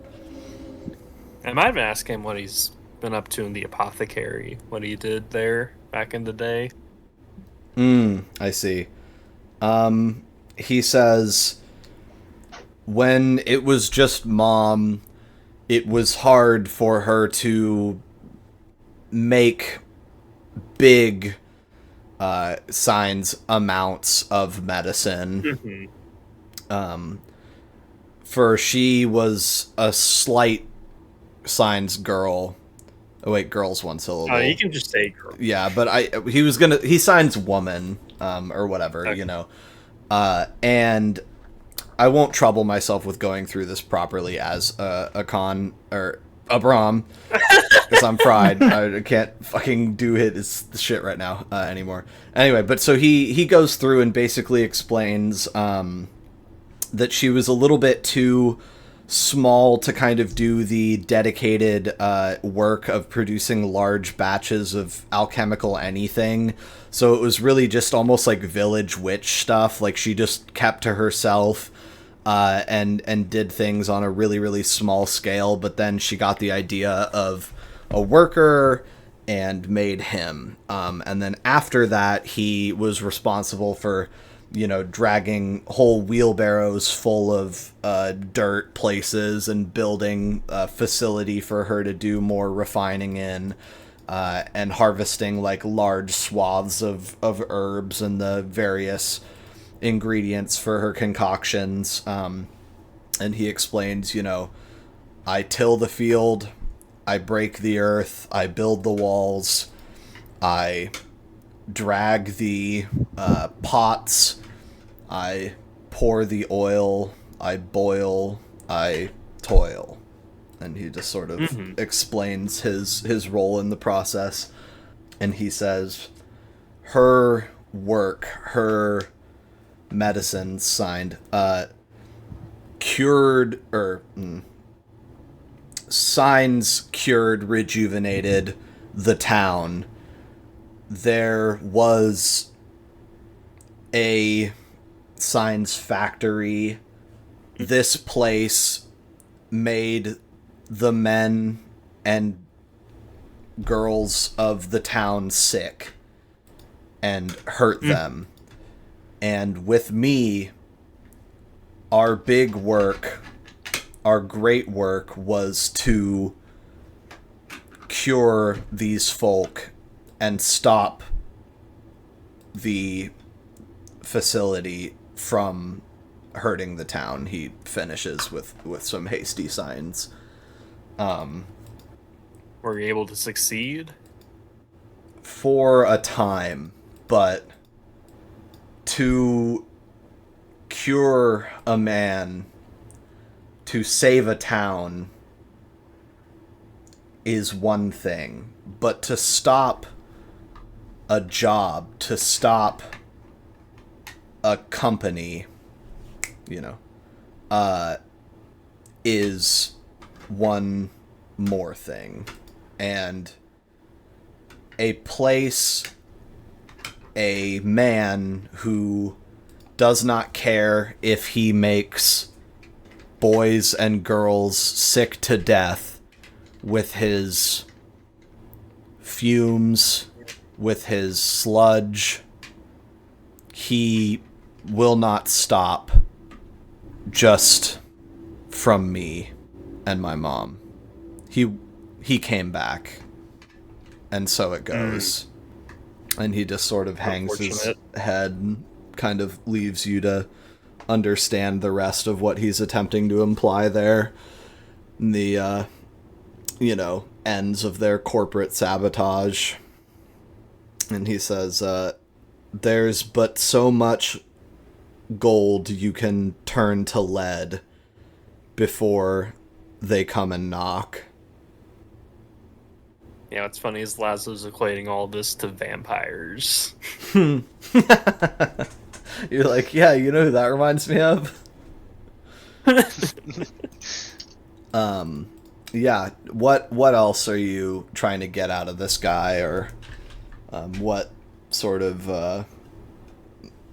Speaker 5: I might have asked him what he's been up to in the apothecary, what he did there back in the day.
Speaker 1: I see. He says, when it was just Mom, it was hard for her to make big amounts of medicine. For she was a slight signs girl. Oh wait, girl's one syllable.
Speaker 5: Oh, you can just say girl.
Speaker 1: Yeah, but he signs woman, or whatever,
Speaker 5: Okay.
Speaker 1: And I won't trouble myself with going through this properly as a Abram, because I'm fried. I can't fucking do his shit right now anymore. Anyway, but so he goes through and basically explains that she was a little bit too small to kind of do the dedicated work of producing large batches of alchemical anything. So it was really just almost like village witch stuff. Like she just kept to herself and did things on a really, really small scale. But then she got the idea of a worker and made him. And then after that, he was responsible for, you know, dragging whole wheelbarrows full of dirt places and building a facility for her to do more refining in, and harvesting like large swaths of herbs and the various ingredients for her concoctions. And he explains, you know, I till the field, I break the earth, I build the walls, I drag the pots, I pour the oil, I boil, I toil. And he just sort of explains his role in the process. And he says, her work, her medicines signed, signs cured, rejuvenated the town. There was a signs factory. This place made the men and girls of the town sick and hurt them. And with me, our big work, our great work was to cure these folk and stop the facility from hurting the town. He finishes with some hasty signs.
Speaker 5: Were you able to succeed?
Speaker 1: For a time, but to cure a man, to save a town, is one thing, but to stop a job, to stop a company, you know, is one more thing. And a place, a man who does not care if he makes boys and girls sick to death with his fumes, with his sludge, he will not stop just from me and my mom. He came back, and so it goes. And he just sort of hangs his head and kind of leaves you to understand the rest of what he's attempting to imply there. The, you know, ends of their corporate sabotage. And he says, there's but so much gold you can turn to lead before they come and knock.
Speaker 5: Yeah, what's funny is Laszlo's equating all this to vampires.
Speaker 1: You're like, yeah, you know who that reminds me of? Yeah, what else are you trying to get out of this guy, or what sort of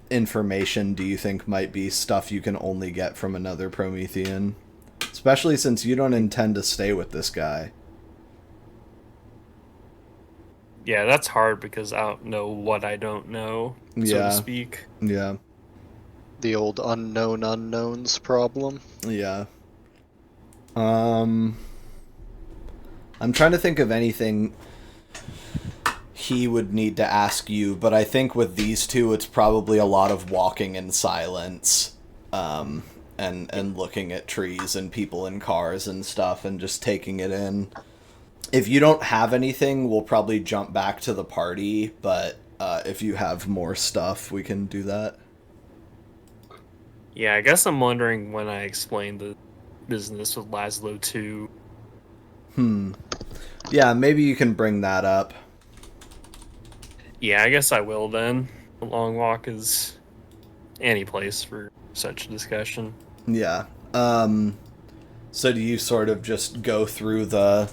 Speaker 1: information do you think might be stuff you can only get from another Promethean? Especially since you don't intend to stay with this guy.
Speaker 5: Yeah, that's hard because I don't know what I don't know, so to speak.
Speaker 1: Yeah.
Speaker 4: The old unknown unknowns problem.
Speaker 1: Yeah. I'm trying to think of anything he would need to ask you, but I think with these two, it's probably a lot of walking in silence, and looking at trees and people in cars and stuff and just taking it in. If you don't have anything, we'll probably jump back to the party, but if you have more stuff, we can do that.
Speaker 5: Yeah, I guess I'm wondering when I explained the business with Laszlo too.
Speaker 1: Yeah, maybe you can bring that up.
Speaker 5: Yeah, I guess I will then. The long walk is any place for such a discussion.
Speaker 1: Yeah. So do you sort of just go through the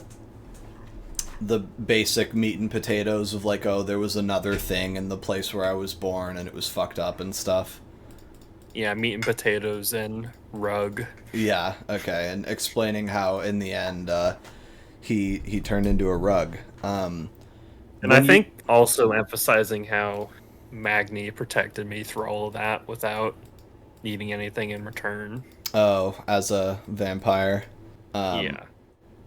Speaker 1: basic meat and potatoes of like, oh, there was another thing in the place where I was born and it was fucked up and stuff?
Speaker 5: Yeah, meat and potatoes and rug.
Speaker 1: Yeah, okay, and explaining how in the end he turned into a rug.
Speaker 5: And I think also emphasizing how Magni protected me through all of that without needing anything in return.
Speaker 1: Oh, as a vampire.
Speaker 5: Yeah.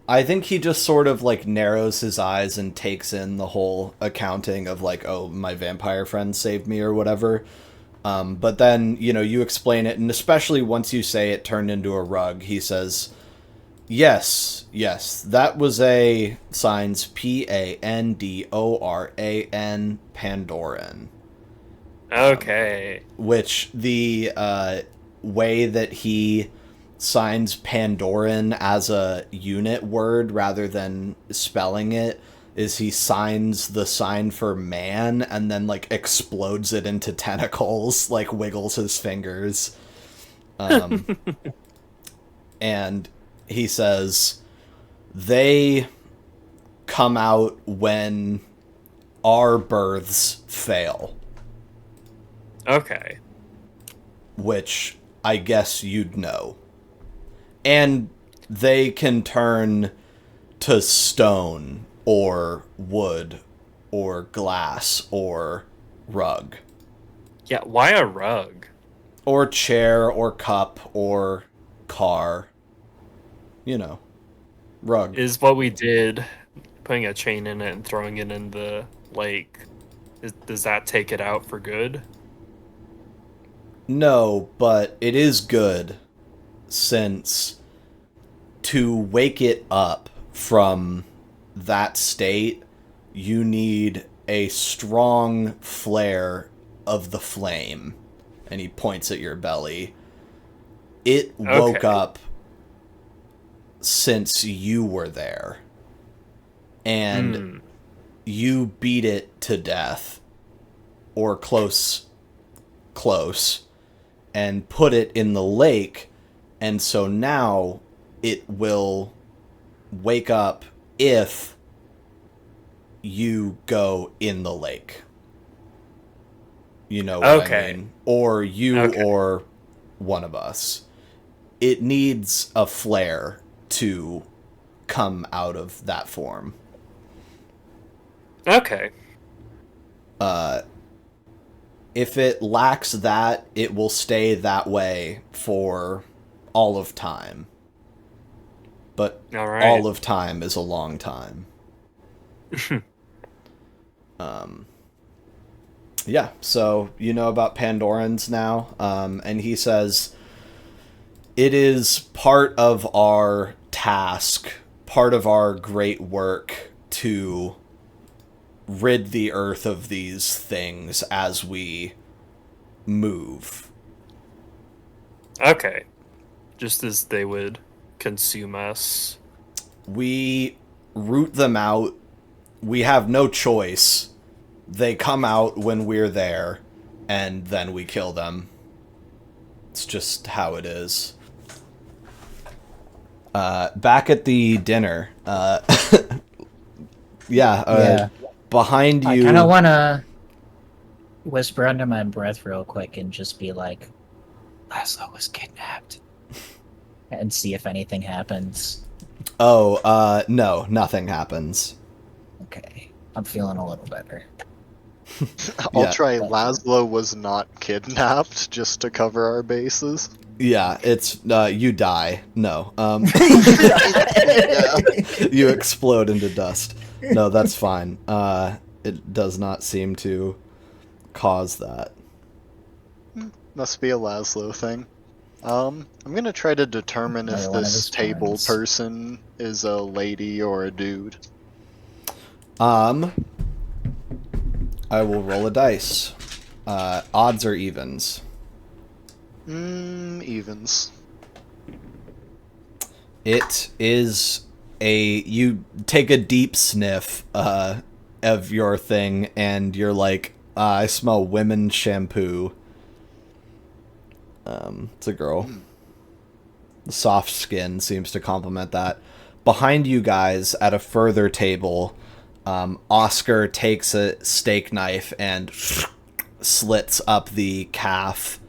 Speaker 1: I think he just sort of like narrows his eyes and takes in the whole accounting of like, oh, my vampire friend saved me or whatever. But then, you know, you explain it, and especially once you say it turned into a rug, he says, yes, that was a signs Pandoran, Pandoran.
Speaker 5: Okay.
Speaker 1: Which the way that he signs Pandoran as a unit word rather than spelling it is he signs the sign for man and then like explodes it into tentacles, like wiggles his fingers. And he says, they come out when our births fail.
Speaker 5: Okay.
Speaker 1: Which I guess you'd know. And they can turn to stone or wood or glass or rug.
Speaker 5: Yeah, why a rug?
Speaker 1: Or chair or cup or car. You know, rug.
Speaker 5: Is what we did, putting a chain in it and throwing it in the lake, does that take it out for good?
Speaker 1: No, but it is good, since to wake it up from that state, you need a strong flare of the flame. And he points at your belly. It woke up since you were there. And you beat it to death. Or close. And put it in the lake. And so now it will wake up if you go in the lake. You know what I mean? Or you or one of us. It needs a flare to come out of that form.
Speaker 5: Okay.
Speaker 1: If it lacks that, it will stay that way for all of time. But all of time is a long time. Yeah, so you know about Pandorans now, and he says, it is part of our task, part of our great work to rid the earth of these things as we move.
Speaker 5: Okay. Just as they would consume us.
Speaker 1: We root them out. We have no choice. They come out when we're there, and then we kill them. It's just how it is. Back at the dinner, behind you...
Speaker 3: I kind of want to whisper under my breath real quick and just be like, Laszlo was kidnapped. And see if anything happens.
Speaker 1: Oh, no, nothing happens.
Speaker 3: Okay, I'm feeling a little better.
Speaker 4: I'll try Laszlo was not kidnapped just to cover our bases.
Speaker 1: Yeah, it's, you die. No. You explode into dust. No, that's fine. It does not seem to cause that.
Speaker 4: Must be a Laszlo thing. I'm gonna try to determine if this table person is a lady or a dude.
Speaker 1: I will roll a dice. Odds or evens?
Speaker 4: Evens.
Speaker 1: It is you take a deep sniff of your thing, and you're like, I smell women's shampoo. It's a girl. The soft skin seems to complement that. Behind you guys, at a further table, Oscar takes a steak knife and slits up the calf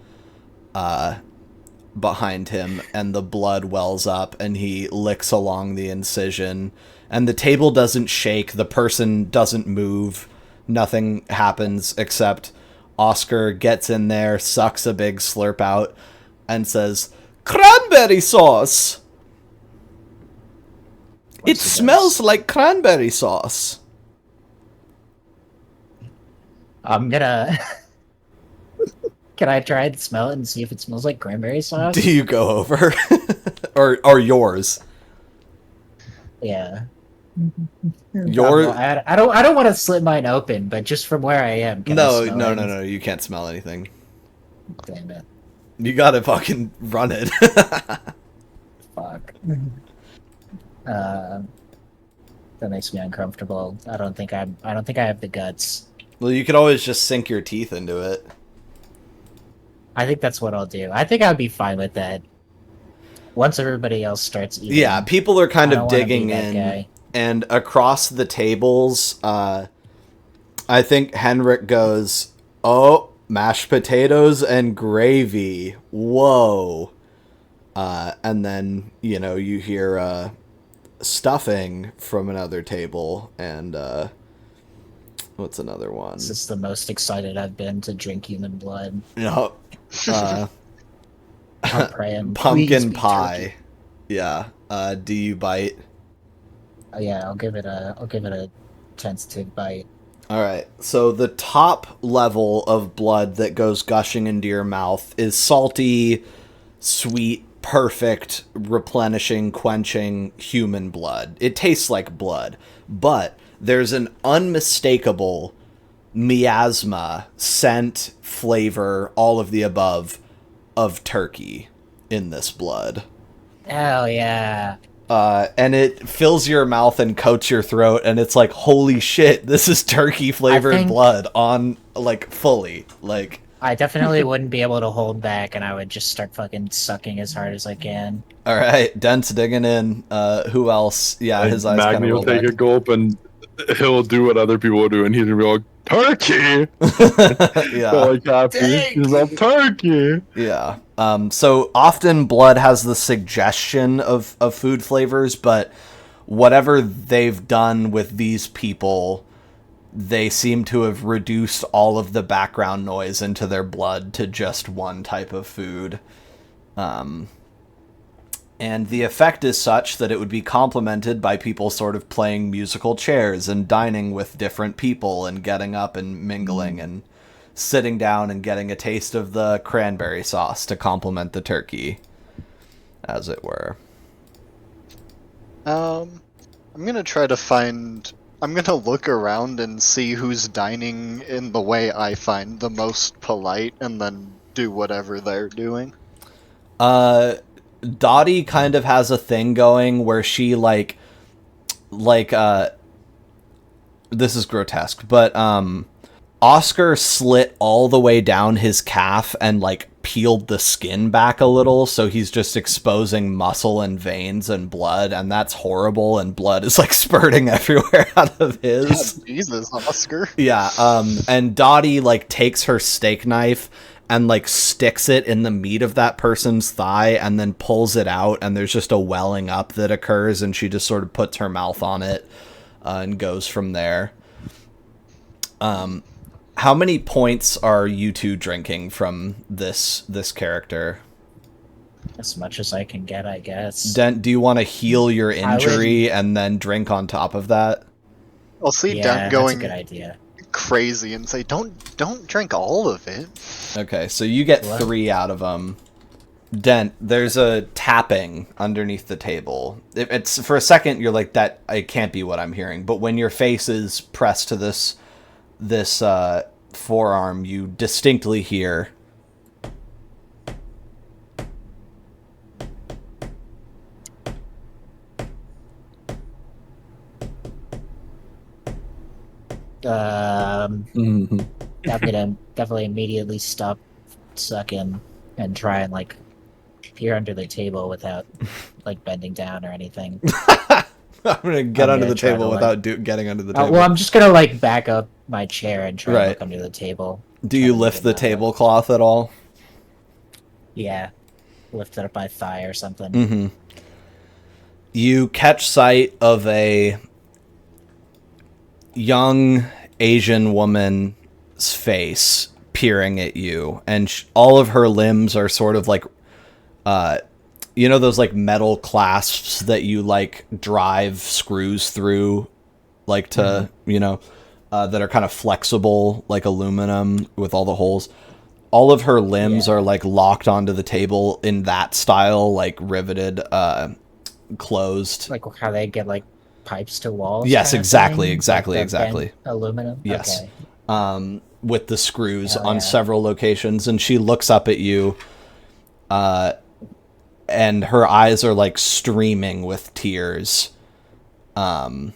Speaker 1: behind him, and the blood wells up, and he licks along the incision, and the table doesn't shake, the person doesn't move, nothing happens except Oscar gets in there, sucks a big slurp out, and says, "Cranberry sauce! It smells like cranberry sauce."
Speaker 3: I'm gonna. Can I try and smell it and see if it smells like cranberry sauce?
Speaker 1: Do you go over? or yours?
Speaker 3: Yeah.
Speaker 1: Your
Speaker 3: I don't want to slit mine open, but just from where I am. Can I
Speaker 1: no,
Speaker 3: smell
Speaker 1: no,
Speaker 3: it?
Speaker 1: no, no. You can't smell anything.
Speaker 3: Damn it!
Speaker 1: You gotta fucking run it.
Speaker 3: Fuck. That makes me uncomfortable. I don't think I have the guts.
Speaker 1: Well, you could always just sink your teeth into it.
Speaker 3: I think that's what I'll do. I think I'd be fine with that. Once everybody else starts eating.
Speaker 1: Yeah, people are kind
Speaker 3: I
Speaker 1: of
Speaker 3: don't wanna be
Speaker 1: digging
Speaker 3: that
Speaker 1: in,
Speaker 3: guy.
Speaker 1: and across the tables, I think Henrik goes, "Oh, mashed potatoes and gravy. Whoa." And then, you hear stuffing from another table, and what's another one?
Speaker 3: This is the most excited I've been to drink human blood.
Speaker 1: No.
Speaker 3: I'm praying. Please
Speaker 1: Pumpkin
Speaker 3: be
Speaker 1: pie.
Speaker 3: turkey.
Speaker 1: Yeah. Do you bite?
Speaker 3: Yeah, I'll give it a tentative bite.
Speaker 1: All right. So the top level of blood that goes gushing into your mouth is salty, sweet, perfect, replenishing, quenching human blood. It tastes like blood, but there's an unmistakable miasma, scent, flavor, all of the above of turkey in this blood.
Speaker 3: Hell yeah.
Speaker 1: And it fills your mouth and coats your throat, and it's like, holy shit, this is turkey flavored blood on, like, fully. Like,
Speaker 3: I definitely wouldn't be able to hold back, and I would just start fucking sucking as hard as I can.
Speaker 1: all right, Dent's digging in. Who else? Yeah, his eyes kind
Speaker 2: Magni
Speaker 1: of
Speaker 2: will
Speaker 1: roll
Speaker 2: take
Speaker 1: back.
Speaker 2: a gulp and he'll do what other people do, and he's gonna be like, "Turkey!"
Speaker 1: Yeah.
Speaker 2: Like happy. He's like, "Turkey!"
Speaker 1: Yeah. So often blood has the suggestion of food flavors, but whatever they've done with these people, they seem to have reduced all of the background noise into their blood to just one type of food. And the effect is such that it would be complemented by people sort of playing musical chairs and dining with different people and getting up and mingling and sitting down and getting a taste of the cranberry sauce to complement the turkey, as it were.
Speaker 4: I'm gonna look around and see who's dining in the way I find the most polite, and then do whatever they're doing.
Speaker 1: Dottie kind of has a thing going where she this is grotesque, but Oscar slit all the way down his calf and peeled the skin back a little, so he's just exposing muscle and veins and blood, and that's horrible, and blood is spurting everywhere out of his.
Speaker 4: Yeah, Jesus, Oscar.
Speaker 1: Yeah, and Dottie takes her steak knife and sticks it in the meat of that person's thigh and then pulls it out, and there's just a welling up that occurs, and she just sort of puts her mouth on it and goes from there. How many points are you two drinking from this character?
Speaker 3: As much as I can get, I guess.
Speaker 1: Dent, do you want to heal your injury and then drink on top of that?
Speaker 4: I'll see
Speaker 3: Yeah,
Speaker 4: Dent
Speaker 3: that's
Speaker 4: going
Speaker 3: a good idea.
Speaker 4: crazy and say, "Don't drink all of it."
Speaker 1: Okay, so you get
Speaker 3: What?
Speaker 1: 3 out of them. Dent, there's a tapping underneath the table. It's for a second you're like, that it can't be what I'm hearing, but when your face is pressed to this forearm, you distinctly hear
Speaker 2: Mhm.
Speaker 3: I'm gonna definitely immediately stop sucking and try and like peer under the table without like bending down or anything.
Speaker 1: I'm gonna get
Speaker 3: I'm
Speaker 1: under
Speaker 3: gonna
Speaker 1: the
Speaker 3: try to,
Speaker 1: table
Speaker 3: like-
Speaker 1: without getting under the table.
Speaker 3: Well, I'm just gonna like back up my chair and try
Speaker 1: Right.
Speaker 3: and look under the table.
Speaker 1: Do
Speaker 3: Try
Speaker 1: you
Speaker 3: to
Speaker 1: lift
Speaker 3: get
Speaker 1: the
Speaker 3: that up.
Speaker 1: tablecloth at all?
Speaker 3: Yeah, lift it up by thigh or something.
Speaker 1: Mm-hmm. You catch sight of a young Asian woman's face peering at you, and all of her limbs are sort of like, you know, those like metal clasps that you like drive screws through, like to, you know, that are kind of flexible, like aluminum with all the holes. All of her limbs are like locked onto the table in that style, like riveted, closed.
Speaker 3: Like how they get like pipes to walls.
Speaker 1: Yes,
Speaker 3: kind of
Speaker 1: exactly,
Speaker 3: thing?
Speaker 1: exactly,
Speaker 3: Like the
Speaker 1: exactly.
Speaker 3: bent aluminum.
Speaker 1: Yes.
Speaker 3: Okay.
Speaker 1: With the screws
Speaker 3: Hell
Speaker 1: on
Speaker 3: yeah.
Speaker 1: several locations, and she looks up at you, and her eyes are like streaming with tears. And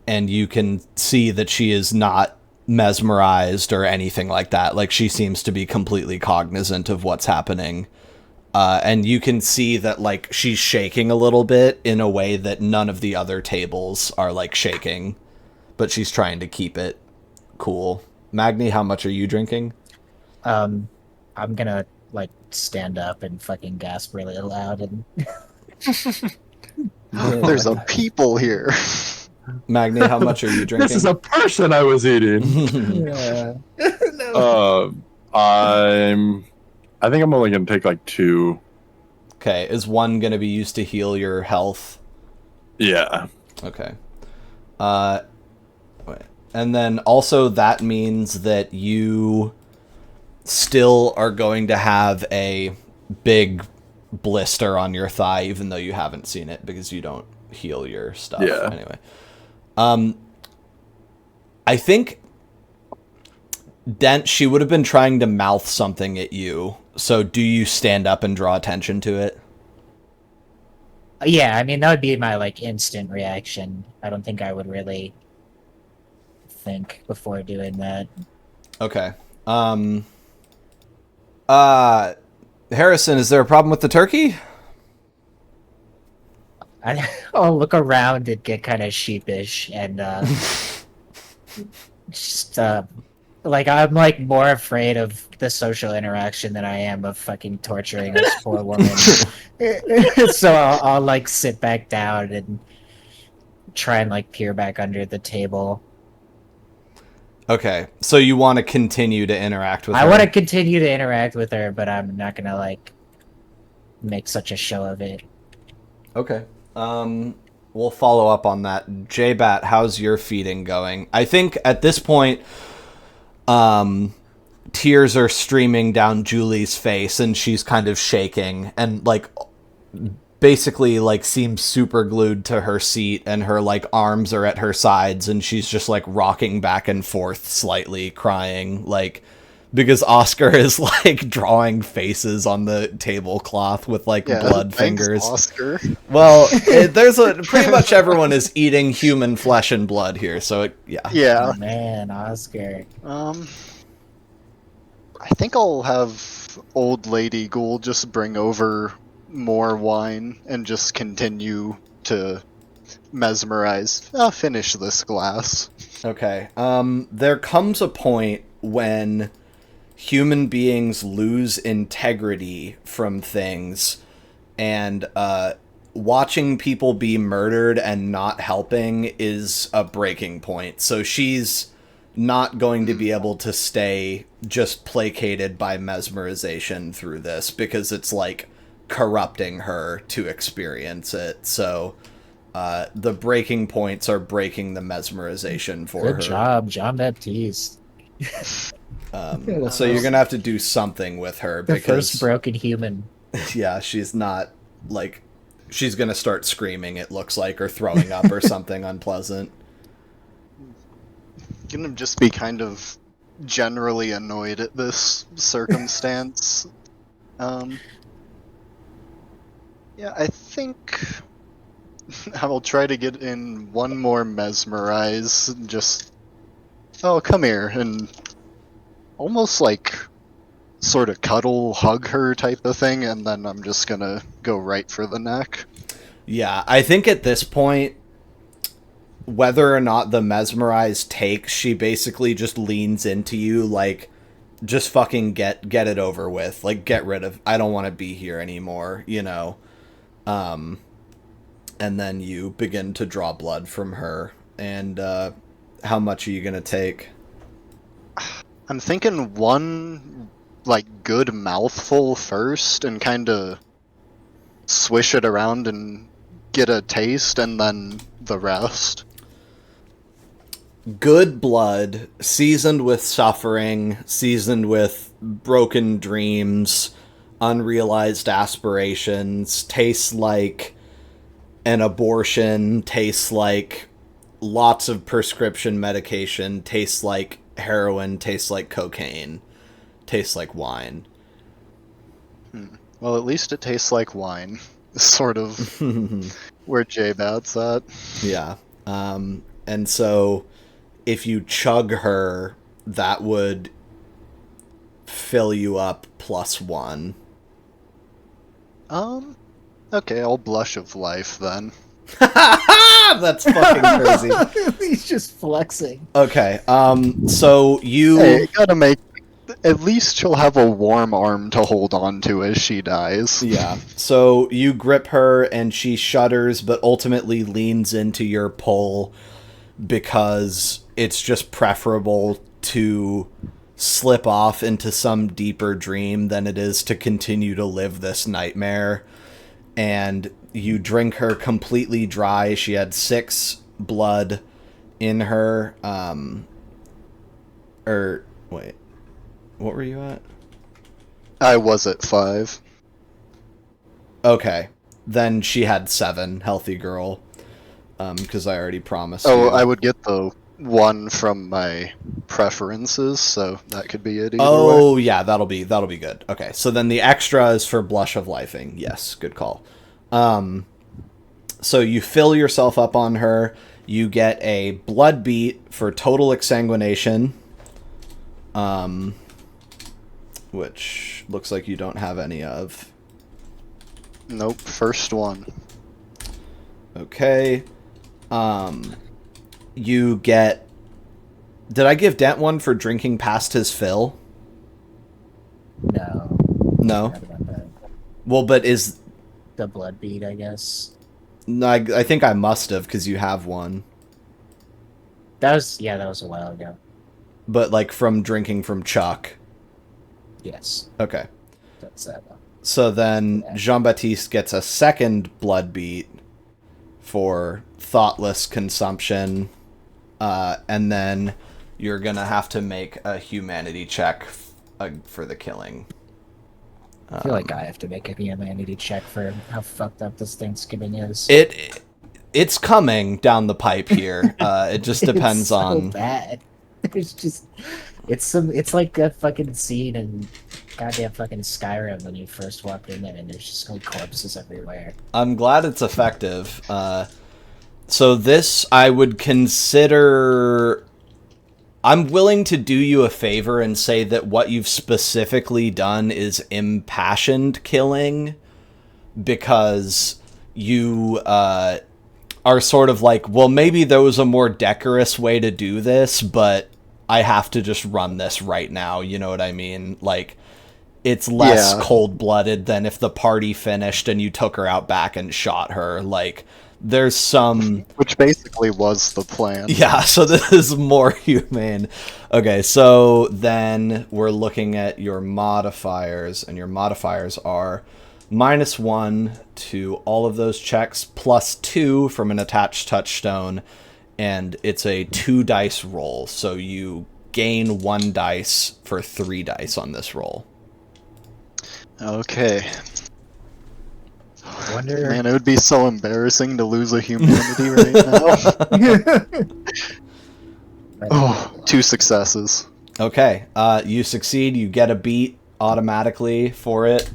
Speaker 1: you can see that she is not mesmerized or anything like that. Like, she seems to be completely cognizant of what's happening. And you can see that, like, she's shaking a little bit in a way that none of the other tables are, like, shaking. But she's trying to keep it cool. Magni, how much are you drinking?
Speaker 3: I'm gonna like stand up and fucking gasp really loud and
Speaker 4: There's a people here.
Speaker 1: Magni, how much are you drinking?
Speaker 2: This is a person I was eating.
Speaker 3: yeah.
Speaker 2: I think I'm only gonna take like 2.
Speaker 1: Okay, is one going to be used to heal your health?
Speaker 2: Yeah.
Speaker 1: Okay. And then also that means that you still are going to have a big blister on your thigh, even though you haven't seen it because you don't heal your stuff.
Speaker 2: Yeah.
Speaker 1: Anyway. I think Dent, she would have been trying to mouth something at you. So do you stand up and draw attention to it?
Speaker 3: Yeah, I mean that would be my like instant reaction. I don't think I would really think before doing that.
Speaker 1: Okay. Harrison, is there a problem with the turkey?
Speaker 3: I'll look around and get kind of sheepish and just like I'm like more afraid of the social interaction than I am of fucking torturing this poor woman. So I'll like sit back down and try and like peer back under the table.
Speaker 1: Okay, so you want to continue to interact with her?
Speaker 3: I want to continue to interact with her, but I'm not gonna like make such a show of it.
Speaker 1: Okay. We'll follow up on that. J-Bat, how's your feeding going? I think at this point, tears are streaming down Julie's face, and she's kind of shaking, and like basically like seems super glued to her seat, and her like arms are at her sides, and she's just like rocking back and forth slightly, crying, like because Oscar is like drawing faces on the tablecloth with like blood
Speaker 4: thanks,
Speaker 1: fingers.
Speaker 4: Oscar.
Speaker 1: Well, there's pretty much everyone is eating human flesh and blood here, so yeah.
Speaker 4: Yeah.
Speaker 3: Oh, man, Oscar.
Speaker 4: I think I'll have Old Lady Ghoul just bring over more wine and just continue to mesmerize. Finish this glass.
Speaker 1: Okay. There comes a point when human beings lose integrity from things, and watching people be murdered and not helping is a breaking point. So she's not going to be able to stay just placated by mesmerization through this, because it's like corrupting her to experience it. So the breaking points are breaking the mesmerization for her.
Speaker 3: Good job, Jean-Baptiste.
Speaker 1: So you're gonna have to do something with her,
Speaker 3: The
Speaker 1: because
Speaker 3: first broken human.
Speaker 1: yeah, she's not like, she's gonna start screaming, it looks like, or throwing up or something unpleasant.
Speaker 4: Gonna just be kind of generally annoyed at this circumstance. Yeah, I think I will try to get in one more mesmerize, just oh, come here, and almost like sort of cuddle, hug her type of thing, and then I'm just gonna go right for the neck.
Speaker 1: Yeah, I think at this point, whether or not the mesmerize takes, she basically just leans into you like, just fucking get it over with. Like, get rid of, I don't want to be here anymore, you know? And then you begin to draw blood from her. And how much are you going to take?
Speaker 4: I'm thinking one, like, good mouthful first, and kind of swish it around and get a taste, and then the rest.
Speaker 1: Good blood, seasoned with suffering, seasoned with broken dreams, unrealized aspirations, tastes like an abortion, tastes like lots of prescription medication, tastes like heroin, tastes like cocaine, tastes like wine.
Speaker 4: Well, at least it tastes like wine. Sort of where J-Bat's at.
Speaker 1: Yeah. And so if you chug her, that would fill you up +1.
Speaker 4: Okay, I'll blush of life then.
Speaker 1: That's fucking crazy.
Speaker 3: He's just flexing.
Speaker 1: Okay, so you...
Speaker 4: Hey, gotta make... At least she'll have a warm arm to hold on to as she dies.
Speaker 1: Yeah, so you grip her and she shudders, but ultimately leans into your pull because it's just preferable to slip off into some deeper dream than it is to continue to live this nightmare. And you drink her completely dry. She had 6 blood in her. Wait. What were you at?
Speaker 4: I was at 5.
Speaker 1: Okay. Then she had 7, healthy girl. Because I already promised
Speaker 4: Oh,
Speaker 1: you.
Speaker 4: I would get the 1 from my preferences, so that could be it either way.
Speaker 1: Oh, yeah, that'll be good. Okay, so then the extra is for Blush of Lifing. Yes, good call. So you fill yourself up on her. You get a blood beat for total exsanguination. Which looks like you don't have any of.
Speaker 4: Nope, first one.
Speaker 1: Okay. You get... Did I give Dent one for drinking past his fill?
Speaker 3: No.
Speaker 1: No?
Speaker 3: Forgot about that.
Speaker 1: Well, but is...
Speaker 3: The blood bead, I guess.
Speaker 1: No, I think I must have, because you have one.
Speaker 3: That was a while ago.
Speaker 1: But, like, from drinking from Chuck.
Speaker 3: Yes.
Speaker 1: Okay.
Speaker 3: That's that one.
Speaker 1: So then Jean-Baptiste gets a second blood beat for thoughtless consumption. And then you're going to have to make a humanity check for the killing.
Speaker 3: I feel like I have to make a humanity check for how fucked up this Thanksgiving is.
Speaker 1: It's coming down the pipe here. It just depends
Speaker 3: it's so
Speaker 1: on...
Speaker 3: bad. It's just... It's like a fucking scene in goddamn fucking Skyrim when you first walked in there and there's just like corpses everywhere.
Speaker 1: I'm glad it's effective. So this, I would consider... I'm willing to do you a favor and say that what you've specifically done is impassioned killing, because you are sort of like, well, maybe there was a more decorous way to do this, but I have to just run this right now, you know what I mean? Like, it's less cold-blooded than if the party finished and you took her out back and shot her. Like, there's some...
Speaker 4: Which basically was the plan.
Speaker 1: Yeah, so this is more humane. Okay, so then we're looking at your modifiers, and your modifiers are -1 to all of those checks, +2 from an attached touchstone, and it's a 2 dice roll, so you gain 1 dice for 3 dice on this roll.
Speaker 4: Okay.
Speaker 3: Wonder...
Speaker 4: Man, it would be so embarrassing to lose a humanity right now. Oh, 2 successes.
Speaker 1: Okay, you succeed, you get a beat automatically for it.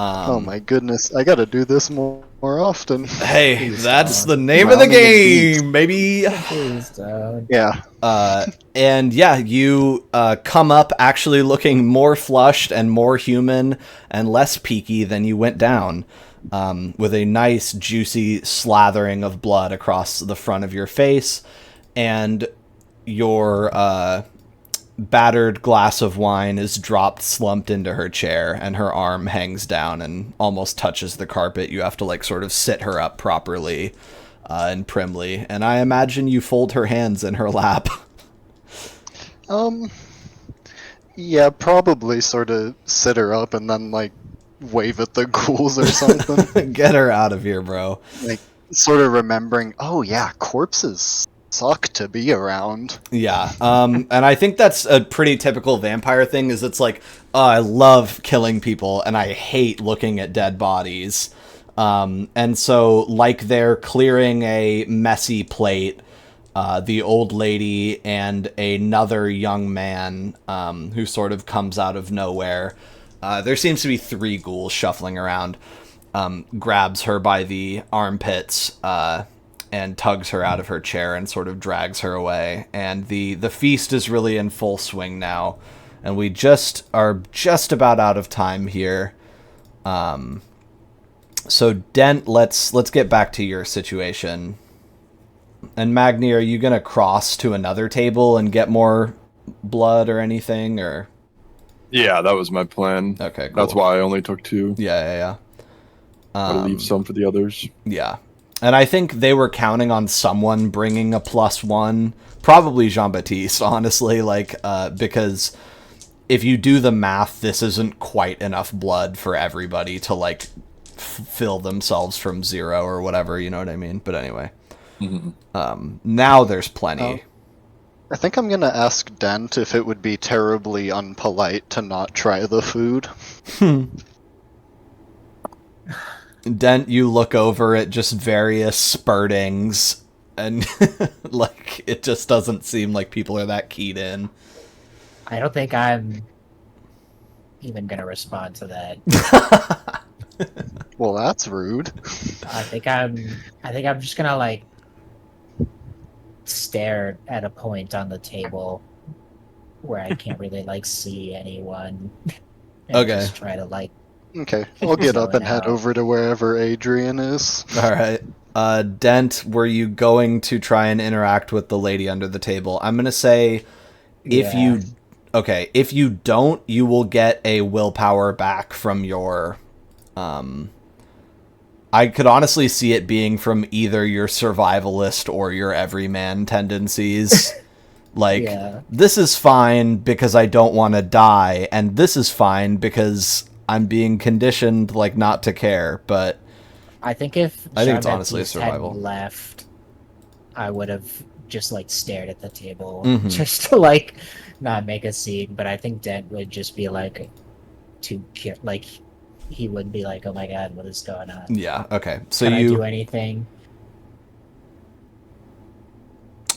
Speaker 4: Oh my goodness, I gotta do this more often.
Speaker 1: Hey,
Speaker 3: Please
Speaker 1: that's
Speaker 3: don't.
Speaker 1: the name of the
Speaker 4: Drowning in
Speaker 1: game, baby.
Speaker 3: Please don't.
Speaker 4: Yeah.
Speaker 1: And yeah, you come up actually looking more flushed and more human and less peaky than you went down, with a nice juicy slathering of blood across the front of your face, and your battered glass of wine is dropped slumped into her chair, and her arm hangs down and almost touches the carpet. You have to like sort of sit her up properly and primly, and I imagine you fold her hands in her lap.
Speaker 4: Yeah, probably sort of sit her up and then, like, wave at the ghouls or something.
Speaker 1: Get her out of here, bro.
Speaker 4: Like, sort of remembering, oh yeah, corpses suck to be around.
Speaker 1: Yeah, and I think that's a pretty typical vampire thing, is it's like, oh, I love killing people, and I hate looking at dead bodies. And so, like they're clearing a messy plate, the old lady and another young man, who sort of comes out of nowhere, there seems to be 3 ghouls shuffling around, grabs her by the armpits, and tugs her out of her chair and sort of drags her away. And the feast is really in full swing now, and we are just about out of time here. So Dent, let's get back to your situation. And Magni, are you gonna cross to another table and get more blood or anything, or?
Speaker 2: Yeah, that was my plan.
Speaker 1: Okay, cool.
Speaker 2: That's why I only took 2.
Speaker 1: Yeah.
Speaker 2: I'll leave some for the others.
Speaker 1: Yeah. And I think they were counting on someone bringing a +1, probably Jean-Baptiste, honestly, like, because if you do the math, this isn't quite enough blood for everybody to, like, fill themselves from 0 or whatever, you know what I mean? But anyway. Now there's plenty.
Speaker 4: I think I'm gonna ask Dent if it would be terribly unpolite to not try the food.
Speaker 1: Dent, you look over at just various spurtings, and like it just doesn't seem like people are that keyed in.
Speaker 3: I don't think I'm even gonna respond to that.
Speaker 4: Well, that's rude.
Speaker 3: I think I'm just gonna like stare at a point on the table where I can't really like see anyone. And
Speaker 1: Okay.
Speaker 3: Just try to like.
Speaker 4: Okay, I'll get up and head
Speaker 3: out.
Speaker 4: over to wherever Adrian is.
Speaker 1: All right. Dent, were you going to try and interact with the lady under the table? I'm going to say if you don't, you will get a willpower back from your I could honestly see it being from either your survivalist or your everyman tendencies. Like, this is fine because I don't want to die, and this is fine because I'm being conditioned, like, not to care, but
Speaker 3: I think if
Speaker 1: I think it's honestly a
Speaker 3: Jean-Baptiste had
Speaker 1: survival.
Speaker 3: left, I would have just like stared at the table
Speaker 1: Mhm.
Speaker 3: just to like not make a scene. But I think Dent would just be like like he would be like, "Oh my god, what is going on?
Speaker 1: Yeah, okay. So
Speaker 3: Can I do
Speaker 1: you
Speaker 3: anything?"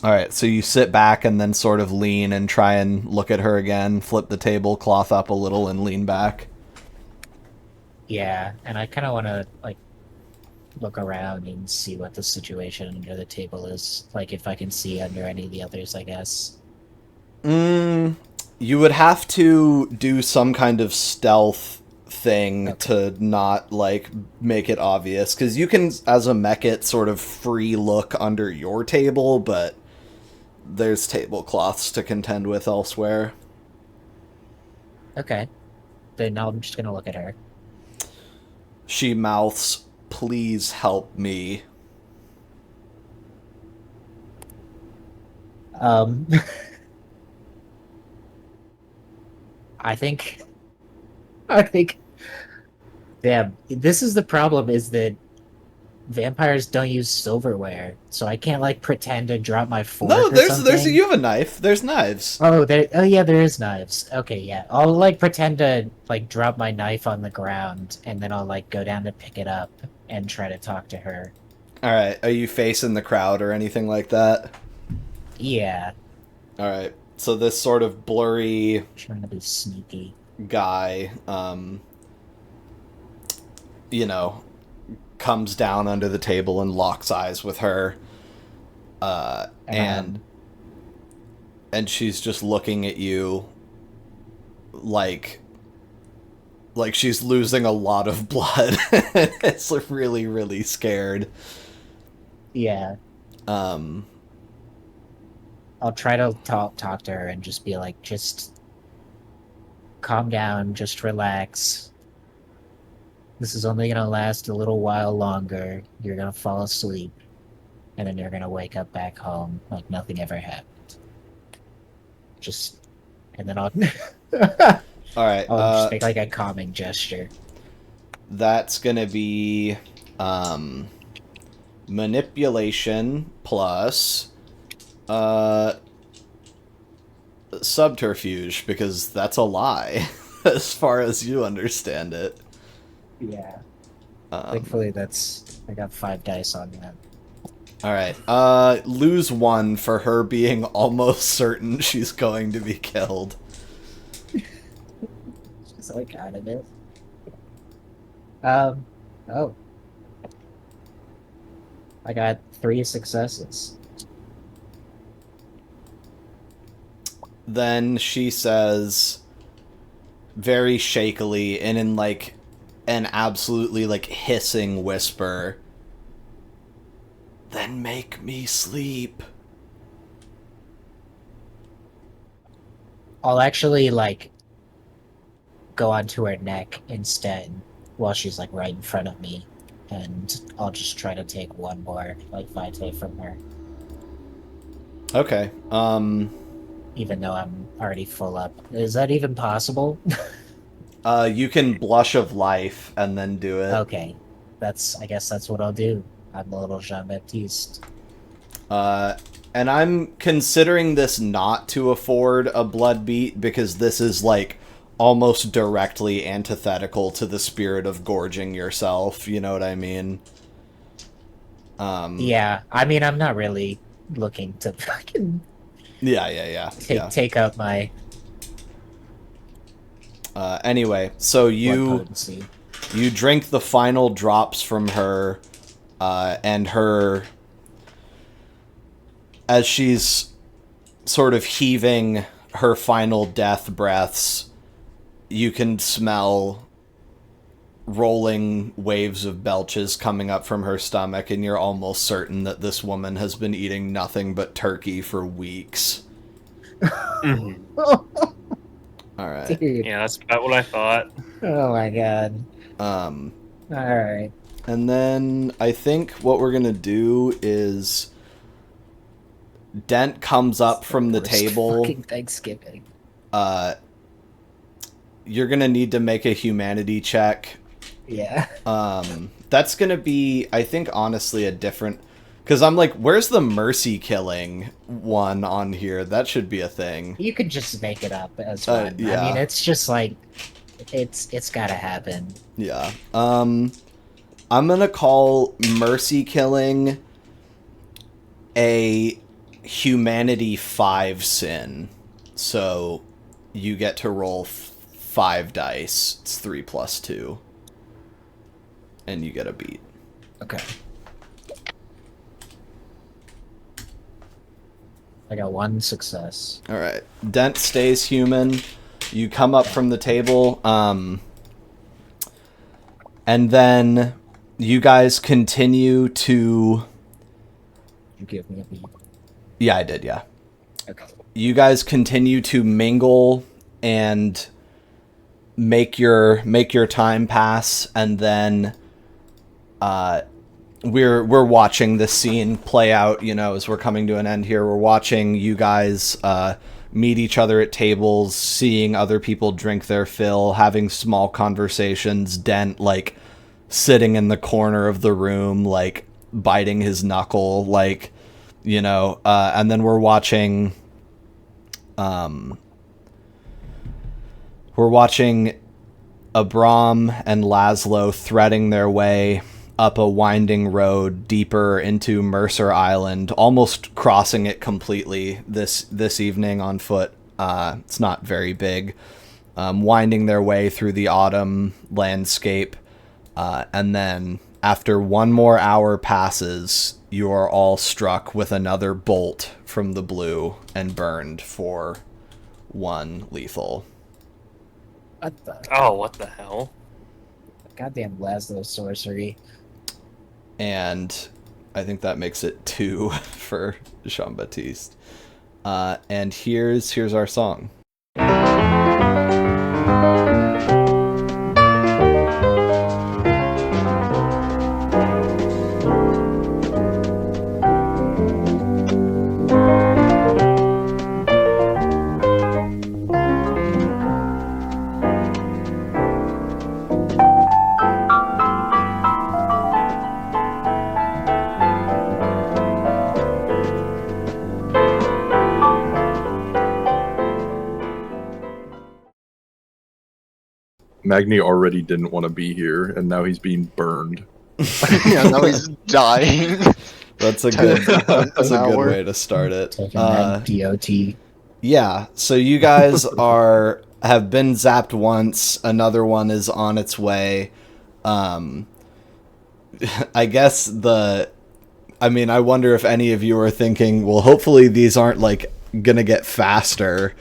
Speaker 1: All right, so you sit back and then sort of lean and try and look at her again, flip the tablecloth up a little and lean back.
Speaker 3: Yeah, and I kind of want to like look around and see what the situation under the table is. Like if I can see under any of the others, I guess.
Speaker 1: You would have to do some kind of stealth thing to not, like, make it obvious. Because you can, as a mechit, sort of free look under your table, but there's tablecloths to contend with elsewhere.
Speaker 3: Okay, then I'm just gonna look at her.
Speaker 1: She mouths, "Please help me."
Speaker 3: I think, damn, this is the problem, is that vampires don't use silverware, so I can't like pretend to drop my fork.
Speaker 1: No,
Speaker 3: or
Speaker 1: there's
Speaker 3: something.
Speaker 1: you have a knife. There's knives.
Speaker 3: Oh, yeah, there is knives. Okay, yeah, I'll like pretend to like drop my knife on the ground, and then I'll like go down to pick it up and try to talk to her.
Speaker 1: All right, are you facing the crowd or anything like that?
Speaker 3: Yeah,
Speaker 1: All right. So this sort of blurry
Speaker 3: trying to be sneaky.
Speaker 1: guy you know, comes down under the table and locks eyes with her. And she's just looking at you like she's losing a lot of blood. It's really, really scared.
Speaker 3: Yeah. I'll try to talk to her and just be like, just calm down, just relax. This is only gonna last a little while longer. You're gonna fall asleep, and then you're gonna wake up back home like nothing ever happened. Just, and then I'll
Speaker 1: All right.
Speaker 3: I'll just make like a calming gesture.
Speaker 1: That's gonna be manipulation plus subterfuge, because that's a lie as far as you understand it.
Speaker 3: Yeah. Thankfully, I got 5 dice on that.
Speaker 1: All right. Lose 1 for her being almost certain she's going to be killed.
Speaker 3: She's like out of it. Oh. I got 3 successes.
Speaker 1: Then she says, very shakily and in like an absolutely like hissing whisper, "Then make me sleep."
Speaker 3: I'll actually like go onto her neck instead while she's like right in front of me, and I'll just try to take 1 more like vitae from her,
Speaker 1: Okay.
Speaker 3: even though I'm already full up. Is that even possible?
Speaker 1: You can blush of life and then do it.
Speaker 3: Okay, I guess that's what I'll do. I'm a little Jean-Baptiste.
Speaker 1: And I'm considering this not to afford a blood beat because this is like almost directly antithetical to the spirit of gorging yourself. You know what I mean?
Speaker 3: Yeah, I mean, I'm not really looking to fucking
Speaker 1: Yeah.
Speaker 3: take out my
Speaker 1: Anyway, so
Speaker 3: blood
Speaker 1: you
Speaker 3: potency.
Speaker 1: drink the final drops from her, and her, as she's sort of heaving her final death breaths, you can smell rolling waves of belches coming up from her stomach, and you're almost certain that this woman has been eating nothing but turkey for weeks. All right.
Speaker 3: Dude.
Speaker 5: Yeah, that's about what I thought.
Speaker 3: Oh my god. Alright.
Speaker 1: And then I think what we're gonna do is Dent comes up from the
Speaker 3: Worst
Speaker 1: table.
Speaker 3: fucking Thanksgiving.
Speaker 1: You're gonna need to make a humanity check.
Speaker 3: Yeah.
Speaker 1: That's gonna be, I think, honestly, a different. Because I'm like, where's the mercy killing one on here? That should be a thing.
Speaker 3: You could just make it up as one.
Speaker 1: yeah.
Speaker 3: I mean, it's just like it's gotta happen.
Speaker 1: Yeah. I'm gonna call mercy killing a humanity 5 sin. So you get to roll 5 dice. It's 3 plus 2. And you get a beat.
Speaker 3: Okay. I got 1 success.
Speaker 1: All right. Dent stays human. You come up from the table, and then you guys continue to.
Speaker 3: You give me a beat.
Speaker 1: Yeah, I did. Yeah.
Speaker 3: Okay.
Speaker 1: You guys continue to mingle and make your time pass, and then we're watching this scene play out, you know, as we're coming to an end here. We're watching you guys meet each other at tables, seeing other people drink their fill, having small conversations. Dent, like, sitting in the corner of the room, like, biting his knuckle, like, you know, and then we're watching Abram and Laszlo threading their way up a winding road deeper into Mercer Island, almost crossing it completely this evening on foot. It's not very big. Winding their way through the autumn landscape. And then after one more hour passes, you are all struck with another bolt from the blue and burned for 1 lethal.
Speaker 3: What the
Speaker 5: Oh, what the hell?
Speaker 3: goddamn Laszlo sorcery?
Speaker 1: And I think that makes it 2 for Jean-Baptiste. And here's our song.
Speaker 2: Magni already didn't want to be here, and now he's being burned.
Speaker 4: Yeah, now he's dying.
Speaker 1: That's a good that's a good
Speaker 4: hour.
Speaker 1: way to start it.
Speaker 3: Taking that DOT.
Speaker 1: Yeah, so you guys have been zapped once, another one is on its way. I guess I wonder if any of you are thinking, well, hopefully these aren't like gonna get faster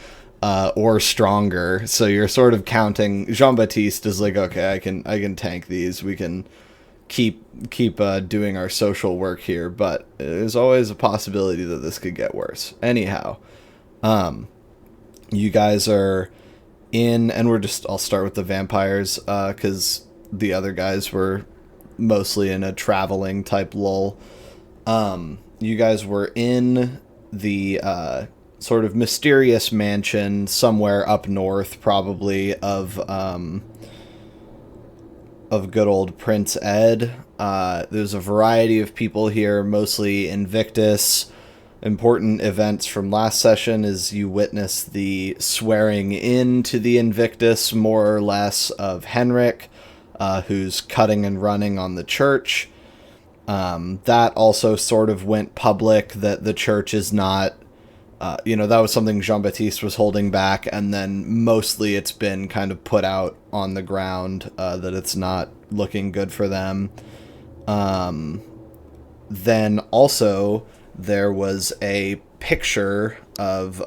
Speaker 1: or stronger. So you're sort of counting. Jean-Baptiste is like, okay, I can tank these. We can keep doing our social work here, but there's always a possibility that this could get worse. Anyhow, you guys are in, and I'll start with the vampires, because the other guys were mostly in a traveling type lull. You guys were in the sort of mysterious mansion somewhere up north, probably of good old Prince Ed. There's a variety of people here, mostly Invictus. Important events from last session is you witness the swearing in to the Invictus, more or less, of Henrik, who's cutting and running on the church. That also sort of went public, that the church is not, that was something Jean-Baptiste was holding back, and then mostly it's been kind of put out on the ground, that it's not looking good for them. Then also there was a picture of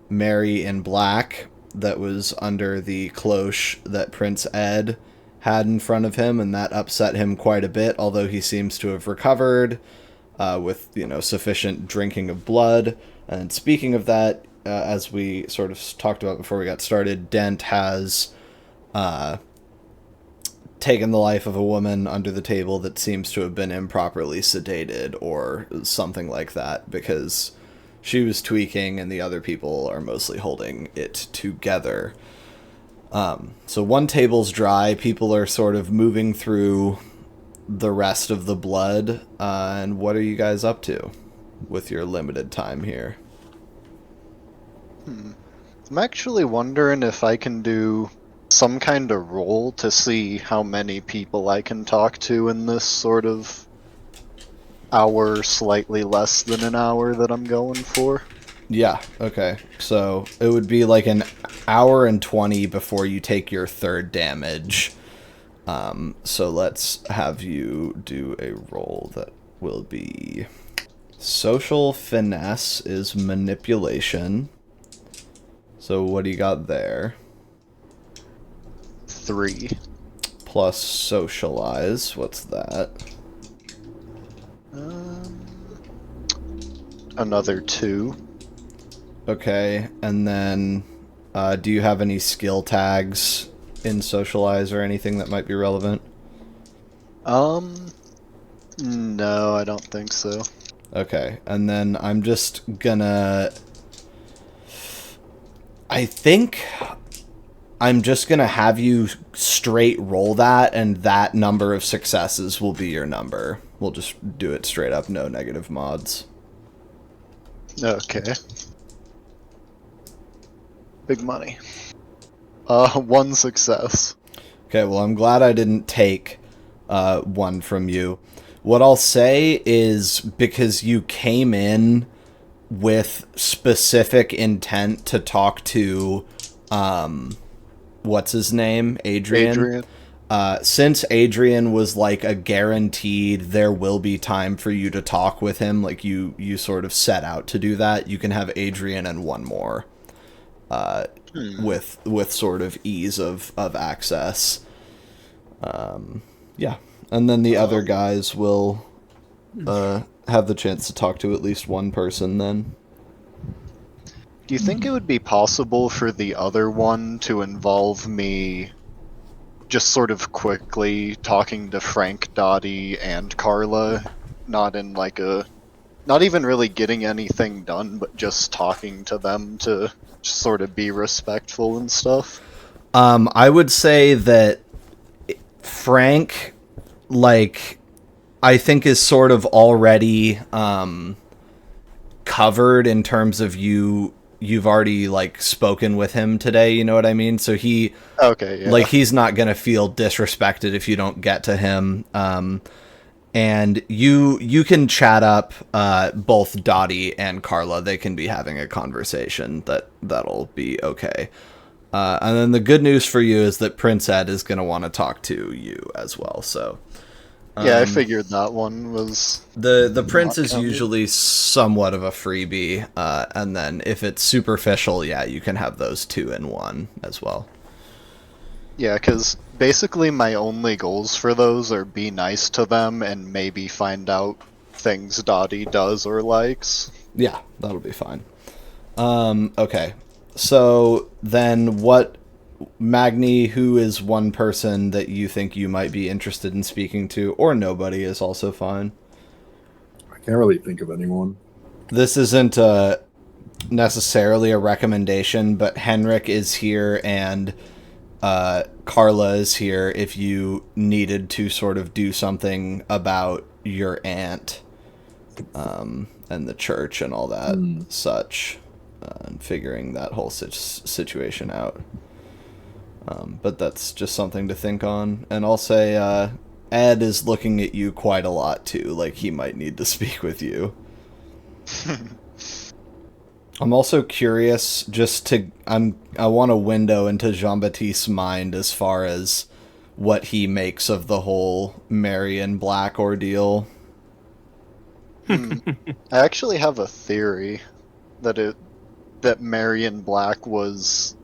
Speaker 1: Mary in black that was under the cloche that Prince Ed had in front of him, and that upset him quite a bit, although he seems to have recovered with sufficient drinking of blood. And speaking of that, as we sort of talked about before we got started, Dent has taken the life of a woman under the table that seems to have been improperly sedated or something like that, because she was tweaking and the other people are mostly holding it together. So one table's dry, people are sort of moving through the rest of the blood, and what are you guys up to with your limited time here?
Speaker 4: I'm actually wondering if I can do some kind of roll to see how many people I can talk to in this sort of hour, slightly less than an hour that I'm going for.
Speaker 1: Yeah, okay. So it would be like an hour and 20 before you take your 3rd damage. So let's have you do a roll that will be... Social finesse is manipulation. So what do you got there?
Speaker 4: 3.
Speaker 1: Plus socialize, what's that?
Speaker 4: Another 2.
Speaker 1: Okay, and then do you have any skill tags in socialize or anything that might be relevant?
Speaker 4: No, I don't think so.
Speaker 1: Okay, and then I'm just gonna... I think I'm just gonna have you straight roll that, and that number of successes will be your number. We'll just do it straight up, no negative mods.
Speaker 4: Okay. Big money. 1 success.
Speaker 1: Okay, well, I'm glad I didn't take one from you. What I'll say is, because you came in with specific intent to talk to, what's his name? Adrian. since Adrian was like a guaranteed there will be time for you to talk with him, like you sort of set out to do that, you can have Adrian and one more with sort of ease of access. Yeah. And then the other guys will have the chance to talk to at least one person then.
Speaker 4: Do you think it would be possible for the other one to involve me just sort of quickly talking to Frank, Dottie, and Carla? Not in like a... Not even really getting anything done, but just talking to them to just sort of be respectful and stuff?
Speaker 1: I would say that Frank, like, I think is sort of already covered in terms of you've already like spoken with him today, you know what I mean? So he like he's not going to feel disrespected if you don't get to him. And you can chat up both Dottie and Carla. They can be having a conversation that'll be okay. And then the good news for you is that Prince Ed is going to want to talk to you as well. So
Speaker 4: yeah, I figured that one was...
Speaker 1: The prince is usually somewhat of a freebie, and then if it's superficial, yeah, you can have those two in one as well.
Speaker 4: Yeah, because basically my only goals for those are be nice to them and maybe find out things Dottie does or likes.
Speaker 1: Yeah, that'll be fine. Okay, so then what... Magni, who is one person that you think you might be interested in speaking to, or nobody is also fine.
Speaker 2: I can't really think of anyone.
Speaker 1: This isn't necessarily a recommendation, but Henrik is here and Carla is here if you needed to sort of do something about your aunt and the church and all that such, and figuring that whole situation out. But that's just something to think on. And I'll say Ed is looking at you quite a lot too, like he might need to speak with you. I'm also curious I want a window into Jean-Baptiste's mind as far as what he makes of the whole Marion Black ordeal.
Speaker 4: I actually have a theory that Marion Black was,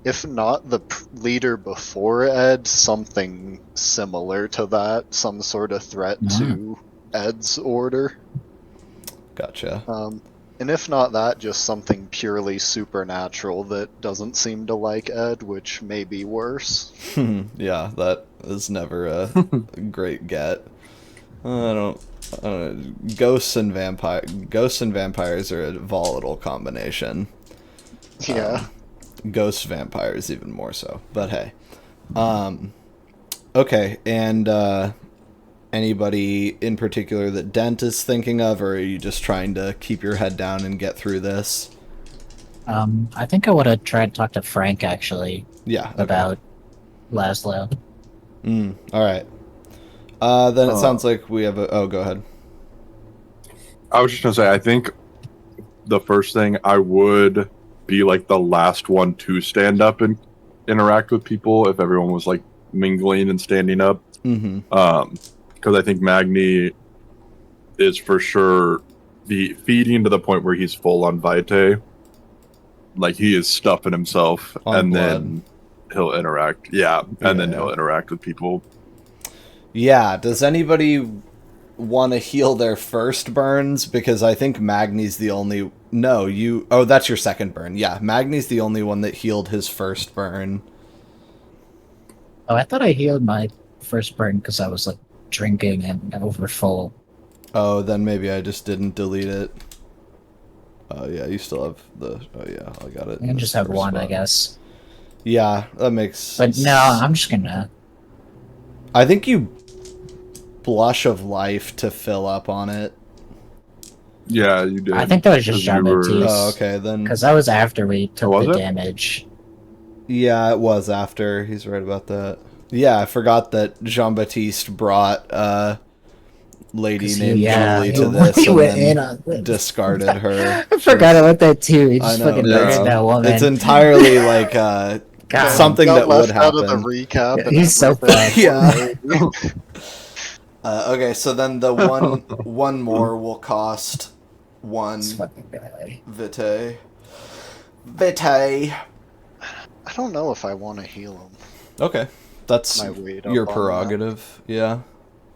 Speaker 4: if not the leader before Ed, something similar to that, some sort of threat to Ed's order.
Speaker 1: Gotcha.
Speaker 4: And if not that, just something purely supernatural that doesn't seem to like Ed, which may be worse.
Speaker 1: Yeah, that is never a great get. I don't know. Ghosts and vampires are a volatile combination.
Speaker 4: Yeah.
Speaker 1: Ghost vampires even more so. But hey. Okay, and anybody in particular that Dent is thinking of, or are you just trying to keep your head down and get through this?
Speaker 3: I think I would have tried to talk to Frank, actually.
Speaker 1: Yeah. Okay.
Speaker 3: About Laszlo.
Speaker 1: Alright. Then it sounds like we have a... Oh, go ahead.
Speaker 2: I was just going to say, I think the first thing I would be like the last one to stand up and interact with people if everyone was like mingling and standing up. Because I think Magni is for sure feeding to the point where he's full on vitae. Like he is stuffing himself and then he'll interact. Yeah. And then he'll interact with people.
Speaker 1: Yeah. Does anybody want to heal their first burns? Because I think Magni's the only... No, you... Oh, that's your second burn. Yeah, Magni's the only one that healed his first burn.
Speaker 3: Oh, I thought I healed my first burn because I was like drinking and over full.
Speaker 1: Oh, then maybe I just didn't delete it. Oh yeah, you still have the... Oh yeah, I got it.
Speaker 3: I can just have one, I guess.
Speaker 1: Yeah, that makes...
Speaker 3: But no, I'm just gonna...
Speaker 1: I think you blush of life to fill up on it.
Speaker 2: Yeah, you did.
Speaker 3: I think that was just
Speaker 2: 'Cause you were-
Speaker 3: Jean-Baptiste.
Speaker 1: Oh, okay, then...
Speaker 3: Because that was after we took
Speaker 2: was
Speaker 3: the
Speaker 2: it?
Speaker 3: damage.
Speaker 1: Yeah, it was after. He's right about that. Yeah, I forgot that Jean-Baptiste brought lady named Julie to this
Speaker 3: he
Speaker 1: and
Speaker 3: went
Speaker 1: then
Speaker 3: in on this.
Speaker 1: discarded her.
Speaker 3: I forgot about that too. He
Speaker 1: I
Speaker 3: just
Speaker 1: know,
Speaker 3: fucking
Speaker 1: yeah.
Speaker 3: murdered that woman.
Speaker 1: It's entirely like
Speaker 3: God,
Speaker 1: something
Speaker 4: Got
Speaker 1: that would
Speaker 4: left out of the
Speaker 1: happen.
Speaker 4: recap. and
Speaker 3: He's so
Speaker 4: everything.
Speaker 1: Yeah. Okay, so then the one more will cost one
Speaker 3: It's fucking bad.
Speaker 1: vitae. Vitae.
Speaker 4: I don't know if I want to heal him.
Speaker 1: Okay, that's
Speaker 4: My weight up
Speaker 1: your
Speaker 4: on that.
Speaker 1: prerogative. Yeah.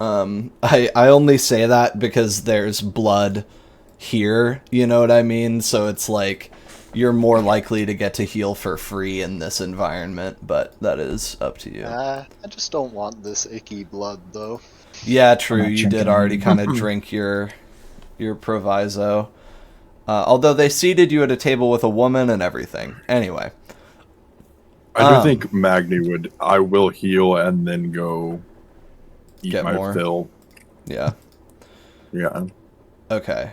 Speaker 1: I only say that because there's blood here. You know what I mean? So it's like you're more likely to get to heal for free in this environment, but that is up to you.
Speaker 4: I just don't want this icky blood, though.
Speaker 1: Yeah, true.
Speaker 3: not
Speaker 1: You did
Speaker 3: drinking
Speaker 1: already
Speaker 3: any.
Speaker 1: kind of drink your proviso. Although they seated you at a table with a woman and everything. Anyway.
Speaker 2: I do think Magni would. I will heal and then go eat
Speaker 1: Get
Speaker 2: my
Speaker 1: more.
Speaker 2: fill.
Speaker 1: Yeah.
Speaker 2: Yeah.
Speaker 1: Okay.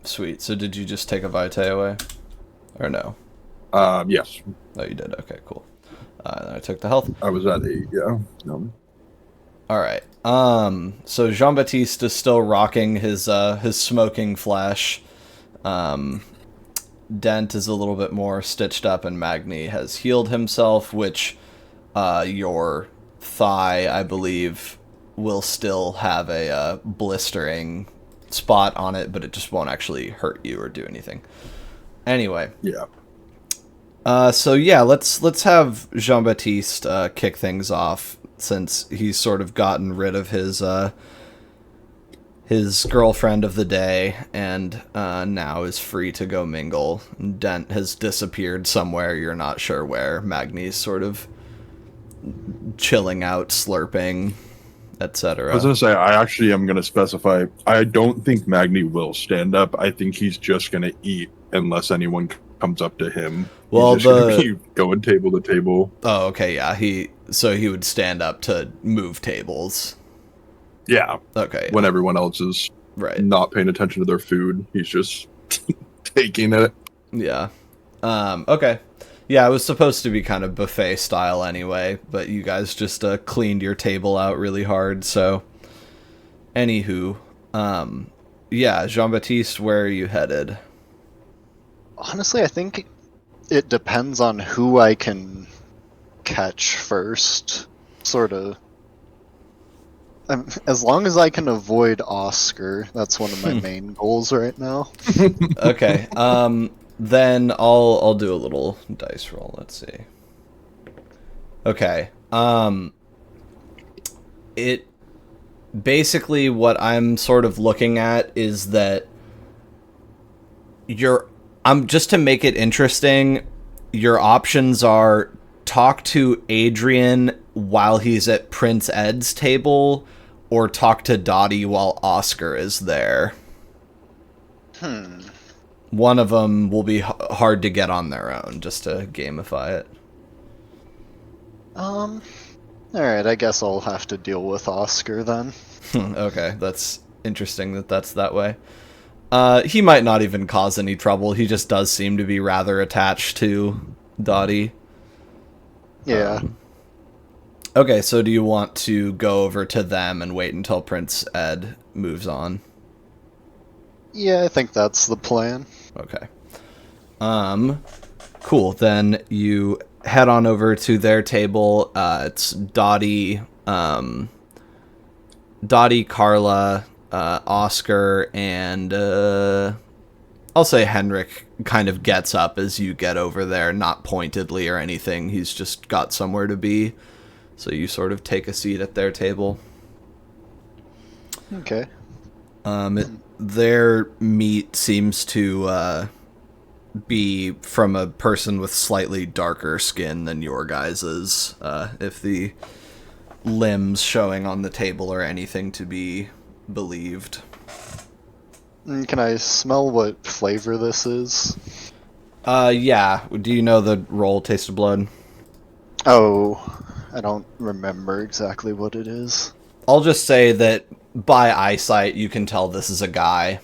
Speaker 1: Sweet. So did you just take a vitae away? Or no?
Speaker 2: Yes.
Speaker 1: Oh, you did. Okay, cool. Then I took the health.
Speaker 2: I was at 8. Yeah.
Speaker 1: All right. So Jean-Baptiste is still rocking his smoking flesh. Dent is a little bit more stitched up, and Magni has healed himself, which your thigh, I believe, will still have a blistering spot on it, but it just won't actually hurt you or do anything. Anyway.
Speaker 2: Yeah.
Speaker 1: So yeah, let's have Jean-Baptiste kick things off, since he's sort of gotten rid of his girlfriend of the day and now is free to go mingle. Dent has disappeared somewhere, you're not sure where. Magni's sort of chilling out, slurping, etc.
Speaker 2: I was gonna say, I actually am gonna specify. I don't think Magni will stand up. I think he's just gonna eat unless anyone comes up to him.
Speaker 1: Well,
Speaker 2: he's just gonna be going table to table.
Speaker 1: Oh, okay, yeah. He would stand up to move tables.
Speaker 2: Yeah.
Speaker 1: Okay.
Speaker 2: When everyone else is
Speaker 1: Right.
Speaker 2: not paying attention to their food, he's just taking it.
Speaker 1: Yeah. Okay. Yeah, it was supposed to be kind of buffet style anyway, but you guys just cleaned your table out really hard, so anywho, yeah, Jean-Baptiste, where are you headed?
Speaker 4: Honestly, I think it depends on who I can catch first. Sort of. As long as I can avoid Oscar, that's one of my main goals right now.
Speaker 1: Okay. Then I'll do a little dice roll. Let's see. Okay. It basically, what I'm sort of looking at is that just to make it interesting, your options are talk to Adrian while he's at Prince Ed's table, or talk to Dottie while Oscar is there. One of them will be hard to get on their own, just to gamify it.
Speaker 4: Alright, I guess I'll have to deal with Oscar then.
Speaker 1: Okay, that's interesting that's that way. He might not even cause any trouble. He just does seem to be rather attached to Dottie.
Speaker 4: Yeah.
Speaker 1: Okay, so do you want to go over to them and wait until Prince Ed moves on?
Speaker 4: Yeah, I think that's the plan.
Speaker 1: Okay. Cool. Then you head on over to their table. It's Dottie, Carla, Oscar, and I'll say Henrik kind of gets up as you get over there, not pointedly or anything. He's just got somewhere to be. So you sort of take a seat at their table.
Speaker 4: Okay.
Speaker 1: Their meat seems to be from a person with slightly darker skin than your guys's, if the limbs showing on the table are anything to be believed.
Speaker 4: Can I smell what flavor this is?
Speaker 1: Yeah. Do you know the roll Taste of Blood?
Speaker 4: Oh, I don't remember exactly what it is.
Speaker 1: I'll just say that by eyesight you can tell this is a guy.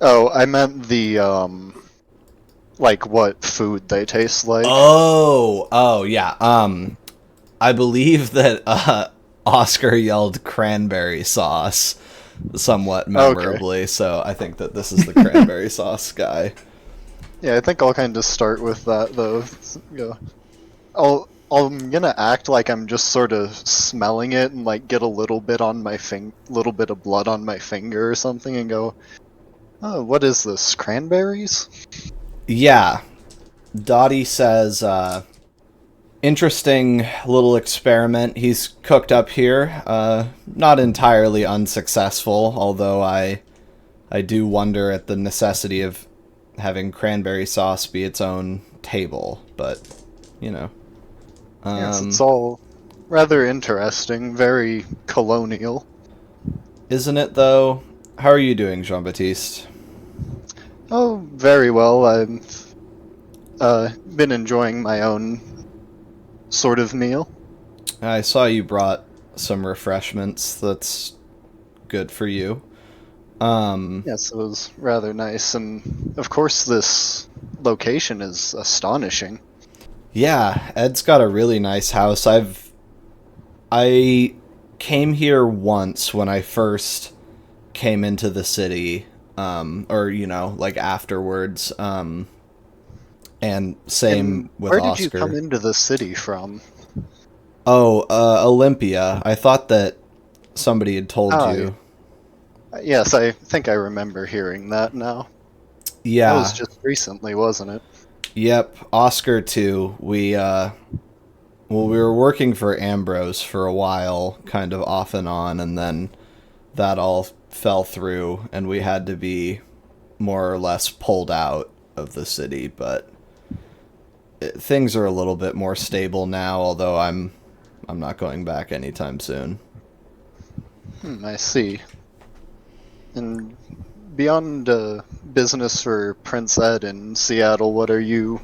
Speaker 4: Oh, I meant the, like what food they taste like.
Speaker 1: Oh, yeah. I believe that Oscar yelled cranberry sauce somewhat memorably, so I think that this is the cranberry sauce guy.
Speaker 4: Yeah, I think I'll kind of start with that though. Go. I'm gonna act like I'm just sort of smelling it and like get a little bit on my little bit of blood on my finger or something, and go, "Oh, what is this? Cranberries?"
Speaker 1: Yeah. Dottie says, interesting little experiment he's cooked up here. Not entirely unsuccessful, although I do wonder at the necessity of having cranberry sauce be its own table, but, you know.
Speaker 4: Yes, it's all rather interesting, very colonial.
Speaker 1: Isn't it, though? How are you doing, Jean-Baptiste?
Speaker 4: Oh, very well. I've been enjoying my own sort of meal.
Speaker 1: I saw you brought some refreshments. That's good for you.
Speaker 4: Yes, it was rather nice, and of course this location is astonishing.
Speaker 1: Yeah, Ed's got a really nice house. I came here once when I first came into the city, or like afterwards. And same
Speaker 4: And
Speaker 1: with
Speaker 4: where
Speaker 1: Oscar.
Speaker 4: did you come into the city from?
Speaker 1: Oh, Olympia. I thought that somebody had told
Speaker 4: Ah,
Speaker 1: you.
Speaker 4: Yes, I think I remember hearing that now.
Speaker 1: Yeah.
Speaker 4: That was just recently, wasn't it?
Speaker 1: Yep. Oscar too. We were working for Ambrose for a while, kind of off and on, and then that all fell through, and we had to be more or less pulled out of the city. But things are a little bit more stable now, although I'm not going back anytime soon.
Speaker 4: I see. And beyond business for Prince Ed in Seattle, what are you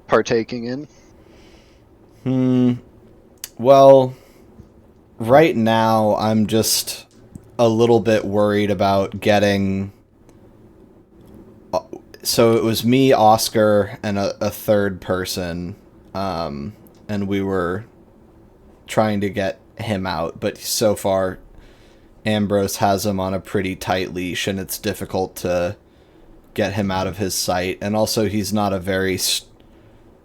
Speaker 4: partaking in?
Speaker 1: Well, right now I'm just a little bit worried about getting... So it was me, Oscar, and a third person, and we were trying to get him out, but so far Ambrose has him on a pretty tight leash, and it's difficult to get him out of his sight, and also he's not a very...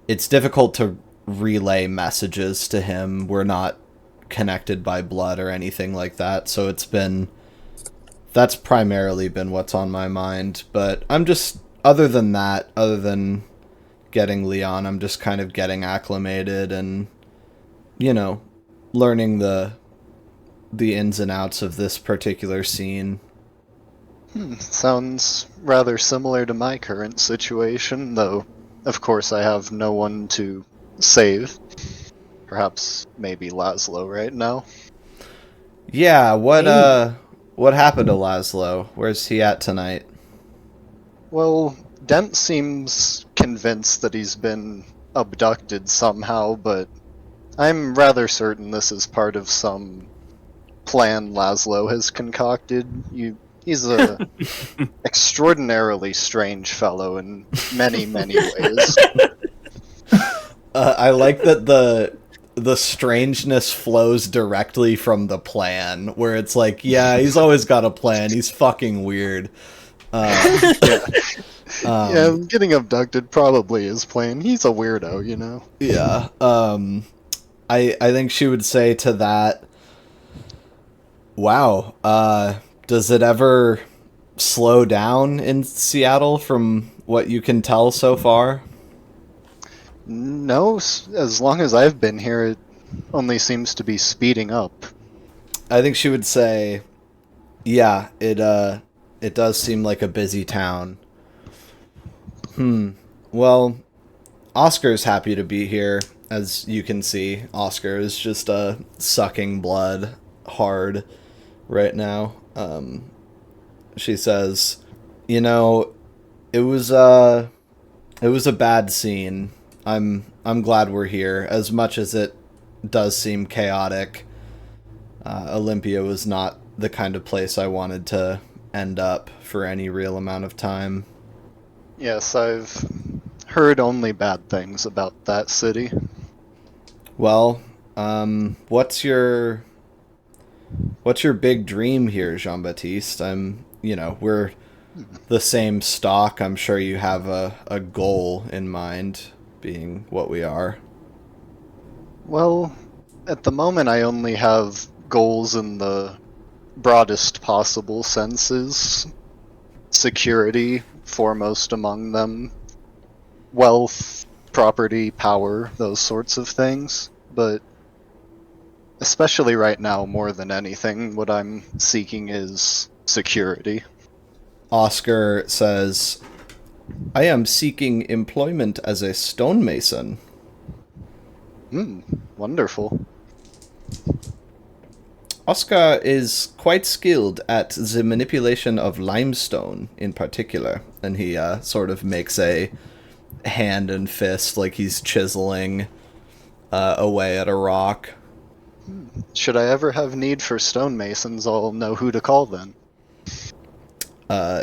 Speaker 1: It's difficult to relay messages to him. We're not connected by blood or anything like that, so that's primarily been what's on my mind. But I'm just, other than getting Leon, I'm just kind of getting acclimated and, learning the ins and outs of this particular scene.
Speaker 4: Sounds rather similar to my current situation, though of course I have no one to save. Perhaps maybe Laszlo right now.
Speaker 1: Yeah, what happened to Laszlo? Where's he at tonight?
Speaker 4: Well, Dent seems convinced that he's been abducted somehow, but I'm rather certain this is part of some plan Laszlo has concocted. He's a extraordinarily strange fellow in many, many ways.
Speaker 1: I like that the strangeness flows directly from the plan, where it's like, yeah, he's always got a plan. He's fucking weird.
Speaker 4: Yeah, getting abducted probably is plain. He's a weirdo, you know?
Speaker 1: Yeah. I think she would say to that, wow, does it ever slow down in Seattle from what you can tell so far?
Speaker 4: No, as long as I've been here, it only seems to be speeding up.
Speaker 1: I think she would say, yeah, it does seem like a busy town. Well, Oscar's happy to be here. As you can see, Oscar is just sucking blood hard right now. She says, it was a bad scene. I'm glad we're here. As much as it does seem chaotic, Olympia was not the kind of place I wanted to end up for any real amount of time.
Speaker 4: Yes, I've heard only bad things about that city.
Speaker 1: Well, what's your big dream here, Jean-Baptiste? We're the same stock, I'm sure you have a goal in mind, being what we are.
Speaker 4: Well, at the moment I only have goals in the broadest possible senses. Security, foremost among them. Wealth, property, power, those sorts of things. But especially right now, more than anything, what I'm seeking is security.
Speaker 1: Oscar says, I am seeking employment as a stonemason.
Speaker 4: Wonderful.
Speaker 1: Oscar is quite skilled at the manipulation of limestone in particular, and he sort of makes a hand and fist like he's chiseling away at a rock.
Speaker 4: Should I ever have need for stonemasons, I'll know who to call then.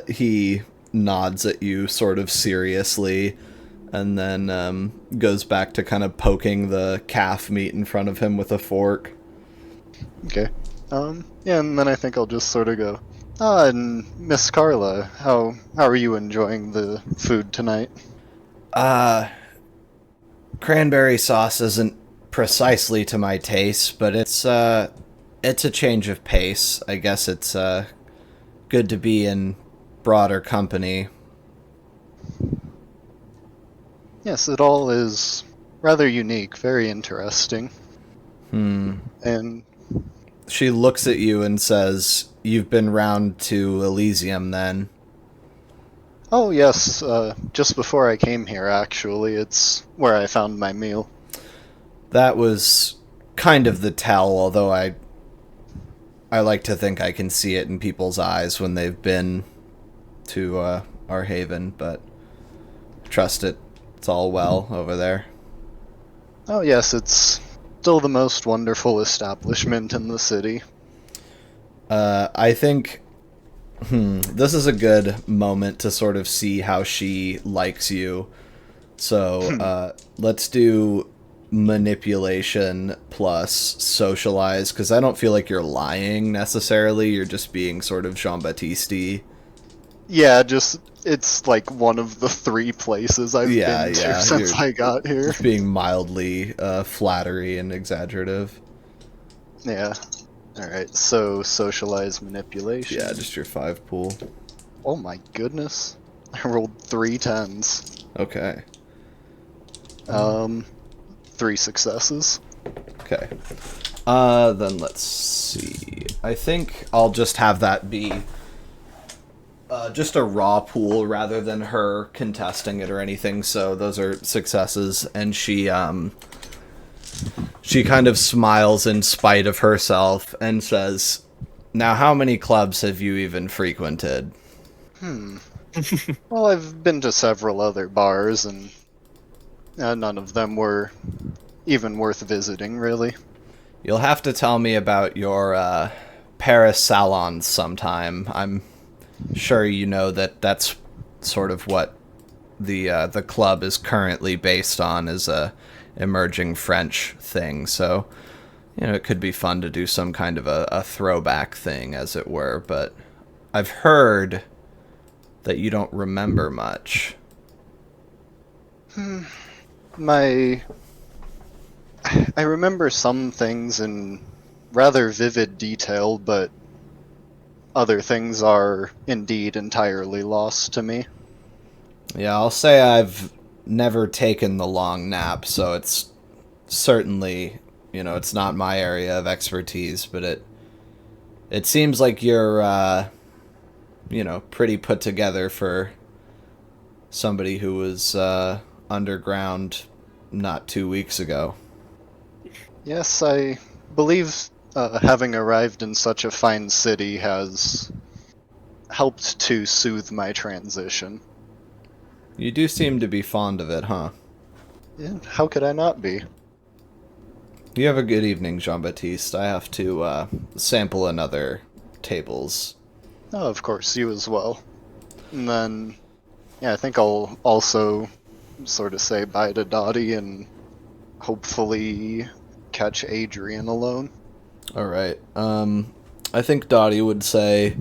Speaker 1: He nods at you sort of seriously, and then goes back to kind of poking the calf meat in front of him with a fork.
Speaker 4: Okay. Yeah, and then I think I'll just sort of go, and Miss Carla, how are you enjoying the food tonight?
Speaker 1: Cranberry sauce isn't precisely to my taste, but it's a change of pace. I guess it's good to be in broader company.
Speaker 4: Yes, it all is rather unique, very interesting. And
Speaker 1: She looks at you and says, "You've been round to Elysium, then?"
Speaker 4: oh yes, just before I came here, actually, it's where I found my meal.
Speaker 1: That was kind of the tell, although I like to think I can see it in people's eyes when they've been to our haven, but trust it's all well over there.
Speaker 4: Oh yes, it's still the most wonderful establishment in the city.
Speaker 1: I think this is a good moment to sort of see how she likes you. So let's do manipulation plus socialize, because I don't feel like you're lying necessarily. You're just being sort of Jean-Baptiste.
Speaker 4: Yeah, just it's like one of the 3 places I've been to since
Speaker 1: you're
Speaker 4: I got here.
Speaker 1: Just being mildly flattery and exaggerative.
Speaker 4: Yeah. Alright, so socialize manipulation.
Speaker 1: Yeah, just your 5 pool.
Speaker 4: Oh my goodness. I rolled 3 10s.
Speaker 1: Okay.
Speaker 4: 3 successes.
Speaker 1: Okay. Then let's see. I think I'll just have that be just a raw pool rather than her contesting it or anything. So those are successes, and she kind of smiles in spite of herself and says, "Now, how many clubs have you even frequented?"
Speaker 4: Well, I've been to several other bars, and none of them were even worth visiting, really.
Speaker 1: You'll have to tell me about your Paris salons sometime. I'm sure you know that's sort of what the club is currently based on, is a emerging French thing. So, it could be fun to do some kind of a throwback thing, as it were. But I've heard that you don't remember much.
Speaker 4: I remember some things in rather vivid detail, but other things are indeed entirely lost to me.
Speaker 1: Yeah, I'll say I've never taken the long nap, so it's certainly, it's not my area of expertise, but it seems like you're, pretty put together for somebody who was underground not 2 weeks ago.
Speaker 4: Yes, I believe having arrived in such a fine city has helped to soothe my transition.
Speaker 1: You do seem to be fond of it, huh?
Speaker 4: Yeah, how could I not be?
Speaker 1: You have a good evening, Jean-Baptiste. I have to sample another tables.
Speaker 4: Oh, of course, you as well. And then, yeah, I think I'll also sort of say bye to Dottie and hopefully catch Adrian alone.
Speaker 1: All right. I think Dottie would say,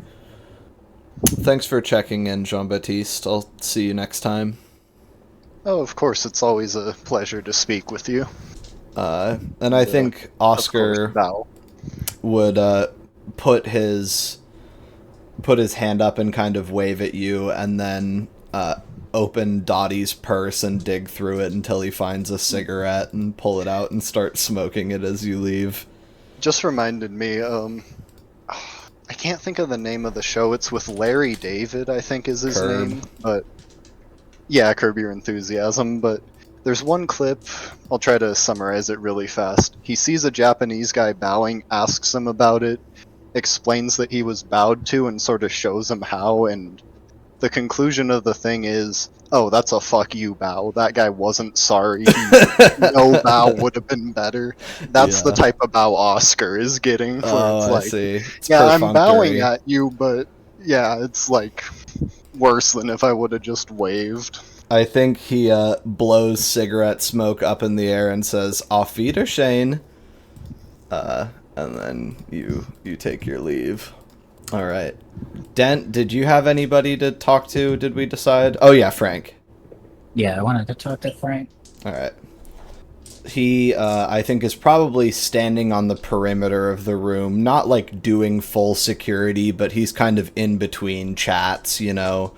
Speaker 1: Thanks for checking in, Jean-Baptiste. I'll see you next time.
Speaker 4: Oh, of course, it's always a pleasure to speak with you.
Speaker 1: And I think
Speaker 4: Of course,
Speaker 1: Oscar
Speaker 4: bow.
Speaker 1: would put his hand up and kind of wave at you, and then open Dottie's purse and dig through it until he finds a cigarette and pull it out and start smoking it as you leave.
Speaker 4: Just reminded me, I can't think of the name of the show. It's with Larry David, I think is his
Speaker 1: Curb.
Speaker 4: name. But yeah, Curb Your Enthusiasm. But there's one clip, I'll try to summarize it really fast. He sees a Japanese guy bowing, asks him about it, explains that he was bowed to, and sort of shows him how, and the conclusion of the thing is, oh, that's a fuck you bow. That guy wasn't sorry. No bow would have been better. That's the
Speaker 1: Yeah.
Speaker 4: type of bow Oscar is getting. Where
Speaker 1: Oh,
Speaker 4: it's
Speaker 1: I
Speaker 4: like,
Speaker 1: see. It's
Speaker 4: yeah, I'm
Speaker 1: perfunctory.
Speaker 4: bowing at you, but yeah, it's like worse than if I would have just waved.
Speaker 1: I think he blows cigarette smoke up in the air and says, "Auf Wiedersehen," and then you take your leave. All right. Dent, did you have anybody to talk to? Did we decide? Oh yeah, Frank.
Speaker 3: Yeah, I wanted to talk to Frank.
Speaker 1: All right. He, I think, is probably standing on the perimeter of the room, not like doing full security, but he's kind of in between chats, you know,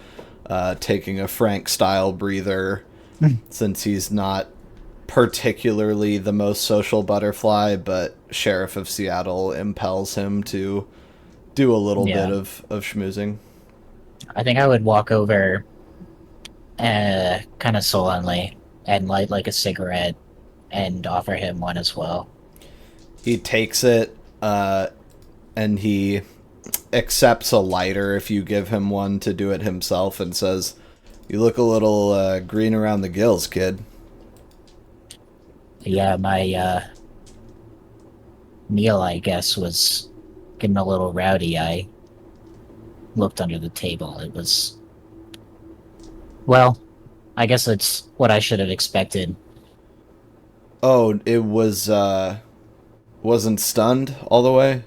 Speaker 1: taking a Frank-style breather, since he's not particularly the most social butterfly, but Sheriff of Seattle impels him to do a little
Speaker 3: Yeah.
Speaker 1: bit of schmoozing.
Speaker 3: I think I would walk over, kind of sullenly, and light like a cigarette, and offer him one as well.
Speaker 1: He takes it, and he accepts a lighter if you give him one to do it himself, and says, "You look a little green around the gills, kid."
Speaker 3: Yeah, my meal, I guess, was getting a little rowdy. I looked under the table. It was... Well, I guess it's what I should have expected.
Speaker 1: Oh, it was, wasn't stunned all the way?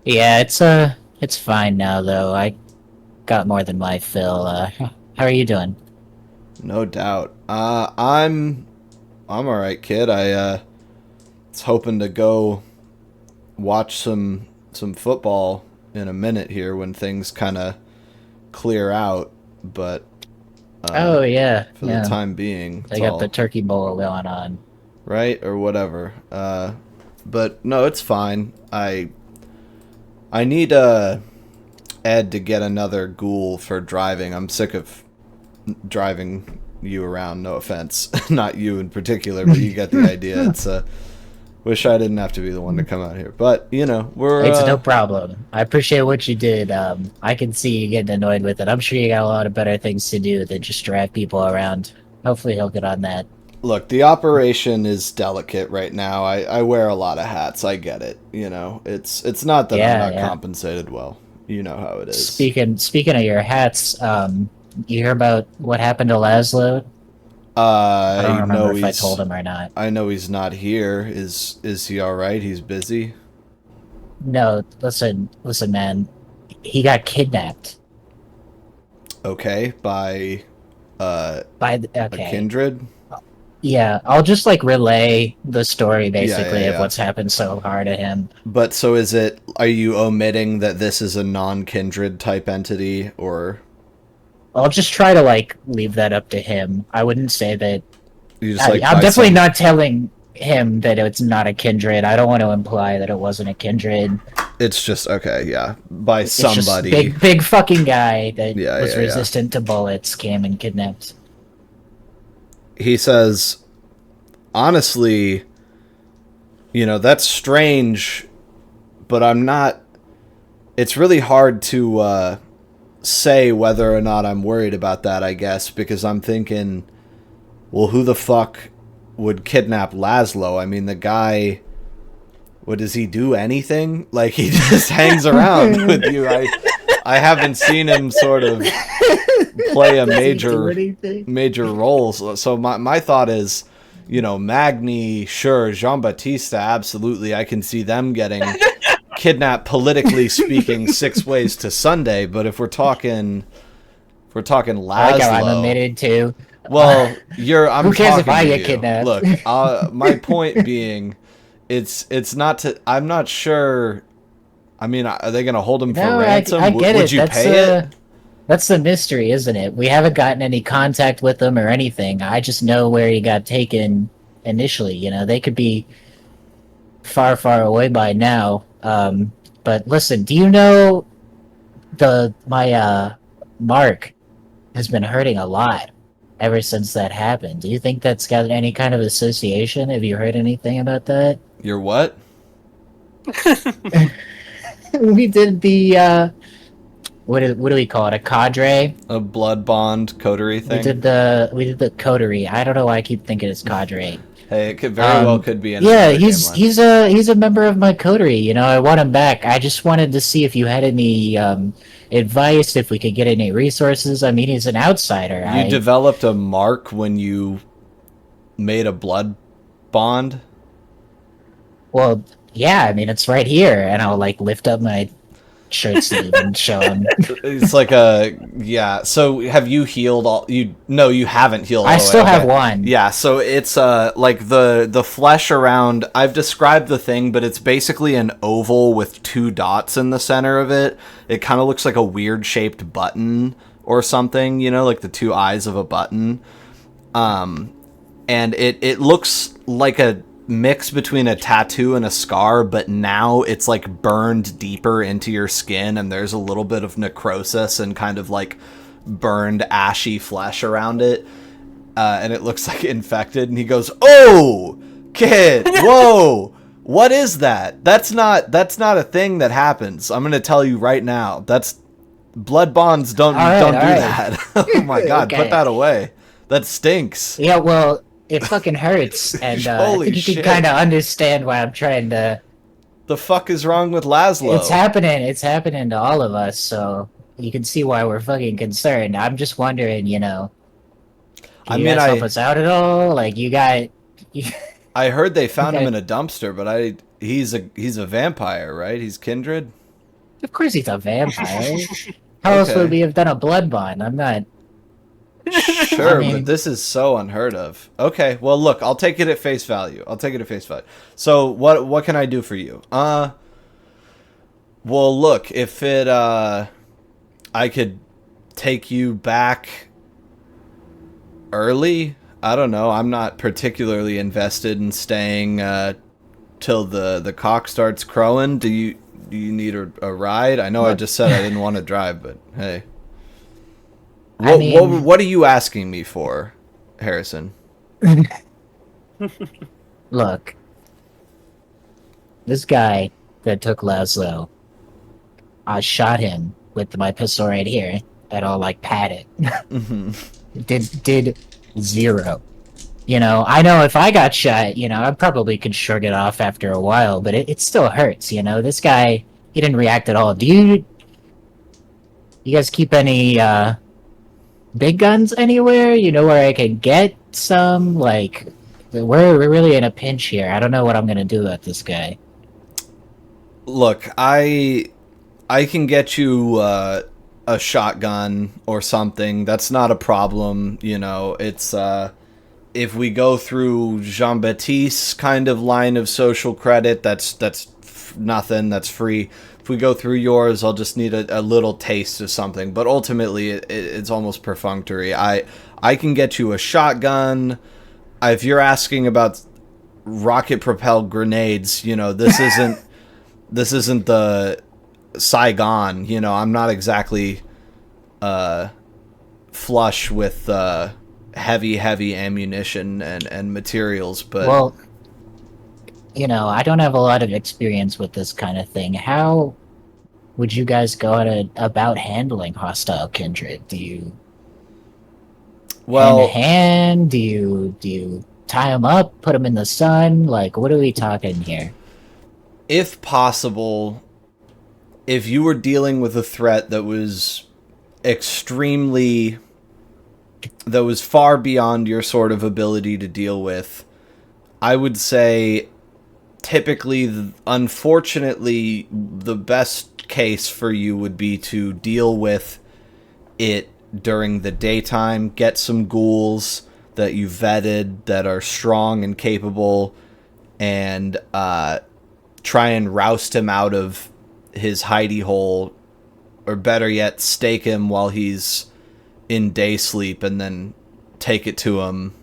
Speaker 3: Yeah, it's fine now, though. I got more than my fill. How are you doing?
Speaker 1: No doubt. I'm alright, kid. I, was hoping to go watch some football in a minute here when things kind of clear out, but
Speaker 3: Oh, yeah.
Speaker 1: for
Speaker 3: yeah.
Speaker 1: the time being,
Speaker 3: They
Speaker 1: it's
Speaker 3: got
Speaker 1: all
Speaker 3: the turkey bowl going on.
Speaker 1: right or whatever. But no, it's fine. I need Ed to get another ghoul for driving. I'm sick of driving you around. No offense, not you in particular, but you get the idea. It's wish I didn't have to be the one to come out here, but you know we're.
Speaker 3: It's no problem. I appreciate what you did. I can see you getting annoyed with it. I'm sure you got a lot of better things to do than just drive people around. Hopefully he'll get on that.
Speaker 1: Look, the operation is delicate right now. I wear a lot of hats. I get it. You know, it's not that
Speaker 3: Yeah,
Speaker 1: I'm not
Speaker 3: yeah.
Speaker 1: compensated well. You know how it is.
Speaker 3: Speaking of your hats, you hear about what happened to Laszlo? I don't remember if I told him or not.
Speaker 1: I know he's not here. Is he all right? He's busy.
Speaker 3: No, listen, man. He got kidnapped
Speaker 1: Okay, by
Speaker 3: by the,
Speaker 1: a
Speaker 3: okay.
Speaker 1: Kindred.
Speaker 3: Yeah, I'll just like relay the story basically
Speaker 1: yeah.
Speaker 3: of what's happened so far to him.
Speaker 1: But so is it? Are you omitting that this is a non-Kindred type entity, or
Speaker 3: I'll just try to like leave that up to him. I wouldn't say that.
Speaker 1: you just like?
Speaker 3: I'm
Speaker 1: by
Speaker 3: definitely
Speaker 1: some-
Speaker 3: not telling him that it's not a Kindred. I don't want to imply that it wasn't a Kindred.
Speaker 1: It's just okay, yeah. By
Speaker 3: It's just
Speaker 1: somebody.
Speaker 3: big fucking guy that
Speaker 1: Yeah,
Speaker 3: was
Speaker 1: yeah, yeah.
Speaker 3: resistant to bullets came and kidnapped.
Speaker 1: He says, honestly, you know, that's strange, but I'm not. It's really hard to say whether or not I'm worried about that, I guess, because I'm thinking, well, who the fuck would kidnap Laszlo? I mean, the guy. What does he do? Anything? Like, he just hangs around with you. I haven't seen him sort of play a major role. So my thought is, you know, Magni, sure, Jean-Baptiste, absolutely. I can see them getting kidnap, politically speaking, 6 Ways to Sunday, but if we're talking Laszlo,
Speaker 3: I like how I'm admitted to.
Speaker 1: well, I'm
Speaker 3: Who cares if
Speaker 1: talking
Speaker 3: I
Speaker 1: to
Speaker 3: get
Speaker 1: you.
Speaker 3: kidnapped?
Speaker 1: Look, my point being, it's not to. I'm not sure. I mean, are they going to hold him for
Speaker 3: No,
Speaker 1: ransom?
Speaker 3: I get
Speaker 1: Would
Speaker 3: it.
Speaker 1: you
Speaker 3: That's
Speaker 1: pay it?
Speaker 3: That's the mystery, isn't it? We haven't gotten any contact with them or anything. I just know where he got taken initially. You know, they could be far, far away by now. But listen, do you know my Mark has been hurting a lot ever since that happened? Do you think that's got any kind of association? Have you heard anything about that?
Speaker 1: Your what?
Speaker 3: We did the what do we call it? A cadre?
Speaker 1: A blood bond coterie thing?
Speaker 3: We did the coterie. I don't know why I keep thinking it's cadre.
Speaker 1: Hey, it could very well could be.
Speaker 3: Yeah, he's a member of my coterie. You know, I want him back. I just wanted to see if you had any advice, if we could get any resources. I mean, he's an outsider.
Speaker 1: You developed a mark when you made a blood bond?
Speaker 3: Well, yeah. I mean, it's right here, and I'll like lift up my shirt sleeve and show him.
Speaker 1: It's like yeah. So have you healed all? No, you haven't healed.
Speaker 3: I still have one.
Speaker 1: Yeah. So it's like the flesh around. I've described the thing, but it's basically an oval with 2 dots in the center of it. It kind of looks like a weird shaped button or something. You know, like the 2 eyes of a button. And it looks like a mix between a tattoo and a scar, but now it's like burned deeper into your skin, and there's a little bit of necrosis and kind of like burned ashy flesh around it, and it looks like infected. And he goes, "Oh, kid, whoa, what is that? That's not a thing that happens. I'm gonna tell you right now. That's blood bonds don't do that." Oh my god,
Speaker 3: Okay.
Speaker 1: Put that away. That stinks.
Speaker 3: Yeah, well, it fucking hurts, and I
Speaker 1: Holy
Speaker 3: think you
Speaker 1: shit.
Speaker 3: can kind of understand why I'm trying to.
Speaker 1: The fuck is wrong with Laszlo?
Speaker 3: It's happening. It's happening to all of us, so you can see why we're fucking concerned. I'm just wondering, you know, can you guys help us out at all? Like, you got.
Speaker 1: I heard they found him in a dumpster, but he's a vampire, right? He's Kindred?
Speaker 3: Of course, he's a vampire. How else would we have done a blood bond? I'm not.
Speaker 1: Sure,
Speaker 3: I mean-
Speaker 1: but this is so unheard of. Okay, well, look, I'll take it at face value. So, what can I do for you? Well, look, if I could take you back early, I don't know. I'm not particularly invested in staying till the cock starts crowing. Do you need a ride? I know I just said I didn't want to drive, but hey. What are you asking me for, Harrison?
Speaker 3: Look, this guy that took Laszlo, I shot him with my pistol right here, and I'll like pat it. Did 0. You know, I know if I got shot, you know, I probably could shrug it off after a while, but it still hurts. You know, this guy, he didn't react at all. Do you guys keep any big guns anywhere? You know where I can get some? Like, we're really in a pinch here. I don't know what I'm gonna do about this guy.
Speaker 1: Look, I can get you a shotgun or something. That's not a problem. You know, it's if we go through Jean-Baptiste's kind of line of social credit, that's nothing. That's free. If we go through yours, I'll just need a little taste of something. But ultimately, it's almost perfunctory. I can get you a shotgun. If you're asking about rocket-propelled grenades, you know, this isn't the Saigon. You know, I'm not exactly flush with heavy ammunition and materials. But
Speaker 3: Well, you know, I don't have a lot of experience with this kind of thing. How would you guys go about handling hostile kindred? Do you hand to hand? Do you tie them up, put them in the sun? Like, what are we talking here?
Speaker 1: if possible, if you were dealing with a threat that was far beyond your sort of ability to deal with, I would say typically, unfortunately, the best case for you would be to deal with it during the daytime, get some ghouls that you vetted that are strong and capable, and try and roust him out of his hidey hole, or better yet, stake him while he's in day sleep, and then take it to him,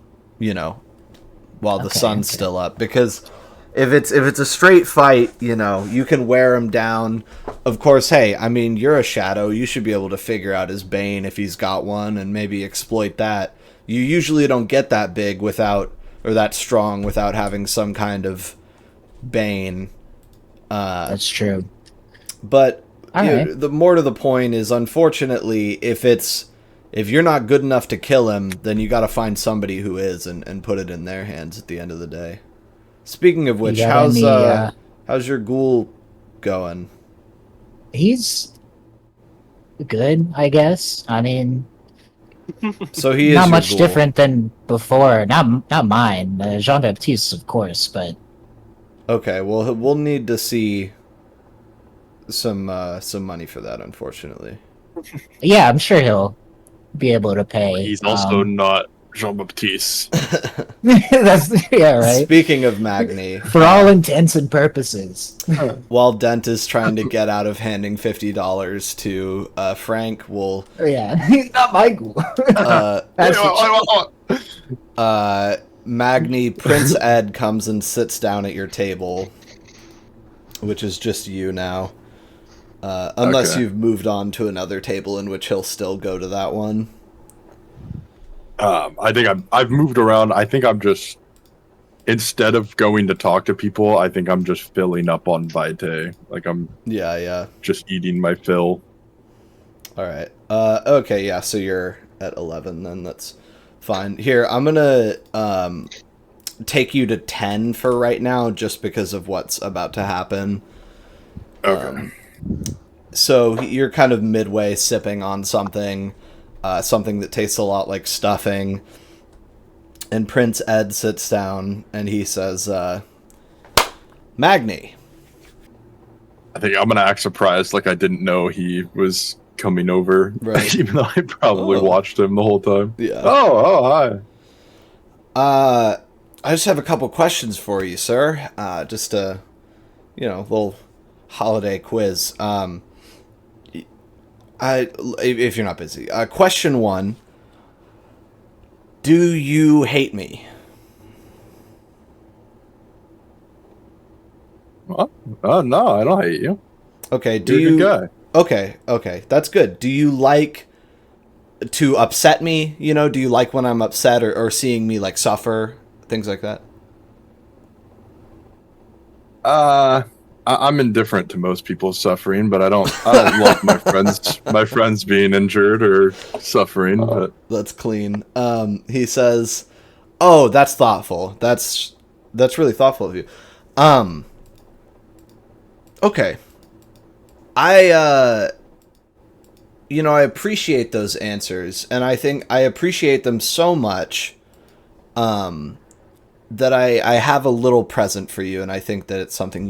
Speaker 1: while the sun's still up. Because if it's a straight fight, you can wear him down. Of course, hey, I mean, you're a shadow. You should be able to figure out his bane if he's got one, and maybe exploit that. You usually don't get that big or that strong without having some kind of bane.
Speaker 3: That's true.
Speaker 1: But
Speaker 3: Right.
Speaker 1: The more to the point is, unfortunately, if you're not good enough to kill him, then you got to find somebody who is and put it in their hands at the end of the day. Speaking of which, how's your ghoul going?
Speaker 3: He's good, I guess. I mean,
Speaker 1: So he is
Speaker 3: not
Speaker 1: your
Speaker 3: much
Speaker 1: ghoul.
Speaker 3: different than before. Not mine. Jean-Baptiste, of course, but
Speaker 1: Okay, well, we'll need to see some money for that, unfortunately.
Speaker 3: yeah, I'm sure he'll be able to pay.
Speaker 2: He's also not Jean-Baptiste.
Speaker 3: That's right.
Speaker 1: Speaking of Magni,
Speaker 3: For all intents and purposes.
Speaker 1: while Dent is trying to get out of handing $50 to Frank, will
Speaker 3: Yeah, he's not my ghoul. That's
Speaker 1: Magni, Prince Ed comes and sits down at your table, which is just you now. Unless
Speaker 2: Okay.
Speaker 1: you've moved on to another table in which he'll still go to that one.
Speaker 2: I think I've moved around. I think I'm just, instead of going to talk to people, I think I'm just filling up on Vitae. Like I'm
Speaker 1: Yeah.
Speaker 2: just eating my fill.
Speaker 1: All right. Okay, yeah, so you're at 11 then. That's fine. Here, I'm going to take you to 10 for right now just because of what's about to happen.
Speaker 2: Okay.
Speaker 1: So you're kind of midway sipping on something that tastes a lot like stuffing. And Prince Ed sits down and he says, Magni.
Speaker 2: I think I'm gonna act surprised, like I didn't know he was coming over,
Speaker 1: Right.
Speaker 2: even though I probably watched him the whole time.
Speaker 1: Yeah.
Speaker 2: Oh, hi.
Speaker 1: I just have a couple questions for you, sir. Just a, little holiday quiz. If you're not busy. Question 1. Do you hate me?
Speaker 2: What? Oh no, I don't hate you.
Speaker 1: Okay,
Speaker 2: You're a good guy.
Speaker 1: Okay, that's good. Do you like to upset me? Do you like when I'm upset or seeing me like suffer? Things like that?
Speaker 2: I'm indifferent to most people's suffering, but I don't love my friends being injured or suffering. But
Speaker 1: That's clean. He says, "Oh, that's thoughtful. That's really thoughtful of you." Okay. I appreciate those answers, and I think I appreciate them so much that I have a little present for you, and I think that it's something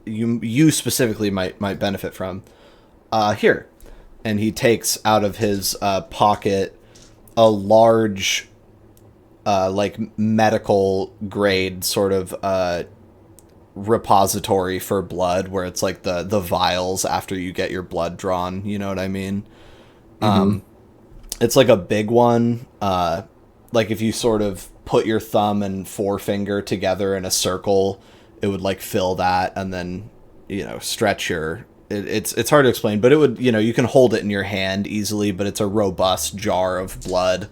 Speaker 1: you specifically might benefit from. Here. And he takes out of his pocket a large medical grade sort of repository for blood, where it's like the vials after you get your blood drawn, you know what I mean? It's like a big one, like if you sort of put your thumb and forefinger together in a circle, it would like fill that, and then stretch your it's hard to explain, but it would, you can hold it in your hand easily, but it's a robust jar of blood.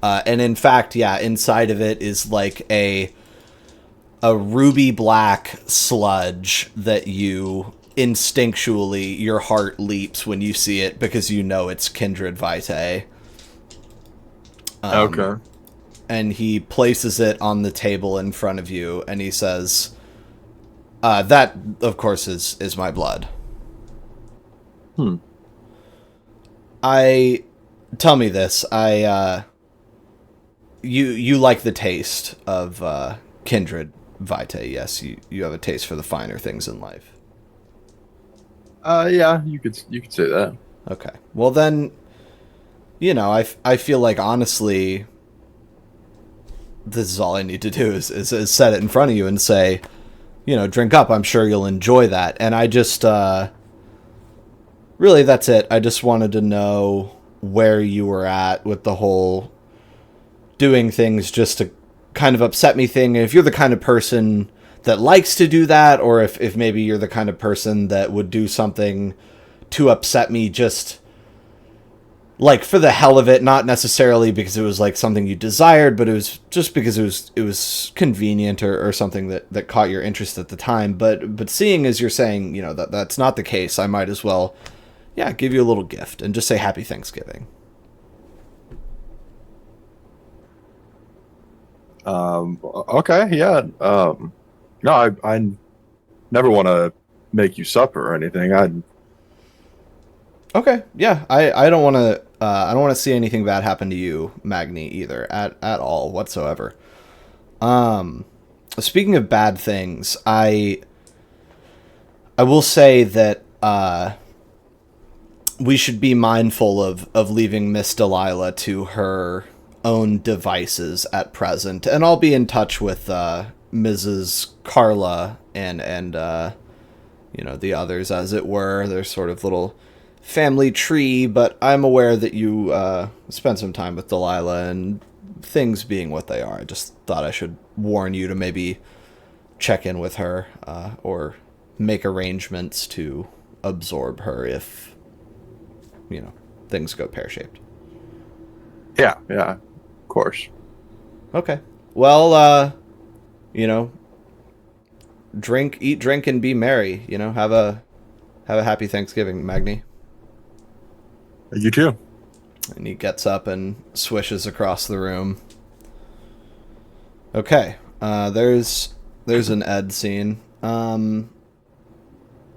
Speaker 1: And in fact, yeah, inside of it is like a ruby black sludge that you instinctually, your heart leaps when you see it because it's Kindred Vitae.
Speaker 2: okay.
Speaker 1: And he places it on the table in front of you, and he says, that, of course, is my blood. Tell me this. You like the taste of Kindred Vitae, yes, you have a taste for the finer things in life.
Speaker 2: Yeah, you could say that.
Speaker 1: Okay. Well then, I feel like honestly, this is all I need to do is set it in front of you and say, drink up. I'm sure you'll enjoy that. And I just, really, that's it. I just wanted to know where you were at with the whole doing things just to kind of upset me thing. And if you're the kind of person that likes to do that, or if maybe you're the kind of person that would do something to upset me just like for the hell of it, not necessarily because it was like something you desired, but it was just because it was convenient or something that caught your interest at the time. But seeing as you're saying, that's not the case, I might as well, give you a little gift and just say Happy Thanksgiving.
Speaker 2: Okay, yeah. No, I never want to make you supper or anything.
Speaker 1: Okay, yeah. I don't want to. I don't want to see anything bad happen to you, Magni, either at all whatsoever. Speaking of bad things, I will say that we should be mindful of leaving Miss Delilah to her own devices at present, and I'll be in touch with Mrs. Carla and the others, as it were. There's sort of little family tree, but I'm aware that you spent some time with Delilah, and things being what they are, I just thought I should warn you to maybe check in with her or make arrangements to absorb her if things go pear-shaped.
Speaker 2: Yeah, of course.
Speaker 1: Okay. Well, eat, drink, and be merry. Have a happy Thanksgiving, Magni.
Speaker 2: You too.
Speaker 1: And he gets up and swishes across the room. Okay. There's an Ed scene. Then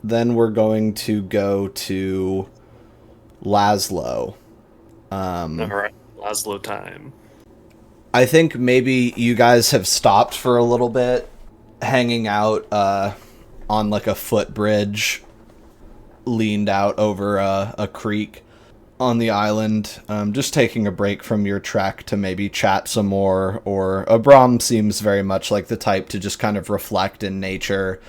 Speaker 1: we're going to go to Laszlo.
Speaker 5: All right, Laszlo time.
Speaker 1: I think maybe you guys have stopped for a little bit, hanging out on like a footbridge, leaned out over a creek on the island, just taking a break from your trek to maybe chat some more. Or Abram seems very much like the type to just kind of reflect in nature,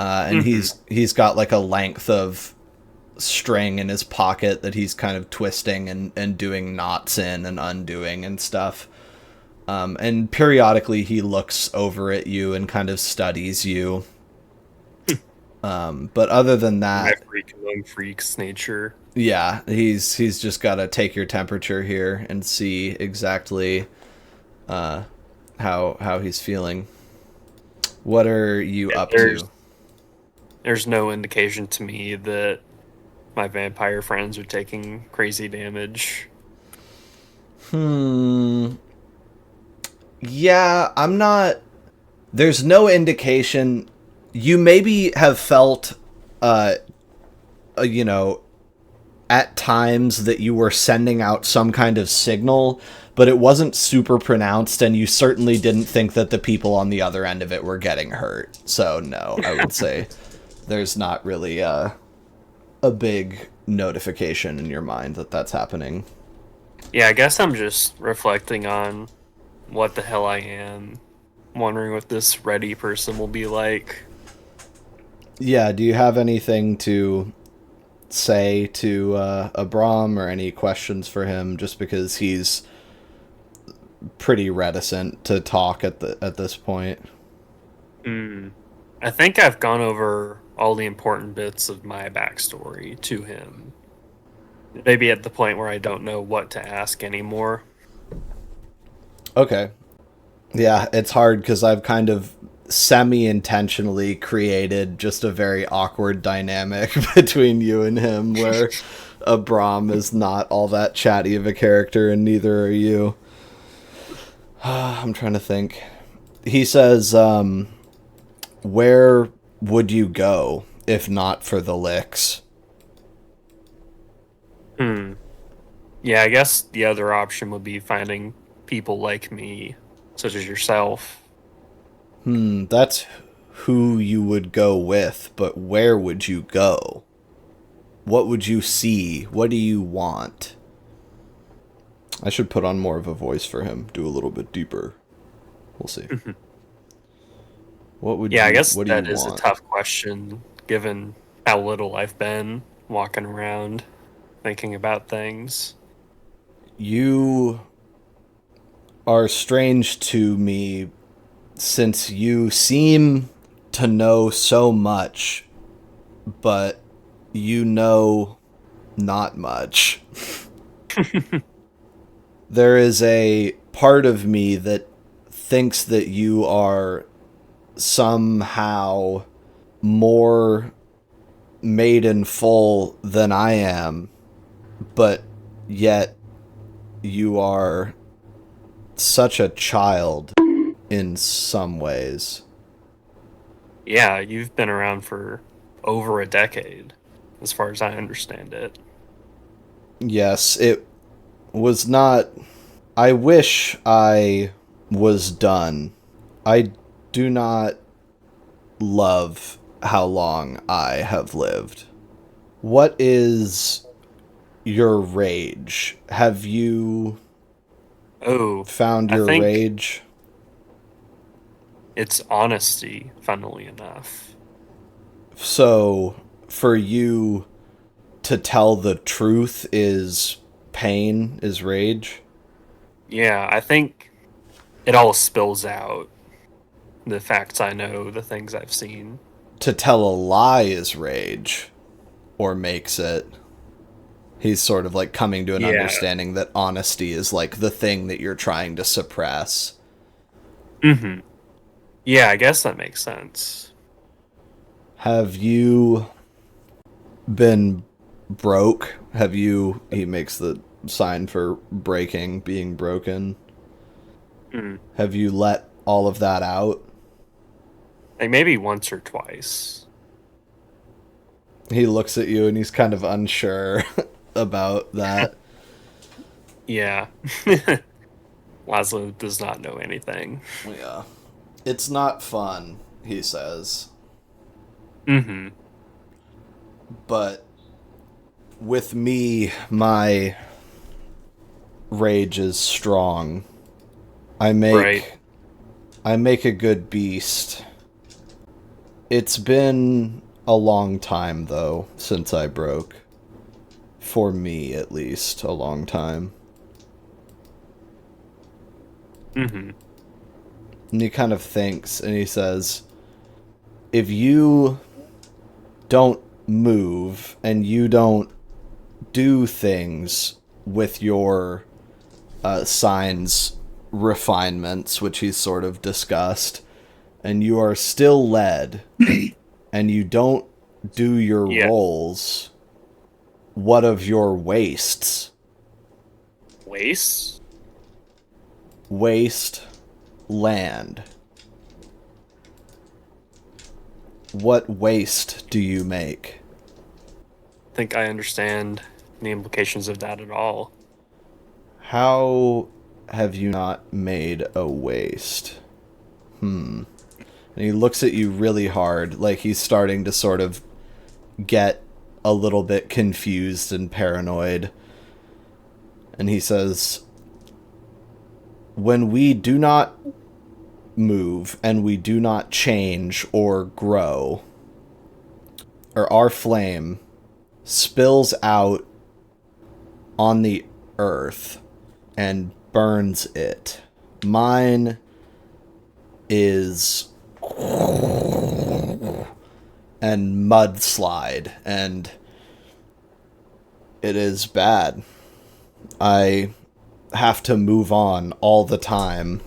Speaker 1: and he's got like a length of string in his pocket that he's kind of twisting and doing knots in and undoing and stuff. And periodically he looks over at you and kind of studies you. But other than that,
Speaker 5: my freak's nature.
Speaker 1: Yeah, he's just got to take your temperature here and see exactly how he's feeling. What are you up to?
Speaker 5: There's no indication to me that my vampire friends are taking crazy damage.
Speaker 1: Yeah, I'm not... There's no indication. You maybe have felt, at times that you were sending out some kind of signal, but it wasn't super pronounced, and you certainly didn't think that the people on the other end of it were getting hurt. So no, I would say there's not really a big notification in your mind that that's happening.
Speaker 5: Yeah, I guess I'm just reflecting on what the hell I am, wondering what this ready person will be like.
Speaker 1: Yeah, do you have anything to say to Abram, or any questions for him, just because he's pretty reticent to talk at this point?
Speaker 5: I think I've gone over all the important bits of my backstory to him. Maybe at the point where I don't know what to ask anymore.
Speaker 1: Okay. Yeah, it's hard because I've kind of semi-intentionally created just a very awkward dynamic between you and him, where Abram is not all that chatty of a character, and neither are you. I'm trying to think. He says, where would you go if not for the licks?
Speaker 5: Yeah, I guess the other option would be finding people like me, such as yourself.
Speaker 1: That's who you would go with, but where would you go? What would you see? What do you want? I should put on more of a voice for him, do a little bit deeper. We'll see. What would
Speaker 5: Yeah,
Speaker 1: you,
Speaker 5: I guess
Speaker 1: what do
Speaker 5: that
Speaker 1: you
Speaker 5: is a
Speaker 1: want?
Speaker 5: tough question, given how little I've been walking around thinking about things.
Speaker 1: You are strange to me since you seem to know so much, but you know not much. There is a part of me that thinks that you are somehow more made in full than I am, but yet you are such a child in some ways.
Speaker 5: Yeah, you've been around for over a decade, as far as I understand it.
Speaker 1: Yes, it was not... I wish I was done. I do not love how long I have lived. What is your rage? Have you
Speaker 5: Oh,
Speaker 1: found
Speaker 5: I
Speaker 1: your
Speaker 5: think
Speaker 1: rage?
Speaker 5: it's honesty, funnily enough.
Speaker 1: So, for you to tell the truth is pain, is rage?
Speaker 5: Yeah, I think it all spills out. The facts I know, the things I've seen.
Speaker 1: To tell a lie is rage, or makes it. He's sort of like coming to an
Speaker 5: Yeah.
Speaker 1: understanding that honesty is like the thing that you're trying to suppress.
Speaker 5: Mm-hmm. Yeah, I guess that makes sense.
Speaker 1: Have you been broke? Have you... He makes the sign for breaking, being broken.
Speaker 5: Mm.
Speaker 1: Have you let all of that out?
Speaker 5: Like maybe once or twice.
Speaker 1: He looks at you and he's kind of unsure about that.
Speaker 5: Yeah. Laszlo does not know anything.
Speaker 1: Yeah. It's not fun, he says.
Speaker 5: Mm-hmm.
Speaker 1: But with me, my rage is strong. I make a good beast. It's been a long time, though, since I broke. For me, at least, a long time.
Speaker 5: Mm-hmm.
Speaker 1: And he kind of thinks, and he says, if you don't move, and you don't do things with your signs refinements, which he's sort of discussed, and you are still led, and you don't do your roles, what of your wastes?
Speaker 5: Waste?
Speaker 1: Waste land. What waste do you make?
Speaker 5: I think I understand the implications of that at all.
Speaker 1: How have you not made a waste? And he looks at you really hard, like he's starting to sort of get a little bit confused and paranoid. And he says, when we do not move and we do not change or grow, or our flame spills out on the earth and burns it. Mine is and mudslide, and it is bad. I have to move on all the time,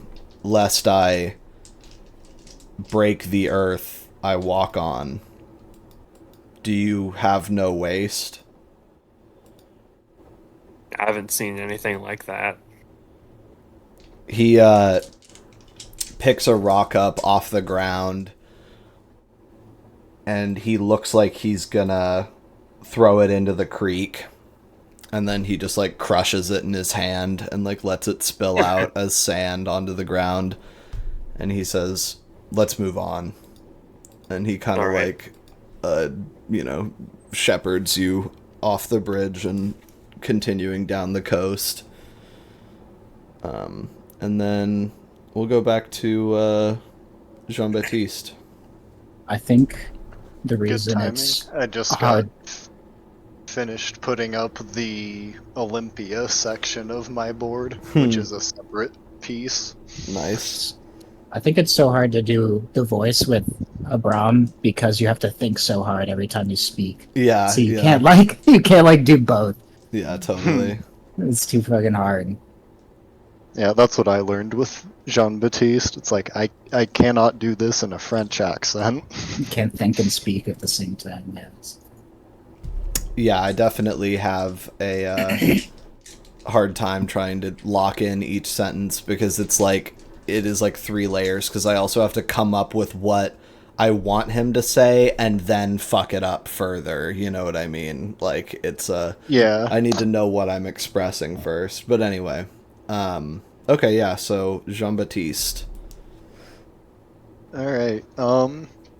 Speaker 1: lest I break the earth I walk on. Do you have no waste?
Speaker 5: I haven't seen anything like that.
Speaker 1: He picks a rock up off the ground, and he looks like he's gonna throw it into the creek, and then he just like crushes it in his hand and like lets it spill out as sand onto the ground, and he says, let's move on. And he kind of
Speaker 5: Alright.
Speaker 1: shepherds you off the bridge and continuing down the coast. And then we'll go back to Jean-Baptiste.
Speaker 3: I think the
Speaker 4: Good
Speaker 3: reason
Speaker 4: timing.
Speaker 3: it's
Speaker 4: I just
Speaker 3: hard.
Speaker 4: got finished putting up the Olympia section of my board, which is a separate piece.
Speaker 1: Nice.
Speaker 3: I think it's so hard to do the voice with Abram because you have to think so hard every time you speak.
Speaker 1: Yeah.
Speaker 3: So you can't do both.
Speaker 1: Yeah, totally.
Speaker 3: It's too fucking hard.
Speaker 4: Yeah, that's what I learned with Jean-Baptiste. It's like, I cannot do this in a French accent.
Speaker 3: You can't think and speak at the same time. Yes.
Speaker 1: Yeah, I definitely have a hard time trying to lock in each sentence because it is like 3 layers because I also have to come up with what I want him to say and then fuck it up further. You know what I mean? Like it's
Speaker 4: Yeah.
Speaker 1: I need to know what I'm expressing first. But anyway, okay, yeah. So Jean-Baptiste.
Speaker 4: All right.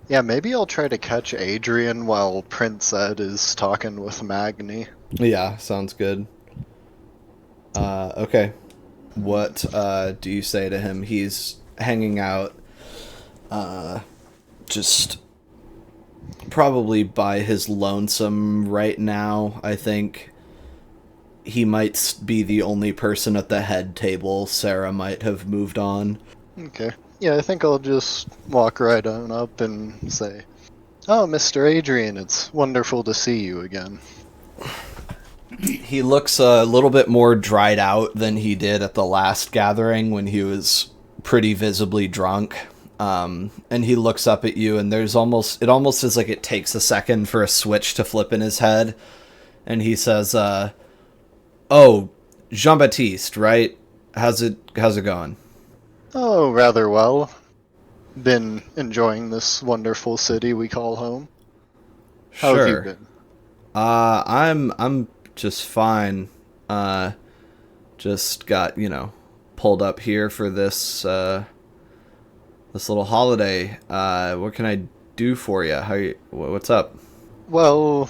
Speaker 4: Yeah, maybe I'll try to catch Adrian while Prince Ed is talking with Magni.
Speaker 1: Yeah, sounds good. Okay. What do you say to him? He's hanging out just probably by his lonesome right now. I think he might be the only person at the head table. Sarah might have moved on.
Speaker 4: Okay. Yeah, I think I'll just walk right on up and say, "Oh, Mr. Adrian, it's wonderful to see you again."
Speaker 1: He looks a little bit more dried out than he did at the last gathering when he was pretty visibly drunk. And he looks up at you, and it almost is like it takes a second for a switch to flip in his head. And he says, "Oh, Jean-Baptiste, right? How's it going?"
Speaker 4: Oh, rather well. Been enjoying this wonderful city we call home. How have you
Speaker 1: Sure.
Speaker 4: been?
Speaker 1: I'm just fine. Just got, pulled up here for this this little holiday. What can I do for you? What's up?
Speaker 4: Well,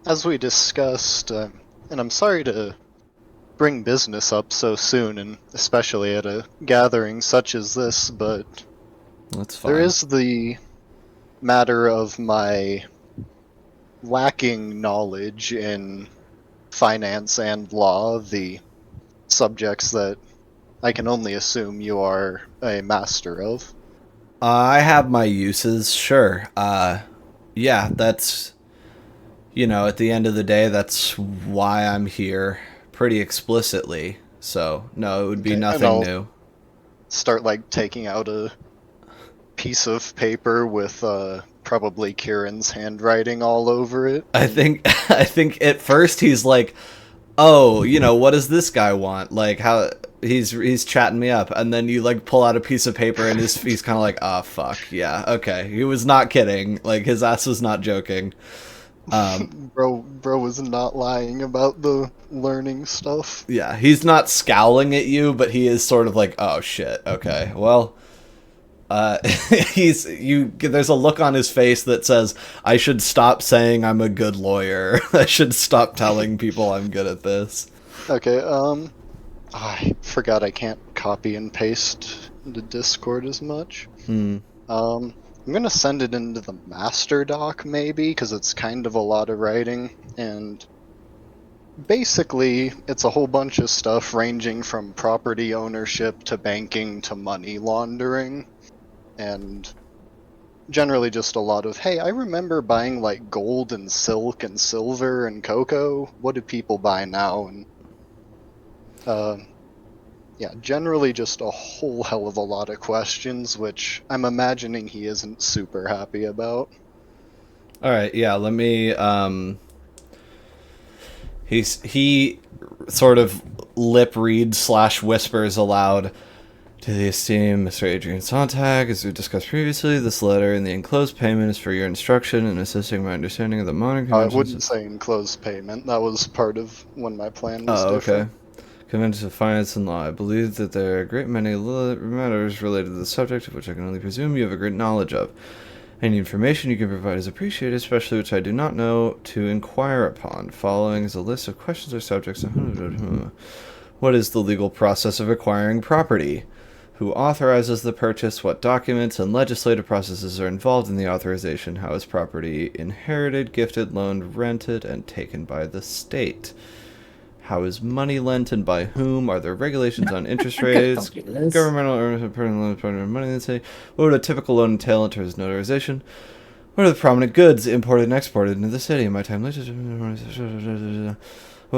Speaker 4: as we discussed, and I'm sorry to bring business up so soon, and especially at a gathering such as this, but
Speaker 1: That's fine.
Speaker 4: there is the matter of my lacking knowledge in finance and law, the subjects that I can only assume you are a master of.
Speaker 1: I have my uses, sure. Yeah, that's, at the end of the day, that's why I'm here pretty explicitly. So, no, it would be
Speaker 4: Okay, and
Speaker 1: nothing
Speaker 4: I'll
Speaker 1: new.
Speaker 4: Start taking out a piece of paper with probably Kieran's handwriting all over it.
Speaker 1: I think at first he's like, "Oh, what does this guy want?" Like how he's chatting me up, and then you pull out a piece of paper and he's kind of like, "Ah, fuck, yeah, okay." He was not kidding. Like his ass was not joking.
Speaker 4: Bro was not lying about the learning stuff.
Speaker 1: Yeah, he's not scowling at you, but he is sort of like, "Oh shit, okay, well." There's a look on his face that says, "I should stop saying I'm a good lawyer. I should stop telling people I'm good at this."
Speaker 4: Okay, I forgot I can't copy and paste into Discord as much. I'm gonna send it into the master doc maybe, because it's kind of a lot of writing, and basically it's a whole bunch of stuff ranging from property ownership to banking to money laundering, and generally just a lot of, hey, I remember buying gold and silk and silver and cocoa. What do people buy now? And yeah, generally just a whole hell of a lot of questions, which I'm imagining he isn't super happy about.
Speaker 1: All right, yeah, let me he sort of lip reads / whispers aloud. "To the esteemed Mr. Adrian Sontag, as we discussed previously, this letter and the enclosed payment is for your instruction and assisting my understanding of the modern
Speaker 4: I
Speaker 1: conventions."
Speaker 4: wouldn't say enclosed payment. That was part of when my plan was
Speaker 1: Oh, okay.
Speaker 4: different.
Speaker 1: Conventions of Finance and Law. I believe that there are a great many matters related to the subject of which I can only presume you have a great knowledge of. Any information you can provide is appreciated, especially which I do not know to inquire upon. Following is a list of questions or subjects. What is the legal process of acquiring property? Who authorizes the purchase? What documents and legislative processes are involved in the authorization? How is property inherited, gifted, loaned, rented, and taken by the state? How is money lent and by whom? Are there regulations on interest rates? Governmental or personal money in the city? What would a typical loan entail in terms of notarization? What are the prominent goods imported and exported into the city? In my time, what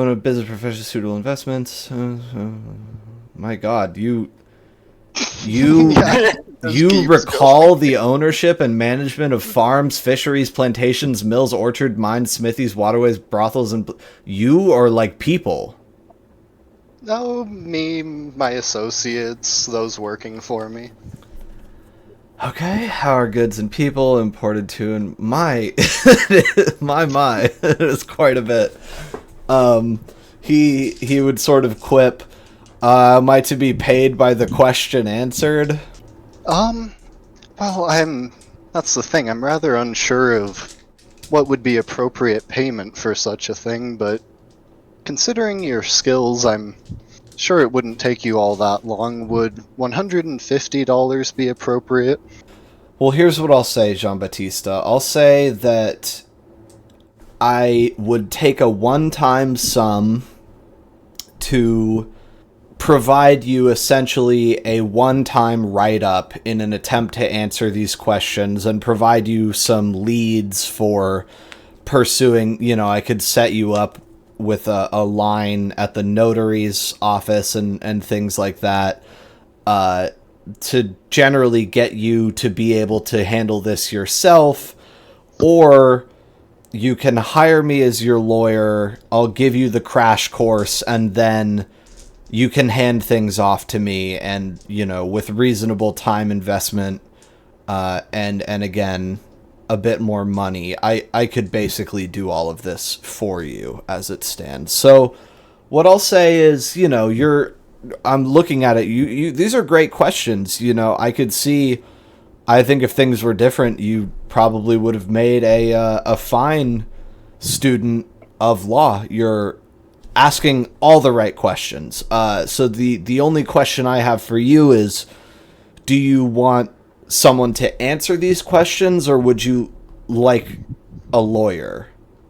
Speaker 1: are business professions, suitable investments? My God, you recall the ownership and management of farms, fisheries, plantations, mills, orchards, mines, smithies, waterways, brothels, and you are like people.
Speaker 4: No, me, my associates, those working for me.
Speaker 1: Okay, how are goods and people imported to? And my, it's quite a bit. He would sort of quip. Am I to be paid by the question answered?
Speaker 4: Well, that's the thing, I'm rather unsure of what would be appropriate payment for such a thing, but considering your skills, I'm sure it wouldn't take you all that long. Would $150 be appropriate?
Speaker 1: Well, here's what I'll say, Jean-Baptiste. I'll say that I would take a one-time sum to provide you essentially a one-time write-up in an attempt to answer these questions and provide you some leads for pursuing, I could set you up with a line at the notary's office and things like that to generally get you to be able to handle this yourself, or you can hire me as your lawyer, I'll give you the crash course, and then you can hand things off to me, and with reasonable time investment, and again, a bit more money, I could basically do all of this for you as it stands. So, what I'll say is, I'm looking at it. These are great questions. I could see. I think if things were different, you probably would have made a fine student of law. You're asking all the right questions. So the only question I have for you is, do you want someone to answer these questions, or would you like a lawyer?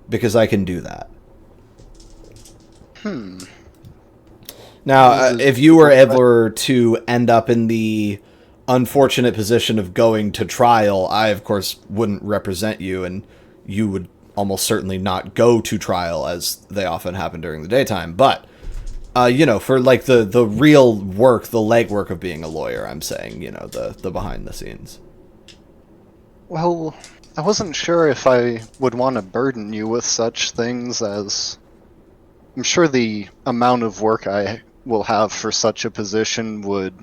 Speaker 1: Because I can do that. Now, if you were ever to end up in the unfortunate position of going to trial, I, of course, wouldn't represent you, and you would almost certainly not go to trial, as they often happen during the daytime. But, for like the real work, the legwork of being a lawyer, I'm saying, the behind the scenes.
Speaker 4: Well, I wasn't sure if I would want to burden you with such things, as I'm sure the amount of work I will have for such a position would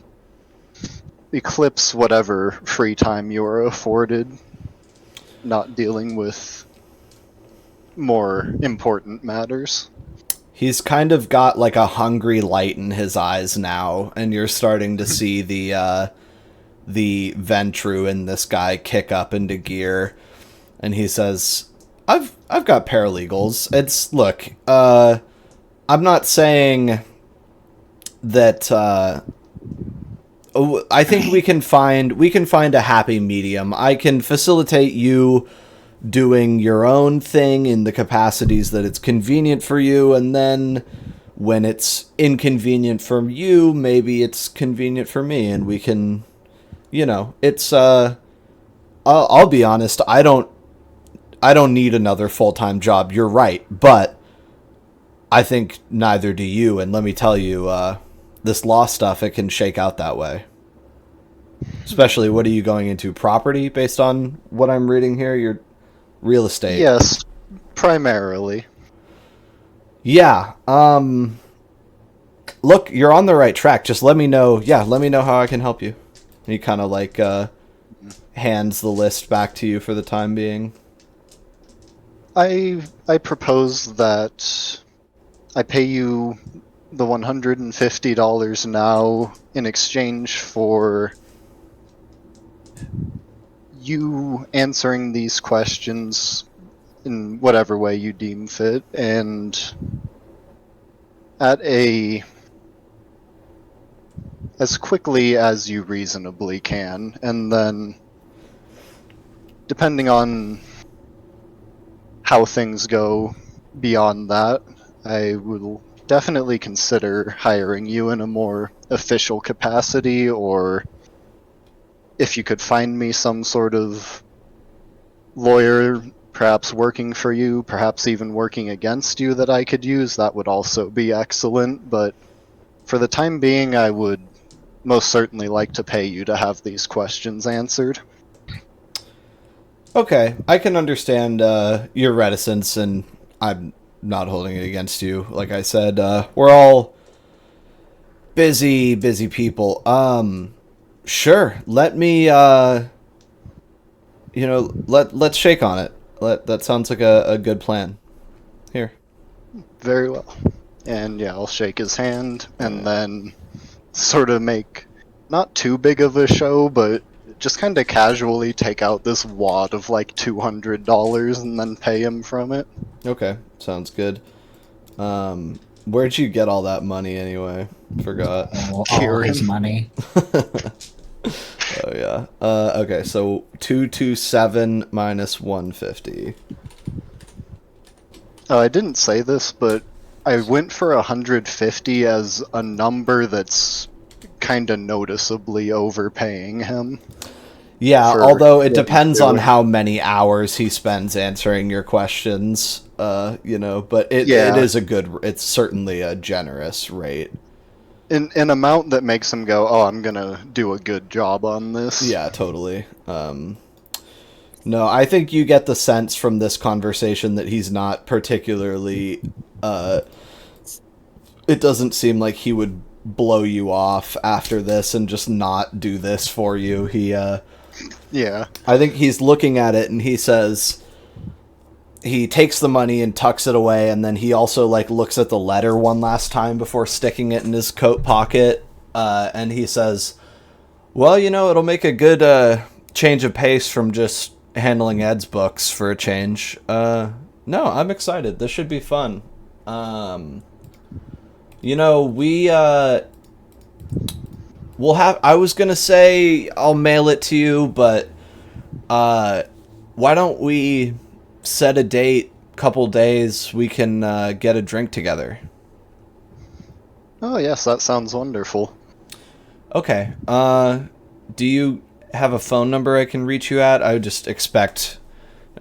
Speaker 4: eclipse whatever free time you are afforded, not dealing with more important matters.
Speaker 1: He's kind of got like a hungry light in his eyes now, and you're starting to see the Ventru in this guy kick up into gear, and he says, I've got paralegals. Look, I'm not saying that I think we can find a happy medium. I can facilitate you doing your own thing in the capacities that it's convenient for you, and then when it's inconvenient for you, maybe it's convenient for me, and we can, it's I'll be honest, I don't need another full-time job. You're right, but I think neither do you, and let me tell you, this law stuff, it can shake out that way. Especially, what are you going into? Property, based on what I'm reading here? You're real estate.
Speaker 4: Yes, primarily.
Speaker 1: Yeah. Look, you're on the right track. Just let me know. Yeah, let me know how I can help you. And he kind of like hands the list back to you for the time being.
Speaker 4: I propose that I pay you the $150 now in exchange for you answering these questions in whatever way you deem fit, and at as quickly as you reasonably can, and then depending on how things go beyond that, I will definitely consider hiring you in a more official capacity, or if you could find me some sort of lawyer, perhaps working for you, perhaps even working against you that I could use, that would also be excellent. But for the time being, I would most certainly like to pay you to have these questions answered.
Speaker 1: Okay, I can understand your reticence, and I'm not holding it against you. Like I said, we're all busy people. Sure, let me, let's shake on it. That sounds like a good plan. Here.
Speaker 4: Very well. And yeah, I'll shake his hand, and then sort of make not too big of a show, but just kind of casually take out this wad of like $200 and then pay him from it.
Speaker 1: Okay, sounds good. Where'd you get all that money anyway? Forgot.
Speaker 3: All his money.
Speaker 1: Oh yeah. Okay, so 227 minus 150.
Speaker 4: I didn't say this, but I went for 150 as a number that's kind of noticeably overpaying him.
Speaker 1: Yeah,
Speaker 4: for
Speaker 1: although it
Speaker 4: what
Speaker 1: depends
Speaker 4: he's
Speaker 1: on
Speaker 4: doing.
Speaker 1: how many hours he spends answering your questions. But it
Speaker 4: Yeah.
Speaker 1: it's certainly a generous rate.
Speaker 4: An amount that makes him go, oh, I'm gonna do a good job on this.
Speaker 1: Yeah, totally. No, I think you get the sense from this conversation that he's not particularly. It doesn't seem like he would blow you off after this and just not do this for you.
Speaker 4: Yeah.
Speaker 1: I think he's looking at it and he says. He takes the money and tucks it away, and then he also looks at the letter one last time before sticking it in his coat pocket. And he says, "Well, it'll make a good change of pace from just handling Ed's books for a change. No, I'm excited. This should be fun. We'll have. I was gonna say I'll mail it to you, but why don't we set a date? Couple days, we can get a drink together."
Speaker 4: Oh, yes, that sounds wonderful.
Speaker 1: Okay. Do you have a phone number I can reach you at? I would just expect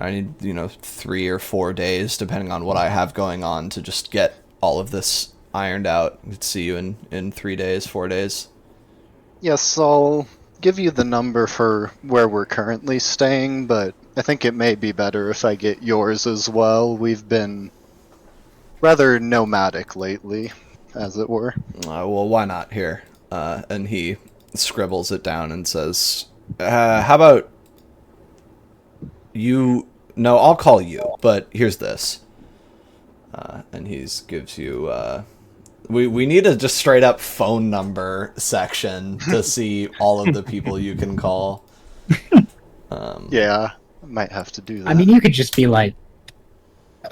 Speaker 1: I need, 3 or 4 days, depending on what I have going on, to just get all of this ironed out. I'd see you in 3 days, 4 days.
Speaker 4: Yes, I'll give you the number for where we're currently staying, but I think it may be better if I get yours as well. We've been rather nomadic lately, as it were.
Speaker 1: Well, why not? Here. And he scribbles it down and says, how about you... No, I'll call you, but here's this. And he gives you... We need a just straight up phone number section to see all of the people you can call.
Speaker 4: Yeah, I might have to do that.
Speaker 3: I mean, you could just be like,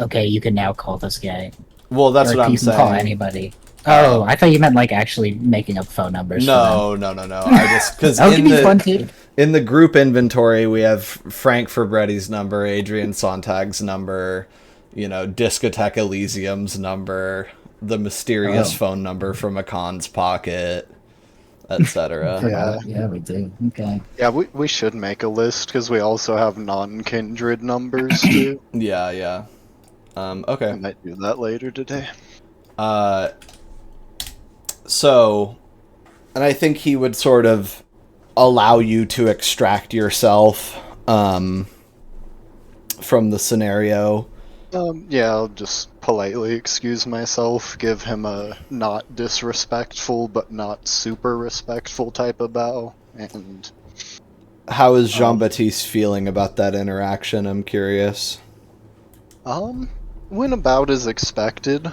Speaker 3: okay, you can now call this guy.
Speaker 1: Well, that's
Speaker 3: Or
Speaker 1: what I'm
Speaker 3: you can call
Speaker 1: saying.
Speaker 3: anybody. Oh, I thought you meant actually making up phone numbers.
Speaker 1: No. I just because
Speaker 3: That would be fun too.
Speaker 1: in the group inventory we have Frank Fabretti's number, Adrian Sontag's number, Discotheque Elysium's number, the mysterious phone number from a con's pocket, etc.
Speaker 4: Yeah.
Speaker 3: We do. Okay.
Speaker 4: Yeah, we should make a list, because we also have non-kindred numbers, too.
Speaker 1: Yeah. Okay.
Speaker 4: I might do that later today.
Speaker 1: So, and I think he would sort of allow you to extract yourself from the scenario.
Speaker 4: Yeah, I'll just politely excuse myself, give him a not disrespectful but not super respectful type of bow, and
Speaker 1: How is Jean-Baptiste feeling about that interaction? I'm curious.
Speaker 4: went about as expected.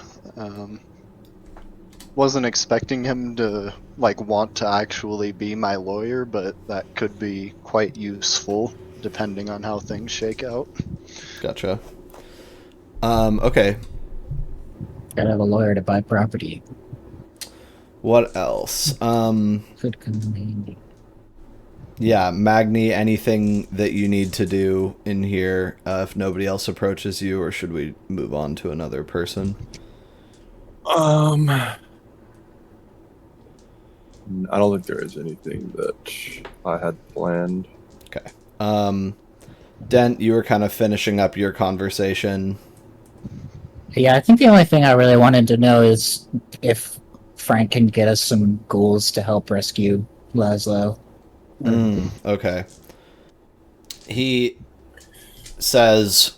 Speaker 4: wasn't expecting him to want to actually be my lawyer, but that could be quite useful depending on how things shake out.
Speaker 1: Gotcha. Okay.
Speaker 3: Gotta have a lawyer to buy property.
Speaker 1: What else?
Speaker 3: Could come in handy.
Speaker 1: Yeah, Magni, anything that you need to do in here if nobody else approaches you, or should we move on to another person?
Speaker 2: I don't think there is anything that I had planned.
Speaker 1: Okay. Dent, you were kind of finishing up your conversation.
Speaker 3: Yeah, I think the only thing I really wanted to know is if Frank can get us some ghouls to help rescue Laszlo.
Speaker 1: Okay. He says,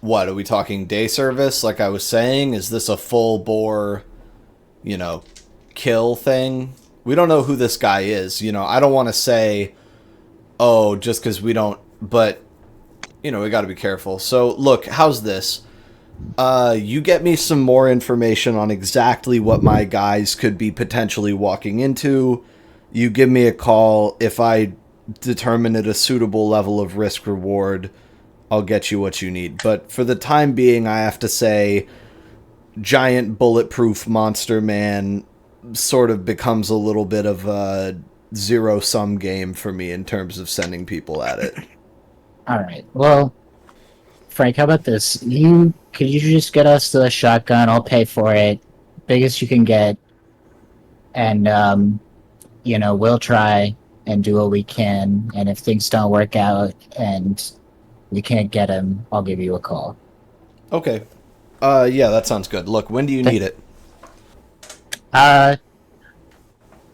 Speaker 1: what, are we talking day service? Like I was saying, is this a full bore, kill thing? We don't know who this guy is. I don't want to say, oh, just because we don't, but, we got to be careful. So, look, how's this? You get me some more information on exactly what my guys could be potentially walking into. You give me a call. If I determine it a suitable level of risk reward, I'll get you what you need. But for the time being, I have to say, giant bulletproof monster man sort of becomes a little bit of a zero-sum game for me in terms of sending people at it.
Speaker 3: All right. Well, Frank, how about this? Could you just get us the shotgun? I'll pay for it, biggest you can get, and we'll try and do what we can. And if things don't work out and we can't get him, I'll give you a call.
Speaker 1: Okay. Yeah, that sounds good. Look, when do you need it?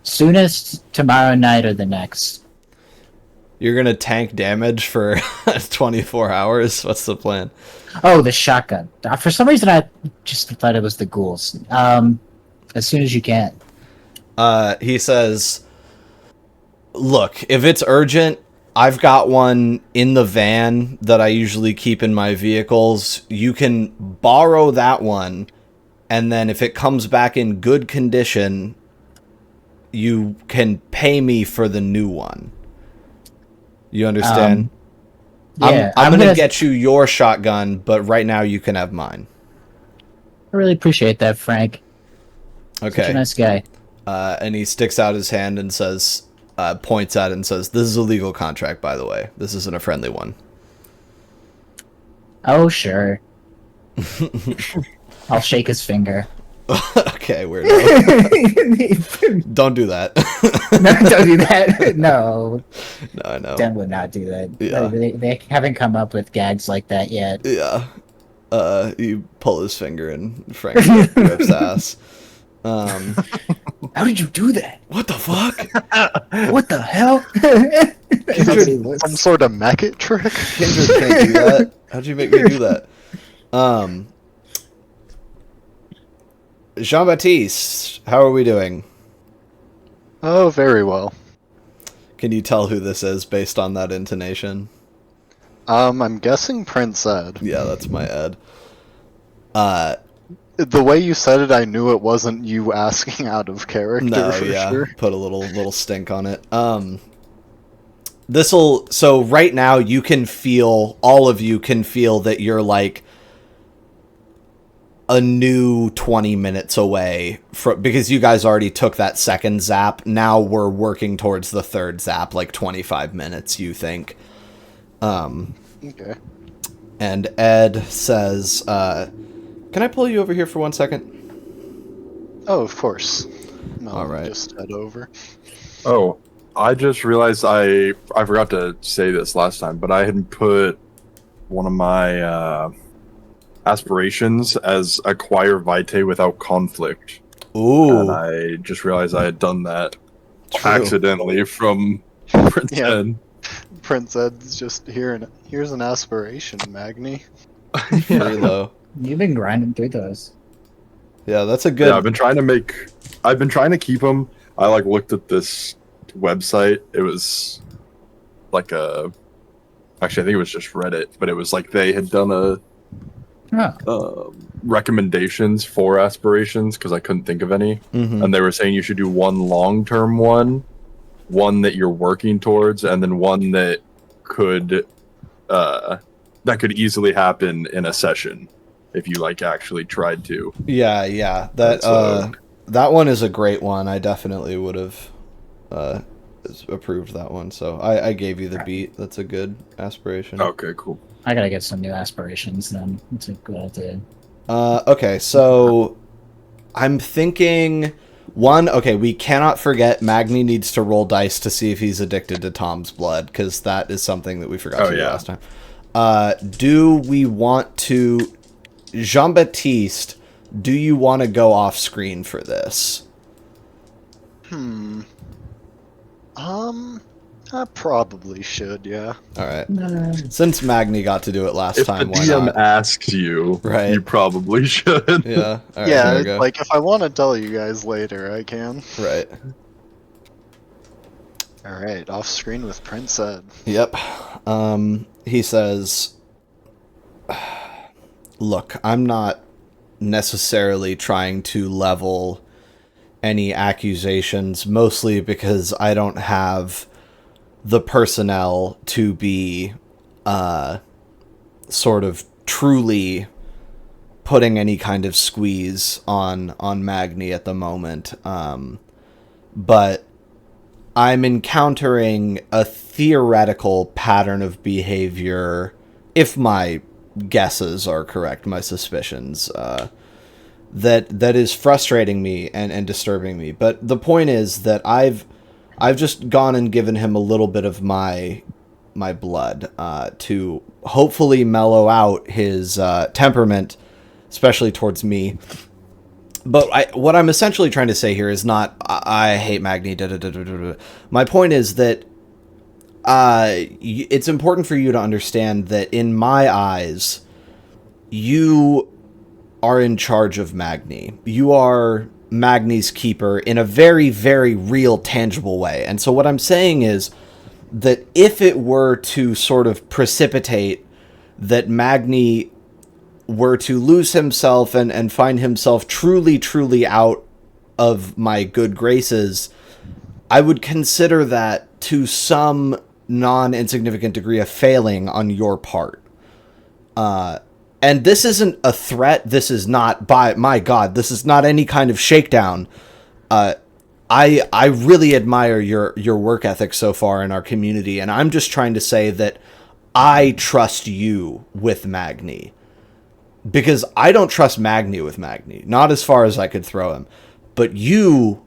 Speaker 3: Soonest tomorrow night or the next.
Speaker 1: You're gonna tank damage for 24 hours? What's the plan?
Speaker 3: Oh, the shotgun. For some reason, I just thought it was the ghouls. As soon as you can.
Speaker 1: He says, look, if it's urgent, I've got one in the van that I usually keep in my vehicles. You can borrow that one, and then if it comes back in good condition, you can pay me for the new one. You understand?
Speaker 3: Yeah,
Speaker 1: I'm gonna get you your shotgun, but right now you can have mine.
Speaker 3: I really appreciate that, Frank.
Speaker 1: Okay.
Speaker 3: Such a nice guy.
Speaker 1: And he sticks out his hand and says, points at it and says, "This is a legal contract, by the way. This isn't a friendly one."
Speaker 3: Oh, sure. I'll shake his finger.
Speaker 1: Okay, weirdo. Don't do that.
Speaker 3: No, don't do that. No.
Speaker 1: No, I know.
Speaker 3: Dent would not do that.
Speaker 1: Yeah.
Speaker 3: They haven't come up with gags like that yet.
Speaker 1: Yeah. You pull his finger and Frank rips ass.
Speaker 3: How did you do that?
Speaker 1: What the fuck?
Speaker 3: What the hell?
Speaker 4: Some sort of magic trick?
Speaker 1: Kindred can't do that. How'd you make me do that? Jean-Baptiste, how are we doing?
Speaker 4: Oh, very well.
Speaker 1: Can you tell who this is based on that intonation?
Speaker 4: I'm guessing Prince Ed.
Speaker 1: Yeah, that's my Ed.
Speaker 4: The way you said it, I knew it wasn't you asking out of character for sure.
Speaker 1: Put a little stink on it. So right now you can feel, all of you can feel that you're like a new 20 minutes away because you guys already took that second zap. Now we're working towards the third zap, like 25 minutes, you think.
Speaker 4: Okay.
Speaker 1: And Ed says, can I pull you over here for 1 second?
Speaker 4: Oh, of course. No,
Speaker 1: All right.
Speaker 4: Just head over.
Speaker 2: Oh, I just realized I forgot to say this last time, but I had put one of my aspirations as acquire vitae without conflict.
Speaker 1: Ooh.
Speaker 2: And I just realized I had done that
Speaker 1: True.
Speaker 2: accidentally from Prince
Speaker 4: Yeah.
Speaker 2: Ed.
Speaker 4: Prince Ed's just here's an aspiration, Magni.
Speaker 1: Pretty low.
Speaker 3: You've been grinding through those.
Speaker 1: Yeah, that's a good...
Speaker 2: Yeah, I've been trying to keep them. I looked at this website. It was actually I think it was just Reddit, but it was like they had done a recommendations for aspirations because I couldn't think of any, and they were saying you should do one long-term one that you're working towards, and then one that could easily happen in a session if you like actually tried to.
Speaker 1: Yeah. That one is a great one. I definitely would have approved that one. So I gave you the beat. That's a good aspiration.
Speaker 2: Okay, cool.
Speaker 3: I gotta get some new aspirations then. That's a good idea.
Speaker 1: Okay, so I'm thinking we cannot forget Magni needs to roll dice to see if he's addicted to Tom's blood, because that is something that we forgot to do last time. Do we want to... Jean-Baptiste, do you want to go off screen for this?
Speaker 4: I probably should, yeah.
Speaker 1: Alright. Since Magni got to do it last time,
Speaker 2: If the
Speaker 1: why
Speaker 2: DM
Speaker 1: not?
Speaker 2: asks you,
Speaker 1: Right.
Speaker 2: you probably should.
Speaker 1: Yeah. All right,
Speaker 4: Yeah,
Speaker 1: here we go.
Speaker 4: like, if I want to tell you guys later, I can.
Speaker 1: Right.
Speaker 4: Alright, off screen with Prince Ed.
Speaker 1: Yep. He says, look, I'm not necessarily trying to level any accusations, mostly because I don't have the personnel to be sort of truly putting any kind of squeeze on Magni at the moment. But I'm encountering a theoretical pattern of behavior, if my guesses are correct, my suspicions, that is frustrating me and disturbing me. But the point is that I've just gone and given him a little bit of my blood to hopefully mellow out his temperament, especially towards me. But what I'm essentially trying to say here is not, I hate Magni, My point is that it's important for you to understand that in my eyes, you are in charge of Magni. You are Magni's keeper in a very, very real, tangible way. And so what I'm saying is that if it were to sort of precipitate that Magni were to lose himself and find himself truly, truly out of my good graces, I would consider that to some non-insignificant degree a failing on your part. And this isn't a threat. This is not, by my God, this is not any kind of shakedown. I really admire your work ethic so far in our community, and I'm just trying to say that I trust you with Magni. Because I don't trust Magni with Magni. Not as far as I could throw him. But you,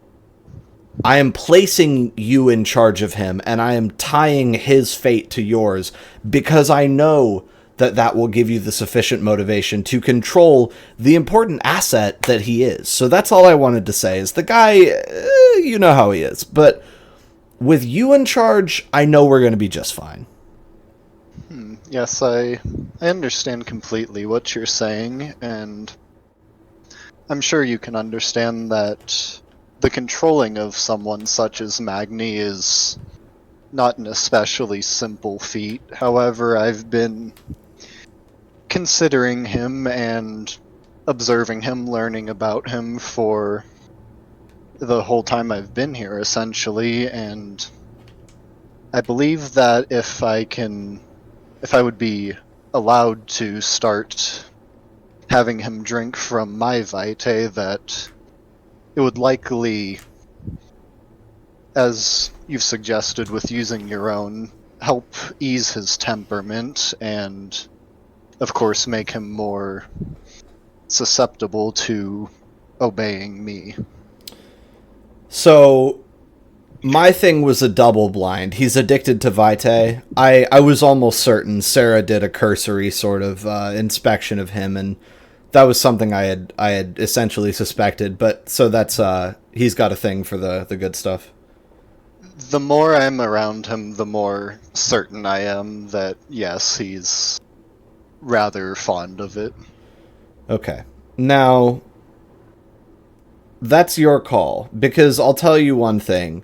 Speaker 1: I am placing you in charge of him, and I am tying his fate to yours, because I know that will give you the sufficient motivation to control the important asset that he is. So that's all I wanted to say, is the guy, you know how he is. But with you in charge, I know we're going to be just fine.
Speaker 4: Yes, I understand completely what you're saying, and I'm sure you can understand that the controlling of someone such as Magni is not an especially simple feat. However, I've been considering him and observing him, learning about him for the whole time I've been here, essentially, and I believe that if I would be allowed to start having him drink from my vitae, that it would likely, as you've suggested with using your own, help ease his temperament and, of course, make him more susceptible to obeying me.
Speaker 1: So my thing was a double blind. He's addicted to Vitae. I was almost certain Sarah did a cursory sort of inspection of him, and that was something I had essentially suspected. But so that's he's got a thing for the good stuff.
Speaker 4: The more I'm around him, the more certain I am that yes, he's rather fond of it.
Speaker 1: Okay. Now that's your call, because I'll tell you one thing.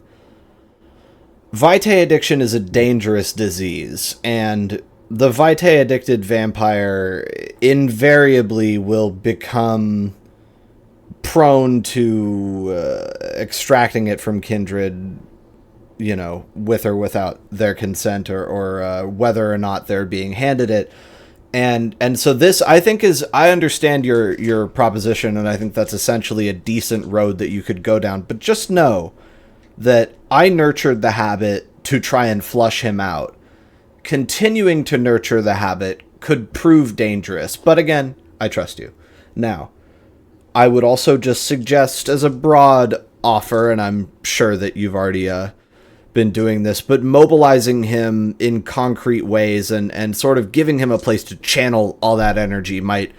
Speaker 1: Vitae addiction is a dangerous disease, and the Vitae addicted vampire invariably will become prone to extracting it from Kindred, you know, with or without their consent, or whether or not they're being handed it. And so this, I think, I understand your proposition, and I think that's essentially a decent road that you could go down. But just know that I nurtured the habit to try and flush him out. Continuing to nurture the habit could prove dangerous, but again, I trust you. Now, I would also just suggest as a broad offer, and I'm sure that you've already been doing this, but mobilizing him in concrete ways and sort of giving him a place to channel all that energy might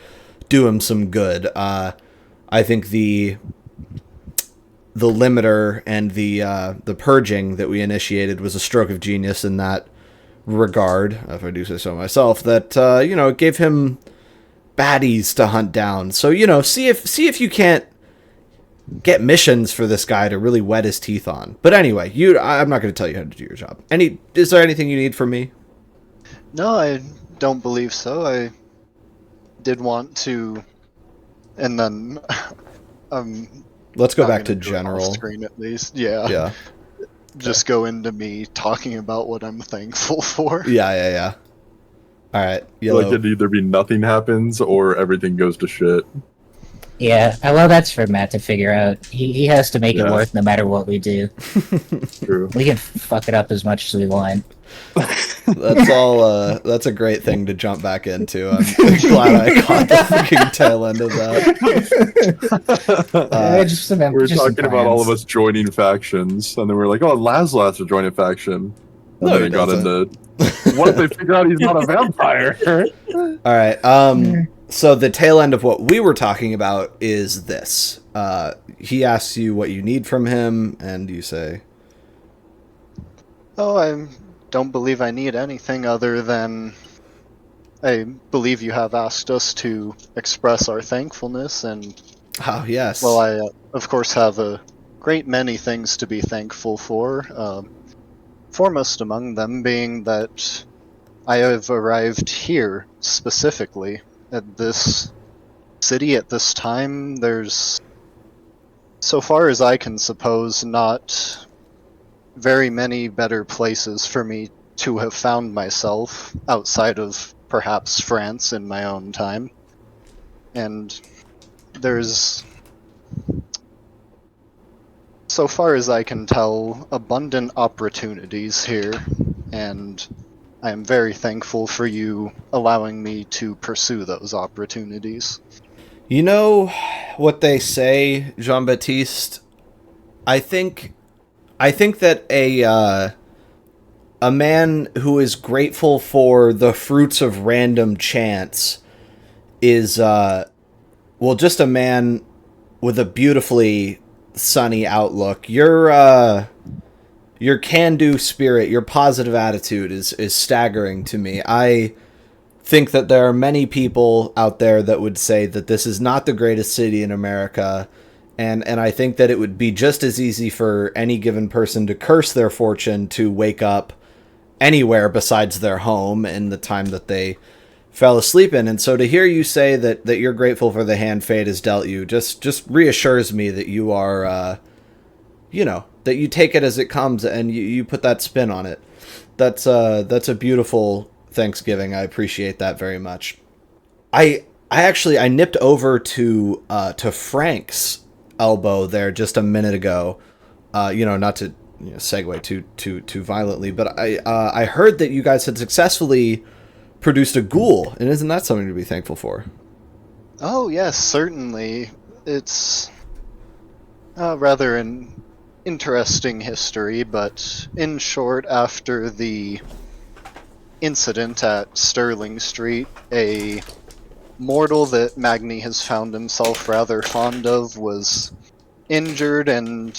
Speaker 1: do him some good. I think the limiter and the purging that we initiated was a stroke of genius in that regard, if I do say so myself, that it gave him baddies to hunt down. So, see if you can't get missions for this guy to really wet his teeth on. But anyway, I'm not going to tell you how to do your job. Is there anything you need from me?
Speaker 4: No, I don't believe so. I did want to, and then
Speaker 1: let's go
Speaker 4: I'm
Speaker 1: back to
Speaker 4: gonna do it
Speaker 1: general
Speaker 4: off screen at least. Yeah.
Speaker 1: Yeah.
Speaker 4: Just go into me talking about what I'm thankful for.
Speaker 1: Yeah. All right.
Speaker 2: Like
Speaker 1: Yellow.
Speaker 2: it'd either be nothing happens or everything goes to shit.
Speaker 3: Yeah, well, that's for Matt to figure out. He has to make it
Speaker 2: Yeah.
Speaker 3: work no matter what we do.
Speaker 2: True.
Speaker 3: We can fuck it up as much as we want.
Speaker 1: That's all. That's a great thing to jump back into. I'm glad I caught the freaking tail end of that.
Speaker 2: We were talking about all of us joining factions, and then we were like, "Oh, Laszlo has to join a faction." And
Speaker 1: No,
Speaker 2: then
Speaker 1: he
Speaker 2: it got
Speaker 1: doesn't.
Speaker 2: into, what if they figure out he's not a vampire?
Speaker 1: All right. So the tail end of what we were talking about is this. He asks you what you need from him, and you say,
Speaker 4: Oh, I don't believe I need anything other than I believe you have asked us to express our thankfulness, and
Speaker 1: "Oh yes."
Speaker 4: well, I of course have a great many things to be thankful for. Foremost among them being that I have arrived here specifically at this city at this time. There's, so far as I can suppose, not very many better places for me to have found myself outside of perhaps France in my own time. And there's, so far as I can tell, abundant opportunities here, and I am very thankful for you allowing me to pursue those opportunities.
Speaker 1: You know what they say, Jean-Baptiste? I think that a man who is grateful for the fruits of random chance is just a man with a beautifully sunny outlook. Your can-do spirit, your positive attitude is staggering to me. I think that there are many people out there that would say that this is not the greatest city in America, and I think that it would be just as easy for any given person to curse their fortune to wake up anywhere besides their home in the time that they fell asleep in. And so to hear you say that you're grateful for the hand fate has dealt you just reassures me that you are that you take it as it comes and you put that spin on it. That's a beautiful Thanksgiving. I appreciate that very much. I nipped over to Frank's elbow there just a minute ago. Not to segue too violently, but I heard that you guys had successfully produced a ghoul, and isn't that something to be thankful for?
Speaker 4: Oh yes, certainly. It's rather an interesting history, but in short, after the incident at Sterling Street, a mortal that Magni has found himself rather fond of was injured, and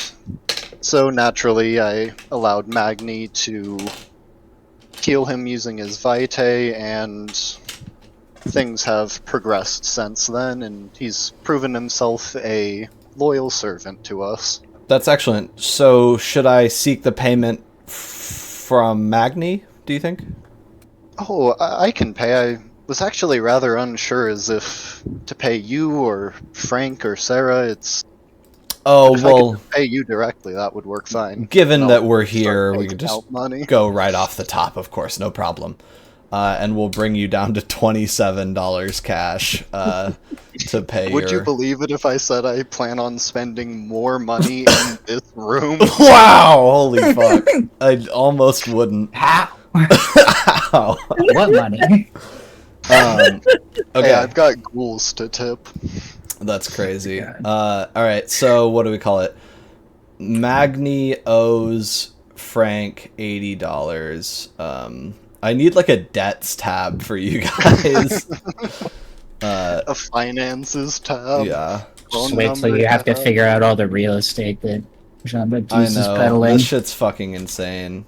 Speaker 4: so naturally I allowed Magni to heal him using his Vitae, and things have progressed since then, and he's proven himself a loyal servant to us.
Speaker 1: That's excellent. So should I seek the payment from Magni, do you think?
Speaker 4: Oh, I can pay. I was actually rather unsure as if to pay you or Frank or Sarah.
Speaker 1: Oh,
Speaker 4: If I could
Speaker 1: well,
Speaker 4: just pay you directly, that would work fine.
Speaker 1: given
Speaker 4: And
Speaker 1: that
Speaker 4: I'll
Speaker 1: we're
Speaker 4: start
Speaker 1: here, we
Speaker 4: taking
Speaker 1: could just
Speaker 4: out money.
Speaker 1: go right off the top, of course, no problem. And we'll bring you down to $27 cash to pay
Speaker 4: Would you
Speaker 1: your...
Speaker 4: believe it if I said I plan on spending more money in this room?
Speaker 1: Wow! Holy fuck. I almost wouldn't.
Speaker 3: How?
Speaker 1: Ow.
Speaker 3: What money?
Speaker 1: Okay.
Speaker 4: Hey, I've got ghouls to tip.
Speaker 1: That's crazy. Alright, so what do we call it? Magni owes Frank $80. I need like a debts tab for you guys.
Speaker 4: A finances tab.
Speaker 1: Yeah.
Speaker 3: Just
Speaker 4: Phone
Speaker 3: wait till
Speaker 4: number
Speaker 3: you have to
Speaker 4: tab.
Speaker 3: figure out all the real estate that
Speaker 1: I
Speaker 3: Jean-Baptiste is
Speaker 1: know.
Speaker 3: peddling.
Speaker 1: This shit's fucking insane.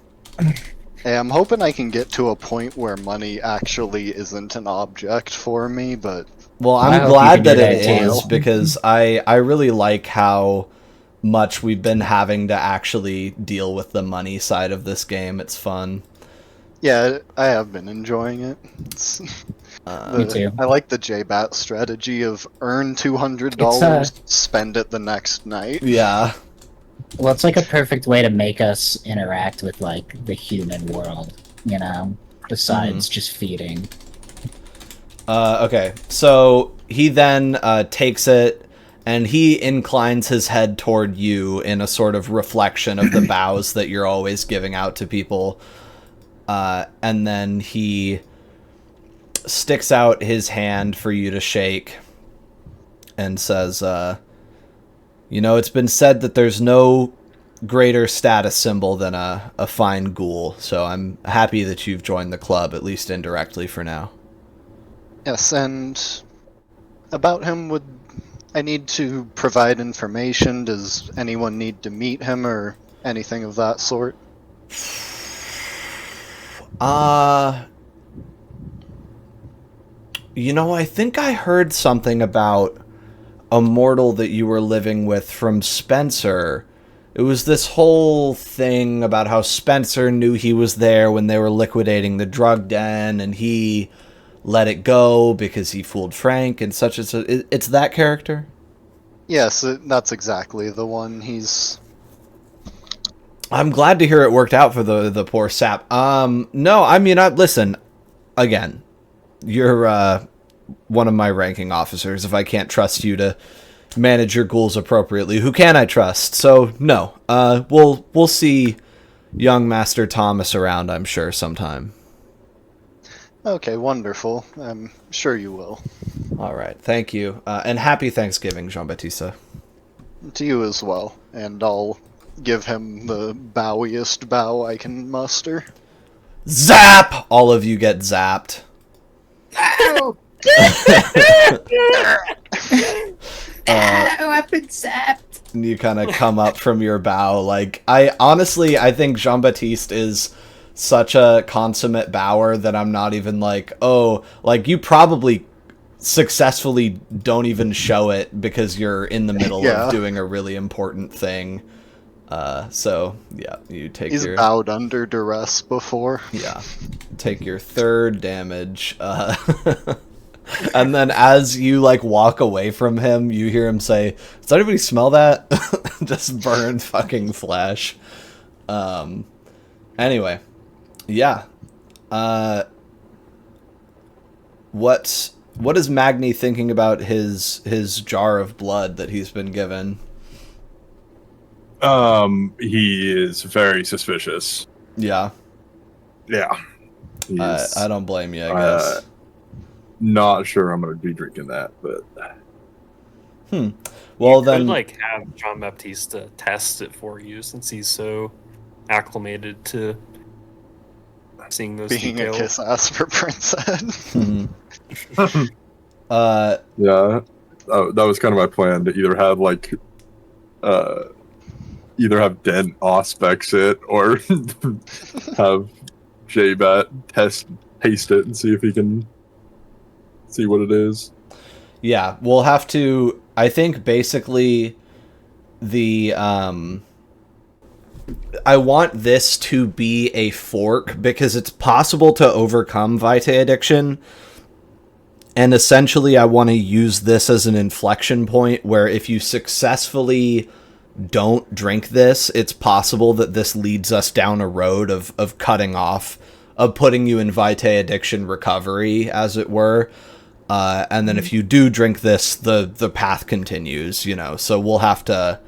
Speaker 4: Hey, I'm hoping I can get to a point where money actually isn't an object for me, but
Speaker 1: Well,
Speaker 3: I
Speaker 1: I'm
Speaker 3: hope
Speaker 1: glad
Speaker 3: you can
Speaker 1: that
Speaker 3: do
Speaker 1: it
Speaker 3: that,
Speaker 1: is
Speaker 3: too.
Speaker 1: because I really like how much we've been having to actually deal with the money side of this game. It's fun.
Speaker 4: yeah, I have been enjoying it.
Speaker 3: Me too.
Speaker 4: I like the JBat strategy of earn $200, spend it the next night.
Speaker 1: Yeah.
Speaker 3: Well, it's like a perfect way to make us interact with like the human world, you know, besides just feeding.
Speaker 1: Okay, so he then takes it and he inclines his head toward you in a sort of reflection of the bows that you're always giving out to people. And then he sticks out his hand for you to shake and says, you know, it's been said that there's no greater status symbol than a fine ghoul, so I'm happy that you've joined the club, at least indirectly for now.
Speaker 4: Yes, and about him, would I need to provide information? Does anyone need to meet him or anything of that sort?
Speaker 1: You know, I think I heard something about a mortal that you were living with from Spencer. It was this whole thing about how Spencer knew he was there when they were liquidating the drug den, and he let it go because he fooled Frank and such and such. It's that character?
Speaker 4: Yes, that's exactly the one. He's...
Speaker 1: I'm glad to hear it worked out for the poor sap. No, I mean, listen, again, you're one of my ranking officers. If I can't trust you to manage your ghouls appropriately, who can I trust? So no, we'll see young Master Thomas around, I'm sure, sometime.
Speaker 4: Okay, wonderful. I'm sure you will.
Speaker 1: All right, thank you, and happy Thanksgiving, Jean-Baptiste.
Speaker 4: To you as well, and I'll give him the bowiest bow I can muster.
Speaker 1: Zap! All of you get zapped.
Speaker 3: I've been zapped.
Speaker 1: You kind of come up from your bow. Like, I think Jean-Baptiste is such a consummate bower that I'm not even like, oh, like, you probably successfully don't even show it because you're in the middle
Speaker 4: Yeah.
Speaker 1: of doing a really important thing. So, yeah, you take
Speaker 4: He's
Speaker 1: your...
Speaker 4: bowed under duress before.
Speaker 1: Yeah. Take your third damage. And then as you, like, walk away from him, you hear him say, does anybody smell that? Just burned fucking flesh. Anyway. Yeah. What is Magni thinking about his jar of blood that he's been given?
Speaker 2: He is very suspicious.
Speaker 1: Yeah.
Speaker 2: Yeah.
Speaker 1: I don't blame you, I guess.
Speaker 2: Not sure I'm going to be drinking that, but...
Speaker 1: Well,
Speaker 5: you
Speaker 1: then...
Speaker 5: could, like, have Jean-Baptiste test it for you since he's so acclimated to seeing those
Speaker 4: Being
Speaker 5: details.
Speaker 4: a kiss ass for Prince Ed.
Speaker 2: Yeah, that was kind of my plan, to either have, like, either have Dent auspex it, or have J-Bat taste it and see if he can see what it is.
Speaker 1: Yeah, we'll have to... I think basically the I want this to be a fork because it's possible to overcome Vitae addiction. And essentially, I want to use this as an inflection point where if you successfully don't drink this, it's possible that this leads us down a road of cutting off, of putting you in Vitae addiction recovery, as it were. And then if you do drink this, the path continues, you know. So we'll have to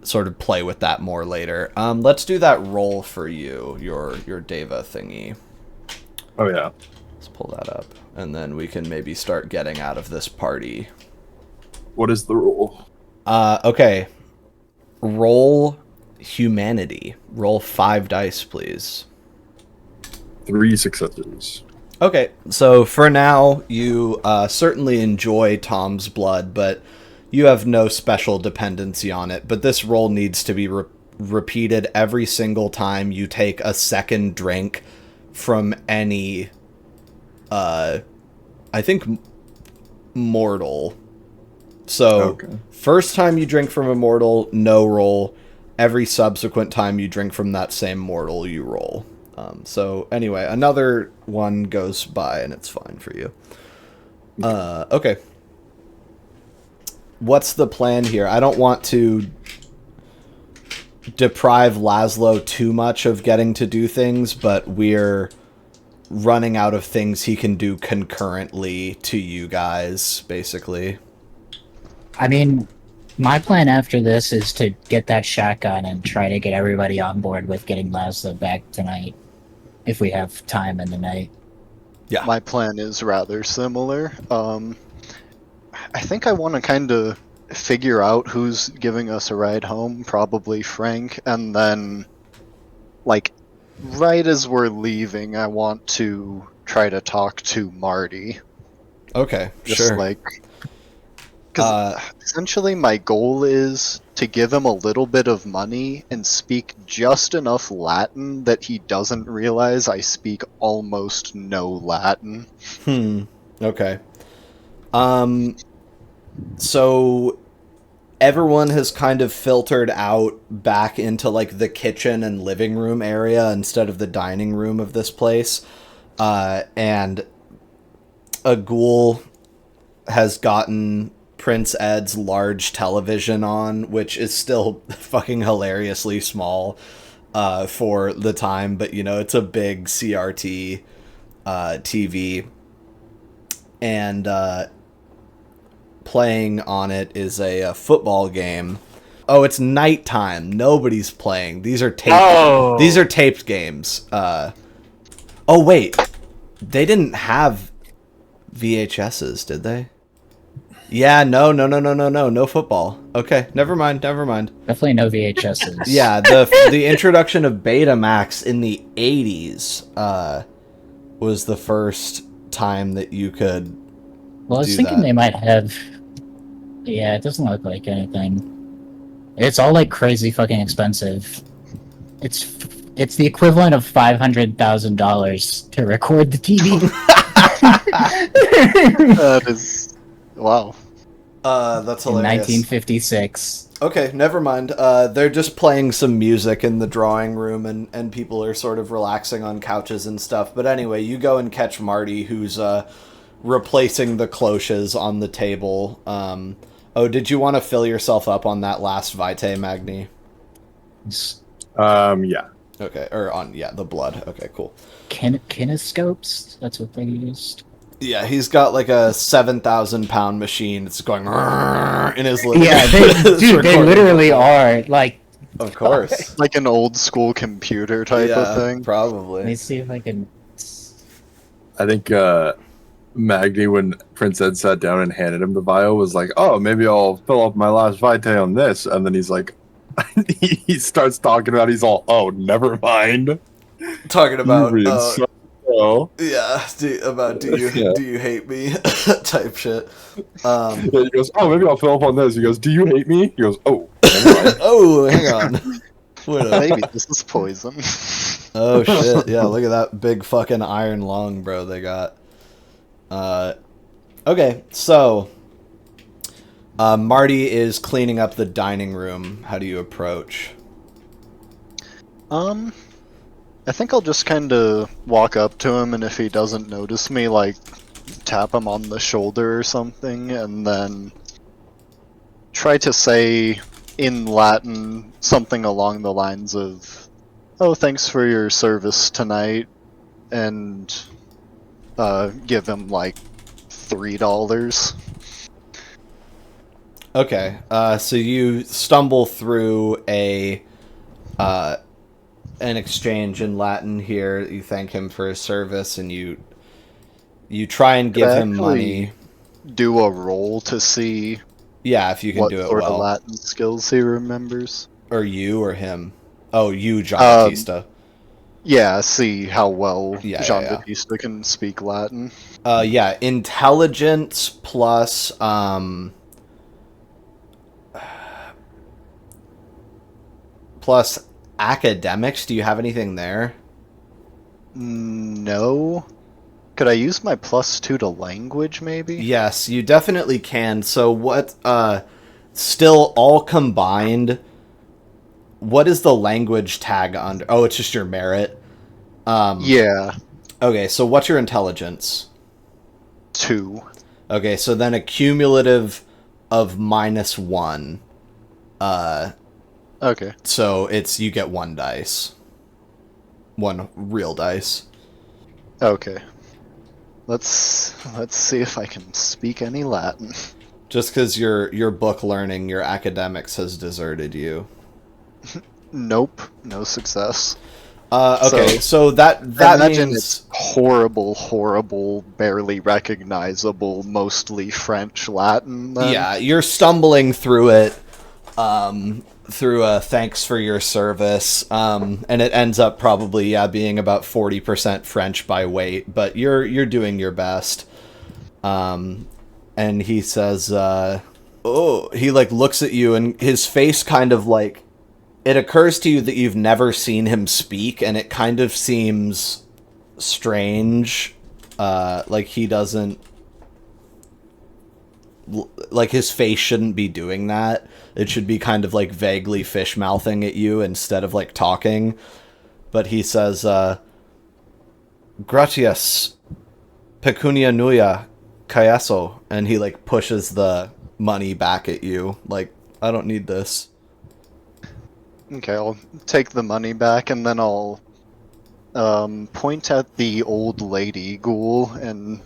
Speaker 1: sort of play with that more later. Let's do that roll for you, your Deva thingy.
Speaker 2: Oh yeah.
Speaker 1: Let's pull that up, and then we can maybe start getting out of this party.
Speaker 2: What is the rule?
Speaker 1: Okay. Roll humanity. Roll 5 dice, please.
Speaker 2: 3 successes.
Speaker 1: Okay, so for now, you certainly enjoy Tom's blood, but you have no special dependency on it. But this roll needs to be repeated every single time you take a second drink from any, I think, mortal. So, First time you drink from a mortal, no roll. Every subsequent time you drink from that same mortal, you roll. So anyway, another one goes by and it's fine for you. Okay. What's the plan here? I don't want to deprive Laszlo too much of getting to do things, but we're running out of things he can do concurrently to you guys, basically.
Speaker 3: I mean, my plan after this is to get that shotgun and try to get everybody on board with getting Laszlo back tonight, if we have time in the night.
Speaker 1: Yeah.
Speaker 4: My plan is rather similar. I think I want to kind of figure out who's giving us a ride home, probably Frank, and then, like, right as we're leaving, I want to try to talk to Marty.
Speaker 1: Okay,
Speaker 4: Just
Speaker 1: sure.
Speaker 4: like, because essentially my goal is to give him a little bit of money and speak just enough Latin that he doesn't realize I speak almost no Latin.
Speaker 1: Okay. So everyone has kind of filtered out back into like the kitchen and living room area instead of the dining room of this place. And a ghoul has gotten Prince Ed's large television on, which is still fucking hilariously small for the time, but you know, it's a big CRT TV. And playing on it is a football game. Oh, it's nighttime. Nobody's playing. These are taped.
Speaker 5: Oh.
Speaker 1: These are taped games. Oh wait, they didn't have VHSs, did they? Yeah, no football. Okay, never mind.
Speaker 3: Definitely no VHSs.
Speaker 1: Yeah, the introduction of Betamax in the 80s was the first time that you could.
Speaker 3: Well, I was thinking they might have. Yeah, it doesn't look like anything. It's all like crazy fucking expensive. It's the equivalent of $500,000 to record the TV.
Speaker 4: That is... Wow.
Speaker 1: That's
Speaker 3: in
Speaker 1: hilarious.
Speaker 3: 1956.
Speaker 1: Okay, never mind. They're just playing some music in the drawing room, and people are sort of relaxing on couches and stuff. But anyway, you go and catch Marty, who's replacing the cloches on the table. Oh, did you want to fill yourself up on that last Vitae, Magni?
Speaker 2: Yeah.
Speaker 1: Okay, or on, the blood. Okay, cool.
Speaker 3: Kinescopes? That's what they used.
Speaker 1: Yeah, he's got like a 7,000-pound machine. It's going in his living
Speaker 3: Yeah, they literally are. Like,
Speaker 1: of course.
Speaker 4: Like an old school computer type of thing.
Speaker 3: let me
Speaker 1: Probably.
Speaker 3: see if I can...
Speaker 2: I think Magni, when Prince Ed sat down and handed him the vial, was like, "Oh, maybe I'll fill up my last Vitae on this," and then he's like, he starts talking about. He's all, "Oh, never mind."
Speaker 1: Talking about
Speaker 2: You read so well.
Speaker 1: yeah, do you hate me type shit.
Speaker 2: Yeah, he goes, "Oh, maybe I'll fill up on this." He goes, "Do you hate me?" He goes, "Oh, never mind."
Speaker 1: Oh, hang on. Wait up.
Speaker 4: Maybe this is poison.
Speaker 1: Oh shit! Yeah, look at that big fucking iron lung, bro. They got. Okay, so Marty is cleaning up the dining room. How do you approach?
Speaker 4: I think I'll just kind of walk up to him, and if he doesn't notice me, like, tap him on the shoulder or something, and then try to say in Latin something along the lines of, "Oh, thanks for your service tonight," and give him like $3.
Speaker 1: Okay, so you stumble through an exchange in Latin here. You thank him for his service, and you try and give
Speaker 4: Could I
Speaker 1: him money.
Speaker 4: do a roll to see
Speaker 1: Yeah, if you can
Speaker 4: what
Speaker 1: do it
Speaker 4: sort of
Speaker 1: well.
Speaker 4: Latin skills he remembers?
Speaker 1: Or you or him. Oh, you, Jean-Baptiste.
Speaker 4: Yeah, see how well
Speaker 1: Yeah,
Speaker 4: Jean-Baptiste can speak Latin.
Speaker 1: Yeah, intelligence plus academics. Do you have anything there?
Speaker 4: No. Could I use my +2 to language, maybe?
Speaker 1: Yes, you definitely can. So what, still all combined, what is the language tag under? Oh, it's just your merit.
Speaker 4: Yeah,
Speaker 1: Okay, so what's your intelligence?
Speaker 4: 2.
Speaker 1: Okay, so then a cumulative of -1.
Speaker 4: Okay.
Speaker 1: So you get 1 dice. 1 real dice.
Speaker 4: Okay. Let's see if I can speak any Latin.
Speaker 1: Just because your book learning, your academics has deserted you.
Speaker 4: Nope, no success.
Speaker 1: Okay, so that
Speaker 4: I imagine
Speaker 1: means
Speaker 4: it's horrible, barely recognizable, mostly French Latin. Then.
Speaker 1: yeah, you're stumbling through it. Through a thanks for your service, and it ends up probably being about 40% French by weight, but you're doing your best. And he says, oh, he like looks at you, and his face kind of like, it occurs to you that you've never seen him speak, and it kind of seems strange, like he doesn't, like his face shouldn't be doing that. It should be kind of like vaguely fish mouthing at you instead of like talking. But he says, Gratias pecunia nuya caeso, and he like pushes the money back at you. Like, I don't need this.
Speaker 4: Okay, I'll take the money back, and then I'll point at the old lady ghoul and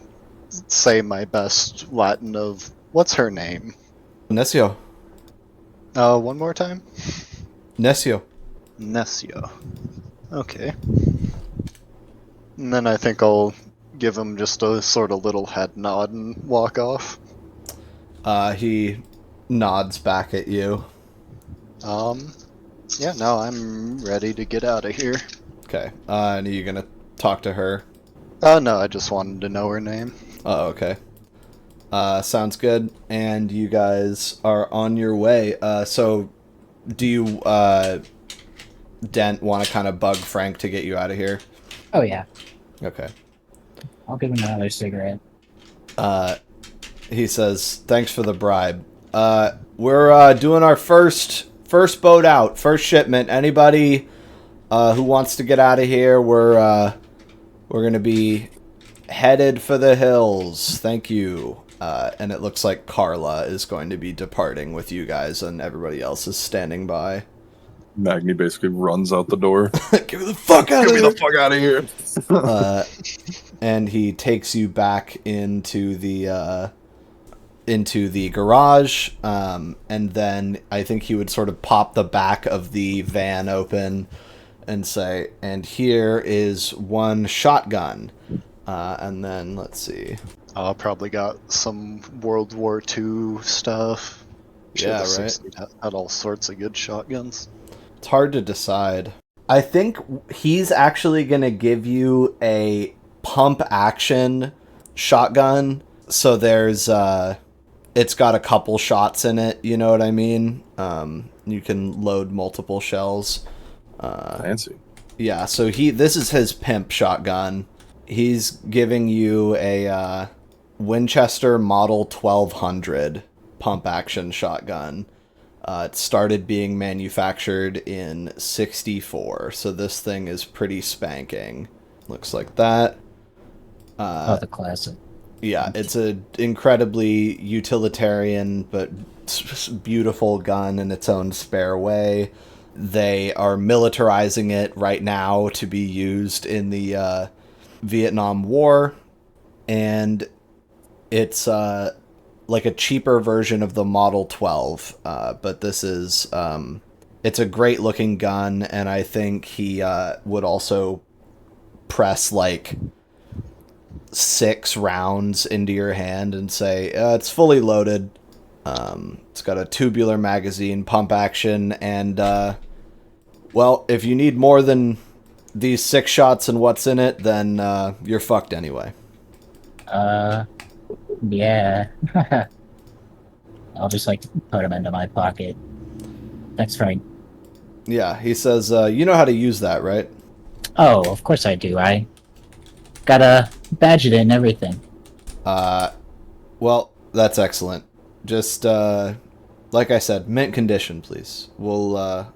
Speaker 4: say my best Latin of, what's her name?
Speaker 1: Necio.
Speaker 4: One more time?
Speaker 1: Necio.
Speaker 4: Necio. Okay. And then I think I'll give him just a sort of little head nod and walk off.
Speaker 1: He nods back at you.
Speaker 4: Yeah, no, I'm ready to get out of here.
Speaker 1: Okay. And are you gonna talk to her?
Speaker 4: No, I just wanted to know her name.
Speaker 1: Oh, okay. Sounds good. And you guys are on your way. So do you, Dent, want to kind of bug Frank to get you out of here?
Speaker 3: Oh yeah,
Speaker 1: Okay.
Speaker 3: I'll give him another cigarette.
Speaker 1: He says, thanks for the bribe. We're doing our first boat out, first shipment. Anybody who wants to get out of here, we're going to be headed for the hills. Thank you. And it looks like Carla is going to be departing with you guys, and everybody else is standing by.
Speaker 2: Magni basically runs out the door.
Speaker 1: Get me the fuck out of
Speaker 2: Get
Speaker 1: here!
Speaker 2: me the fuck out of here!
Speaker 1: And he takes you back into the garage, and then I think he would sort of pop the back of the van open and say, and here is 1 shotgun. And then, let's see.
Speaker 4: Probably got some World War II stuff.
Speaker 1: Yeah,
Speaker 4: the
Speaker 1: right.
Speaker 4: 60s had all sorts of good shotguns.
Speaker 1: It's hard to decide. I think he's actually going to give you a pump action shotgun. So there's, it's got a couple shots in it, you know what I mean? You can load multiple shells.
Speaker 2: Fancy.
Speaker 1: Yeah, so this is his pimp shotgun. He's giving you a Winchester Model 1200 pump action shotgun. It started being manufactured in 64, so this thing is pretty spanking. Looks like that.
Speaker 3: The classic.
Speaker 1: Yeah, it's an incredibly utilitarian but beautiful gun in its own spare way. They are militarizing it right now to be used in the Vietnam War, and it's like a cheaper version of the Model 12, but this is it's a great looking gun, and I think he would also press like 6 rounds into your hand and say it's fully loaded. It's got a tubular magazine, pump action, and well, if you need more than these 6 shots and what's in it, then you're fucked anyway.
Speaker 3: Yeah. I'll just like put them into my pocket. Thanks, Frank.
Speaker 1: Yeah, he says, you know how to use that, right?
Speaker 3: Oh, of course I do. I gotta badge it and everything.
Speaker 1: Well, that's excellent. Just, like I said, mint condition, please. We'll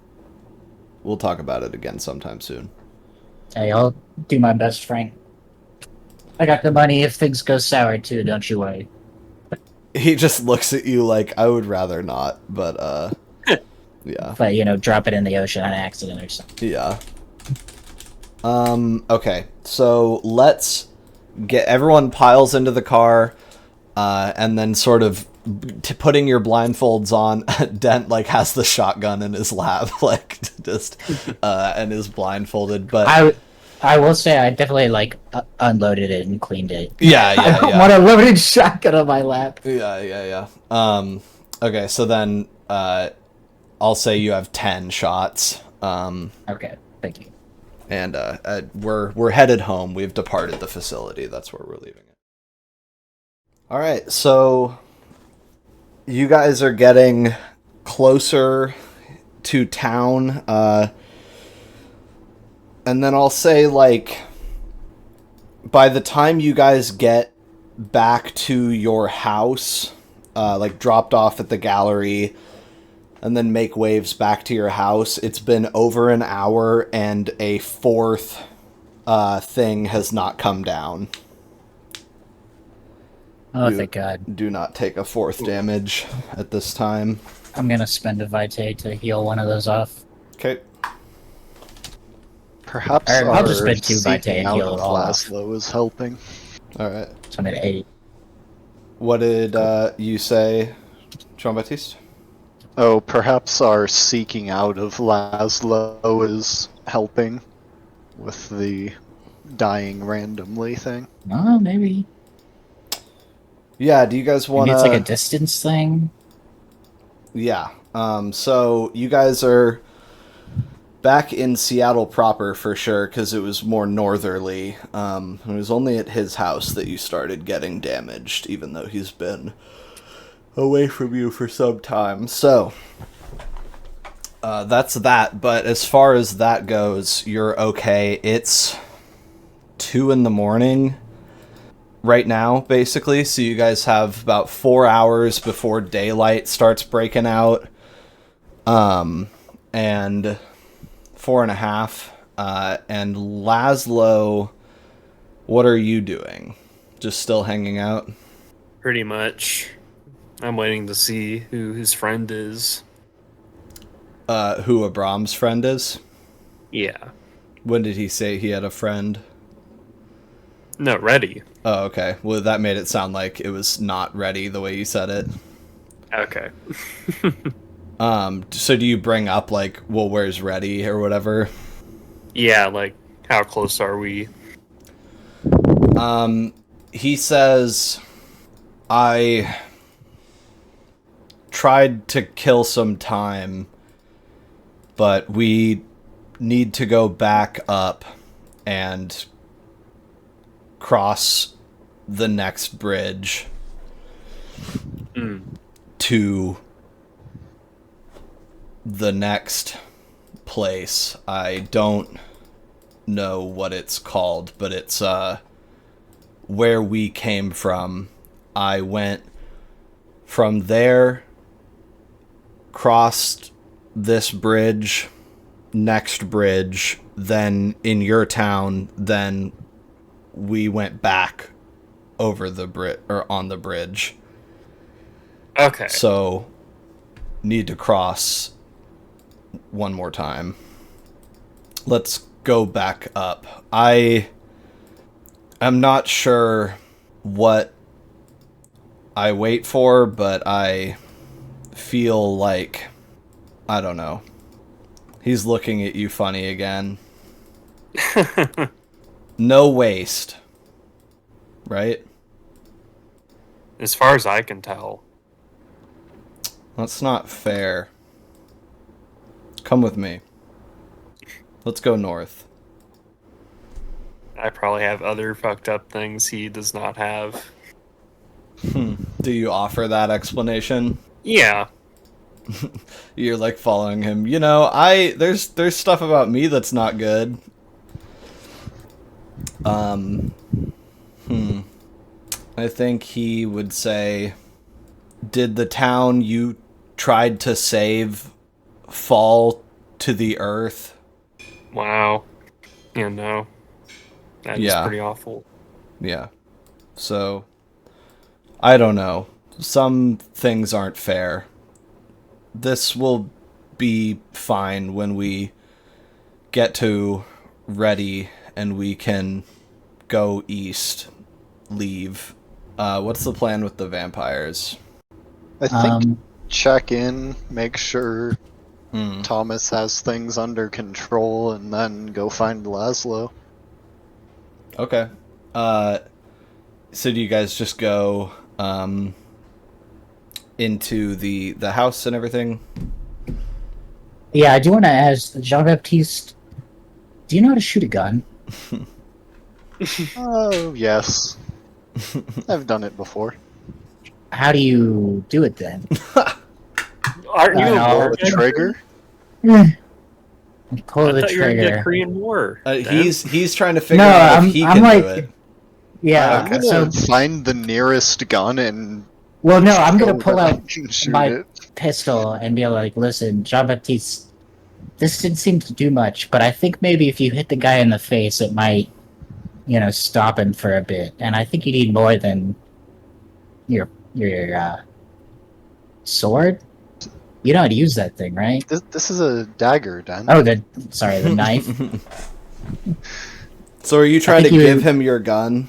Speaker 1: talk about it again sometime soon.
Speaker 3: Hey, I'll do my best, Frank. I got the money if things go sour too, don't you worry.
Speaker 1: He just looks at you like, I would rather not, but, yeah.
Speaker 3: But, you know, drop it in the ocean on accident or something.
Speaker 1: Yeah. Okay, so let's get... Everyone piles into the car, and then sort of putting your blindfolds on, Dent, like, has the shotgun in his lap, like, just, and is blindfolded, but...
Speaker 3: I will say I definitely, like, unloaded it and cleaned it.
Speaker 1: Yeah.
Speaker 3: I don't want a loaded shotgun on my lap.
Speaker 1: Yeah. Okay, so then, I'll say you have 10 shots.
Speaker 3: Okay, thank you.
Speaker 1: And, we're headed home. We've departed the facility. That's where we're leaving it. Alright, so... You guys are getting closer to town, and then I'll say, like, by the time you guys get back to your house, like, dropped off at the gallery, and then make waves back to your house, it's been over an hour, and a 4th thing has not come down.
Speaker 3: Oh, thank God.
Speaker 1: Do not take a 4th damage at this time.
Speaker 3: I'm gonna spend a vitae to heal one of those off.
Speaker 1: Okay.
Speaker 4: Perhaps
Speaker 3: I'll just spend 2 vitae
Speaker 4: seeking
Speaker 3: and
Speaker 4: out
Speaker 3: heal
Speaker 4: of
Speaker 3: it all off.
Speaker 4: Laszlo is helping.
Speaker 1: Alright.
Speaker 3: So I'm at 8.
Speaker 1: What did you say, Jean-Baptiste?
Speaker 4: Oh, perhaps our seeking out of Laszlo is helping with the dying randomly thing.
Speaker 3: Oh, maybe.
Speaker 1: Yeah, do you guys want
Speaker 3: Maybe
Speaker 1: to...
Speaker 3: it's like a distance thing?
Speaker 1: Yeah. So you guys are back in Seattle proper for sure, because it was more northerly. It was only at his house that you started getting damaged, even though he's been away from you for some time. So, that's that. But as far as that goes, you're okay. It's 2 a.m. right now, basically. So you guys have about 4 hours before daylight starts breaking out. And 4.5. And Laszlo, what are you doing? Just still hanging out?
Speaker 5: Pretty much. I'm waiting to see who his friend is.
Speaker 1: Who Abram's friend is?
Speaker 5: Yeah.
Speaker 1: When did he say he had a friend?
Speaker 5: No, ready.
Speaker 1: Oh, okay. Well, that made it sound like it was not ready the way you said it.
Speaker 5: Okay.
Speaker 1: So do you bring up, like, well, where's ready or whatever?
Speaker 5: Yeah, like, how close are we?
Speaker 1: He says, I tried to kill some time, but we need to go back up and cross the next bridge to the next place. I don't know what it's called, but it's where we came from. I went from there crossed this bridge, next bridge, then in your town, then we went back over the or on the bridge.
Speaker 5: Okay.
Speaker 1: So, need to cross one more time. Let's go back up. I'm not sure what I wait for, but I feel like, I don't know. He's looking at you funny again. No waste. Right?
Speaker 5: As far as I can tell.
Speaker 1: That's not fair. Come with me. Let's go north.
Speaker 5: I probably have other fucked up things he does not have.
Speaker 1: Do you offer that explanation?
Speaker 5: Yeah.
Speaker 1: You're like following him. You know, there's stuff about me that's not good. I think he would say, did the town you tried to save fall to the earth?
Speaker 5: Wow. Yeah, no. That is pretty awful.
Speaker 1: Yeah. So, I don't know. Some things aren't fair. This will be fine when we get to Ready and we can go east, leave. What's the plan with the vampires?
Speaker 4: I think check in, make sure Thomas has things under control, and then go find Laszlo.
Speaker 1: Okay. So do you guys just go into the house and everything?
Speaker 3: Yeah, I do want to ask Jean-Baptiste, do you know how to shoot a gun?
Speaker 4: Oh, yes. I've done it before.
Speaker 3: How do you do it then?
Speaker 5: Aren't you a war
Speaker 4: The
Speaker 5: veteran?
Speaker 4: trigger?
Speaker 3: Pull
Speaker 5: I
Speaker 3: the
Speaker 5: thought you were in the
Speaker 3: trigger.
Speaker 5: Korean War.
Speaker 1: He's trying to figure
Speaker 3: No,
Speaker 1: out if he
Speaker 3: I'm
Speaker 1: can
Speaker 3: like,
Speaker 1: do it.
Speaker 3: yeah.
Speaker 4: I'm gonna
Speaker 3: So,
Speaker 4: find the nearest gun and
Speaker 3: well, no, I'm gonna
Speaker 4: go
Speaker 3: pull
Speaker 4: where I
Speaker 3: out
Speaker 4: can shoot
Speaker 3: my
Speaker 4: it.
Speaker 3: pistol and be like, "Listen, Jean-Baptiste, this didn't seem to do much, but I think maybe if you hit the guy in the face, it might, stop him for a bit. And I think you need more than your sword. You know how to use that thing, right?
Speaker 4: This is a dagger, Dent.
Speaker 3: Oh, the knife.
Speaker 1: So are you trying to
Speaker 3: think
Speaker 1: give him your gun?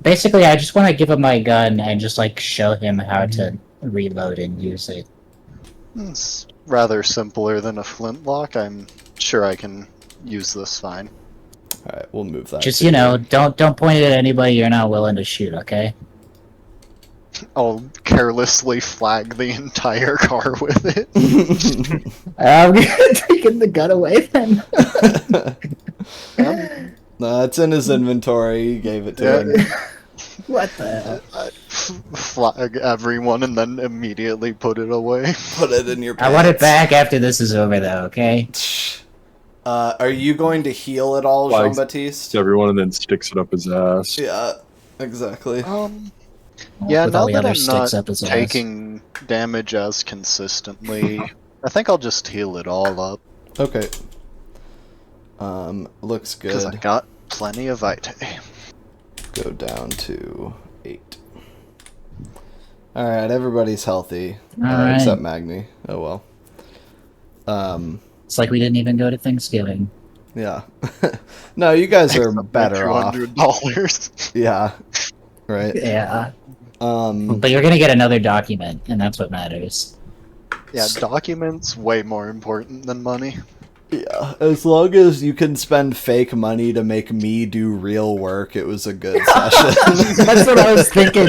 Speaker 3: Basically, I just want to give him my gun and just show him how to reload and use it.
Speaker 4: It's rather simpler than a flintlock. I'm sure I can use this fine.
Speaker 1: All right, we'll move that.
Speaker 3: Just
Speaker 1: to you.
Speaker 3: don't point it at anybody you're not willing to shoot. Okay.
Speaker 4: I'll carelessly flag the entire car with it.
Speaker 3: I'm gonna take the gun away then.
Speaker 1: No, it's in his inventory. You gave it to him.
Speaker 3: What the?
Speaker 4: I flag everyone and then immediately put it away.
Speaker 1: Put it in your
Speaker 3: I
Speaker 1: pants.
Speaker 3: want it back after this is over, though. Okay.
Speaker 1: Are you going to heal at all,
Speaker 2: Flags
Speaker 1: Jean-Baptiste?
Speaker 2: Everyone and then sticks it up his ass.
Speaker 1: Yeah, exactly.
Speaker 4: Yeah,
Speaker 3: With
Speaker 4: now
Speaker 3: all the
Speaker 4: that
Speaker 3: other
Speaker 4: I'm
Speaker 3: sticks
Speaker 4: not
Speaker 3: up his ass.
Speaker 4: taking damage as consistently, I think I'll just heal it all up.
Speaker 1: Okay. Looks
Speaker 4: Because I
Speaker 1: good.
Speaker 4: got plenty of Vitae.
Speaker 1: Go down to 8. Alright, everybody's healthy.
Speaker 3: Alright.
Speaker 1: Except Magni. Oh well.
Speaker 3: It's like we didn't even go to Thanksgiving.
Speaker 1: Yeah. No, you guys are better off.
Speaker 4: $200.
Speaker 1: Yeah. Right?
Speaker 3: Yeah.
Speaker 1: Um,
Speaker 3: But you're gonna get another document, and that's what matters.
Speaker 4: Yeah, documents way more important than money.
Speaker 1: yeah. As long as you can spend fake money to make me do real work, it was a good session.
Speaker 3: That's what I was thinking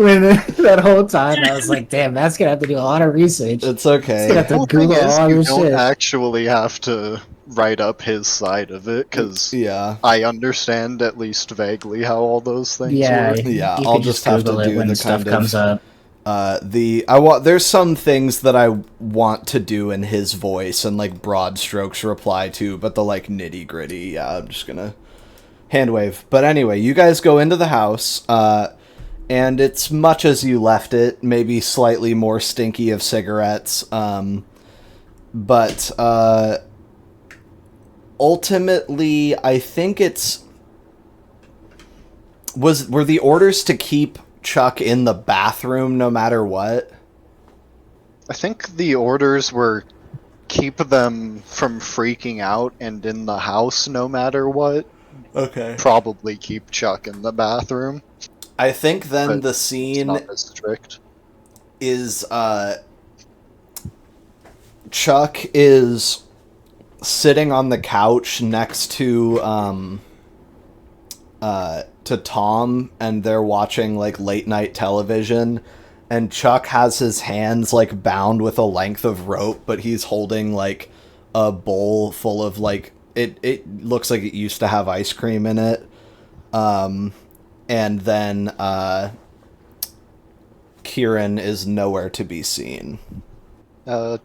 Speaker 3: when that whole time. I was like, damn, that's gonna have to do a lot of research.
Speaker 1: It's
Speaker 3: He's
Speaker 1: okay.
Speaker 3: gonna have
Speaker 4: The
Speaker 3: to
Speaker 4: whole thing
Speaker 3: Google
Speaker 4: is
Speaker 3: all
Speaker 4: you
Speaker 3: this
Speaker 4: don't
Speaker 3: shit.
Speaker 4: actually have to write up his side of it, because
Speaker 1: Yeah.
Speaker 4: I understand at least vaguely how all those things
Speaker 3: Yeah,
Speaker 4: work.
Speaker 1: Yeah,
Speaker 3: you
Speaker 1: I'll
Speaker 3: could
Speaker 1: just have to
Speaker 3: Google it
Speaker 1: do
Speaker 3: when
Speaker 1: the
Speaker 3: stuff
Speaker 1: kind of-
Speaker 3: comes up.
Speaker 1: There's some things that I want to do in his voice and like broad strokes reply to, but the like nitty gritty, yeah, I'm just gonna hand wave. But anyway, you guys go into the house. and it's much as you left it, maybe slightly more stinky of cigarettes. But ultimately, I think were the orders to keep Chuck in the bathroom no matter what?
Speaker 4: I think the orders were keep them from freaking out and in the house no matter what.
Speaker 1: Okay.
Speaker 4: Probably keep Chuck in the bathroom.
Speaker 1: I think then
Speaker 4: But
Speaker 1: the
Speaker 4: It's
Speaker 1: scene
Speaker 4: not as strict.
Speaker 1: is Chuck is sitting on the couch next to Tom, and they're watching like late night television, and Chuck has his hands like bound with a length of rope, but he's holding like a bowl full of like it looks like it used to have ice cream in it. And then Kieran is nowhere to be seen.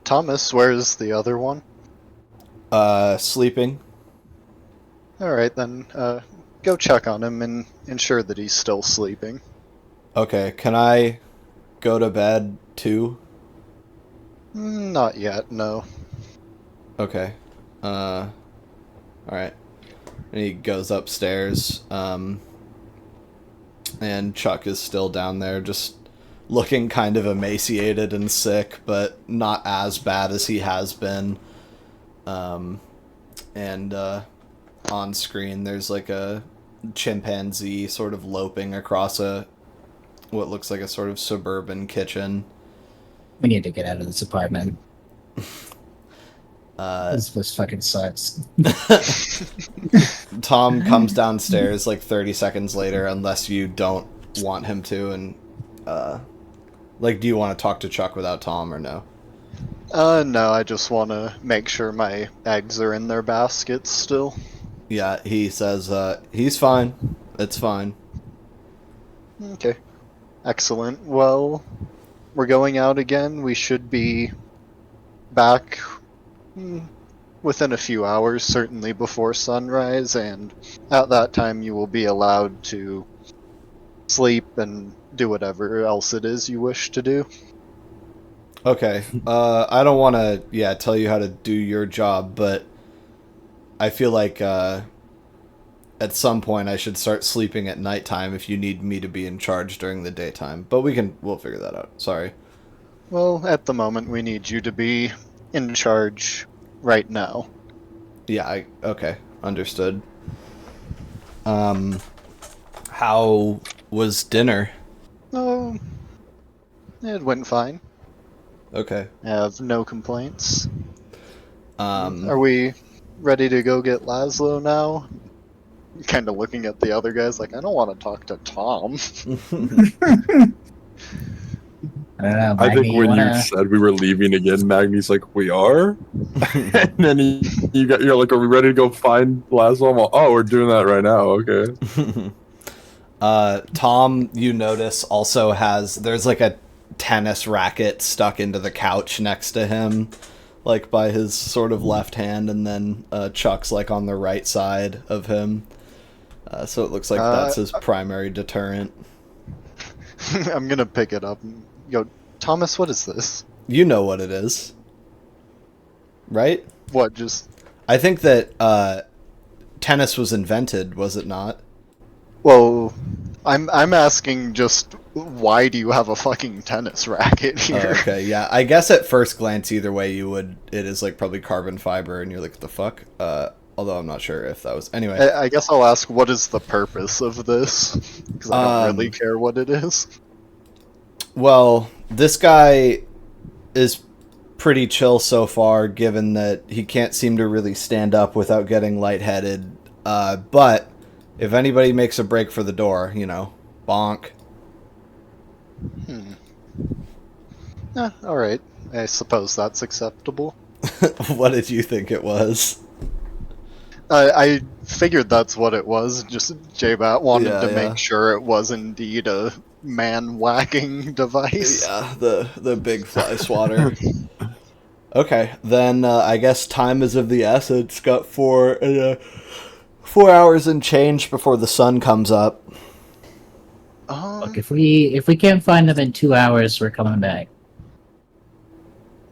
Speaker 4: Thomas, where's the other one?
Speaker 1: Sleeping.
Speaker 4: Alright then, go check on him and ensure that he's still sleeping.
Speaker 1: Okay, can I go to bed too?
Speaker 4: Not yet, no.
Speaker 1: Okay. Alright. And he goes upstairs, and Chuck is still down there, just looking kind of emaciated and sick, but not as bad as he has been. And on screen there's like a chimpanzee sort of loping across what looks like a sort of suburban kitchen.
Speaker 3: We need to get out of this apartment. This fucking sucks.
Speaker 1: Tom comes downstairs like 30 seconds later, unless you don't want him to, and do you want to talk to Chuck without Tom or no?
Speaker 4: No, I just want to make sure my eggs are in their baskets still.
Speaker 1: Yeah, he says he's fine. It's fine.
Speaker 4: Okay. Excellent. Well, we're going out again. We should be back within a few hours, certainly before sunrise, and at that time you will be allowed to sleep and do whatever else it is you wish to do.
Speaker 1: Okay. I don't want to, tell you how to do your job, but I feel like at some point I should start sleeping at nighttime if you need me to be in charge during the daytime. But we'll figure that out. Sorry.
Speaker 4: Well, at the moment we need you to be in charge right now.
Speaker 1: Yeah, okay. Understood. How was dinner?
Speaker 4: Oh, it went fine.
Speaker 1: Okay.
Speaker 4: I have no complaints.
Speaker 1: Um,
Speaker 4: Are we ready to go get Laszlo now? Kind of looking at the other guys like, I don't want to talk to Tom.
Speaker 3: I don't know.
Speaker 2: I
Speaker 3: Magni,
Speaker 2: think when
Speaker 3: wanna...
Speaker 2: you said we were leaving again, Magni's like, "We are," and then you're like, "Are we ready to go find Laszlo?" I'm like, "Oh, we're doing that right now." Okay.
Speaker 1: Tom, you notice, also there's like a tennis racket stuck into the couch next to him, like by his sort of left hand, and then Chuck's like on the right side of him. So it looks like that's his primary deterrent.
Speaker 4: I'm gonna pick it up and go, Thomas, what is this?
Speaker 1: You know what it is, right?
Speaker 4: What, just...
Speaker 1: I think that tennis was invented, was it not?
Speaker 4: Well, I'm asking just, why do you have a fucking tennis racket here?
Speaker 1: Okay, yeah. I guess at first glance, either way, it is like probably carbon fiber, and you're like, the fuck? Although I'm not sure if that was... Anyway.
Speaker 4: I guess I'll ask, what is the purpose of this? Because I don't really care what it is.
Speaker 1: Well, this guy is pretty chill so far, given that he can't seem to really stand up without getting lightheaded. But if anybody makes a break for the door, bonk.
Speaker 4: Alright. I suppose that's acceptable.
Speaker 1: What did you think it was?
Speaker 4: I figured that's what it was. Just J-Bat wanted to make sure it was indeed a man-whacking device.
Speaker 1: Yeah, the big fly swatter. Okay, then I guess time is of the essence. Got 4 hours and change before the sun comes up.
Speaker 3: Look, if we can't find them in 2 hours, we're coming back.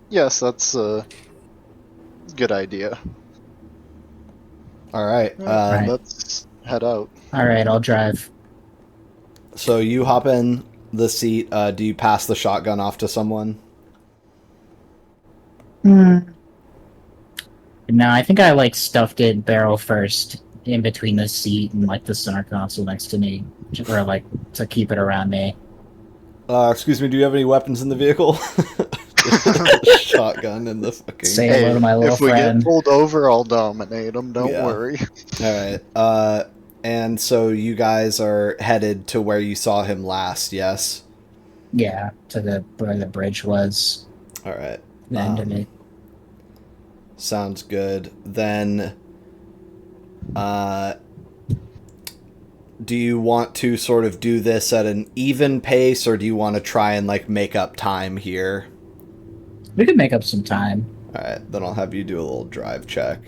Speaker 4: Yes, that's a good idea.
Speaker 1: All right.
Speaker 3: Right.
Speaker 4: Let's head out.
Speaker 3: All right, I'll drive.
Speaker 1: So you hop in the seat. Do you pass the shotgun off to someone?
Speaker 3: No, I think I like stuffed it barrel first in between the seat and like the center console next to me, or like to keep it around me.
Speaker 1: Excuse me. Do you have any weapons in the vehicle? Shotgun in the fucking.
Speaker 3: Say hello to my little
Speaker 4: if we
Speaker 3: friend.
Speaker 4: get pulled over, I'll dominate them. Don't
Speaker 1: Yeah.
Speaker 4: worry.
Speaker 1: All right. And so you guys are headed to where you saw him last. Yes.
Speaker 3: Yeah, to where the bridge was.
Speaker 1: All right.
Speaker 3: The end of it.
Speaker 1: Sounds good. Then, do you want to sort of do this at an even pace, or do you want to try and like make up time here?
Speaker 3: We could make up some time.
Speaker 1: All right, then I'll have you do a little drive check.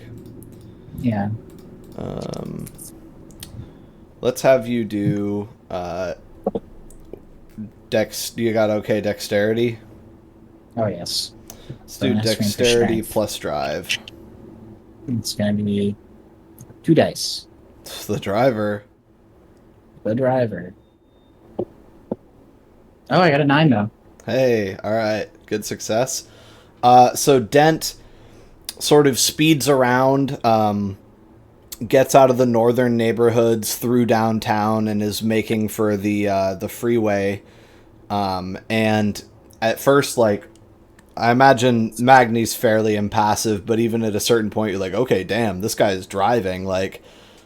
Speaker 3: Yeah.
Speaker 1: Let's have you do Do you got okay dexterity?
Speaker 3: Oh yes.
Speaker 1: Let's do
Speaker 3: Bonus room for
Speaker 1: dexterity
Speaker 3: strength.
Speaker 1: plus drive.
Speaker 3: It's gonna be 2 dice.
Speaker 1: It's the driver.
Speaker 3: The driver. Oh, I got a 9 though.
Speaker 1: Hey, all right, good success. So Dent sort of speeds around, gets out of the northern neighborhoods through downtown, and is making for the freeway. And at first, like, I imagine Magni's fairly impassive, but even at a certain point, you're like, okay, damn, this guy is driving. Like,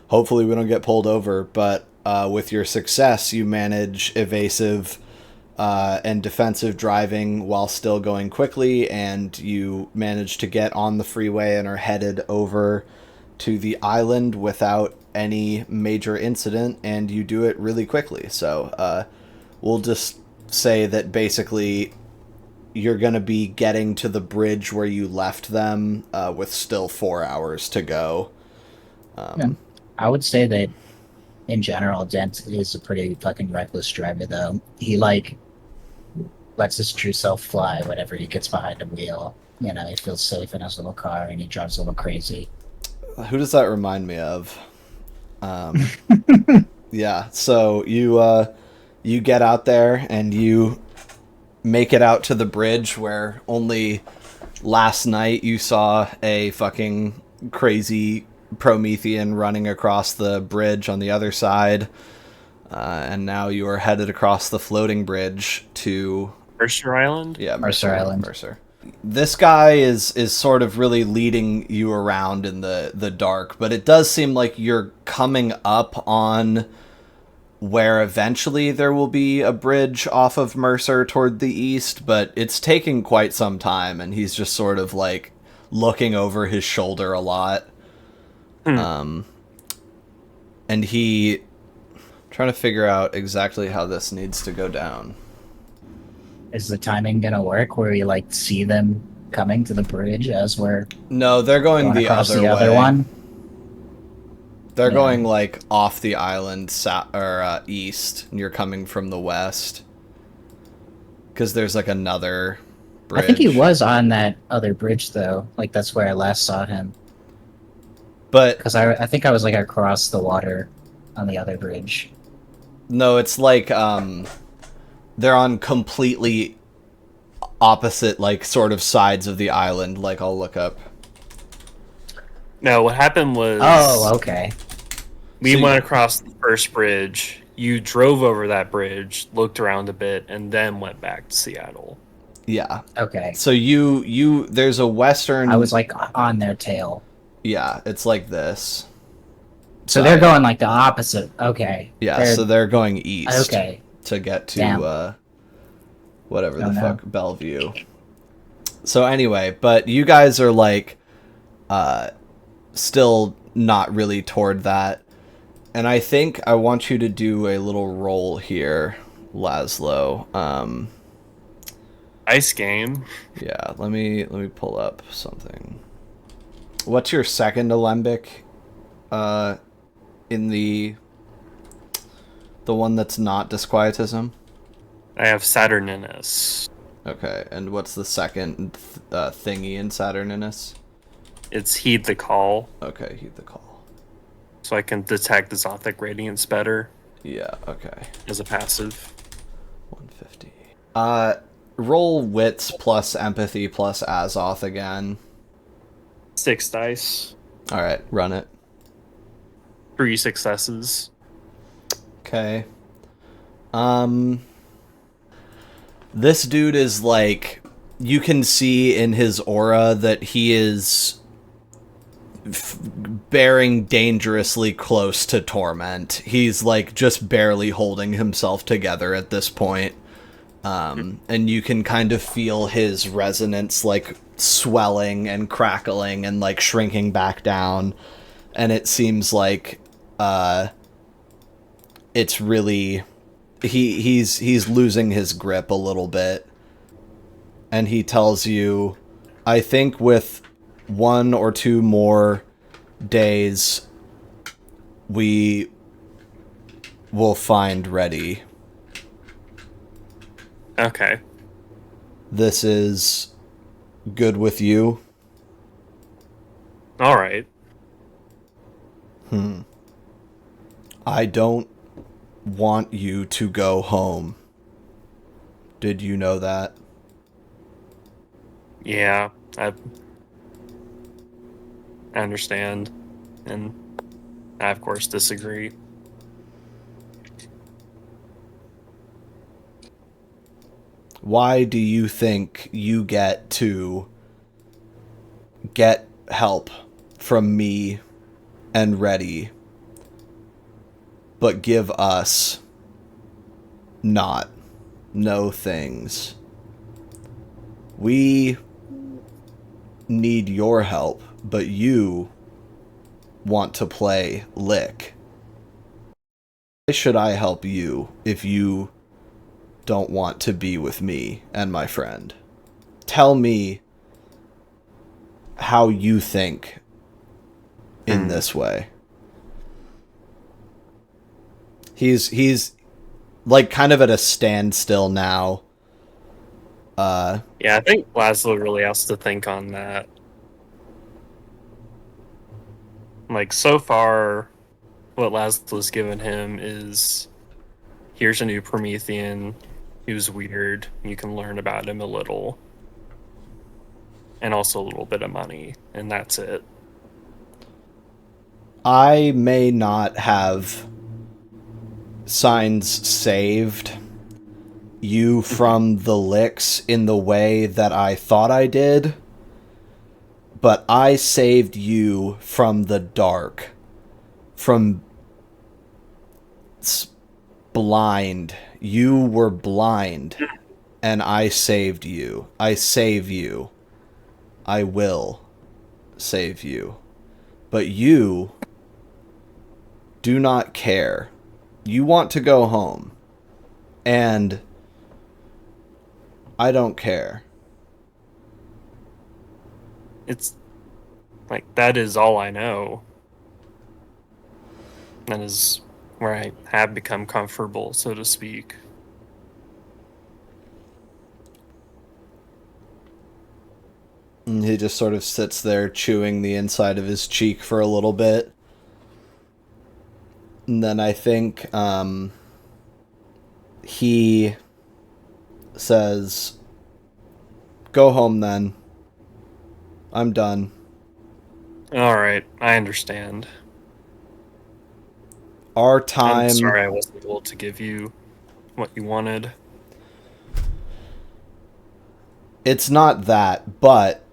Speaker 1: hopefully we don't get pulled over. But with your success, you manage evasive and defensive driving while still going quickly, and you manage to get on the freeway and are headed over to the island without any major incident, and you do it really quickly. So we'll just say that basically you're going to be getting to the bridge where you left them with still 4 hours to go.
Speaker 3: Yeah. I would say that in general, Dent is a pretty fucking reckless driver, though. He like lets his true self fly whenever he gets behind a wheel. You know, he feels safe in his little car, and he drives a little crazy.
Speaker 1: Who does that remind me of? Yeah, so you get out there and you make it out to the bridge where only last night you saw a fucking crazy Promethean running across the bridge on the other side. And now you are headed across the floating bridge to...
Speaker 5: Mercer Island?
Speaker 1: Yeah,
Speaker 3: Mercer Island.
Speaker 1: Mercer. This guy is sort of really leading you around in the dark, but it does seem like you're coming up on where eventually there will be a bridge off of Mercer toward the east, but it's taking quite some time, and he's just sort of like looking over his shoulder a lot. And he... trying to figure out exactly how this needs to go down.
Speaker 3: Is the timing gonna work where we like see them coming to the bridge as we're
Speaker 1: No, they're going the
Speaker 3: across
Speaker 1: other
Speaker 3: the
Speaker 1: way.
Speaker 3: other one?
Speaker 1: They're
Speaker 3: Yeah.
Speaker 1: going like off the island east, and you're coming from the west. Because there's like another bridge.
Speaker 3: I think he was on that other bridge though. Like that's where I last saw him.
Speaker 1: But
Speaker 3: Because I think I was like across the water on the other bridge.
Speaker 1: no, it's like they're on completely opposite, like, sort of sides of the island. Like, I'll look up.
Speaker 5: No, what happened was...
Speaker 3: Oh, okay.
Speaker 5: We
Speaker 1: So you-
Speaker 5: went across the first bridge. You drove over that bridge, looked around a bit, and then went back to Seattle.
Speaker 1: Yeah.
Speaker 3: Okay.
Speaker 1: So there's a western...
Speaker 3: I was like on their tail.
Speaker 1: Yeah, it's like this.
Speaker 3: So they're going like the opposite. Okay.
Speaker 1: Yeah, so they're going east.
Speaker 3: Okay.
Speaker 1: To get to
Speaker 3: Damn.
Speaker 1: whatever
Speaker 3: Oh,
Speaker 1: the
Speaker 3: no.
Speaker 1: fuck, Bellevue. So anyway, but you guys are like still not really toward that. And I think I want you to do a little roll here, Laszlo.
Speaker 5: Ice game.
Speaker 1: Yeah, let me pull up something. What's your second alembic in the The one that's not disquietism?
Speaker 5: I have Saturninus.
Speaker 1: Okay, and what's the second thingy in Saturninus?
Speaker 5: It's Heed the Call,
Speaker 1: Okay, heed the call.
Speaker 5: so I can detect the Zothic Radiance better
Speaker 1: Yeah, okay.
Speaker 5: as a passive.
Speaker 1: 150. Roll wits plus empathy plus Azoth again.
Speaker 5: 6 dice,
Speaker 1: Alright, run it.
Speaker 5: 3 successes.
Speaker 1: Okay. This dude is like, you can see in his aura that he is bearing dangerously close to torment. He's like just barely holding himself together at this point. And you can kind of feel his resonance like swelling and crackling and like shrinking back down. And it seems like it's really he's losing his grip a little bit. And he tells you, I think with 1 or 2 more days we will find ready.
Speaker 5: Okay.
Speaker 1: This is good with you?
Speaker 5: Alright.
Speaker 1: I don't want you to go home. Did you know that?
Speaker 5: Yeah, I understand. And I, of course, disagree.
Speaker 1: Why do you think you get to get help from me and Reddy, but give us not? No things. We need your help, but you want to play lick. Why should I help you if you don't want to be with me and my friend? Tell me how you think in this way. He's like kind of at a standstill now.
Speaker 5: Yeah, I think Laszlo really has to think on that. Like, so far, what Laszlo's given him is, here's a new Promethean who's weird. You can learn about him a little. And also a little bit of money. And that's it.
Speaker 1: I may not have signs saved you from the licks in the way that I thought I did, but I saved you from the dark, from blind. You were blind, and I saved you. I save you. I will save you. But you do not care. You want to go home. And I don't care.
Speaker 5: It's like, that is all I know. That is where I have become comfortable, so to speak.
Speaker 1: And he just sort of sits there chewing the inside of his cheek for a little bit. And then I think he says, go home then. I'm done.
Speaker 5: Alright, I understand.
Speaker 1: Our time...
Speaker 5: I'm sorry I wasn't able to give you what you wanted.
Speaker 1: It's not that, but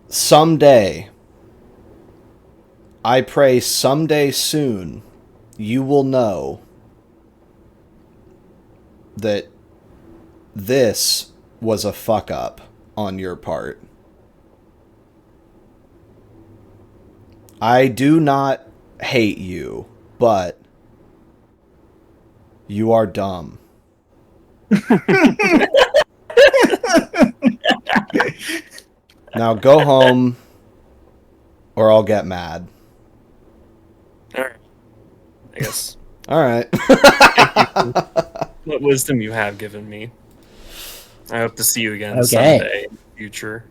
Speaker 1: someday, I pray someday soon, you will know that this was a fuck up on your part. I do not hate you, but you are dumb. Now go home, or I'll get mad.
Speaker 5: Alright. I guess.
Speaker 1: All right.
Speaker 5: What wisdom you have given me. I hope to see you again
Speaker 3: Okay.
Speaker 5: someday in the future.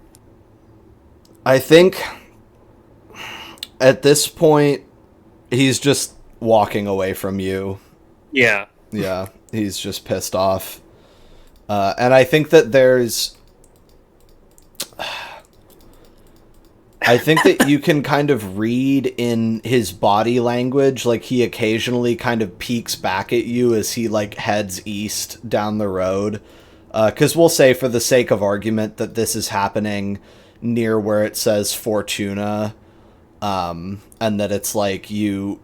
Speaker 1: I think at this point, he's just walking away from you.
Speaker 5: Yeah.
Speaker 1: Yeah, he's just pissed off. And I think that I think that you can kind of read in his body language, like he occasionally kind of peeks back at you as he like heads east down the road. Because we'll say, for the sake of argument, that this is happening near where it says Fortuna, and that it's like you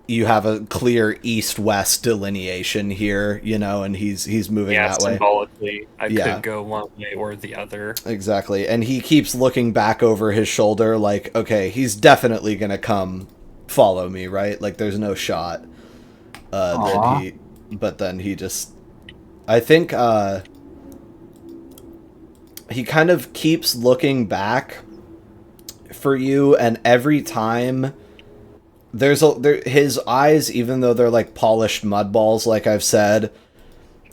Speaker 1: have a clear east-west delineation here, you know, and he's moving that way.
Speaker 5: Symbolically, I could go one way or the other.
Speaker 1: Exactly, and he keeps looking back over his shoulder like, okay, he's definitely gonna come follow me, right? Like, there's no shot that but then he just, I think, he kind of keeps looking back for you, and every time his eyes, even though they're like polished mud balls, like I've said,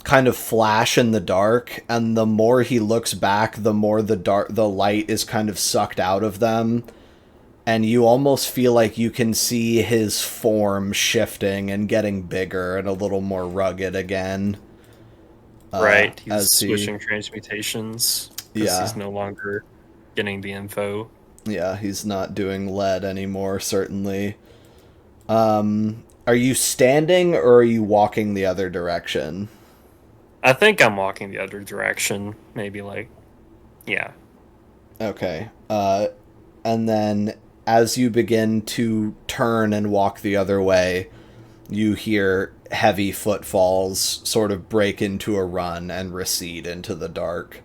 Speaker 1: kind of flash in the dark, and the more he looks back, the more the light is kind of sucked out of them, and you almost feel like you can see his form shifting and getting bigger and a little more rugged again.
Speaker 5: Right, he's switching transmutations.
Speaker 1: Yeah.
Speaker 5: He's no longer getting the info.
Speaker 1: Yeah, he's not doing lead anymore, certainly. Are you standing or are you walking the other direction?
Speaker 5: I think I'm walking the other direction. Maybe yeah.
Speaker 1: Okay. And then as you begin to turn and walk the other way, you hear heavy footfalls sort of break into a run and recede into the dark.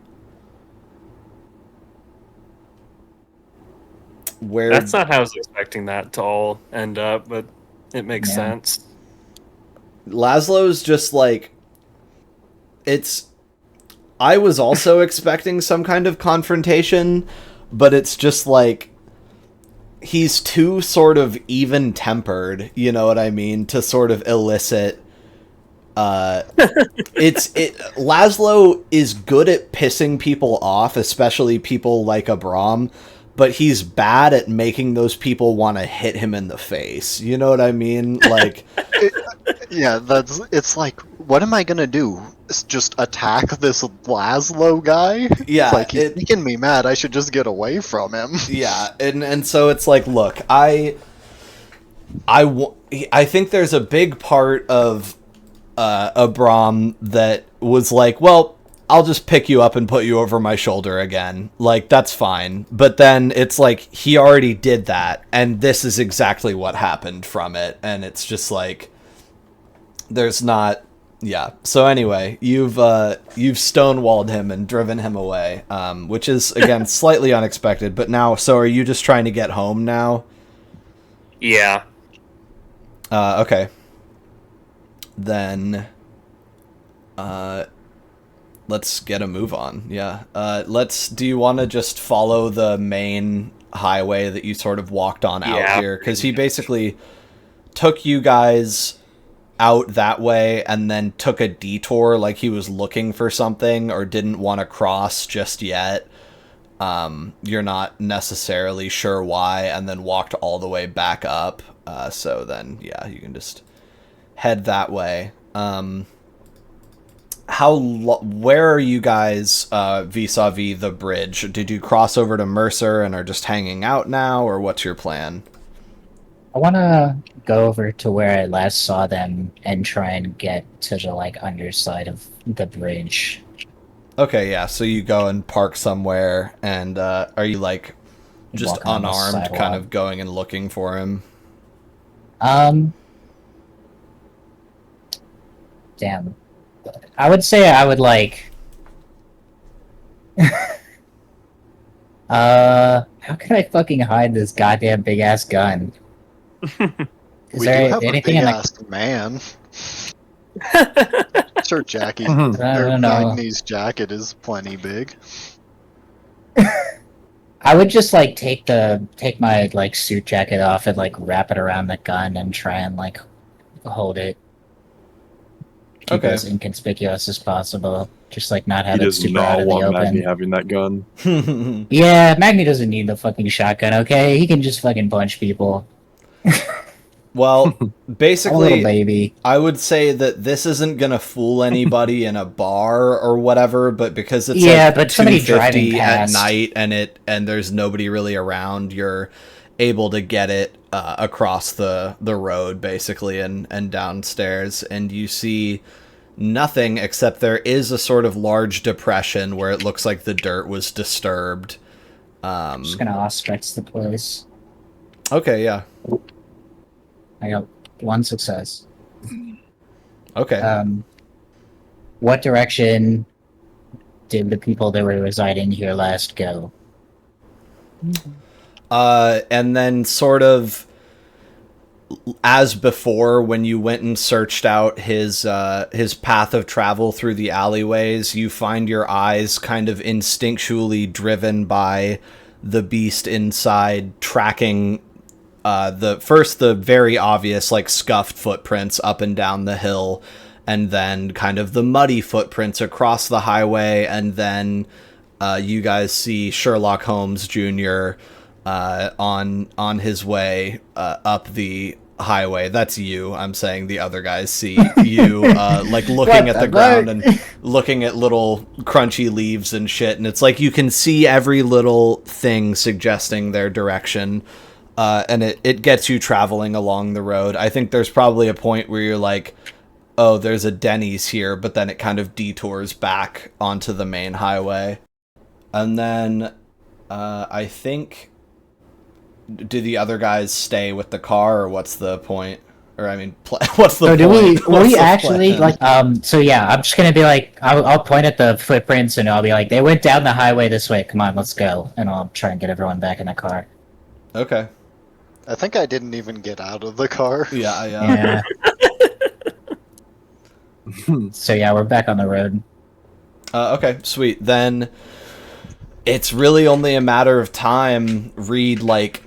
Speaker 5: That's not how I was expecting that to all end up, but it makes sense.
Speaker 1: Laszlo's just like, I was also expecting some kind of confrontation, but it's just like, he's too sort of even-tempered, you know what I mean, to sort of elicit. Laszlo is good at pissing people off, especially people like Abram, but he's bad at making those people want to hit him in the face. You know what I mean? Like,
Speaker 4: it's like, what am I gonna do? Just attack this Laszlo guy?
Speaker 1: Yeah,
Speaker 4: it's like, he's making me mad. I should just get away from him.
Speaker 1: Yeah, and so it's like, look, I think there's a big part of Abram that was like, well, I'll just pick you up and put you over my shoulder again. Like, that's fine. But then it's like, he already did that, and this is exactly what happened from it. And it's just like, there's not... Yeah. So anyway, you've stonewalled him and driven him away, which is, again, slightly unexpected. But now, so are you just trying to get home now?
Speaker 5: Yeah.
Speaker 1: Okay. Then, let's get a move on. Yeah. Do you want to just follow the main highway that you sort of walked on out here? Because he basically took you guys out that way and then took a detour, like he was looking for something or didn't want to cross just yet. You're not necessarily sure why, and then walked all the way back up. So then, yeah, you can just head that way. Where are you guys vis-a-vis the bridge? Did you cross over to Mercer and are just hanging out now, or what's your plan?
Speaker 3: I want to go over to where I last saw them and try and get to the underside of the bridge.
Speaker 1: Okay, yeah. So you go and park somewhere, and are you just unarmed, kind of going and looking for him?
Speaker 3: Damn. I would say I would how can I fucking hide this goddamn big ass gun?
Speaker 4: We do have a big-ass man. Sure, Jackie. Magni's jacket is plenty big.
Speaker 3: I would just take my suit jacket off and wrap it around the gun and try and hold it Keep it
Speaker 1: Okay.
Speaker 3: as inconspicuous as possible. Just like not
Speaker 2: He
Speaker 3: have it
Speaker 2: does
Speaker 3: super out
Speaker 2: not
Speaker 3: of the
Speaker 2: want Magni
Speaker 3: open.
Speaker 2: having that gun.
Speaker 3: Yeah, Magni doesn't need the fucking shotgun, okay? He can just fucking punch people.
Speaker 1: Well,
Speaker 3: I'm a little
Speaker 1: basically,
Speaker 3: baby.
Speaker 1: I would say that this isn't gonna fool anybody in a bar or whatever, but because it's
Speaker 3: Yeah,
Speaker 1: like
Speaker 3: but somebody driving
Speaker 1: 2:50 at
Speaker 3: past.
Speaker 1: night and there's nobody really around, you're able to get it across the road basically and downstairs, and you see nothing except there is a sort of large depression where it looks like the dirt was disturbed.
Speaker 3: I'm just gonna auspex the place.
Speaker 1: Okay, yeah.
Speaker 3: I got one success.
Speaker 1: Okay.
Speaker 3: What direction did the people that were residing here last go?
Speaker 1: And then sort of as before, when you went and searched out his path of travel through the alleyways, you find your eyes kind of instinctually driven by the beast inside, tracking the very obvious like scuffed footprints up and down the hill, and then kind of the muddy footprints across the highway, and then you guys see Sherlock Holmes Jr. On his way up the highway. That's you. I'm saying the other guys see you like looking at the ground and looking at little crunchy leaves and shit, and it's like you can see every little thing suggesting their direction. And it gets you traveling along the road. I think there's probably a point where you're like, oh, there's a Denny's here, but then it kind of detours back onto the main highway. And then I think, do the other guys stay with the car, or what's the point? Or I mean, what's the
Speaker 3: So
Speaker 1: point?
Speaker 3: do we?
Speaker 1: What's
Speaker 3: Will we
Speaker 1: the
Speaker 3: actually
Speaker 1: plan?
Speaker 3: like? So yeah, I'm just gonna be like, I'll point at the footprints and I'll be like, they went down the highway this way. Come on, let's go. And I'll try and get everyone back in the car.
Speaker 1: Okay.
Speaker 4: I think I didn't even get out of the car.
Speaker 1: Yeah, yeah.
Speaker 3: So yeah, we're back on the road.
Speaker 1: Okay, sweet. Then it's really only a matter of time. Read like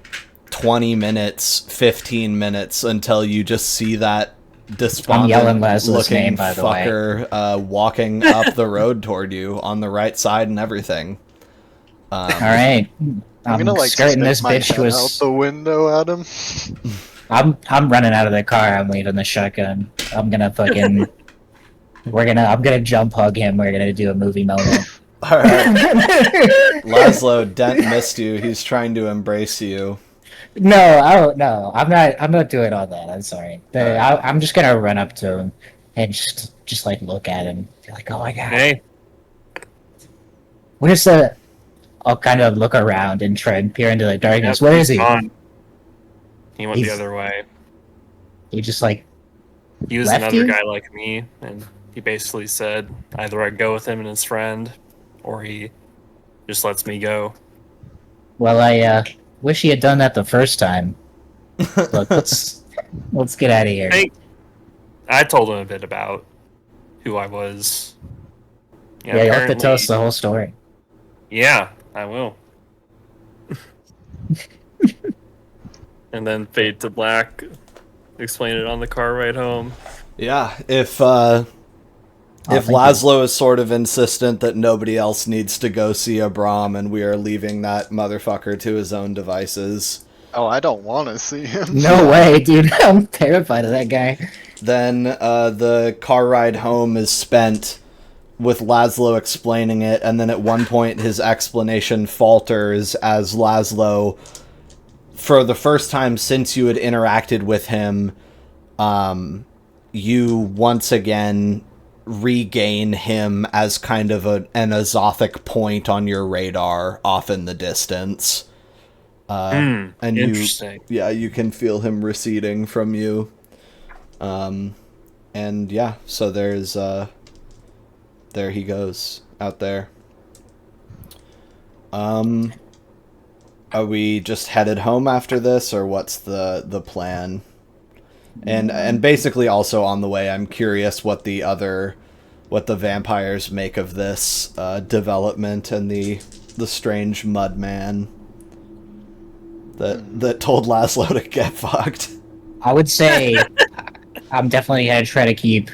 Speaker 1: 20 minutes, 15 minutes until you just see that
Speaker 3: I'm yelling
Speaker 1: despondent
Speaker 3: Laszlo's
Speaker 1: looking
Speaker 3: name, by the way.
Speaker 1: fucker walking up the road toward you on the right side and everything.
Speaker 3: All right,
Speaker 4: I'm gonna like
Speaker 3: skirting
Speaker 4: stick
Speaker 3: this
Speaker 4: my
Speaker 3: bitch
Speaker 4: head
Speaker 3: to
Speaker 4: out the window at him.
Speaker 3: I'm running out of the car. I'm leaving the shotgun. I'm gonna fucking. I'm gonna jump hug him. We're gonna do a movie moment.
Speaker 1: All right, Laszlo, Dent missed you. He's trying to embrace you.
Speaker 3: No, I'm not doing all that. I'm sorry. I'm just gonna run up to him and just like look at him. Be like, oh my god.
Speaker 5: Hey,
Speaker 3: What is the? I'll kind of look around and try and peer into the darkness.
Speaker 5: yep,
Speaker 3: Where is he?
Speaker 5: gone. He went
Speaker 3: He's-
Speaker 5: the other way.
Speaker 3: He just like
Speaker 5: He was
Speaker 3: left
Speaker 5: another
Speaker 3: you?
Speaker 5: guy like me, and he basically said either I go with him and his friend, or he just lets me go.
Speaker 3: well, I wish he had done that the first time. Look, let's get out of here.
Speaker 5: Hey, I told him a bit about who I was.
Speaker 3: Yeah, you'll have to tell us
Speaker 5: apparently-
Speaker 3: the whole story.
Speaker 5: Yeah, I will. And then fade to black. Explain it on the car ride home.
Speaker 1: Yeah, if
Speaker 3: thank you.
Speaker 1: Laszlo is sort of insistent that nobody else needs to go see Abram and we are leaving that motherfucker to his own devices,
Speaker 4: Oh, I don't want to see him.
Speaker 3: No way, dude. I'm terrified of that guy.
Speaker 1: then the car ride home is spent with Laszlo explaining it, and then at one point his explanation falters as Laszlo, for the first time since you had interacted with him, you once again regain him as kind of an azothic point on your radar off in the distance. And
Speaker 5: Interesting.
Speaker 1: you can feel him receding from you. And yeah, so there's there he goes out there. Are we just headed home after this, or what's the plan? And basically also on the way, I'm curious what the vampires make of this development and the strange mud man that told Laszlo to get fucked.
Speaker 3: I would say I'm definitely gonna try to keep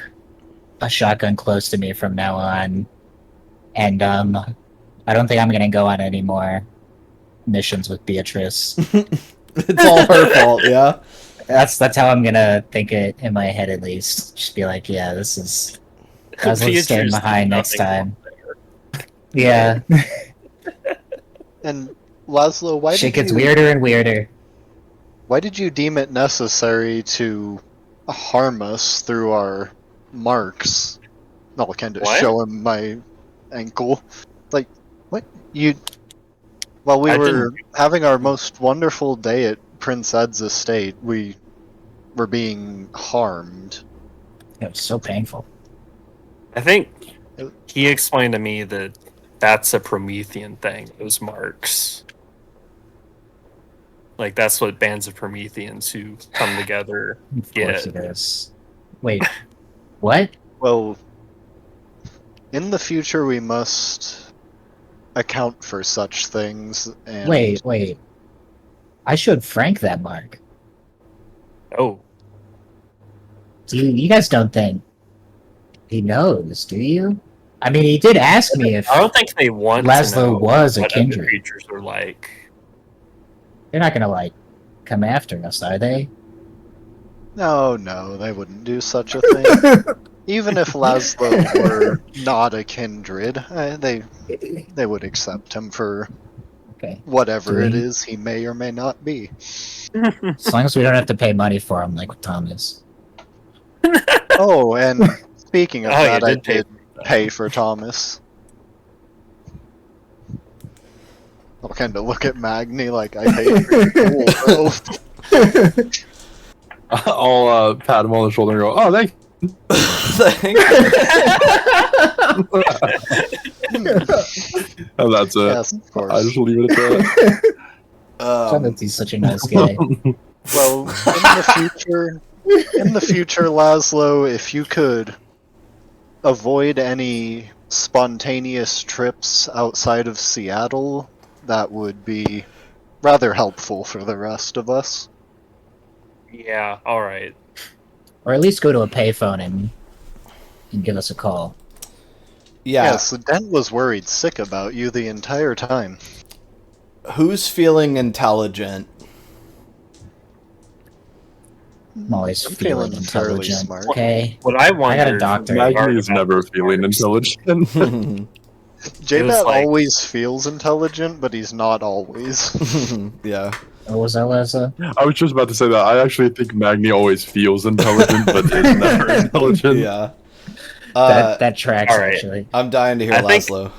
Speaker 3: a shotgun close to me from now on, and I don't think I'm gonna go on any more missions with Beatrice.
Speaker 1: It's all her fault, yeah.
Speaker 3: That's how I'm gonna think it in my head, at least. Just be like, yeah, this is. Laszlo's
Speaker 5: Beatrice
Speaker 3: staying
Speaker 5: did
Speaker 3: behind next
Speaker 5: nothing
Speaker 3: time. Yeah,
Speaker 4: And Laszlo,
Speaker 3: shit gets weirder and weirder.
Speaker 4: why did you deem it necessary to harm us through our marks? I'll kind of
Speaker 5: What?
Speaker 4: show him my ankle. Like, what? You. While we
Speaker 5: I
Speaker 4: were
Speaker 5: didn't-
Speaker 4: having our most wonderful day at Prince Ed's estate, we were being harmed.
Speaker 3: It was so painful.
Speaker 5: I think he explained to me that that's a Promethean thing. Those marks, like that's what bands of Prometheans who come together
Speaker 3: Of course
Speaker 5: get.
Speaker 3: it is. Wait, what?
Speaker 4: Well, in the future, we must account for such things. And
Speaker 3: Wait. I showed Frank that mark.
Speaker 5: Oh,
Speaker 3: You guys don't think he knows, do you? I mean, he did ask me if
Speaker 5: I don't think they want
Speaker 3: Laszlo
Speaker 5: to know
Speaker 3: was a
Speaker 5: what other
Speaker 3: kindred.
Speaker 5: creatures are like.
Speaker 3: they're not gonna like come after us, are they?
Speaker 4: no, they wouldn't do such a thing. Even if Laszlo were not a kindred, they would accept him for
Speaker 3: Okay.
Speaker 4: whatever it
Speaker 3: Doing-
Speaker 4: is he may or may not be.
Speaker 3: As long as we don't have to pay money for him, like with Thomas.
Speaker 4: Oh, and speaking of
Speaker 5: Oh, you
Speaker 4: that, I
Speaker 5: did pay
Speaker 4: did pay for Thomas. I'll kind of look at Magni like I paid for your pool, bro.
Speaker 2: I'll pat him on the shoulder and go, "Oh, thank." And that's it.
Speaker 4: Yes, of course.
Speaker 2: I just leave it at that.
Speaker 3: He's such a nice guy.
Speaker 4: Well, in the future, Laszlo, if you could avoid any spontaneous trips outside of Seattle, that would be rather helpful for the rest of us.
Speaker 5: Yeah, all right.
Speaker 3: Or at least go to a payphone and give us a call.
Speaker 1: Yeah.
Speaker 4: Yes, Dent was worried sick about you the entire time.
Speaker 1: Who's feeling intelligent?
Speaker 3: I'm always
Speaker 4: I'm
Speaker 3: feeling
Speaker 4: feeling fairly
Speaker 3: intelligent.
Speaker 4: smart.
Speaker 3: Okay.
Speaker 5: What I wonder.
Speaker 3: got a doctor.
Speaker 2: Magni is never feeling intelligent.
Speaker 4: J-Bat
Speaker 5: like-
Speaker 4: always feels intelligent, but he's not always.
Speaker 1: Yeah.
Speaker 3: What was that, Lessa?
Speaker 2: I was just about to say that. I actually think Magni always feels intelligent, but is never intelligent.
Speaker 1: Yeah.
Speaker 3: That tracks,
Speaker 5: all right.
Speaker 3: actually.
Speaker 1: I'm dying to hear
Speaker 5: I think-
Speaker 1: Laszlo.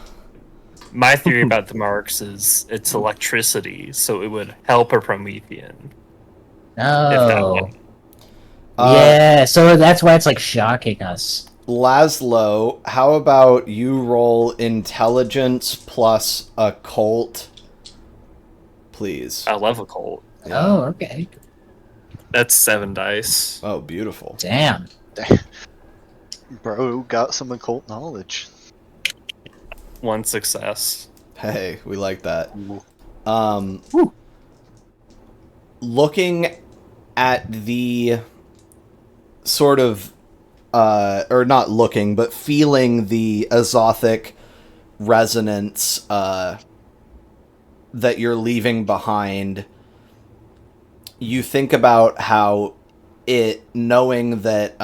Speaker 5: My theory about the marks is it's electricity, so it would help a Promethean. that
Speaker 3: Oh.
Speaker 5: way.
Speaker 3: Yeah, so that's why it's like shocking us.
Speaker 1: Laszlo, how about you roll intelligence plus occult, please?
Speaker 5: I love occult.
Speaker 3: Oh, okay.
Speaker 5: That's 7 dice.
Speaker 1: Oh, beautiful.
Speaker 3: Damn.
Speaker 4: Bro got some occult knowledge.
Speaker 5: 1 success.
Speaker 1: Hey, we like that.
Speaker 4: Ooh.
Speaker 1: Looking at the sort of, or not looking, but feeling the azothic resonance that you're leaving behind, you think about how it, knowing that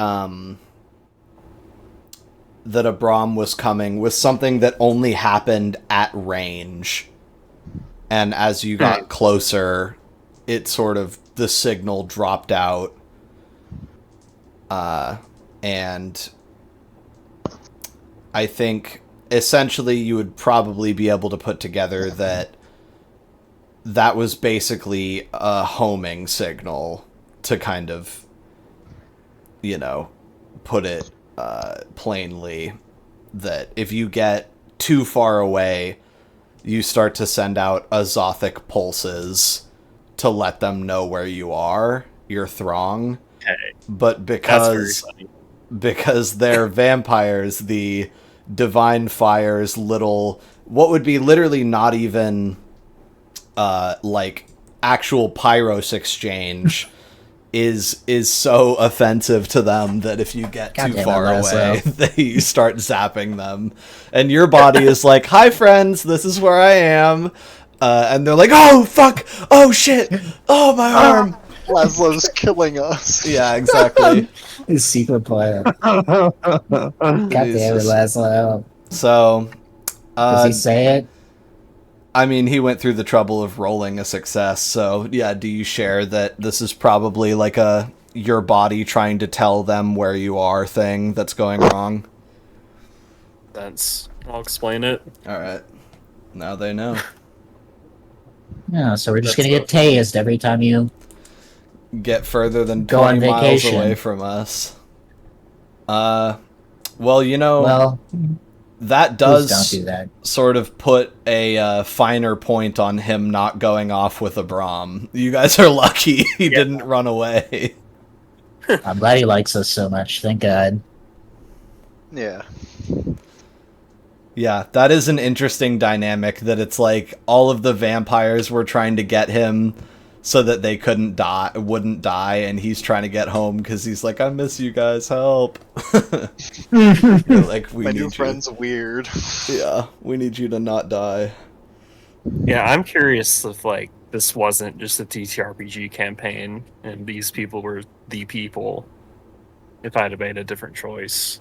Speaker 1: that Abram was coming, was something that only happened at range. And as you got closer, it sort of, the signal dropped out. And I think essentially you would probably be able to put together that that was basically a homing signal to kind of, you know, put it plainly, that if you get too far away, you start to send out azothic pulses to let them know where you are, your throng.
Speaker 5: Okay.
Speaker 1: But
Speaker 5: That's very
Speaker 1: because they're vampires, the divine fire's little, what would be literally not even like actual pyros exchange is so offensive to them that if you get too
Speaker 3: Goddamn it,
Speaker 1: far away,
Speaker 3: Laszlo.
Speaker 1: they start zapping them. And your body is like, "Hi, friends, this is where I am." And they're like, "Oh, fuck! Oh, shit! Oh, my arm!"
Speaker 4: Laszlo's killing us.
Speaker 1: Yeah, exactly.
Speaker 3: His secret plan. God damn it,
Speaker 1: Jesus.
Speaker 3: Laszlo.
Speaker 1: So,
Speaker 3: Does he say it?
Speaker 1: I mean, he went through the trouble of rolling a success, so yeah, do you share that this is probably like a your body trying to tell them where you are thing that's going wrong?
Speaker 5: I'll explain it.
Speaker 1: Alright. Now they know.
Speaker 3: No, so we're just
Speaker 5: That's
Speaker 3: gonna get tased every time you...
Speaker 1: Get further than
Speaker 3: Go on
Speaker 1: 20 miles
Speaker 3: vacation.
Speaker 1: away from us. Well, you know,
Speaker 3: Well,
Speaker 1: that
Speaker 3: please
Speaker 1: does
Speaker 3: don't do that.
Speaker 1: sort of put a finer point on him not going off with a Brahm. You guys are lucky he didn't run away.
Speaker 3: I'm glad he likes us so much, thank God.
Speaker 4: Yeah.
Speaker 1: Yeah, that is an interesting dynamic that it's like all of the vampires were trying to get him so that they wouldn't die, and he's trying to get home because he's like, "I miss you guys, help." Like, we
Speaker 4: My
Speaker 1: need
Speaker 4: new
Speaker 1: you.
Speaker 4: friend's weird.
Speaker 1: Yeah, we need you to not die.
Speaker 5: Yeah, I'm curious if like this wasn't just a TTRPG campaign and these people were the people. If I'd have made a different choice.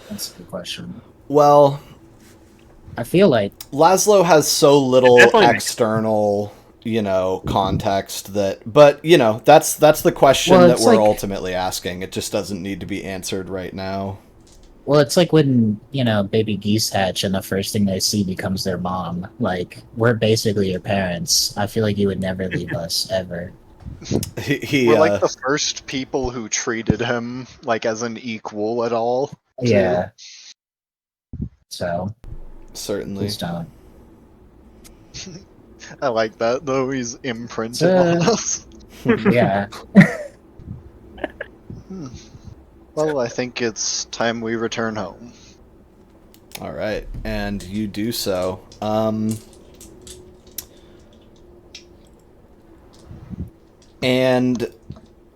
Speaker 3: That's a good question.
Speaker 1: Well,
Speaker 3: I feel like...
Speaker 1: Laszlo has so little
Speaker 5: It definitely makes-
Speaker 1: external, context but that's the question
Speaker 3: Well,
Speaker 1: that
Speaker 3: it's
Speaker 1: we're
Speaker 3: like-
Speaker 1: ultimately asking. It just doesn't need to be answered right now.
Speaker 3: Well, it's like when, baby geese hatch and the first thing they see becomes their mom. Like, we're basically your parents. I feel like you would never leave us, ever.
Speaker 4: We're like the first people who treated him like as an equal at all. too.
Speaker 3: Yeah. So,
Speaker 1: Certainly.
Speaker 3: please don't.
Speaker 4: I like that though. He's imprinted on us.
Speaker 3: Yeah.
Speaker 4: Well, I think it's time we return home.
Speaker 1: All right, and you do so. And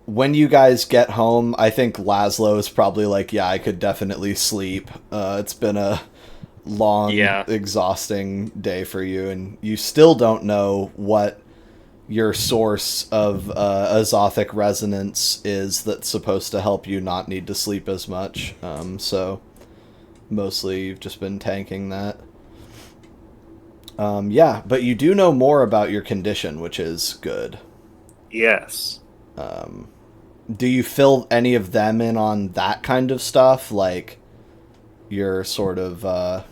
Speaker 1: when you guys get home, I think Laszlo is probably like, "Yeah, I could definitely sleep. It's been a long,
Speaker 5: Yeah.
Speaker 1: exhausting day for you, and you still don't know what your source of azothic resonance is that's supposed to help you not need to sleep as much. So mostly you've just been tanking that. Yeah, but you do know more about your condition, which is good.
Speaker 5: Yes.
Speaker 1: Do you fill any of them in on that kind of stuff? Like your sort of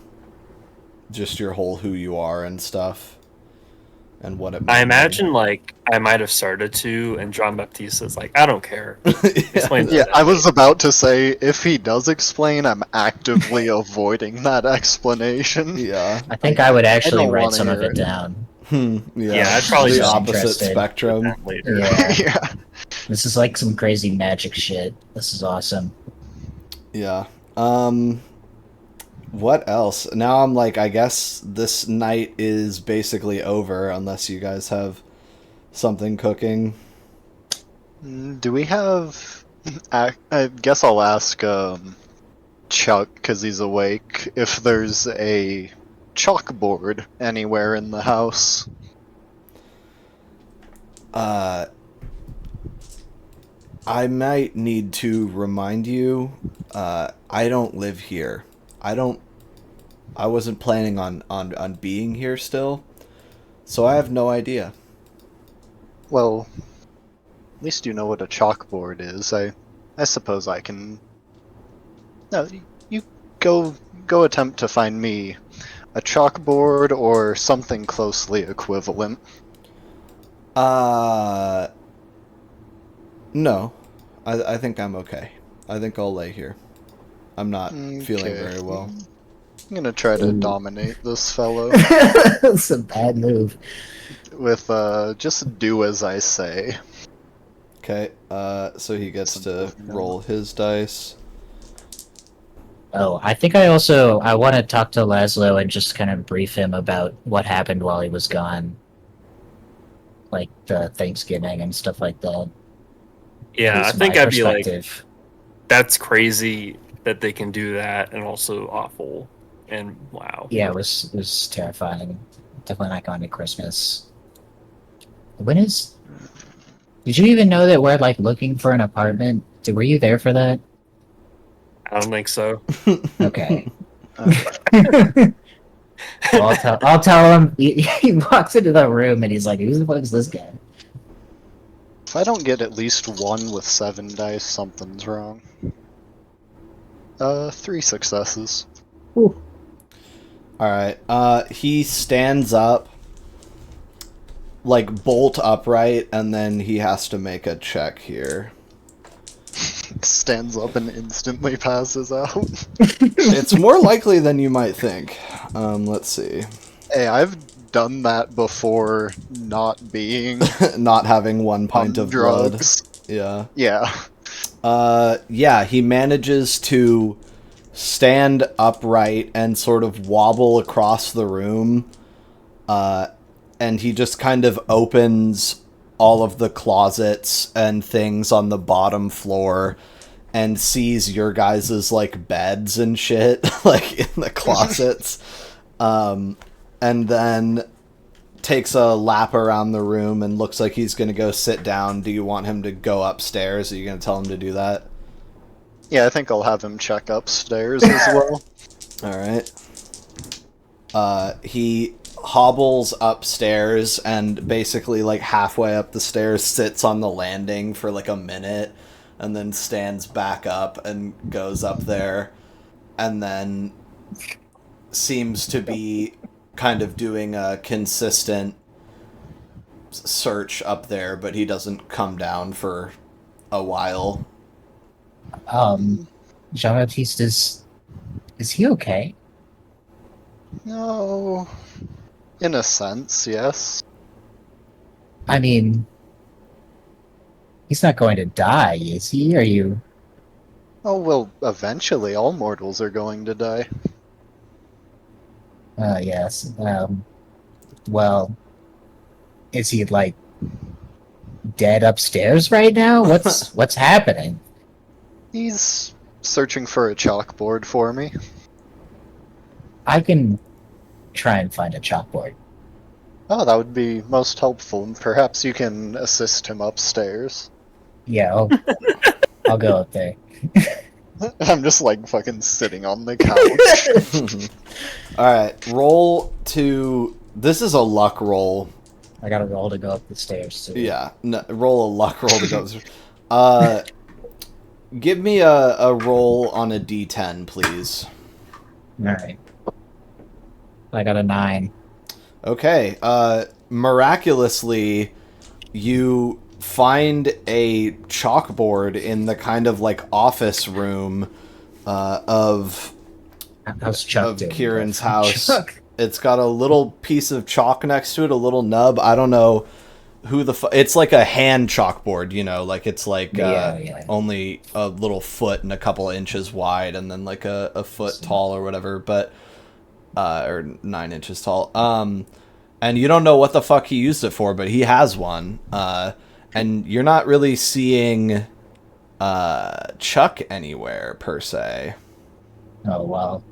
Speaker 1: just your whole who you are and stuff? And what it might
Speaker 5: I
Speaker 1: mean?
Speaker 5: imagine like I might have started to, and Jean-Baptiste is like, I don't care. Explain
Speaker 4: Yeah,
Speaker 5: that.
Speaker 4: I was about to say, if he does explain, I'm actively avoiding that explanation.
Speaker 1: Yeah.
Speaker 3: I think I would actually
Speaker 4: don't
Speaker 3: write
Speaker 4: wanna
Speaker 3: some of
Speaker 4: hear
Speaker 3: it
Speaker 4: it.
Speaker 3: down.
Speaker 1: Yeah.
Speaker 5: Yeah, I'd probably
Speaker 1: the
Speaker 5: just
Speaker 1: opposite
Speaker 3: interested.
Speaker 1: spectrum.
Speaker 5: Later.
Speaker 3: Yeah.
Speaker 4: Yeah.
Speaker 3: This is like some crazy magic shit. This is awesome.
Speaker 1: Yeah. What else? Now I'm like, I guess this night is basically over unless you guys have something cooking.
Speaker 4: Do we have... I guess I'll ask Chuck, because he's awake, if there's a chalkboard anywhere in the house.
Speaker 1: I might need to remind you, I don't live here. I wasn't planning on being here still, so I have no idea.
Speaker 4: Well, at least you know what a chalkboard is. I suppose I can... No, you go attempt to find me a chalkboard or something closely equivalent.
Speaker 1: No. I think I'm okay. I think I'll lay here. I'm not feeling
Speaker 4: Okay.
Speaker 1: very well.
Speaker 4: I'm gonna try to
Speaker 3: Ooh.
Speaker 4: dominate this fellow
Speaker 3: That's a bad move.
Speaker 4: with just do as I say.
Speaker 1: Okay, so he gets to roll his dice.
Speaker 3: Oh, I think I want to talk to Laszlo and just kind of brief him about what happened while he was gone. Like the Thanksgiving and stuff like that.
Speaker 5: Yeah, I
Speaker 3: Is
Speaker 5: think
Speaker 3: my
Speaker 5: I'd be like,
Speaker 3: perspective.
Speaker 5: that's crazy that they can do that, and also awful, and wow.
Speaker 3: Yeah, it was terrifying. Definitely not going to Christmas. When is? Did you even know that we're like looking for an apartment? Were you there for that?
Speaker 5: I don't think so.
Speaker 3: Okay.
Speaker 4: Uh,
Speaker 3: Well, I'll tell him. He walks into the room and he's like, "Who the fuck is this guy?"
Speaker 4: if I don't get at least one with 7 dice, something's wrong. 3 successes.
Speaker 1: All right. He stands up, like bolt upright, and then he has to make a check here.
Speaker 4: Stands up and instantly passes out.
Speaker 1: It's more likely than you might think. Let's see.
Speaker 4: Hey, I've done that before, not being
Speaker 1: Not having 1 pint
Speaker 4: on
Speaker 1: of blood.
Speaker 4: drugs.
Speaker 1: Yeah.
Speaker 4: Yeah.
Speaker 1: Yeah, he manages to stand upright and sort of wobble across the room. And he just kind of opens all of the closets and things on the bottom floor and sees your guys' like beds and shit like in the closets. And then takes a lap around the room and looks like he's going to go sit down. Do you want him to go upstairs? Are you going to tell him to do that?
Speaker 4: Yeah, I think I'll have him check upstairs as well.
Speaker 1: All right. He hobbles upstairs and basically like halfway up the stairs sits on the landing for like a minute and then stands back up and goes up there and then seems to be kind of doing a consistent search up there, but he doesn't come down for a while.
Speaker 3: Jean-Baptiste is he okay?
Speaker 4: No. In a sense, yes.
Speaker 3: I mean, he's not going to die, is he? Are you?
Speaker 4: Oh, well, eventually all mortals are going to die.
Speaker 3: Yes. Well, is he like dead upstairs right now? What's happening?
Speaker 4: He's searching for a chalkboard for me.
Speaker 3: I can try and find a chalkboard.
Speaker 4: Oh, that would be most helpful. Perhaps you can assist him upstairs.
Speaker 3: Yeah, I'll go up there.
Speaker 4: I'm just like fucking sitting on the couch.
Speaker 1: Alright, roll to... This is a luck roll.
Speaker 3: I got to roll to go up the stairs too.
Speaker 1: Yeah, no, roll a luck roll to go. Give me a roll on a d10, please.
Speaker 3: All right. I got a 9.
Speaker 1: Okay, miraculously, you find a chalkboard in the kind of like office room of
Speaker 3: How's Chuck
Speaker 1: of
Speaker 3: doing?
Speaker 1: Kieran's house.
Speaker 3: Chuck.
Speaker 1: It's got a little piece of chalk next to it, a little nub. I don't know who the it's like a hand chalkboard, you know, like it's like
Speaker 3: Yeah.
Speaker 1: only a little foot and a couple inches wide and then like a foot tall or whatever, but or 9 inches tall. And you don't know what the fuck he used it for, but he has one. And you're not really seeing Chuck anywhere per se.
Speaker 3: Oh well,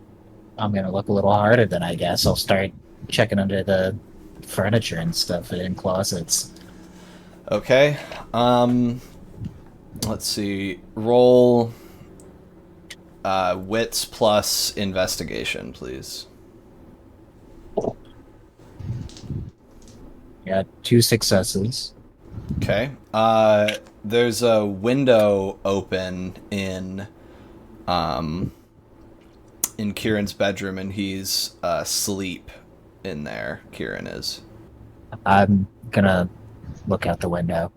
Speaker 3: I'm gonna look a little harder then. I guess I'll start checking under the furniture and stuff in closets.
Speaker 1: Okay. Let's see. Roll wits plus investigation, please.
Speaker 3: Got 2 successes.
Speaker 1: Okay. There's a window open in Kieran's bedroom, and he's asleep in there. Kieran is.
Speaker 3: I'm gonna look out the window.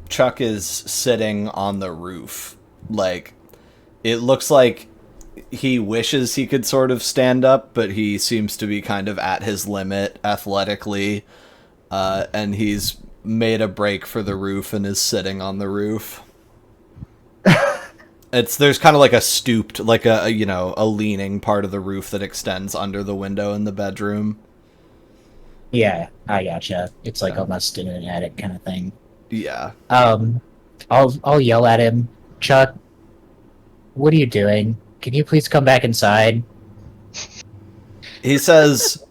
Speaker 1: Chuck is sitting on the roof. Like, it looks like he wishes he could sort of stand up, but he seems to be kind of at his limit athletically. And he's made a break for the roof and is sitting on the roof. There's kind of like a stooped, like a leaning part of the roof that extends under the window in the bedroom.
Speaker 3: Yeah, I gotcha. It's like almost in an attic kind of thing.
Speaker 1: Yeah.
Speaker 3: I'll yell at him. Chuck, what are you doing? Can you please come back inside?
Speaker 1: He says,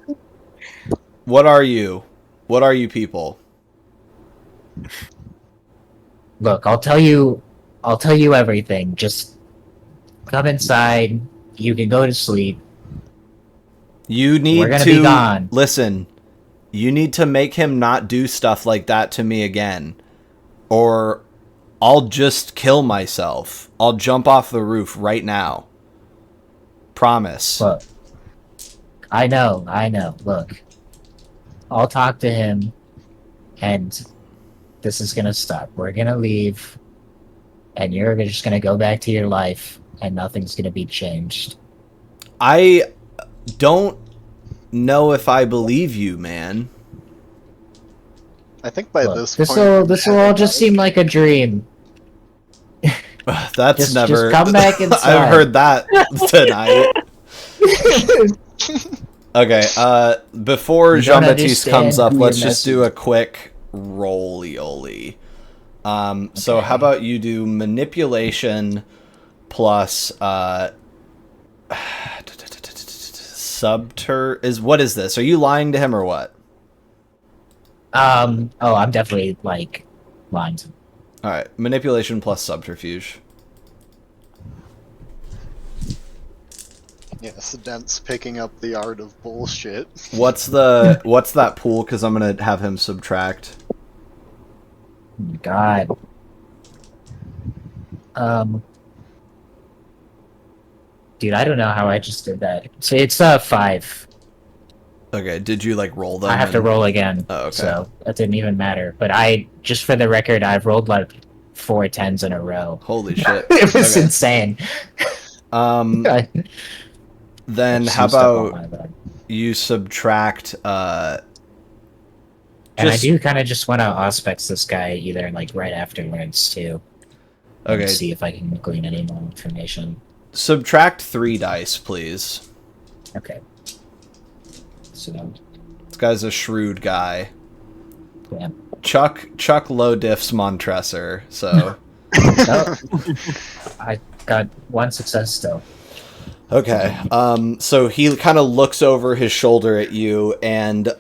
Speaker 1: "What are you? What are you people?"
Speaker 3: Look, I'll tell you everything. Just come inside. You can go to sleep.
Speaker 1: You
Speaker 3: We're
Speaker 1: need
Speaker 3: gonna
Speaker 1: to
Speaker 3: be gone.
Speaker 1: listen. You need to make him not do stuff like that to me again, or I'll just kill myself. I'll jump off the roof right now. Promise.
Speaker 3: Look, I know. Look, I'll talk to him, and this is gonna stop. We're gonna leave, and you're just gonna go back to your life, and nothing's gonna be changed.
Speaker 1: I don't know if I believe you, man.
Speaker 4: I think by
Speaker 3: Look,
Speaker 4: this
Speaker 3: this
Speaker 4: point,
Speaker 3: will all just seem like a dream.
Speaker 1: That's
Speaker 3: Just
Speaker 1: never.
Speaker 3: come back inside.
Speaker 1: I've heard that tonight. Okay, before
Speaker 3: You don't
Speaker 1: Jean-Baptiste comes
Speaker 3: understand
Speaker 1: up,
Speaker 3: who
Speaker 1: let's
Speaker 3: you're
Speaker 1: just do a quick roll-y-oly. So
Speaker 3: Okay.
Speaker 1: how about you do manipulation plus what is this? Are you lying to him or what?
Speaker 3: Oh, I'm definitely like lying to.
Speaker 1: All right, manipulation plus subterfuge.
Speaker 4: yes, Dent's picking up the art of bullshit.
Speaker 1: What's that pool? Because I'm gonna have him subtract.
Speaker 3: God. Dude, I don't know how I just did that. So it's 5.
Speaker 1: Okay, did you like roll them?
Speaker 3: I have to
Speaker 1: and-
Speaker 3: roll again.
Speaker 1: Oh, okay.
Speaker 3: So that didn't even matter. But just for the record, I've rolled like 4 10s in a row.
Speaker 1: Holy shit!
Speaker 3: It was
Speaker 1: Okay.
Speaker 3: insane.
Speaker 1: Then how about you subtract?
Speaker 3: And I do kind of just want to auspex this guy either like right afterwards too.
Speaker 1: Okay,
Speaker 3: And see if I can glean any more information.
Speaker 1: subtract 3 dice, please.
Speaker 3: Okay. So
Speaker 1: This guy's a shrewd guy.
Speaker 3: yeah.
Speaker 1: Chuck low diffs Montresor, so
Speaker 3: Oh, I got 1 success still.
Speaker 1: okay. So he kind of looks over his shoulder at you, and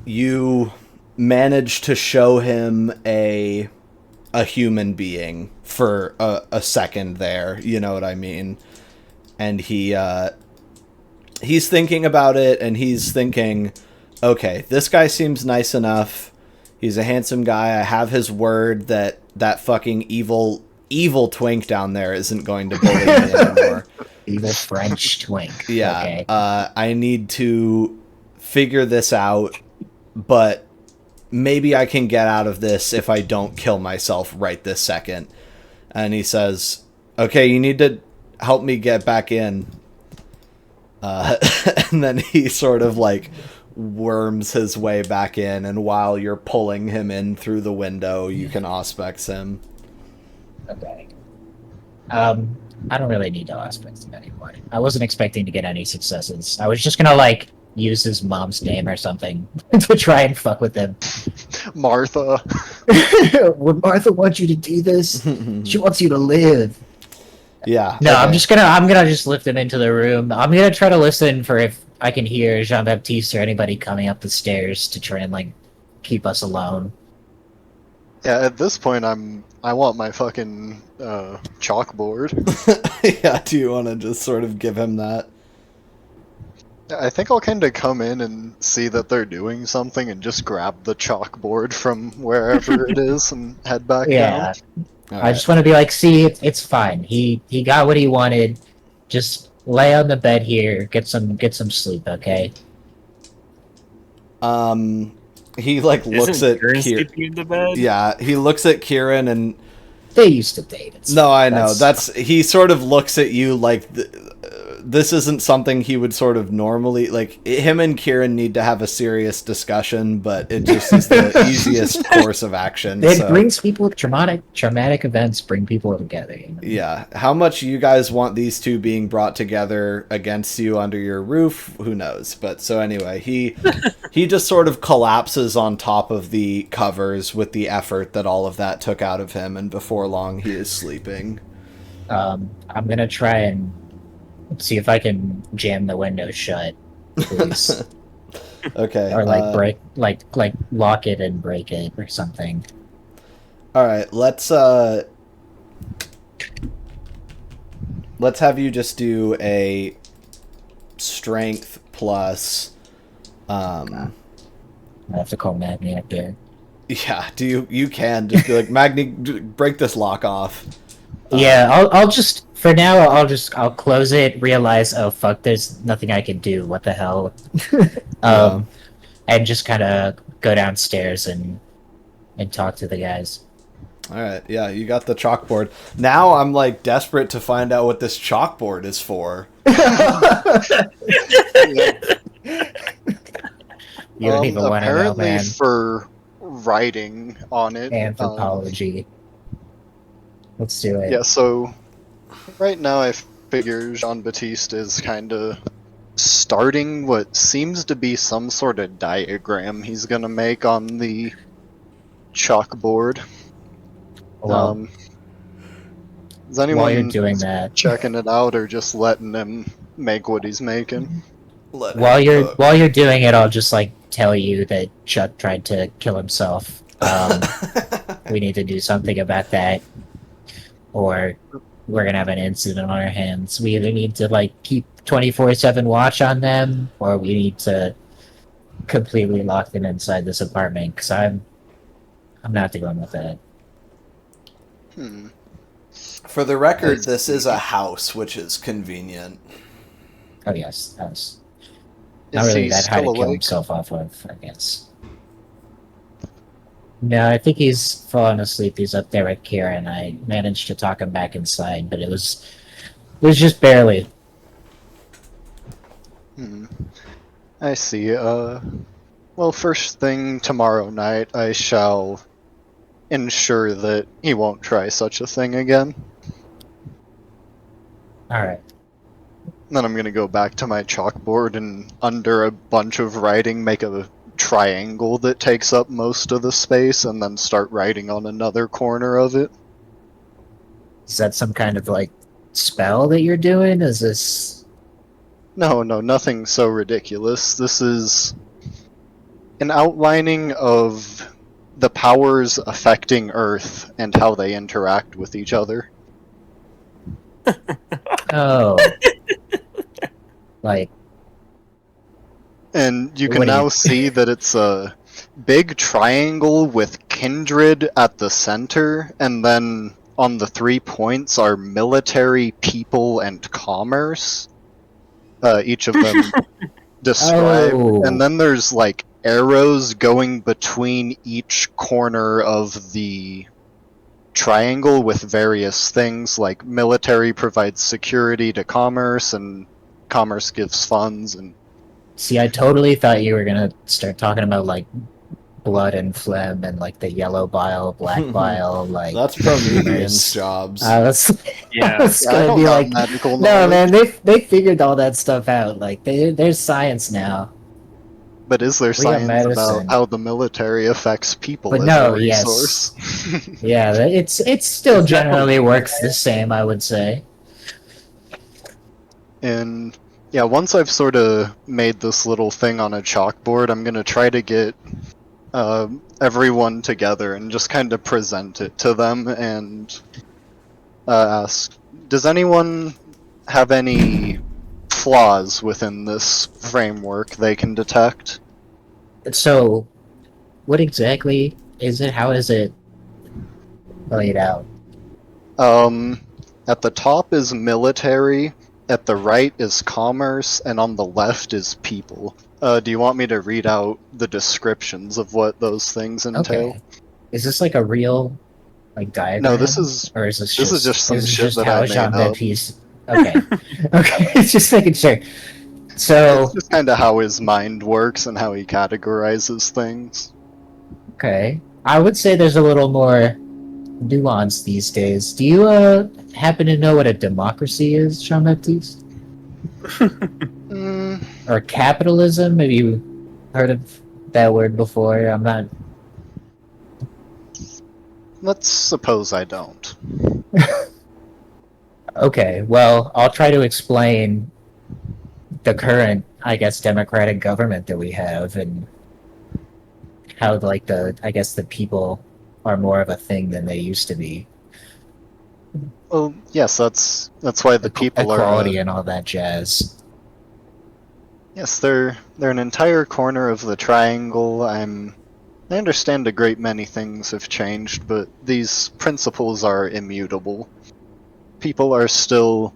Speaker 1: you manage to show him a human being for a second there. You know what I mean? And he's thinking about it, and he's thinking, okay, this guy seems nice enough. He's a handsome guy. I have his word that fucking evil twink down there isn't going to bully me anymore.
Speaker 3: Evil French twink.
Speaker 1: Yeah.
Speaker 3: Okay.
Speaker 1: I need to figure this out, but maybe I can get out of this if I don't kill myself right this second. And he says, okay, you need to help me get back in. And then he sort of like worms his way back in, and while you're pulling him in through the window, you can auspex him.
Speaker 3: Okay. I don't really need to aspects him anymore. I wasn't expecting to get any successes. I was just gonna like use his mom's name or something to try and fuck with him.
Speaker 4: Martha.
Speaker 3: Would Martha want you to do this? She wants you to live.
Speaker 1: Yeah.
Speaker 3: No,
Speaker 1: okay.
Speaker 3: I'm gonna just lift him into the room. I'm gonna try to listen for if I can hear Jean-Baptiste or anybody coming up the stairs to try and like keep us alone.
Speaker 4: Yeah, at this point, I want my fucking chalkboard.
Speaker 1: Yeah, do you want to just sort of give him that?
Speaker 4: I think I'll kind of come in and see that they're doing something and just grab the chalkboard from wherever it is and head back
Speaker 3: Yeah.
Speaker 4: down.
Speaker 3: I just want to be like, see, it's fine. He got what he wanted. Just lay on the bed here, get some sleep, okay?
Speaker 1: He like looks
Speaker 5: Isn't
Speaker 1: at
Speaker 5: Kieran
Speaker 1: Kieran.
Speaker 5: sleeping in the bed?
Speaker 1: Yeah, he looks at Kieran and
Speaker 3: They used to date. It's
Speaker 1: no, I know.
Speaker 3: that's-
Speaker 1: He sort of looks at you like this isn't something he would sort of normally like. Him and Kieran need to have a serious discussion, but it just is the easiest course of action.
Speaker 3: It
Speaker 1: so.
Speaker 3: brings people traumatic events bring people together. You know?
Speaker 1: Yeah, how much you guys want these two being brought together against you under your roof, who knows? But so anyway, he just sort of collapses on top of the covers with the effort that all of that took out of him, and before long he is sleeping.
Speaker 3: I'm gonna try and see if I can jam the window shut, please.
Speaker 1: Okay.
Speaker 3: Or break, like lock it and break it or something.
Speaker 1: All right, let's have you just do a strength plus.
Speaker 3: I have to call Magni up there.
Speaker 1: Yeah, you can just be like, Magni, break this lock off.
Speaker 3: Yeah, I'll just for now. I'll close it. Realize, oh fuck, there's nothing I can do. What the hell? And just kind of go downstairs and talk to the guys.
Speaker 1: All right, yeah, you got the chalkboard. Now I'm like desperate to find out what this chalkboard is for.
Speaker 3: You don't even want to know,
Speaker 4: apparently
Speaker 3: man.
Speaker 4: for writing on it.
Speaker 3: Anthropology. Let's do it.
Speaker 4: Yeah, so right now I figure Jean-Baptiste is kind of starting what seems to be some sort of diagram he's gonna make on the chalkboard.
Speaker 3: Well,
Speaker 4: is anyone
Speaker 3: while you're doing that,
Speaker 4: checking it out or just letting him make what he's making?
Speaker 3: while you're doing it, I'll just like tell you that Chuck tried to kill himself. We need to do something about that, or we're gonna have an incident on our hands. We either need to like keep 24/7 watch on them, or we need to completely lock them inside this apartment. Because I'm not dealing with that.
Speaker 1: For the record, this is a house, which is convenient.
Speaker 3: Oh yes, that's
Speaker 4: Is
Speaker 3: not really
Speaker 4: he
Speaker 3: that high to
Speaker 4: still
Speaker 3: kill
Speaker 4: awake?
Speaker 3: himself off of, I guess. No, I think he's fallen asleep. He's up there with Kieran. I managed to talk him back inside, but it was just barely.
Speaker 4: I see. Well, first thing tomorrow night, I shall ensure that he won't try such a thing again.
Speaker 3: Alright.
Speaker 4: Then I'm gonna go back to my chalkboard and under a bunch of writing make a triangle that takes up most of the space and then start writing on another corner of it.
Speaker 3: Is that some kind of like spell that you're doing? Is this
Speaker 4: No, nothing so ridiculous. This is an outlining of the powers affecting Earth and how they interact with each other.
Speaker 3: oh like
Speaker 4: And you
Speaker 3: What
Speaker 4: can
Speaker 3: do you-
Speaker 4: now see that it's a big triangle with Kindred at the center, and then on the 3 points are military, people, and commerce. Each of them described.
Speaker 3: Oh.
Speaker 4: And then there's like arrows going between each corner of the triangle with various things, like military provides security to commerce, and commerce gives funds, and
Speaker 3: See, I totally thought you were gonna start talking about like blood and phlegm and like the yellow bile, black bile, like
Speaker 1: That's Promethean's jobs.
Speaker 3: that's
Speaker 5: Yeah.
Speaker 3: that's
Speaker 4: I
Speaker 3: gonna
Speaker 4: don't
Speaker 3: be
Speaker 4: have
Speaker 3: like
Speaker 4: medical
Speaker 3: no
Speaker 4: knowledge.
Speaker 3: man, they figured all that stuff out. Like there's science now.
Speaker 4: But is there
Speaker 3: We got
Speaker 4: science
Speaker 3: medicine.
Speaker 4: about how the military affects people
Speaker 3: But
Speaker 4: as
Speaker 3: no,
Speaker 4: a
Speaker 3: yes.
Speaker 4: resource?
Speaker 3: Yeah, it still generally works the same, I would say.
Speaker 4: And yeah, once I've sort of made this little thing on a chalkboard, I'm gonna try to get everyone together and just kind of present it to them and ask, does anyone have any flaws within this framework they can detect?
Speaker 3: So, what exactly is it? How is it laid out?
Speaker 4: At the top is military, at the right is commerce, and on the left is people. Do you want me to read out the descriptions of what those things entail?
Speaker 3: Okay. Is this like a real like diagram?
Speaker 4: No, this is
Speaker 3: or is this
Speaker 4: this is just some shit that I
Speaker 3: how
Speaker 4: made up.
Speaker 3: Jean-Baptiste Okay. Okay, it's just making sure. So,
Speaker 4: It's just kind of how his mind works and how he categorizes things.
Speaker 3: okay. I would say there's a little more nuance these days. Do you happen to know what a democracy is, Jean-Baptiste?
Speaker 4: Mm,
Speaker 3: Or capitalism? Have you heard of that word before? I'm not.
Speaker 4: let's suppose I don't.
Speaker 3: Okay, well, I'll try to explain the current, I guess, democratic government that we have and how, like, the people are more of a thing than they used to be.
Speaker 4: Well, yes, that's why the people
Speaker 3: Equality
Speaker 4: are.
Speaker 3: and all that jazz.
Speaker 4: Yes, they're an entire corner of the triangle. I understand a great many things have changed, but these principles are immutable. People are still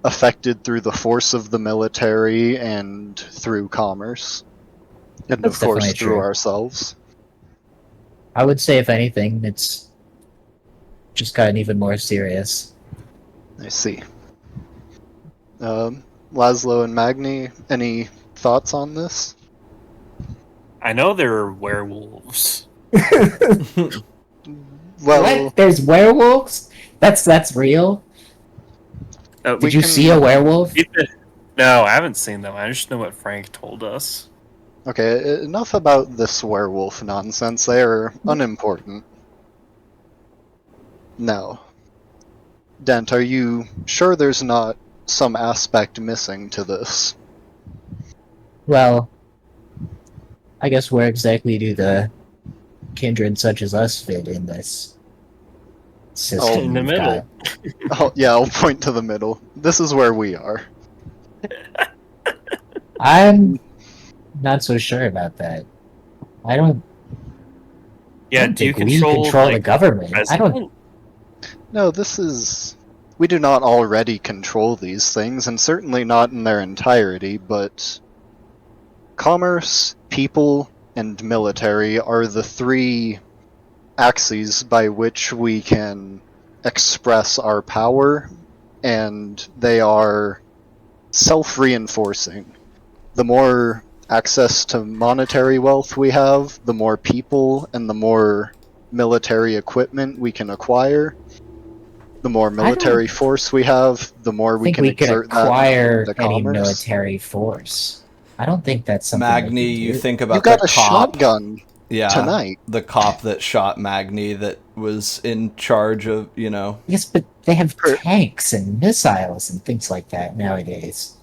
Speaker 4: affected through the force of the military and through commerce. And
Speaker 3: That's
Speaker 4: of course
Speaker 3: definitely
Speaker 4: through
Speaker 3: true.
Speaker 4: ourselves.
Speaker 3: I would say, if anything, it's just gotten even more serious.
Speaker 4: I see. Laszlo and Magni, any thoughts on this?
Speaker 5: I know there are werewolves.
Speaker 4: Well,
Speaker 3: What? There's werewolves? That's real?
Speaker 5: Oh,
Speaker 3: Did you see a werewolf?
Speaker 5: No, I haven't seen them. I just know what Frank told us.
Speaker 4: okay, enough about this werewolf nonsense. They are unimportant. Now, Dent, are you sure there's not some aspect missing to this?
Speaker 3: Well, I guess where exactly do the kindred such as us fit in this system?
Speaker 5: In the
Speaker 3: you've
Speaker 5: middle.
Speaker 3: got?
Speaker 4: Oh, yeah, I'll point to the middle. This is where we are.
Speaker 3: I'm not so sure about that. I don't.
Speaker 5: Yeah,
Speaker 3: don't
Speaker 5: do you
Speaker 3: think we
Speaker 5: control
Speaker 3: the
Speaker 5: like,
Speaker 3: government? I don't.
Speaker 5: president?
Speaker 4: No, this is. We do not already control these things, and certainly not in their entirety, but commerce, people, and military are the three axes by which we can express our power, and they are self-reinforcing. The more access to monetary wealth we have, the more people and the more military equipment we can acquire. The more military force we have, the more we
Speaker 3: think
Speaker 4: can
Speaker 3: we could
Speaker 4: exert that
Speaker 3: acquire
Speaker 4: into
Speaker 3: any
Speaker 4: commerce.
Speaker 3: military force. I don't think that's something.
Speaker 1: Magni,
Speaker 3: we can
Speaker 1: you
Speaker 3: do.
Speaker 1: think about
Speaker 4: You got
Speaker 1: the
Speaker 4: a
Speaker 1: cop.
Speaker 4: shotgun
Speaker 1: Yeah,
Speaker 4: tonight.
Speaker 1: the cop that shot Magni that was in charge of,
Speaker 3: Yes, but they have
Speaker 4: Per-
Speaker 3: tanks and missiles and things like that nowadays.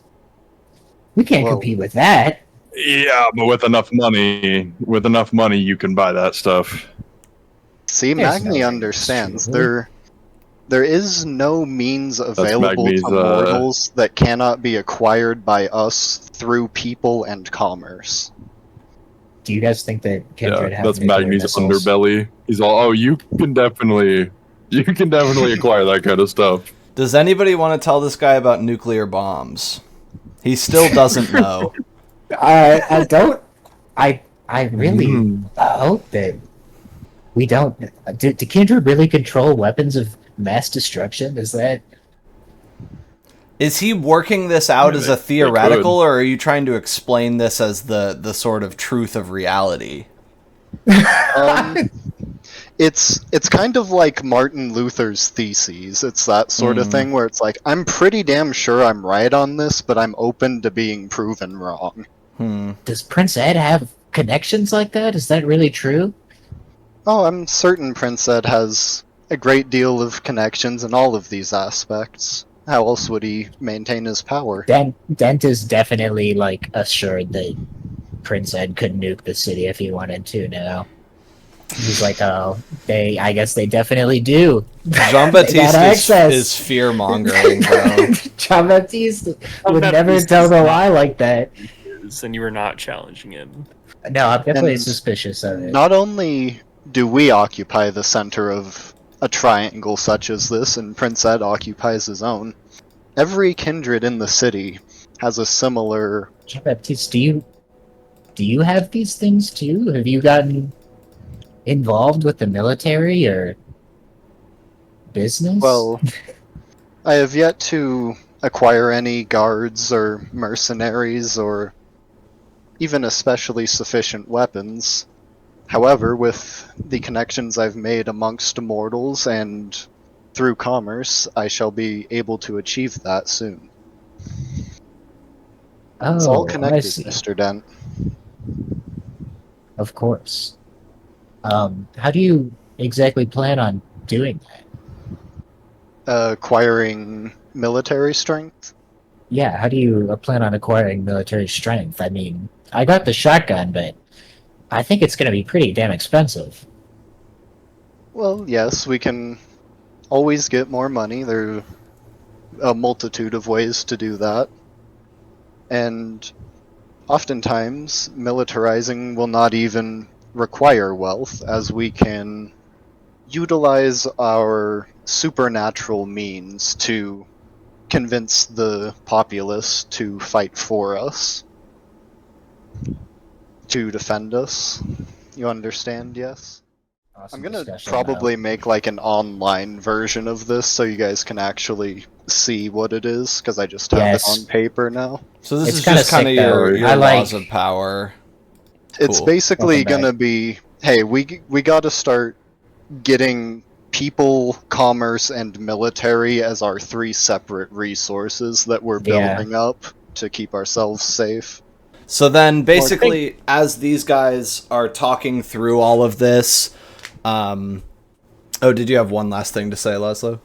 Speaker 3: We can't
Speaker 4: Well,
Speaker 3: compete with that.
Speaker 2: Yeah, but with enough money, you can buy that stuff.
Speaker 4: See,
Speaker 3: There's
Speaker 4: Magni
Speaker 3: no way
Speaker 4: understands.
Speaker 3: that's true.
Speaker 4: There is no means available
Speaker 2: Magni's,
Speaker 4: to mortals that cannot be acquired by us through people and commerce.
Speaker 3: Do you guys think that Kindred
Speaker 2: Yeah,
Speaker 3: have
Speaker 2: that's
Speaker 3: nuclear
Speaker 2: Magni's
Speaker 3: missiles?
Speaker 2: underbelly. He's all, oh, you can definitely acquire that kind of stuff.
Speaker 1: Does anybody want to tell this guy about nuclear bombs? He still doesn't know.
Speaker 3: I don't. I really hope that we don't. Do Kindred really control weapons of mass destruction? Is that?
Speaker 1: Is he working this out as a theoretical, or are you trying to explain this as the sort of truth of reality?
Speaker 4: It's kind of like Martin Luther's theses. It's that sort of thing where it's like, I'm pretty damn sure I'm right on this, but I'm open to being proven wrong.
Speaker 3: Does Prince Ed have connections like that? Is that really true?
Speaker 4: Oh, I'm certain Prince Ed has a great deal of connections in all of these aspects. How else would he maintain his power?
Speaker 3: Dent is definitely like assured that Prince Ed could nuke the city if he wanted to now. He's like, oh, I guess they definitely do.
Speaker 1: Jean-Baptiste is fear-mongering, bro.
Speaker 3: Jean-Baptiste would never tell the lie like that.
Speaker 5: And you were not challenging him.
Speaker 3: No, I'm definitely
Speaker 4: And
Speaker 3: suspicious of it.
Speaker 4: Not only do we occupy the center of a triangle such as this, and Prince Ed occupies his own, every kindred in the city has a similar...
Speaker 3: Jean-Baptiste, do you have these things too? Have you gotten involved with the military or business?
Speaker 4: Well, I have yet to acquire any guards or mercenaries or even especially sufficient weapons. However, with the connections I've made amongst immortals and through commerce, I shall be able to achieve that soon. It's all
Speaker 3: Oh, I
Speaker 4: connected,
Speaker 3: see.
Speaker 4: Mr. Dent.
Speaker 3: Of course. How do you exactly plan on doing that?
Speaker 4: Acquiring military strength?
Speaker 3: Yeah, how do you plan on acquiring military strength? I mean, I got the shotgun, but I think it's going to be pretty damn expensive.
Speaker 4: Well, yes, we can always get more money. There are a multitude of ways to do that. And oftentimes, militarizing will not even require wealth, as we can utilize our supernatural means to convince the populace to fight for us, to defend us. You understand, yes?
Speaker 3: Awesome
Speaker 4: I'm gonna
Speaker 3: discussion,
Speaker 4: probably make like an online version of this so you guys can actually see what it is, because I just have
Speaker 3: Yes.
Speaker 4: it on paper now.
Speaker 1: So this
Speaker 3: It's
Speaker 1: is
Speaker 3: kinda
Speaker 1: just kind of
Speaker 3: sick, though.
Speaker 1: your
Speaker 3: I like-
Speaker 1: laws of power.
Speaker 4: It's
Speaker 1: Cool.
Speaker 4: basically
Speaker 3: Welcome back.
Speaker 4: gonna be, hey, we gotta start getting people, commerce, and military as our three separate resources that we're
Speaker 3: Yeah.
Speaker 4: building up to keep ourselves safe.
Speaker 1: So then, basically, as these guys are talking through all of this, oh, did you have one last thing to say, Laszlo?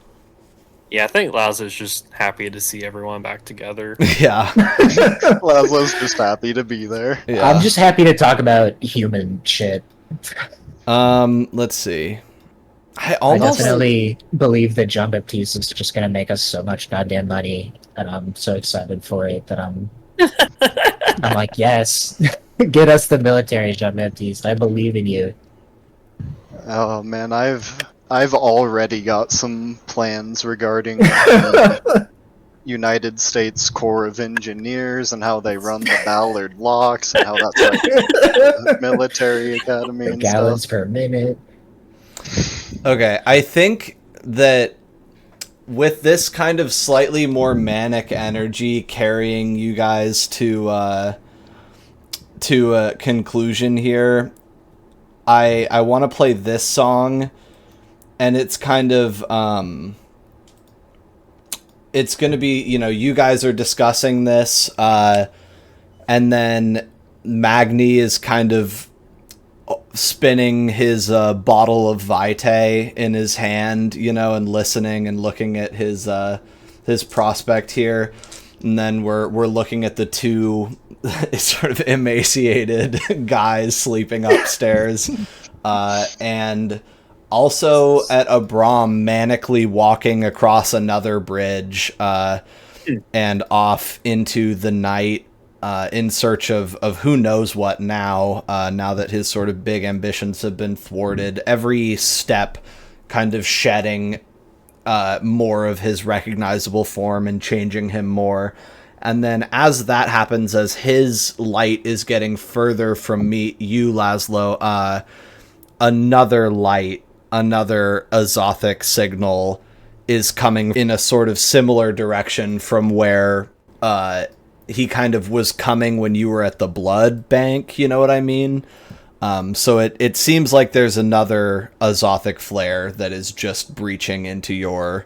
Speaker 5: Yeah, I think Laszlo's just happy to see everyone back together.
Speaker 1: Yeah.
Speaker 4: Laszlo's just happy to be there.
Speaker 1: Yeah.
Speaker 3: I'm just happy to talk about human shit.
Speaker 1: Let's see. I
Speaker 3: I
Speaker 1: almost
Speaker 3: definitely believe that Jean-Baptiste is just going to make us so much goddamn money, and I'm so excited for it that I'm like, yes, get us the military, Jean-Baptiste. I believe in you.
Speaker 4: Oh man, I've already got some plans regarding the United States Corps of Engineers and how they run the Ballard locks and how that's like a military academy and
Speaker 3: Gallons
Speaker 4: stuff.
Speaker 3: per minute.
Speaker 1: Okay, I think that with this kind of slightly more manic energy carrying you guys to a conclusion here, I want to play this song, and it's kind of it's going to be, you guys are discussing this, and then Magni is kind of spinning his bottle of Vitae in his hand, and listening and looking at his prospect here. And then we're looking at the two sort of emaciated guys sleeping upstairs, and also at Abram manically walking across another bridge and off into the night in search of who knows what now that his sort of big ambitions have been thwarted. Every step kind of shedding more of his recognizable form and changing him more. And then as that happens, as his light is getting further from you, Laszlo, another light, another Azothic signal is coming in a sort of similar direction from where he kind of was coming when you were at the blood bank, you know what I mean? So it seems like there's another Azothic flare that is just breaching into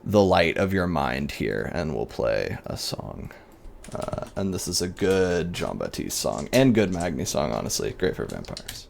Speaker 1: the light of your mind here, and we'll play a song. And this is a good Jean-Baptiste song, and good Magni song, honestly. Great for vampires.